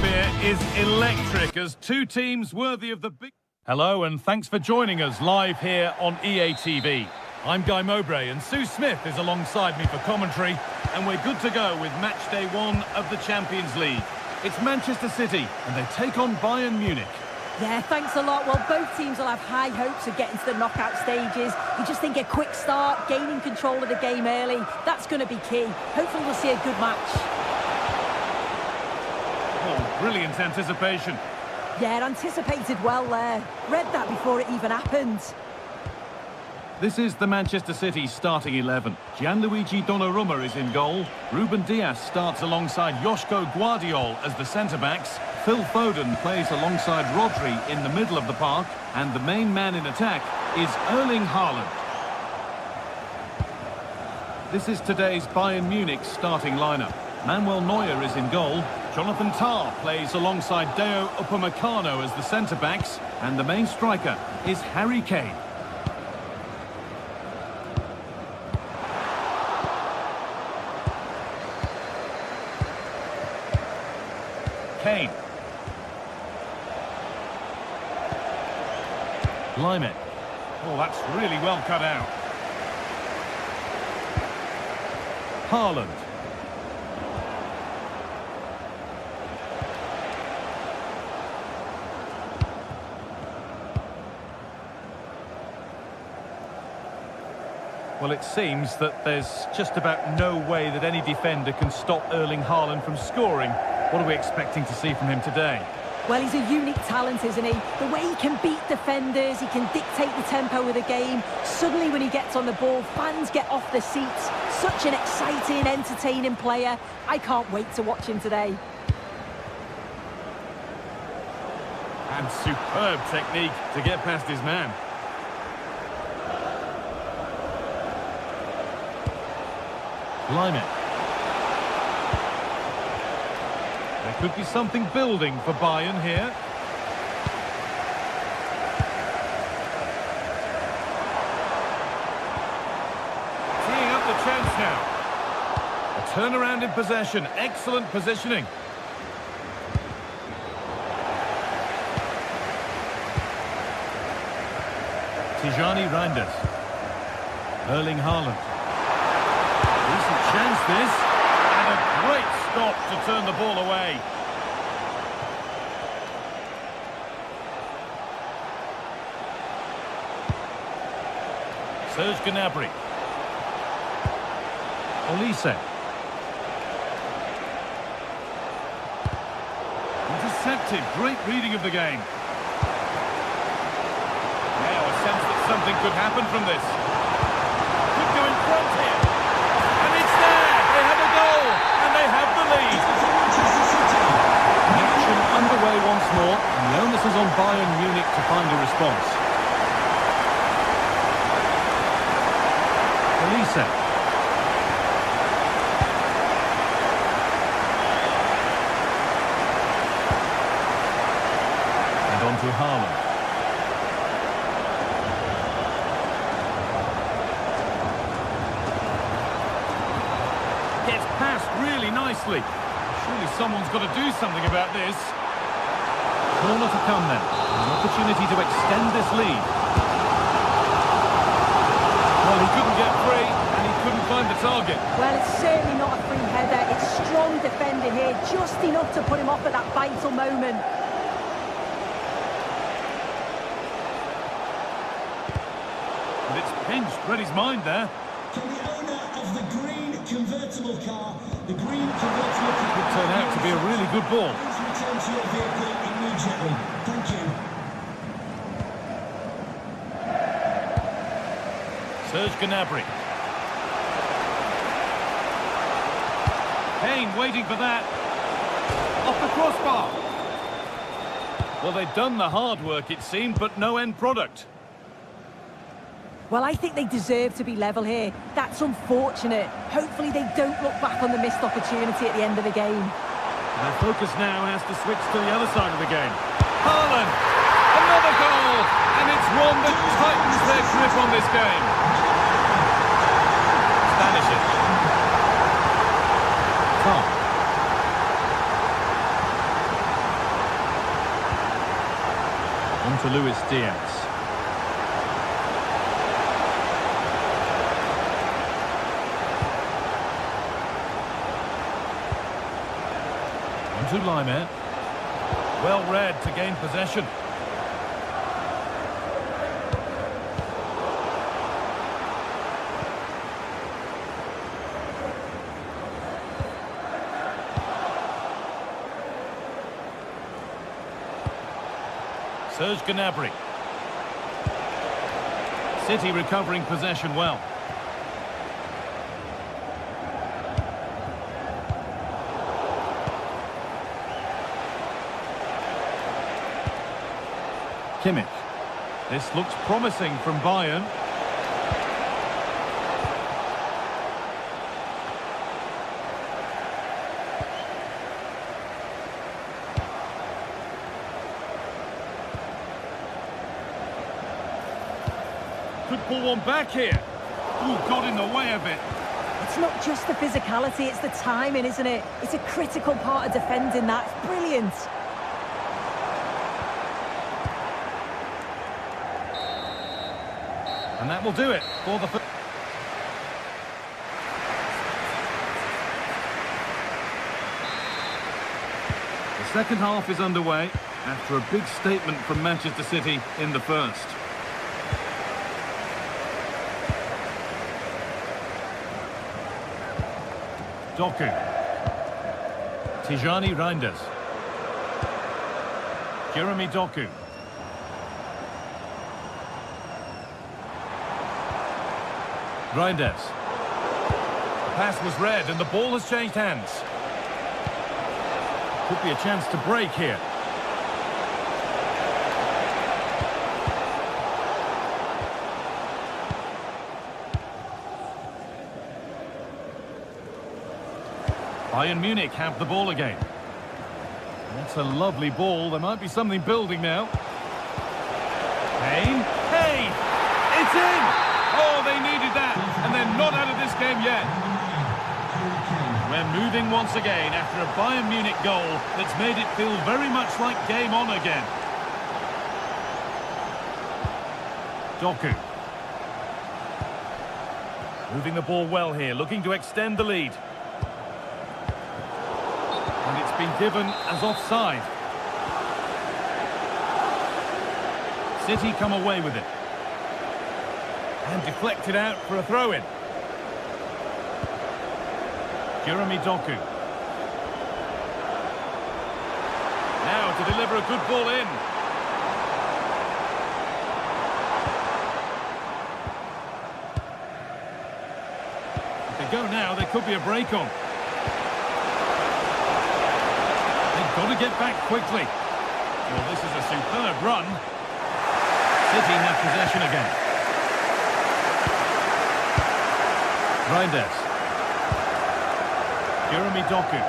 atmosphere is electric as two teams worthy of the big... Hello and thanks for joining us live here on EA TV. I'm Guy Mowbray and Sue Smith is alongside me for commentary, and we're good to go with match day 1 of the Champions League. It's Manchester City and they take on Bayern Munich. Yeah, thanks a lot. Well, both teams will have high hopes of getting to the knockout stages. You just think a quick start, gaining control of the game early, that's going to be key. Hopefully we'll see a good match. Oh, brilliant anticipation. Yeah, anticipated well there. Read that before it even happened. This is the Manchester City starting 11. Gianluigi Donnarumma is in goal. Ruben Dias starts alongside Joško Guardiol as the centre-backs. Phil Foden plays alongside Rodri in the middle of the park. And the main man in attack is Erling Haaland. This is today's Bayern Munich starting lineup. Manuel Neuer is in goal. Jonathan Tah plays alongside Deo Upamecano as the centre-backs. And the main striker is Harry Kane. Kane. Lyman. Oh, that's really well cut out. Haaland. Well, it seems that there's just about no way that any defender can stop Erling Haaland from scoring. What are we expecting to see from him today? Well, he's a unique talent, isn't he? The way he can beat defenders, he can dictate the tempo of the game. Suddenly, when he gets on the ball, fans get off their seats. Such an exciting, entertaining player. I can't wait to watch him today. And superb technique to get past his man. Lyman. There could be something building for Bayern here. Teeing up the chance now. A turnaround in possession. Excellent positioning. Tijani Reinders. Erling Haaland. Decent chance this. And a great stop to turn the ball away. Serge Gnabry. Olise. Intercepted. Great reading of the game. Now a sense that something could happen from this. Could go in front here. And it's there. They have a goal. And they have the lead. Action underway once more. And the onus is on Bayern Munich to find a response. Olise. And on to Haaland. Gets past really nicely. Surely someone's got to do something about this. Corner to come then. An opportunity to extend this lead. Well, he couldn't get free, and he couldn't find the target. Well, it's certainly not a free header. It's strong defending here, just enough to put him off at that vital moment. And it's pinched. Read his mind there. Can the owner of the green convertible car, the green convertible car... Could turn out to be a really good ball. Please return to your vehicle immediately. Thank you. Serge Gnabry. Kane waiting for that. Off the crossbar. Well, they've done the hard work, it seemed, but no end product. Well, I think they deserve to be level here. That's unfortunate. Hopefully they don't look back on the missed opportunity at the end of the game. Their focus now has to switch to the other side of the game. Haaland! Another goal! And it's one that tightens their grip on this game. Stanisic. Tom. On to Luis Diaz. On to Lima. Well read to gain possession. Serge Gnabry. City recovering possession well. Kimmich. This looks promising from Bayern. Could pull one back here. Ooh, got in the way of it. It's not just the physicality, it's the timing, isn't it? It's a critical part of defending that. It's brilliant. And that will do it for the... The second half is underway after a big statement from Manchester City in the first. Doku. Tijani Reinders. Jeremy Doku. Reinders. The pass was read and the ball has changed hands. Could be a chance to break here. Bayern Munich have the ball again. That's a lovely ball. There might be something building now. Kane. Kane! It's in! Oh, they needed that. And they're not out of this game yet. We're moving once again after a Bayern Munich goal that's made it feel very much like game on again. Doku. Moving the ball well here, looking to extend the lead. And it's been given as offside. City come away with it. And deflected out for a throw-in. Jeremy Doku. Now to deliver a good ball in. If they go now, there could be a break on. They've got to get back quickly. Well, this is a superb run. City have possession again. Reinders. Jeremy Doku.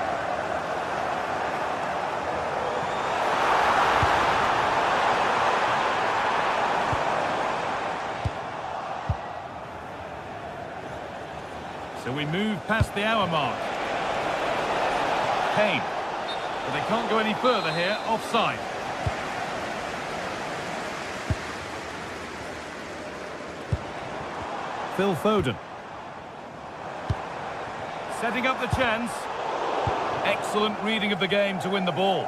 So we move past the hour mark. Kane. But they can't go any further here, offside. Phil Foden. Setting up the chance. Excellent reading of the game to win the ball.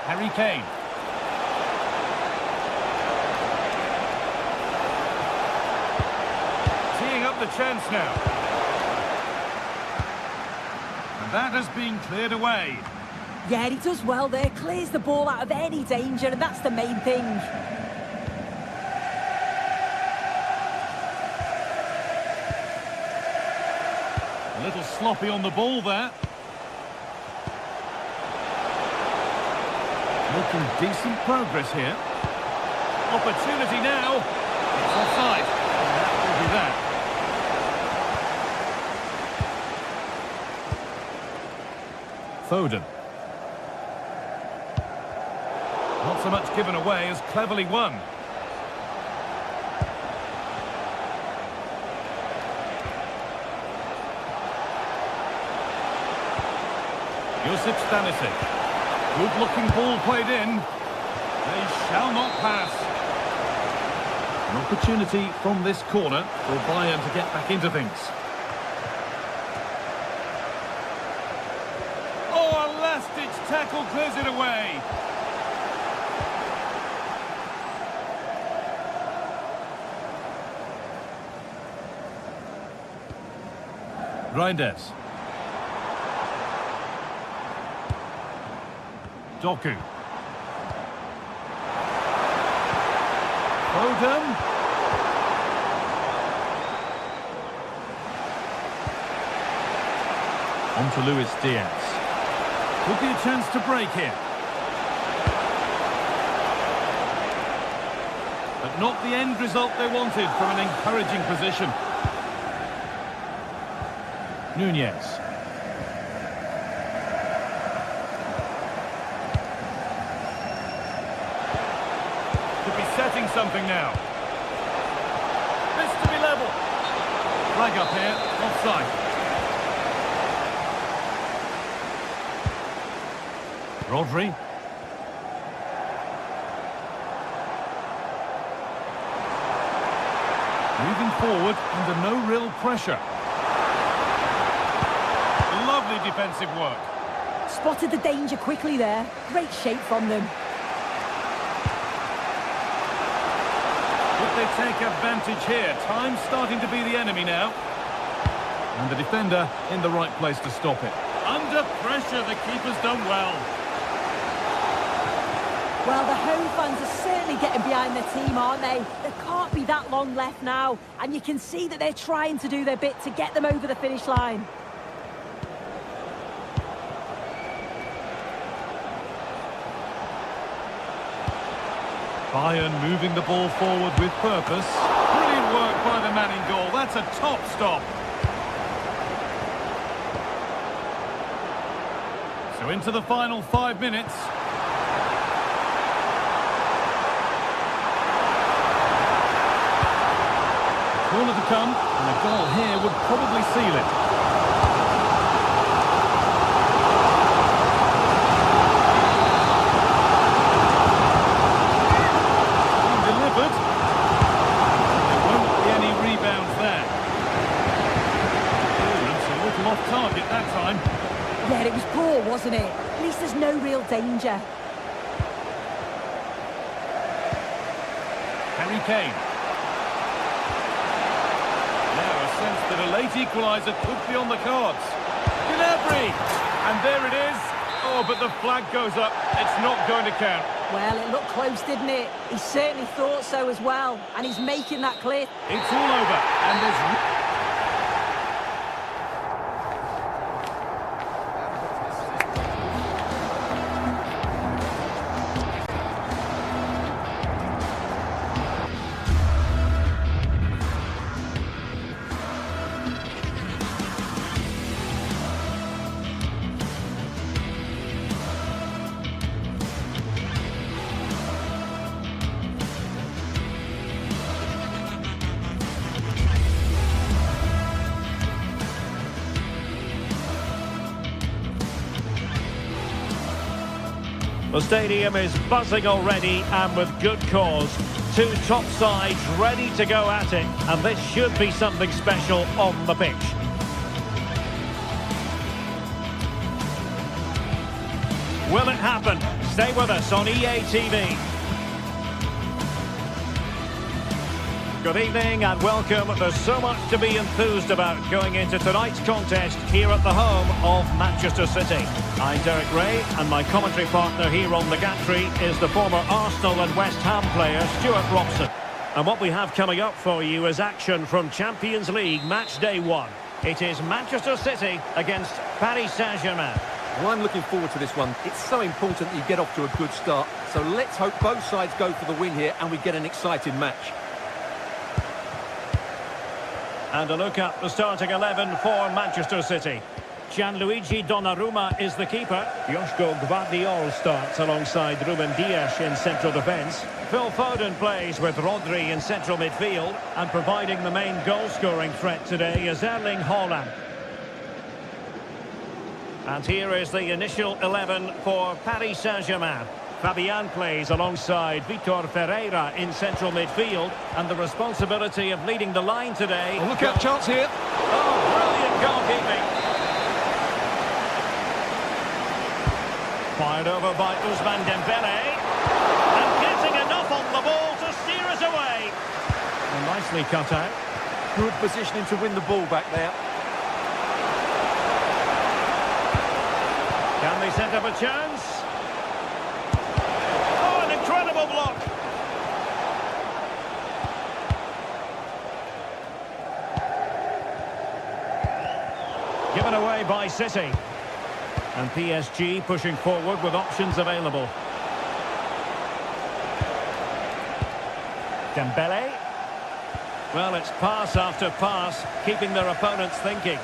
Harry Kane. Teeing up the chance now. And that has been cleared away. Yeah, he does well there. Clears the ball out of any danger, and that's the main thing. A little sloppy on the ball there. Making decent progress here. Opportunity now. It's offside. And that will be that. Foden. Not so much given away as cleverly won. Josip Stanisic. Good-looking ball played in. They shall not pass. An opportunity from this corner for Bayern to get back into things. Oh, a last-ditch tackle clears it away. Reinders. Doku. Foden. On to Luis Diaz. Could be a chance to break here. But not the end result they wanted from an encouraging position. Nunez. Could be setting something now. This to be level. Flag up here, offside. Rodri. Moving forward under no real pressure. Lovely defensive work. Spotted the danger quickly there. Great shape from them. Could they take advantage here? Time's starting to be the enemy now. And the defender in the right place to stop it. Under pressure, the keeper's done well. Well, the home fans are certainly getting behind their team, aren't they? There can't be that long left now. And you can see that they're trying to do their bit to get them over the finish line. Bayern moving the ball forward with purpose. Brilliant work by the man in goal. That's a top stop. So into the final 5 minutes. Corner to come, and a goal here would probably seal it. Delivered. There won't be any rebounds there. Oh, it's a little off target that time. Yeah, it was poor, wasn't it? At least there's no real danger. Harry Kane. Sense that a late equaliser could be on the cards. Gnabry! And there it is. Oh, but the flag goes up. It's not going to count. Well, it looked close, didn't it? He certainly thought so as well. And he's making that clear. It's all over. And there's... The stadium is buzzing already, and with good cause. Two top sides ready to go at it, and this should be something special on the pitch. Will it happen? Stay with us on EA TV. Good evening and welcome. There's so much to be enthused about going into tonight's contest here at the home of Manchester City. I'm Derek Ray, and my commentary partner here on the gantry is the former Arsenal and West Ham player Stuart Robson. And what we have coming up for you is action from Champions League match day 1. It is Manchester City against Paris Saint-Germain. Well, I'm looking forward to this one. It's so important that you get off to a good start. So let's hope both sides go for the win here and we get an exciting match. And a look at the starting 11 for Manchester City. Gianluigi Donnarumma is the keeper. Joško Gvardiol starts alongside Ruben Dias in central defence. Phil Foden plays with Rodri in central midfield. And providing the main goal-scoring threat today is Erling Haaland. And here is the initial 11 for Paris Saint-Germain. Fabian plays alongside Vitor Ferreira in central midfield, and the responsibility of leading the line today. Oh, look out, chance here. Oh, brilliant goalkeeping. Fired over by Ousmane Dembele. And getting enough on the ball to steer it away. And nicely cut out. Good positioning to win the ball back there. Can they set up a chance? Oh, an incredible block. Given away by City. And PSG pushing forward with options available. Dembele. Well, it's pass after pass, keeping their opponents thinking.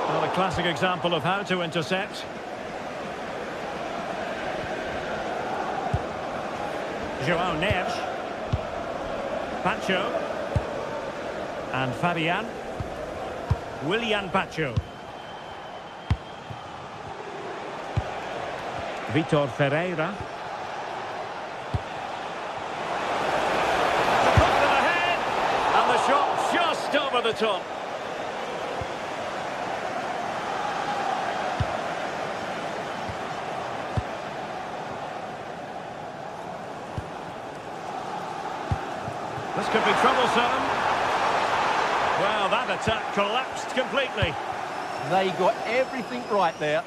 Well, a classic example of how to intercept. João Neves. Pacho. And Fabian. Willian Pacho. Vitor Ferreira. The put them ahead. And the shot just over the top. This could be troublesome. Well, that attack collapsed completely. They got everything right there.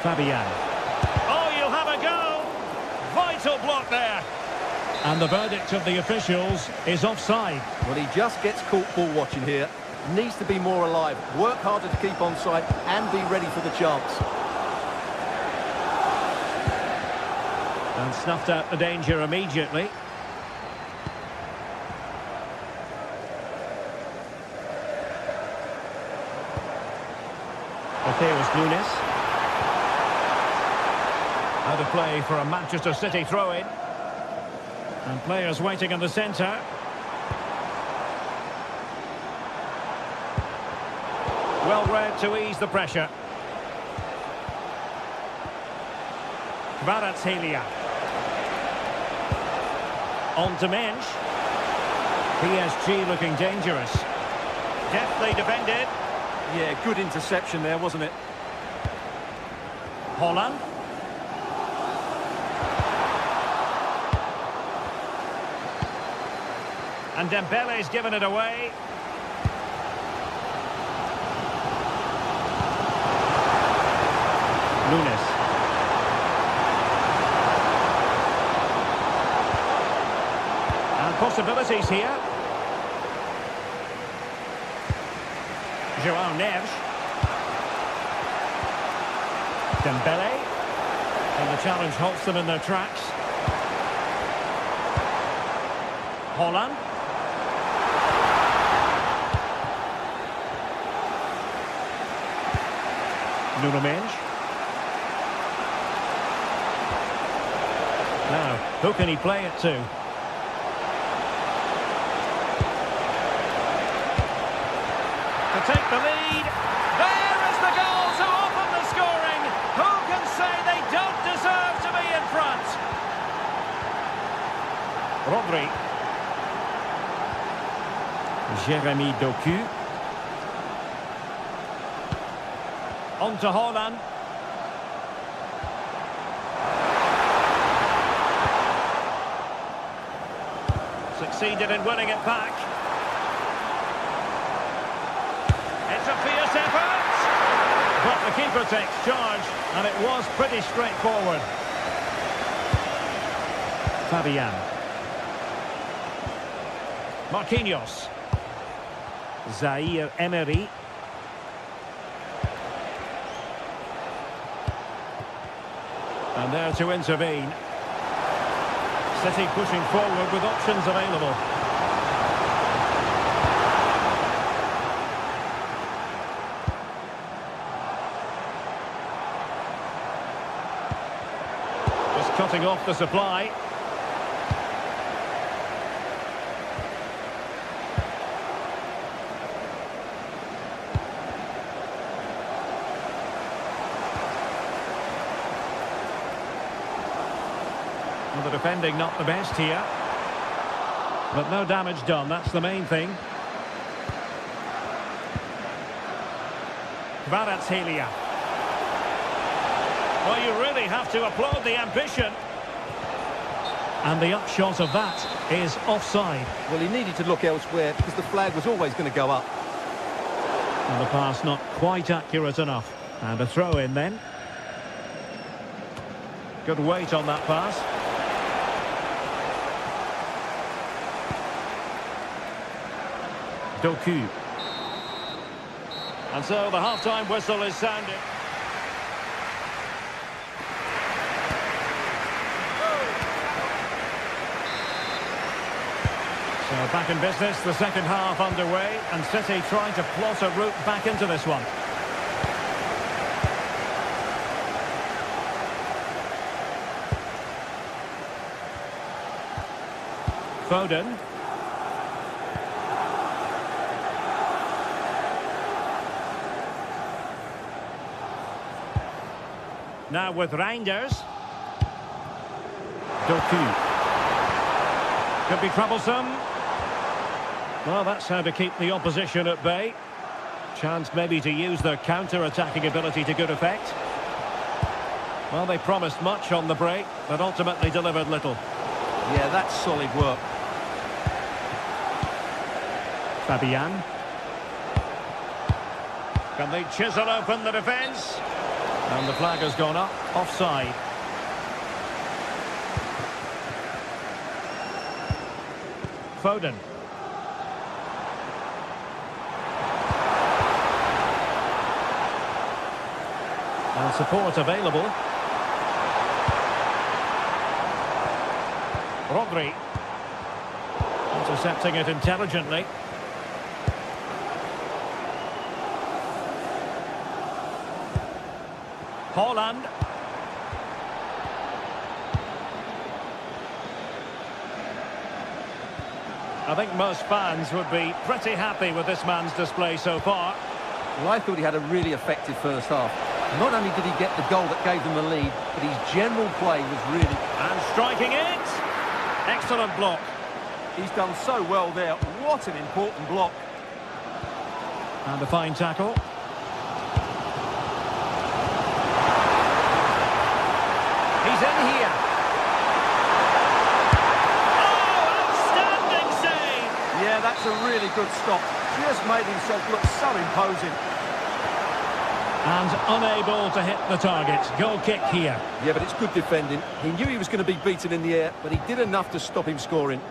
Fabian. Oh, you'll have a go. Vital block there. And the verdict of the officials is offside. Well, he just gets caught ball watching here. Needs to be more alive. Work harder to keep onside and be ready for the chance. And snuffed out the danger immediately. Mateus Nunes. Out of play for a Manchester City throw-in. And players waiting in the centre. Well read to ease the pressure. Kvaratskhelia. On to Mensch. PSG looking dangerous. Deftly defended. Yeah, good interception there, wasn't it? Holland. And Dembele's given it away. Nunes. And possibilities here. João Neves. Dembele. And the challenge halts them in their tracks. Holland. Nuno Mendes. Now, who can he play it to? To take the lead. There is the goal to open the scoring. Who can say they don't deserve to be in front? Rodri. Jeremy Doku. On to Holland. Succeeded in winning it back. It's a fierce effort. But the keeper takes charge, and it was pretty straightforward. Fabian. Marquinhos. Zaire Emery. And there to intervene. City pushing forward with options available. Just cut cutting off the supply. Well, the defending not the best here. But no damage done, that's the main thing. Kvaratskhelia. Well, you really have to applaud the ambition. And the upshot of that is offside. Well, he needed to look elsewhere because the flag was always going to go up. And the pass not quite accurate enough. And a throw in then. Good weight on that pass. Doku. And so the half-time whistle is sounding. So back in business, the second half underway, and City trying to plot a route back into this one. Foden. Now with Reinders. Doku. Could be troublesome. Well, that's how to keep the opposition at bay. Chance maybe to use their counter-attacking ability to good effect. Well, they promised much on the break, but ultimately delivered little. Yeah, that's solid work. Fabian. Can they chisel open the defence? And the flag has gone up, offside. Foden. And support available. Rodri. Intercepting it intelligently. Haaland. I think most fans would be pretty happy with this man's display so far. Well, I thought he had a really effective first half. Not only did he get the goal that gave them the lead, but his general play was really... And striking it! Excellent block. He's done so well there. What an important block. And a fine tackle. He's in here. Oh, outstanding save! Yeah, that's a really good stop. Just made himself look so imposing. And unable to hit the target. Goal kick here. Yeah, but it's good defending. He knew he was going to be beaten in the air, but he did enough to stop him scoring.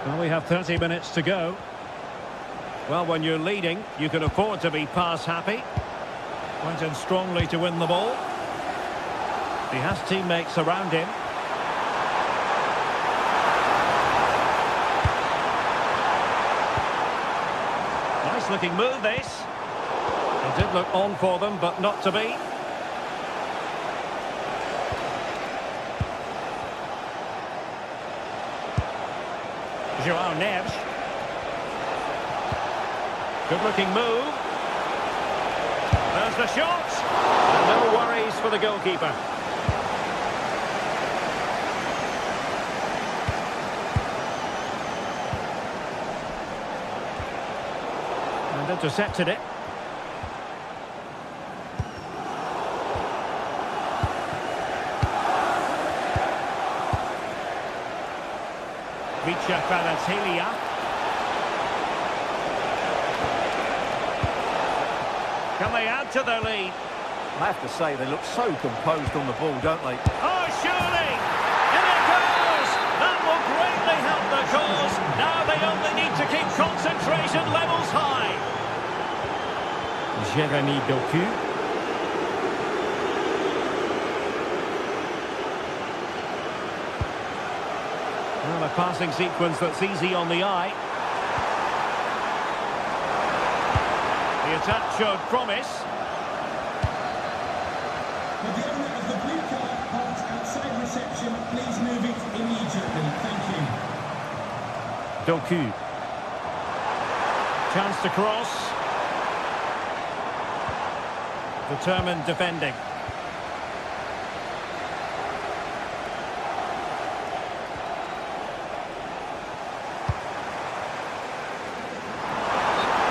Well, we have 30 minutes to go. Well, when you're leading, you can afford to be pass happy. Went in strongly to win the ball. He has teammates around him. Nice looking move, this. It did look on for them, but not to be. Joao Neves. Good looking move. There's the shot. And no worries for the goalkeeper. And intercepted it. Kvaratskhelia. Can they add to their lead? I have to say, they look so composed on the ball, don't they? Oh, surely! In it goes! That will greatly help the cause. Now they only need to keep concentration levels high. Jeremy Doku. Well, a passing sequence that's easy on the eye. The attack showed promise. But the owner of the blue Doku. Chance to cross. Determined defending.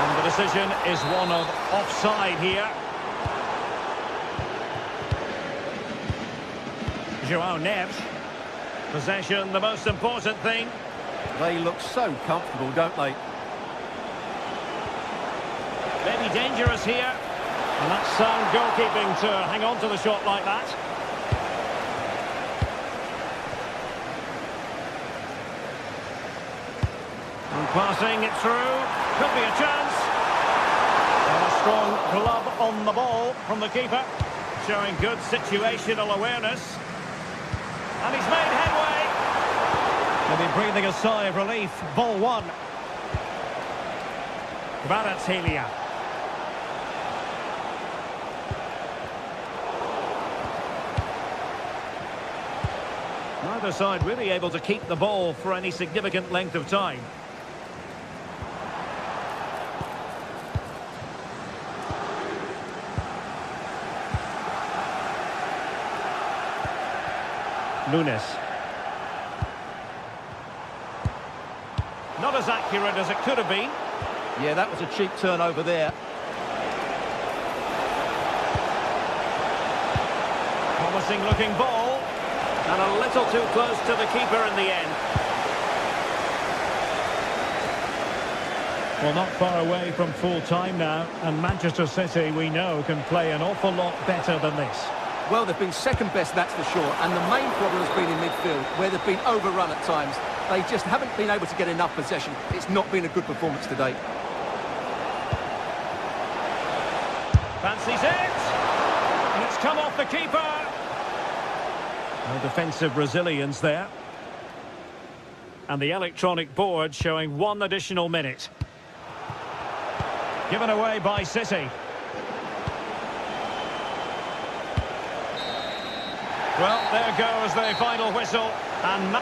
And the decision is one of offside here. João Neves. Possession, the most important thing. They look so comfortable, don't they? Maybe dangerous here. And that's sound goalkeeping to hang on to the shot like that. And passing it through. Could be a chance. And a strong glove on the ball from the keeper. Showing good situational awareness. And he's made headway. Maybe breathing a sigh of relief. Ball one. Kvaratskhelia. Neither side really able to keep the ball for any significant length of time. Nunes. Not as accurate as it could have been. Yeah, that was a cheap turnover there. Promising looking ball. And a little too close to the keeper in the end. Well, not far away from full time now, and Manchester City, we know, can play an awful lot better than this. Well, they've been second best, that's for sure. And the main problem has been in midfield, where they've been overrun at times. They just haven't been able to get enough possession. It's not been a good performance today. Fancies it. And it's come off the keeper. No defensive resilience there. And the electronic board showing one additional minute. Given away by City. Well, there goes the final whistle. And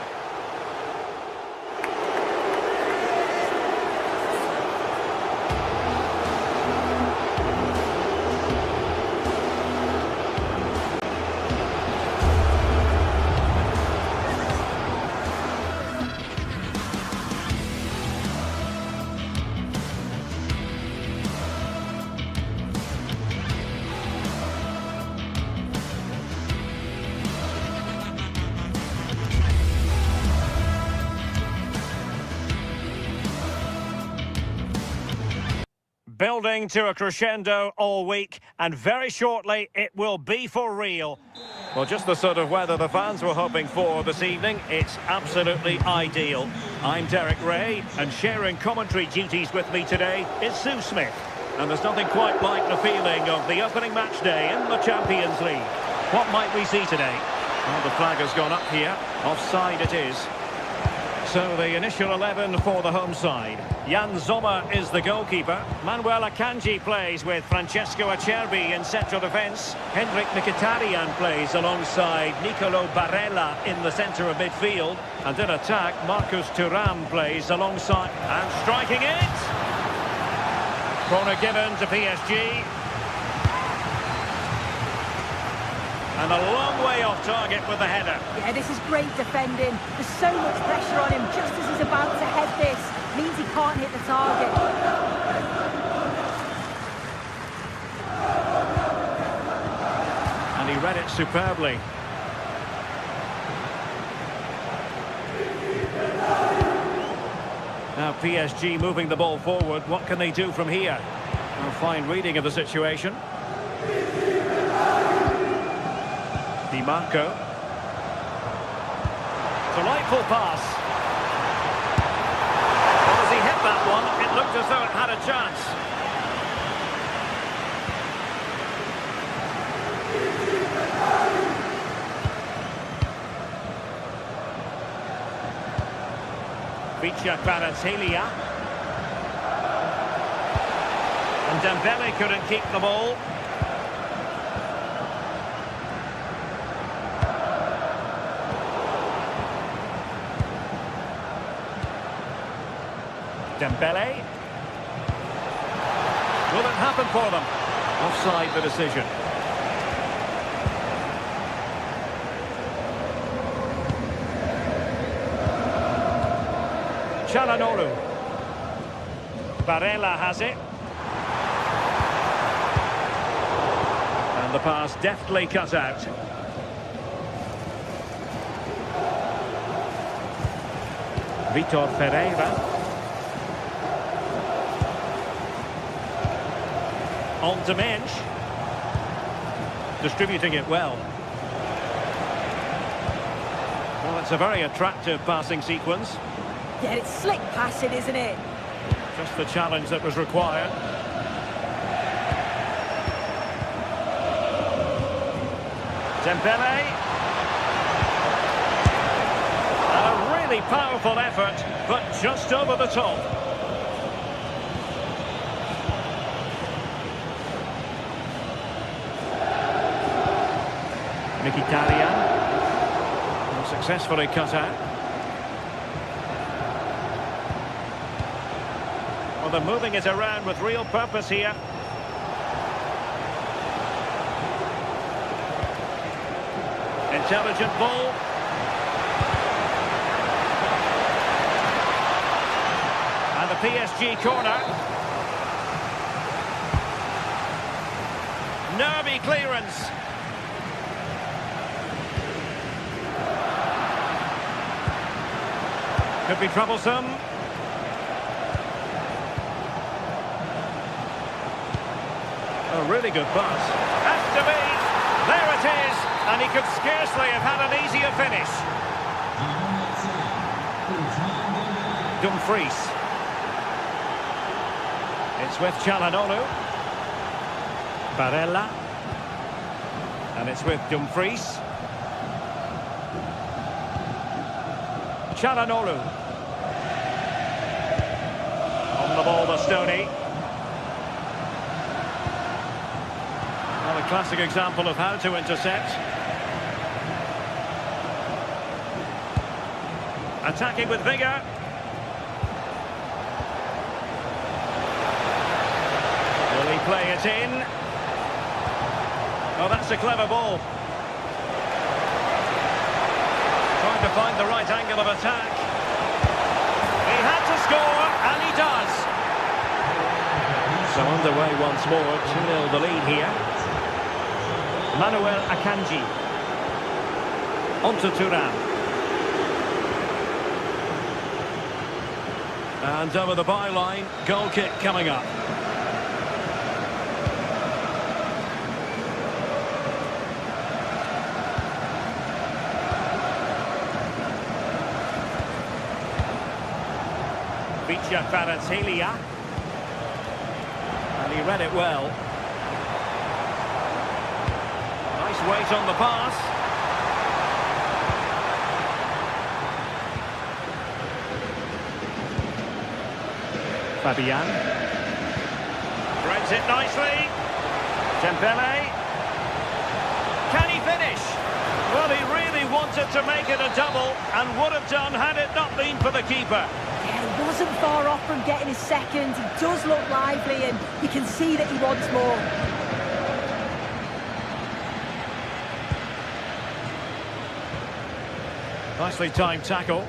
building to a crescendo all week, and very shortly it will be for real. Well, just the sort of weather the fans were hoping for this evening. It's absolutely ideal. I'm Derek Ray, and sharing commentary duties with me today is Sue Smith. And there's nothing quite like the feeling of the opening match day in the Champions League. What might we see today? Well, the flag has gone up here. Offside it is. So the initial 11 for the home side. Jan Sommer is the goalkeeper. Manuel Akanji plays with Francesco Acerbi in central defence. Henrik Mkhitaryan plays alongside Nicolo Barella in the centre of midfield. And in attack, Marcus Thuram plays alongside... And striking it! Corner given to PSG. And a long way off target with the header. Yeah, this is great defending. There's so much pressure on him just as he's about to head this. Means he can't hit the target. And he read it superbly. Now PSG moving the ball forward. What can they do from here? A fine reading of the situation. Di Marco. Delightful pass. Well, as he hit that one, it looked as though it had a chance. Kvaratskhelia. And Dembele couldn't keep the ball. Dembele. Will it happen for them? Offside the decision. Çalhanoğlu. Barella has it. And the pass deftly cut out. Vitor Ferreira. On to Mensch. Distributing it well. Well, it's a very attractive passing sequence. Yeah, it's slick passing, isn't it? Just the challenge that was required. Dembele. And a really powerful effort, but just over the top. Mkhitaryan. Successfully cut out. Well, they're moving it around with real purpose here. Intelligent ball. And the PSG corner. Nervy clearance. Could be troublesome. A really good pass. Has to be. There it is. And he could scarcely have had an easier finish. Dumfries. It's with Çalhanoğlu. Barella. And it's with Dumfries. Çalhanoğlu. On the ball, Bastoni. Well, a classic example of how to intercept. Attacking with vigour. Will he play it in? Oh, that's a clever ball. Trying to find the right angle of attack. He had to score, and he does. So underway once more, 2-0 the lead here. Manuel Akanji. On to Thuram. And over the byline, goal kick coming up. Kvaratskhelia. And he read it well. Nice weight on the pass. Fabian. Threads it nicely. Dembele. Can he finish? Well, he really wanted to make it a double and would have done had it not been for the keeper. Yeah, he wasn't far off from getting his second. He does look lively and you can see that he wants more. Nicely timed tackle.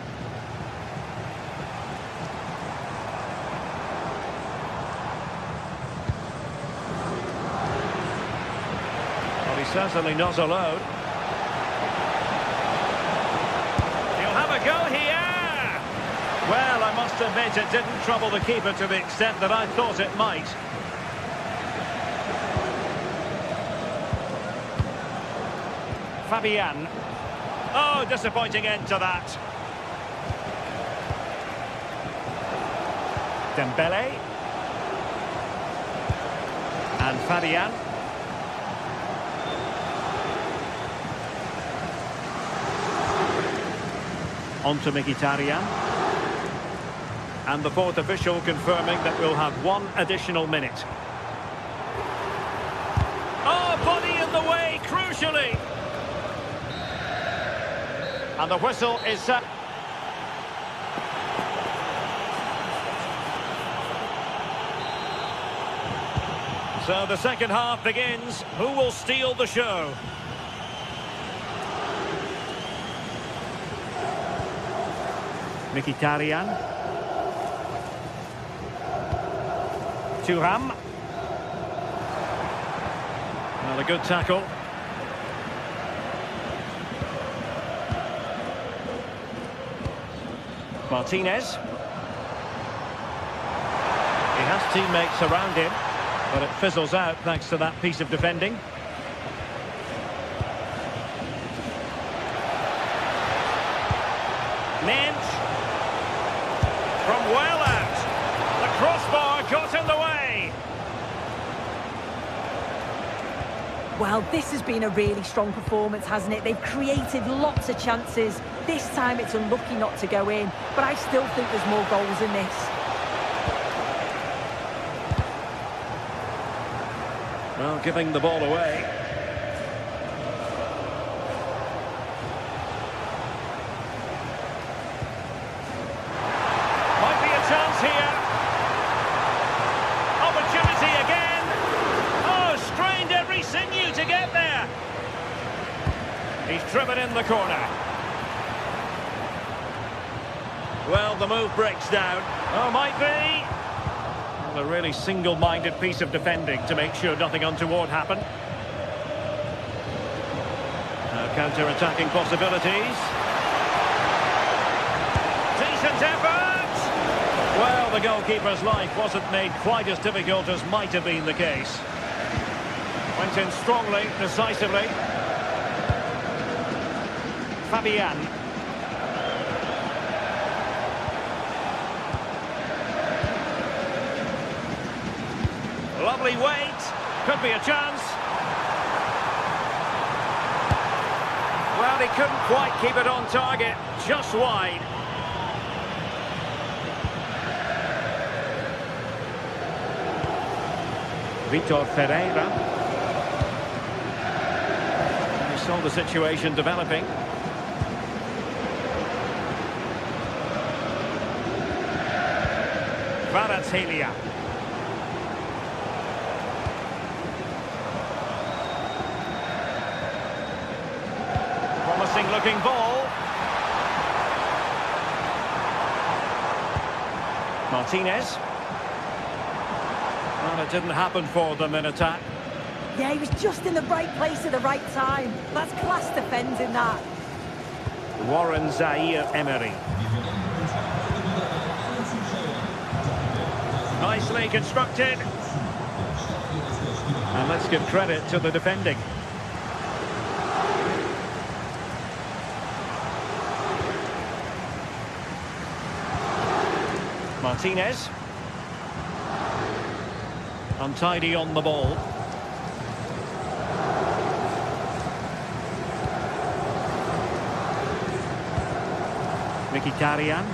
Well, he's certainly not alone. He'll have a go here. Well, I must admit it didn't trouble the keeper to the extent that I thought it might. Fabian. Oh, disappointing end to that. Dembele. And Fabian. On to Mkhitaryan. And the fourth official confirming that we'll have one additional minute. Oh, body in the way, crucially. And the whistle is set. So the second half begins. Who will steal the show? Mkhitaryan. Thuram. Well, a good tackle. Martinez. He has teammates around him, but it fizzles out thanks to that piece of defending. Nench. From well out. The crossbar got in the way. Well, this has been a really strong performance, hasn't it? They've created lots of chances. This time it's unlucky not to go in, but I still think there's more goals in this. Well, giving the ball away. Might be a chance here. Opportunity again. Oh, strained every sinew to get there. He's driven in the corner. Well, the move breaks down. Oh, might be. A really single-minded piece of defending to make sure nothing untoward happened. Counter-attacking possibilities. Decent effort! Well, the goalkeeper's life wasn't made quite as difficult as might have been the case. Went in strongly, decisively. Fabian. Lovely weight. Could be a chance. Well, he couldn't quite keep it on target. Just wide. Vitor Ferreira. We saw the situation developing. Kvaratskhelia. Looking ball. Martinez. Well, it didn't happen for them in attack. Yeah, he was just in the right place at the right time. That's class defending, that. Warren Zaire-Emery. Nicely constructed. And let's give credit to the defending. Martinez. Untidy on the ball. Mkhitaryan.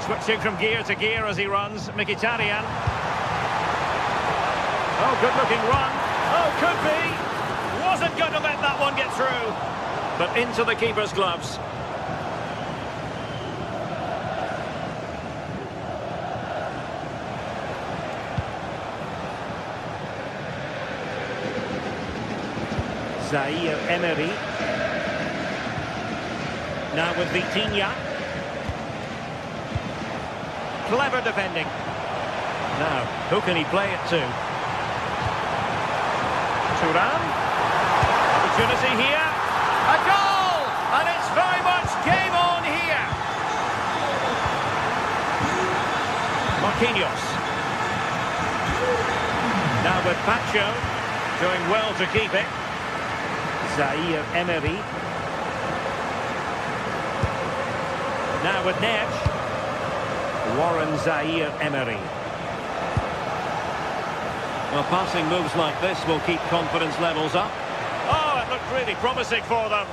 Switching from gear to gear as he runs. Mkhitaryan. Oh, good looking run. Oh, could be. Wasn't going to let that one get through. But into the keeper's gloves. Zaire-Emery. Now with Vitinha. Clever defending. Now, who can he play it to? Thuram. Opportunity here. A goal! And it's very much game on here. Marquinhos. Now with Pacho. Doing well to keep it. Zaire-Emery. Now with Neves. Warren Zaire-Emery. Well, passing moves like this will keep confidence levels up. Oh, it looked really promising for them.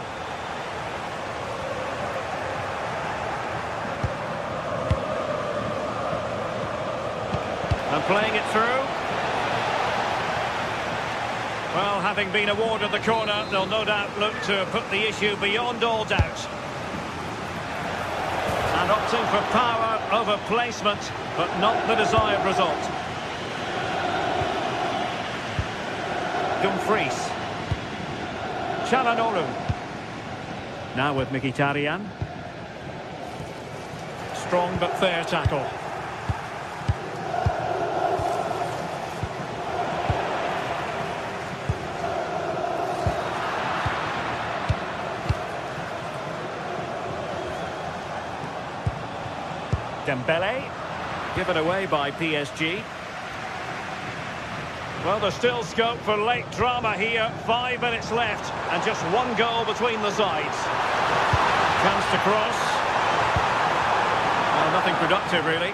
And playing it through. Well, having been awarded the corner, they'll no doubt look to put the issue beyond all doubt. And opting for power over placement, but not the desired result. Dumfries. Çalhanoğlu. Now with Mkhitaryan. Strong but fair tackle. Dembele, given away by PSG. Well, there's still scope for late drama here. 5 minutes left, and just one goal between the sides. Chance to cross. Well, nothing productive, really.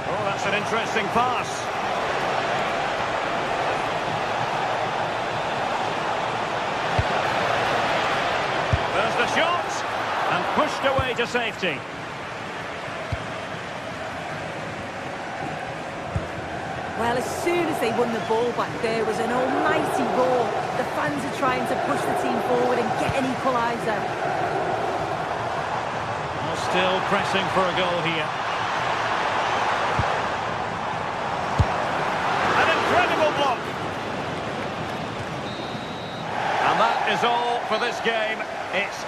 Oh, that's an interesting pass. There's the shot, and pushed away to safety. Well, as soon as they won the ball back, there was an almighty roar. The fans are trying to push the team forward and get an equaliser. Well, still pressing for a goal here. An incredible block. And that is all for this game. It's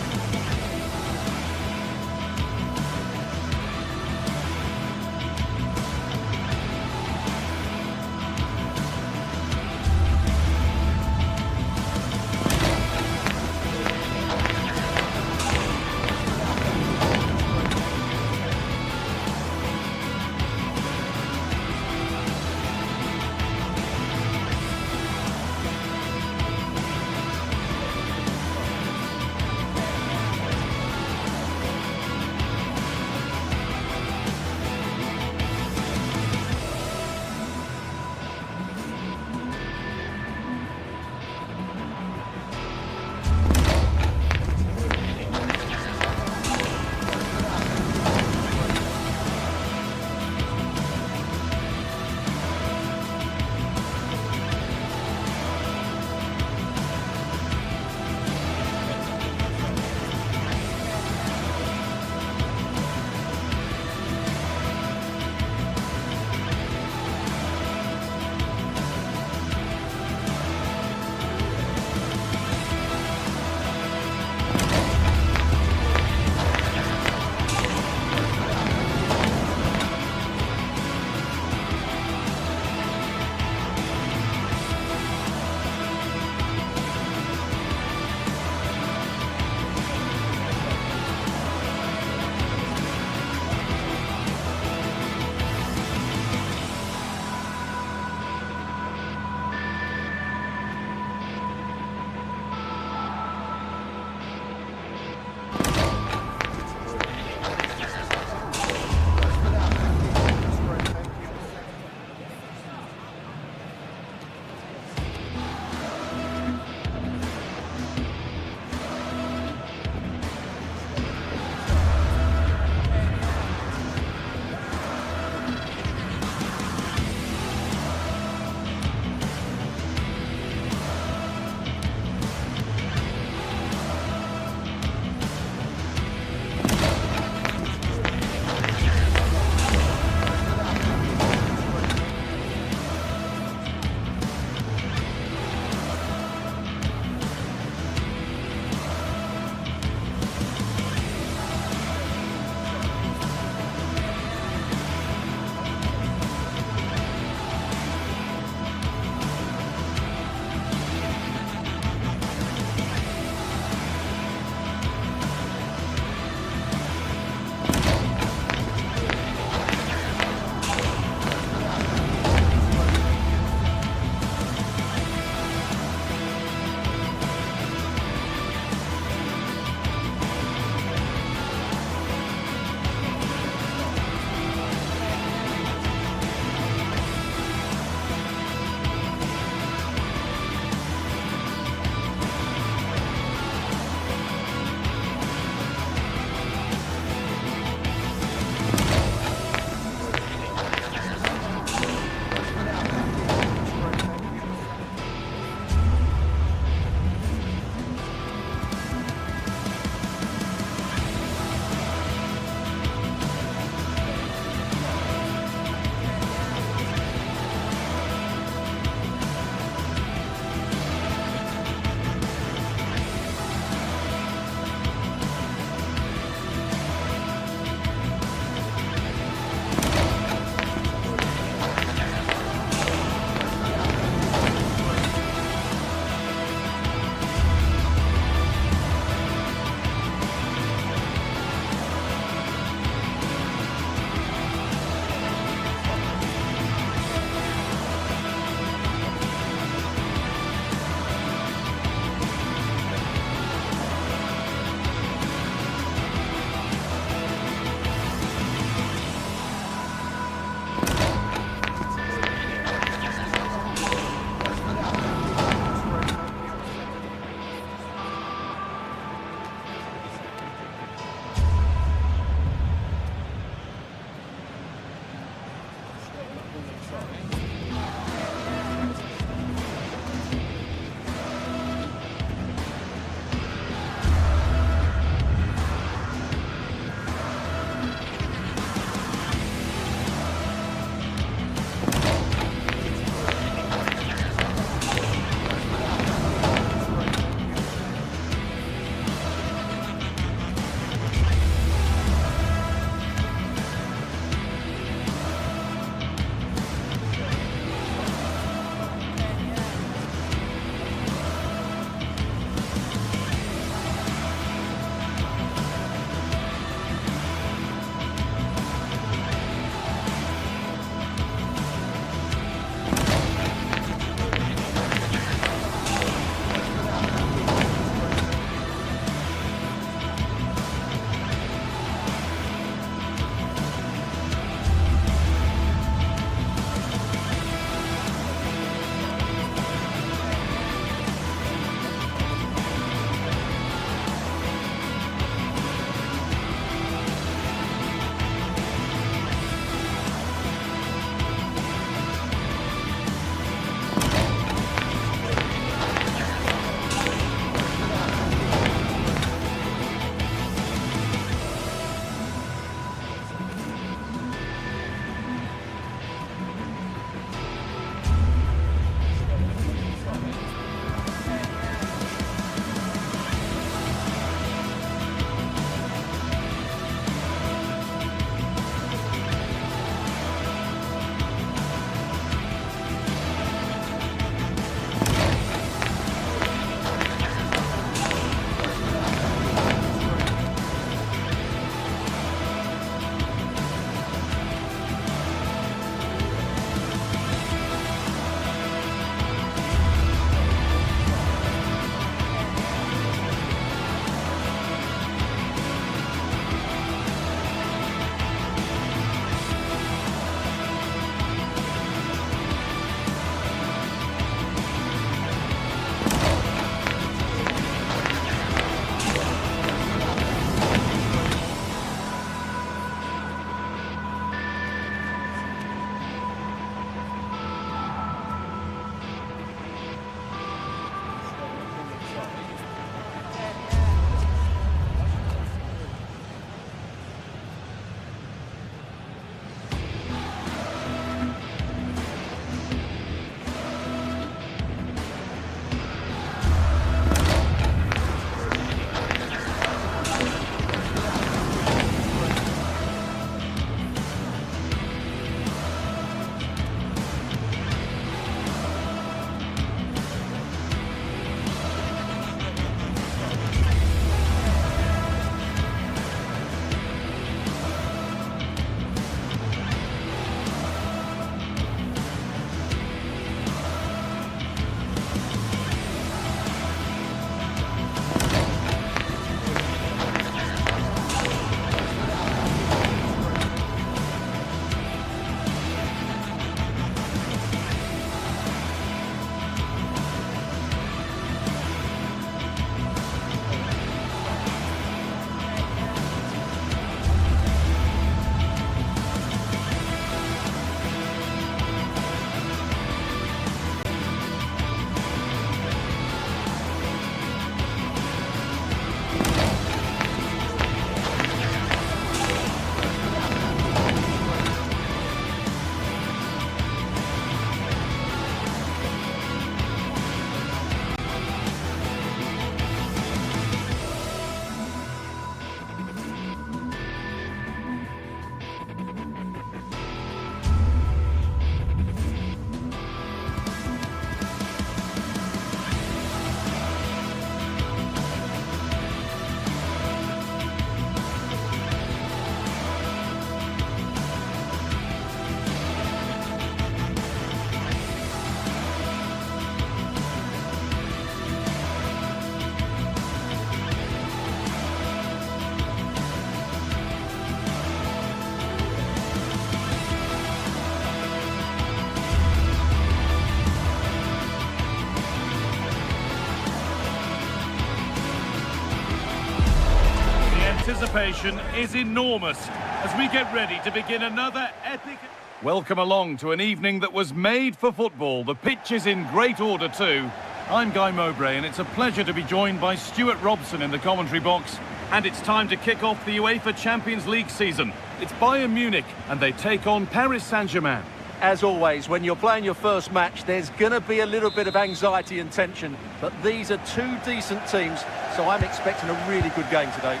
anticipation is enormous as we get ready to begin another epic... Welcome along to an evening that was made for football. The pitch is in great order too. I'm Guy Mowbray and it's a pleasure to be joined by Stuart Robson in the commentary box. And it's time to kick off the UEFA Champions League season. It's Bayern Munich and they take on Paris Saint-Germain. As always, when you're playing your first match, there's going to be a little bit of anxiety and tension. But these are two decent teams, so I'm expecting a really good game today.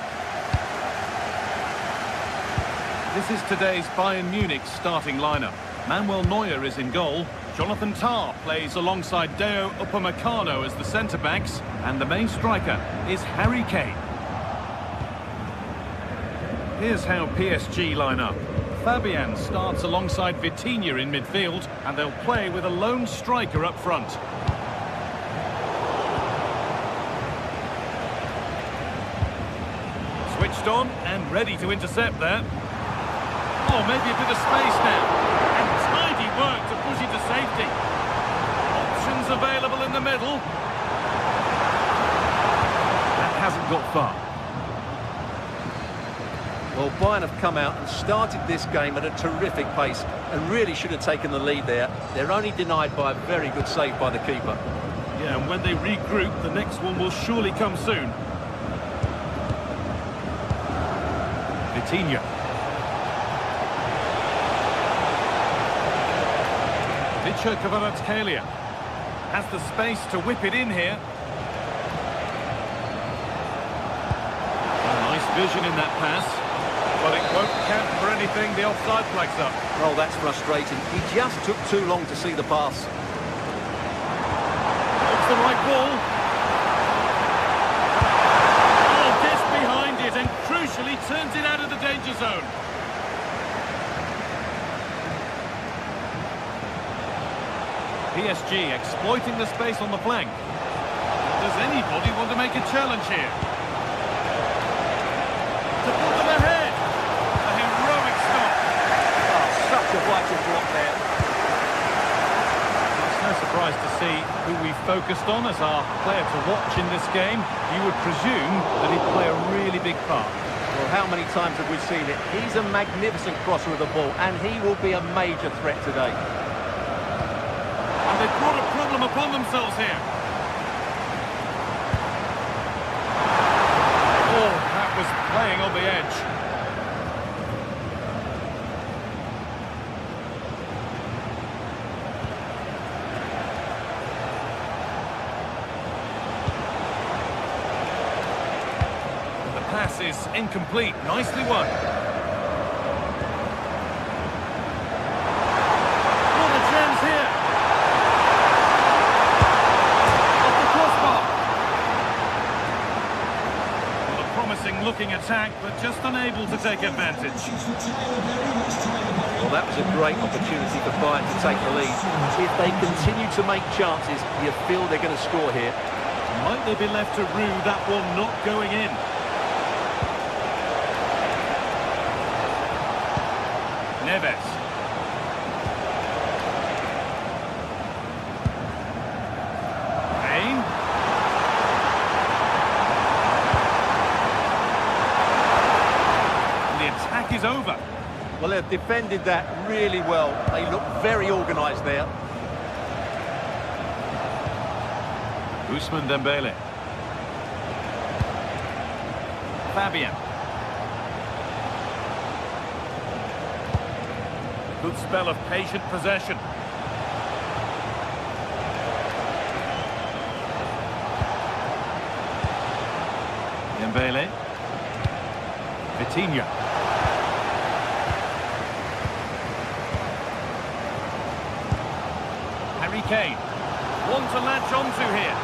This is today's Bayern Munich starting lineup. Manuel Neuer is in goal. Jonathan Tah plays alongside Deo Upamecano as the centre-backs. And the main striker is Harry Kane. Here's how PSG line up. Fabian starts alongside Vitinha in midfield, and they'll play with a lone striker up front. Switched on and ready to intercept there. Oh, maybe a bit of space now. And tidy work to push it to safety. Options available in the middle. That hasn't got far. Well, Bayern have come out and started this game at a terrific pace and really should have taken the lead there. They're only denied by a very good save by the keeper. Yeah, and when they regroup, the next one will surely come soon. Vitinha. Kvaratskhelia has the space to whip it in here. Nice vision in that pass, but it won't count for anything. The offside flag's up. Oh, that's frustrating. He just took too long to see the pass. It's the right ball. Oh, gets behind it and crucially turns it out of the danger zone. PSG exploiting the space on the flank. Does anybody want to make a challenge here? To put them ahead. A heroic stop. Oh, such a vital block there. It's no surprise to see who we focused on as our player to watch in this game. You would presume that he'd play a really big part. Well, how many times have we seen it? He's a magnificent crosser of the ball, and he will be a major threat today. And they've brought a problem upon themselves here. Oh, that was playing on the edge. The pass is incomplete. Nicely won. What a chance here. Looking attack, but just unable to take advantage. Well, that was a great opportunity for Bayern to take the lead. If they continue to make chances, you feel they're going to score here. Might they be left to rue that one not going in? Neves. Is over. Well, they've defended that really well. They look very organised there. Ousmane Dembele. Fabian. Good spell of patient possession. Dembele. Vitinha. Harry Kane. One to latch onto here.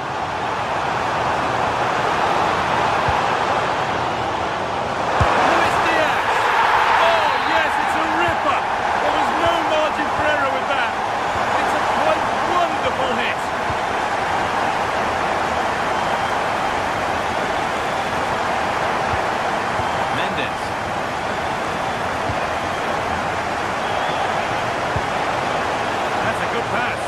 Luis Diaz. Oh, yes, it's a ripper. There was no margin for error with that. It's a quite wonderful hit. Mendes. That's a good pass.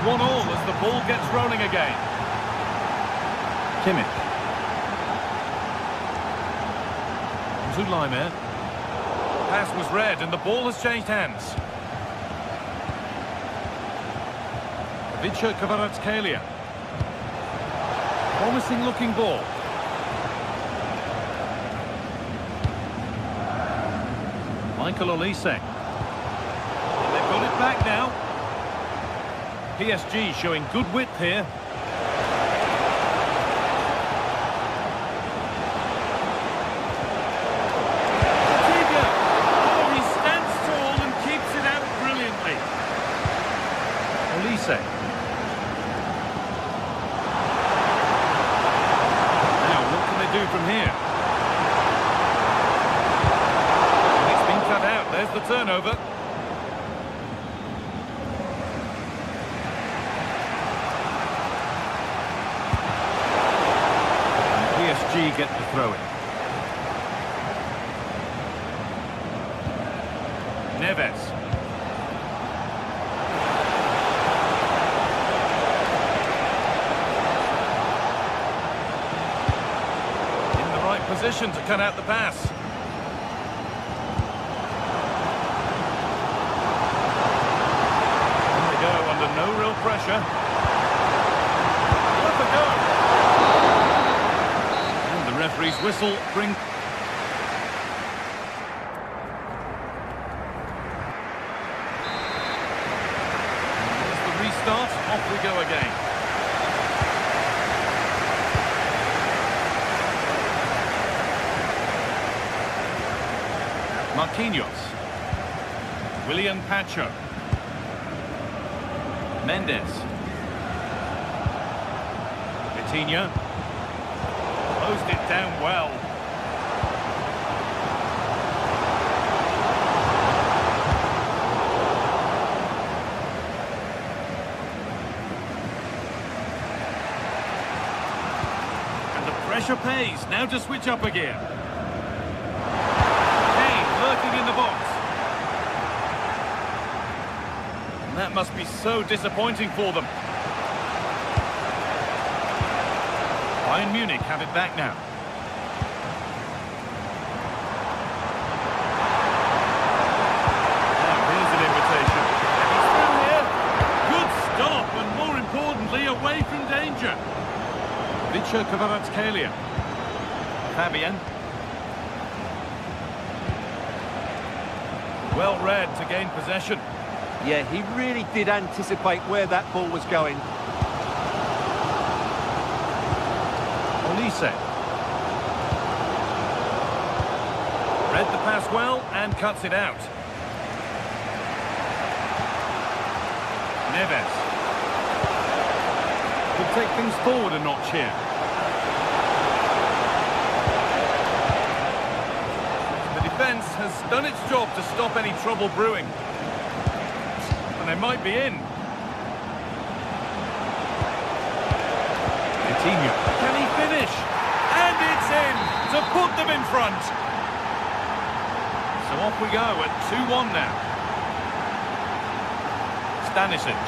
1-1 as the ball gets rolling again. Kimmich. Zulaimer. Pass was read and the ball has changed hands. Kvaratskhelia. Promising looking ball. Michael Olise. They've got it back now. PSG showing good width here. Oh, he stands tall and keeps it out brilliantly. Olise. Now, what can they do from here? It's been cut out. There's the turnover. PSG get the throw-in. Neves. In the right position to cut out the pass. And they go under no real pressure. What a go! Referee's whistle brings... There's the restart. Off we go again. Marquinhos. William Pacho. Mendes. Vitinha. Closed it down well. And the pressure pays. Now to switch up again. Kane lurking in the box. And that must be so disappointing for them. Bayern Munich have it back now. Now here's an invitation. He's through here. Good stop and more importantly away from danger. Kvaratskhelia. Fabian. Well read to gain possession. Yeah, he really did anticipate where that ball was going. Olise. Read the pass well and cuts it out. Neves. Could take things forward a notch here. The defence has done its job to stop any trouble brewing. And they might be in. Vitinha. Can he finish? And it's in to put them in front. So off we go at 2-1 now. Stanisic.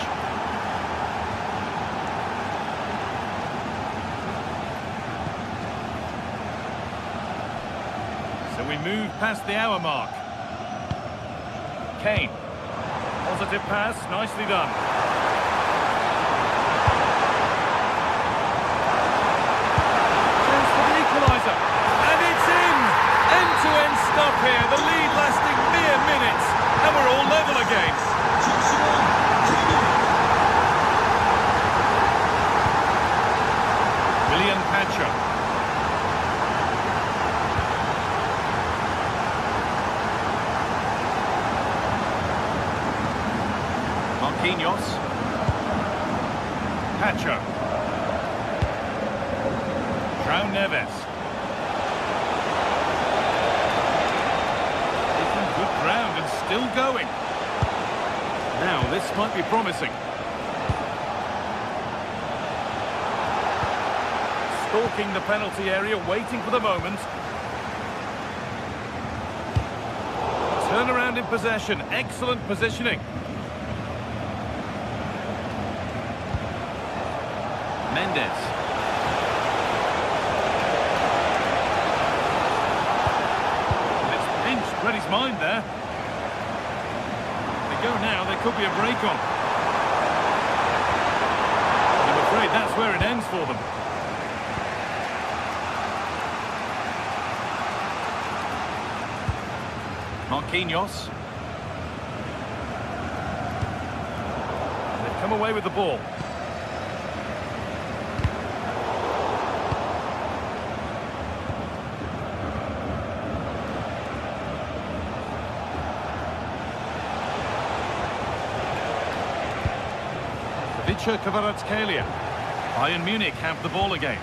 So we move past the hour mark. Kane. Positive pass, nicely done. And it's in! End-to-end stuff here, the lead lasting mere minutes, and we're all level again. William Pacho. Marquinhos. Pacho. João Neves. Ground and still going. Now this might be promising. Stalking the penalty area, waiting for the moment. Turn around in possession, excellent positioning. Mendes. It's pinched, read his mind there. They go now, there could be a break on. I'm afraid that's where it ends for them. Marquinhos. They've come away with the ball. Kvaratskhelia. Bayern Munich have the ball again.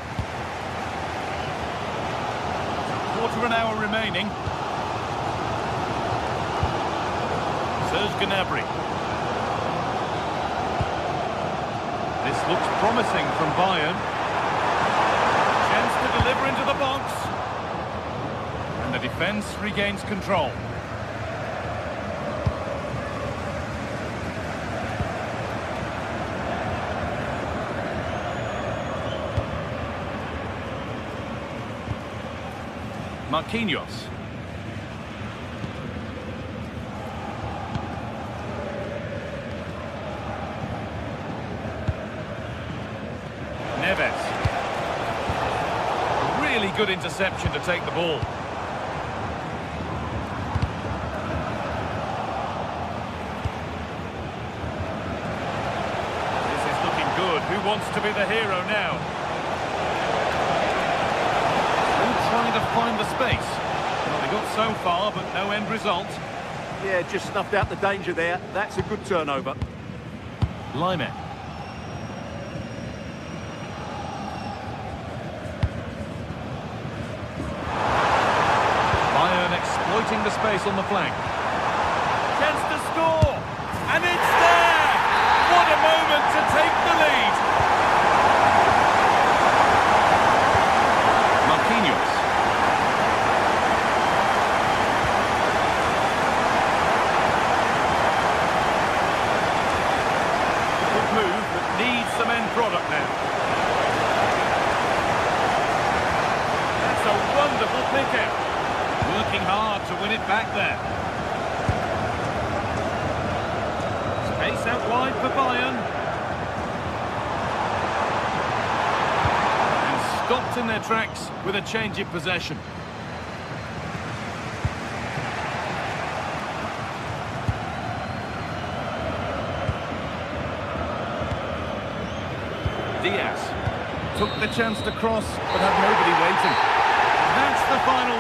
Quarter of an hour remaining. Serge Gnabry. This looks promising from Bayern. Chance to deliver into the box. And the defence regains control. Marquinhos. Neves. Really good interception to take the ball. This is looking good. Who wants to be the hero now? Trying to find the space. Well, they got so far, but no end result. Yeah, just snuffed out the danger there. That's a good turnover. Lyman. Bayern exploiting the space on the flank. Chance to score! And it's there! What a moment to take the lead! Marquinhos. Move that needs some end product now. That's a wonderful pick out. Working hard to win it back there. Space out wide for Bayern. And stopped in their tracks with a change of possession. Diaz took the chance to cross, but had nobody waiting. And that's the final.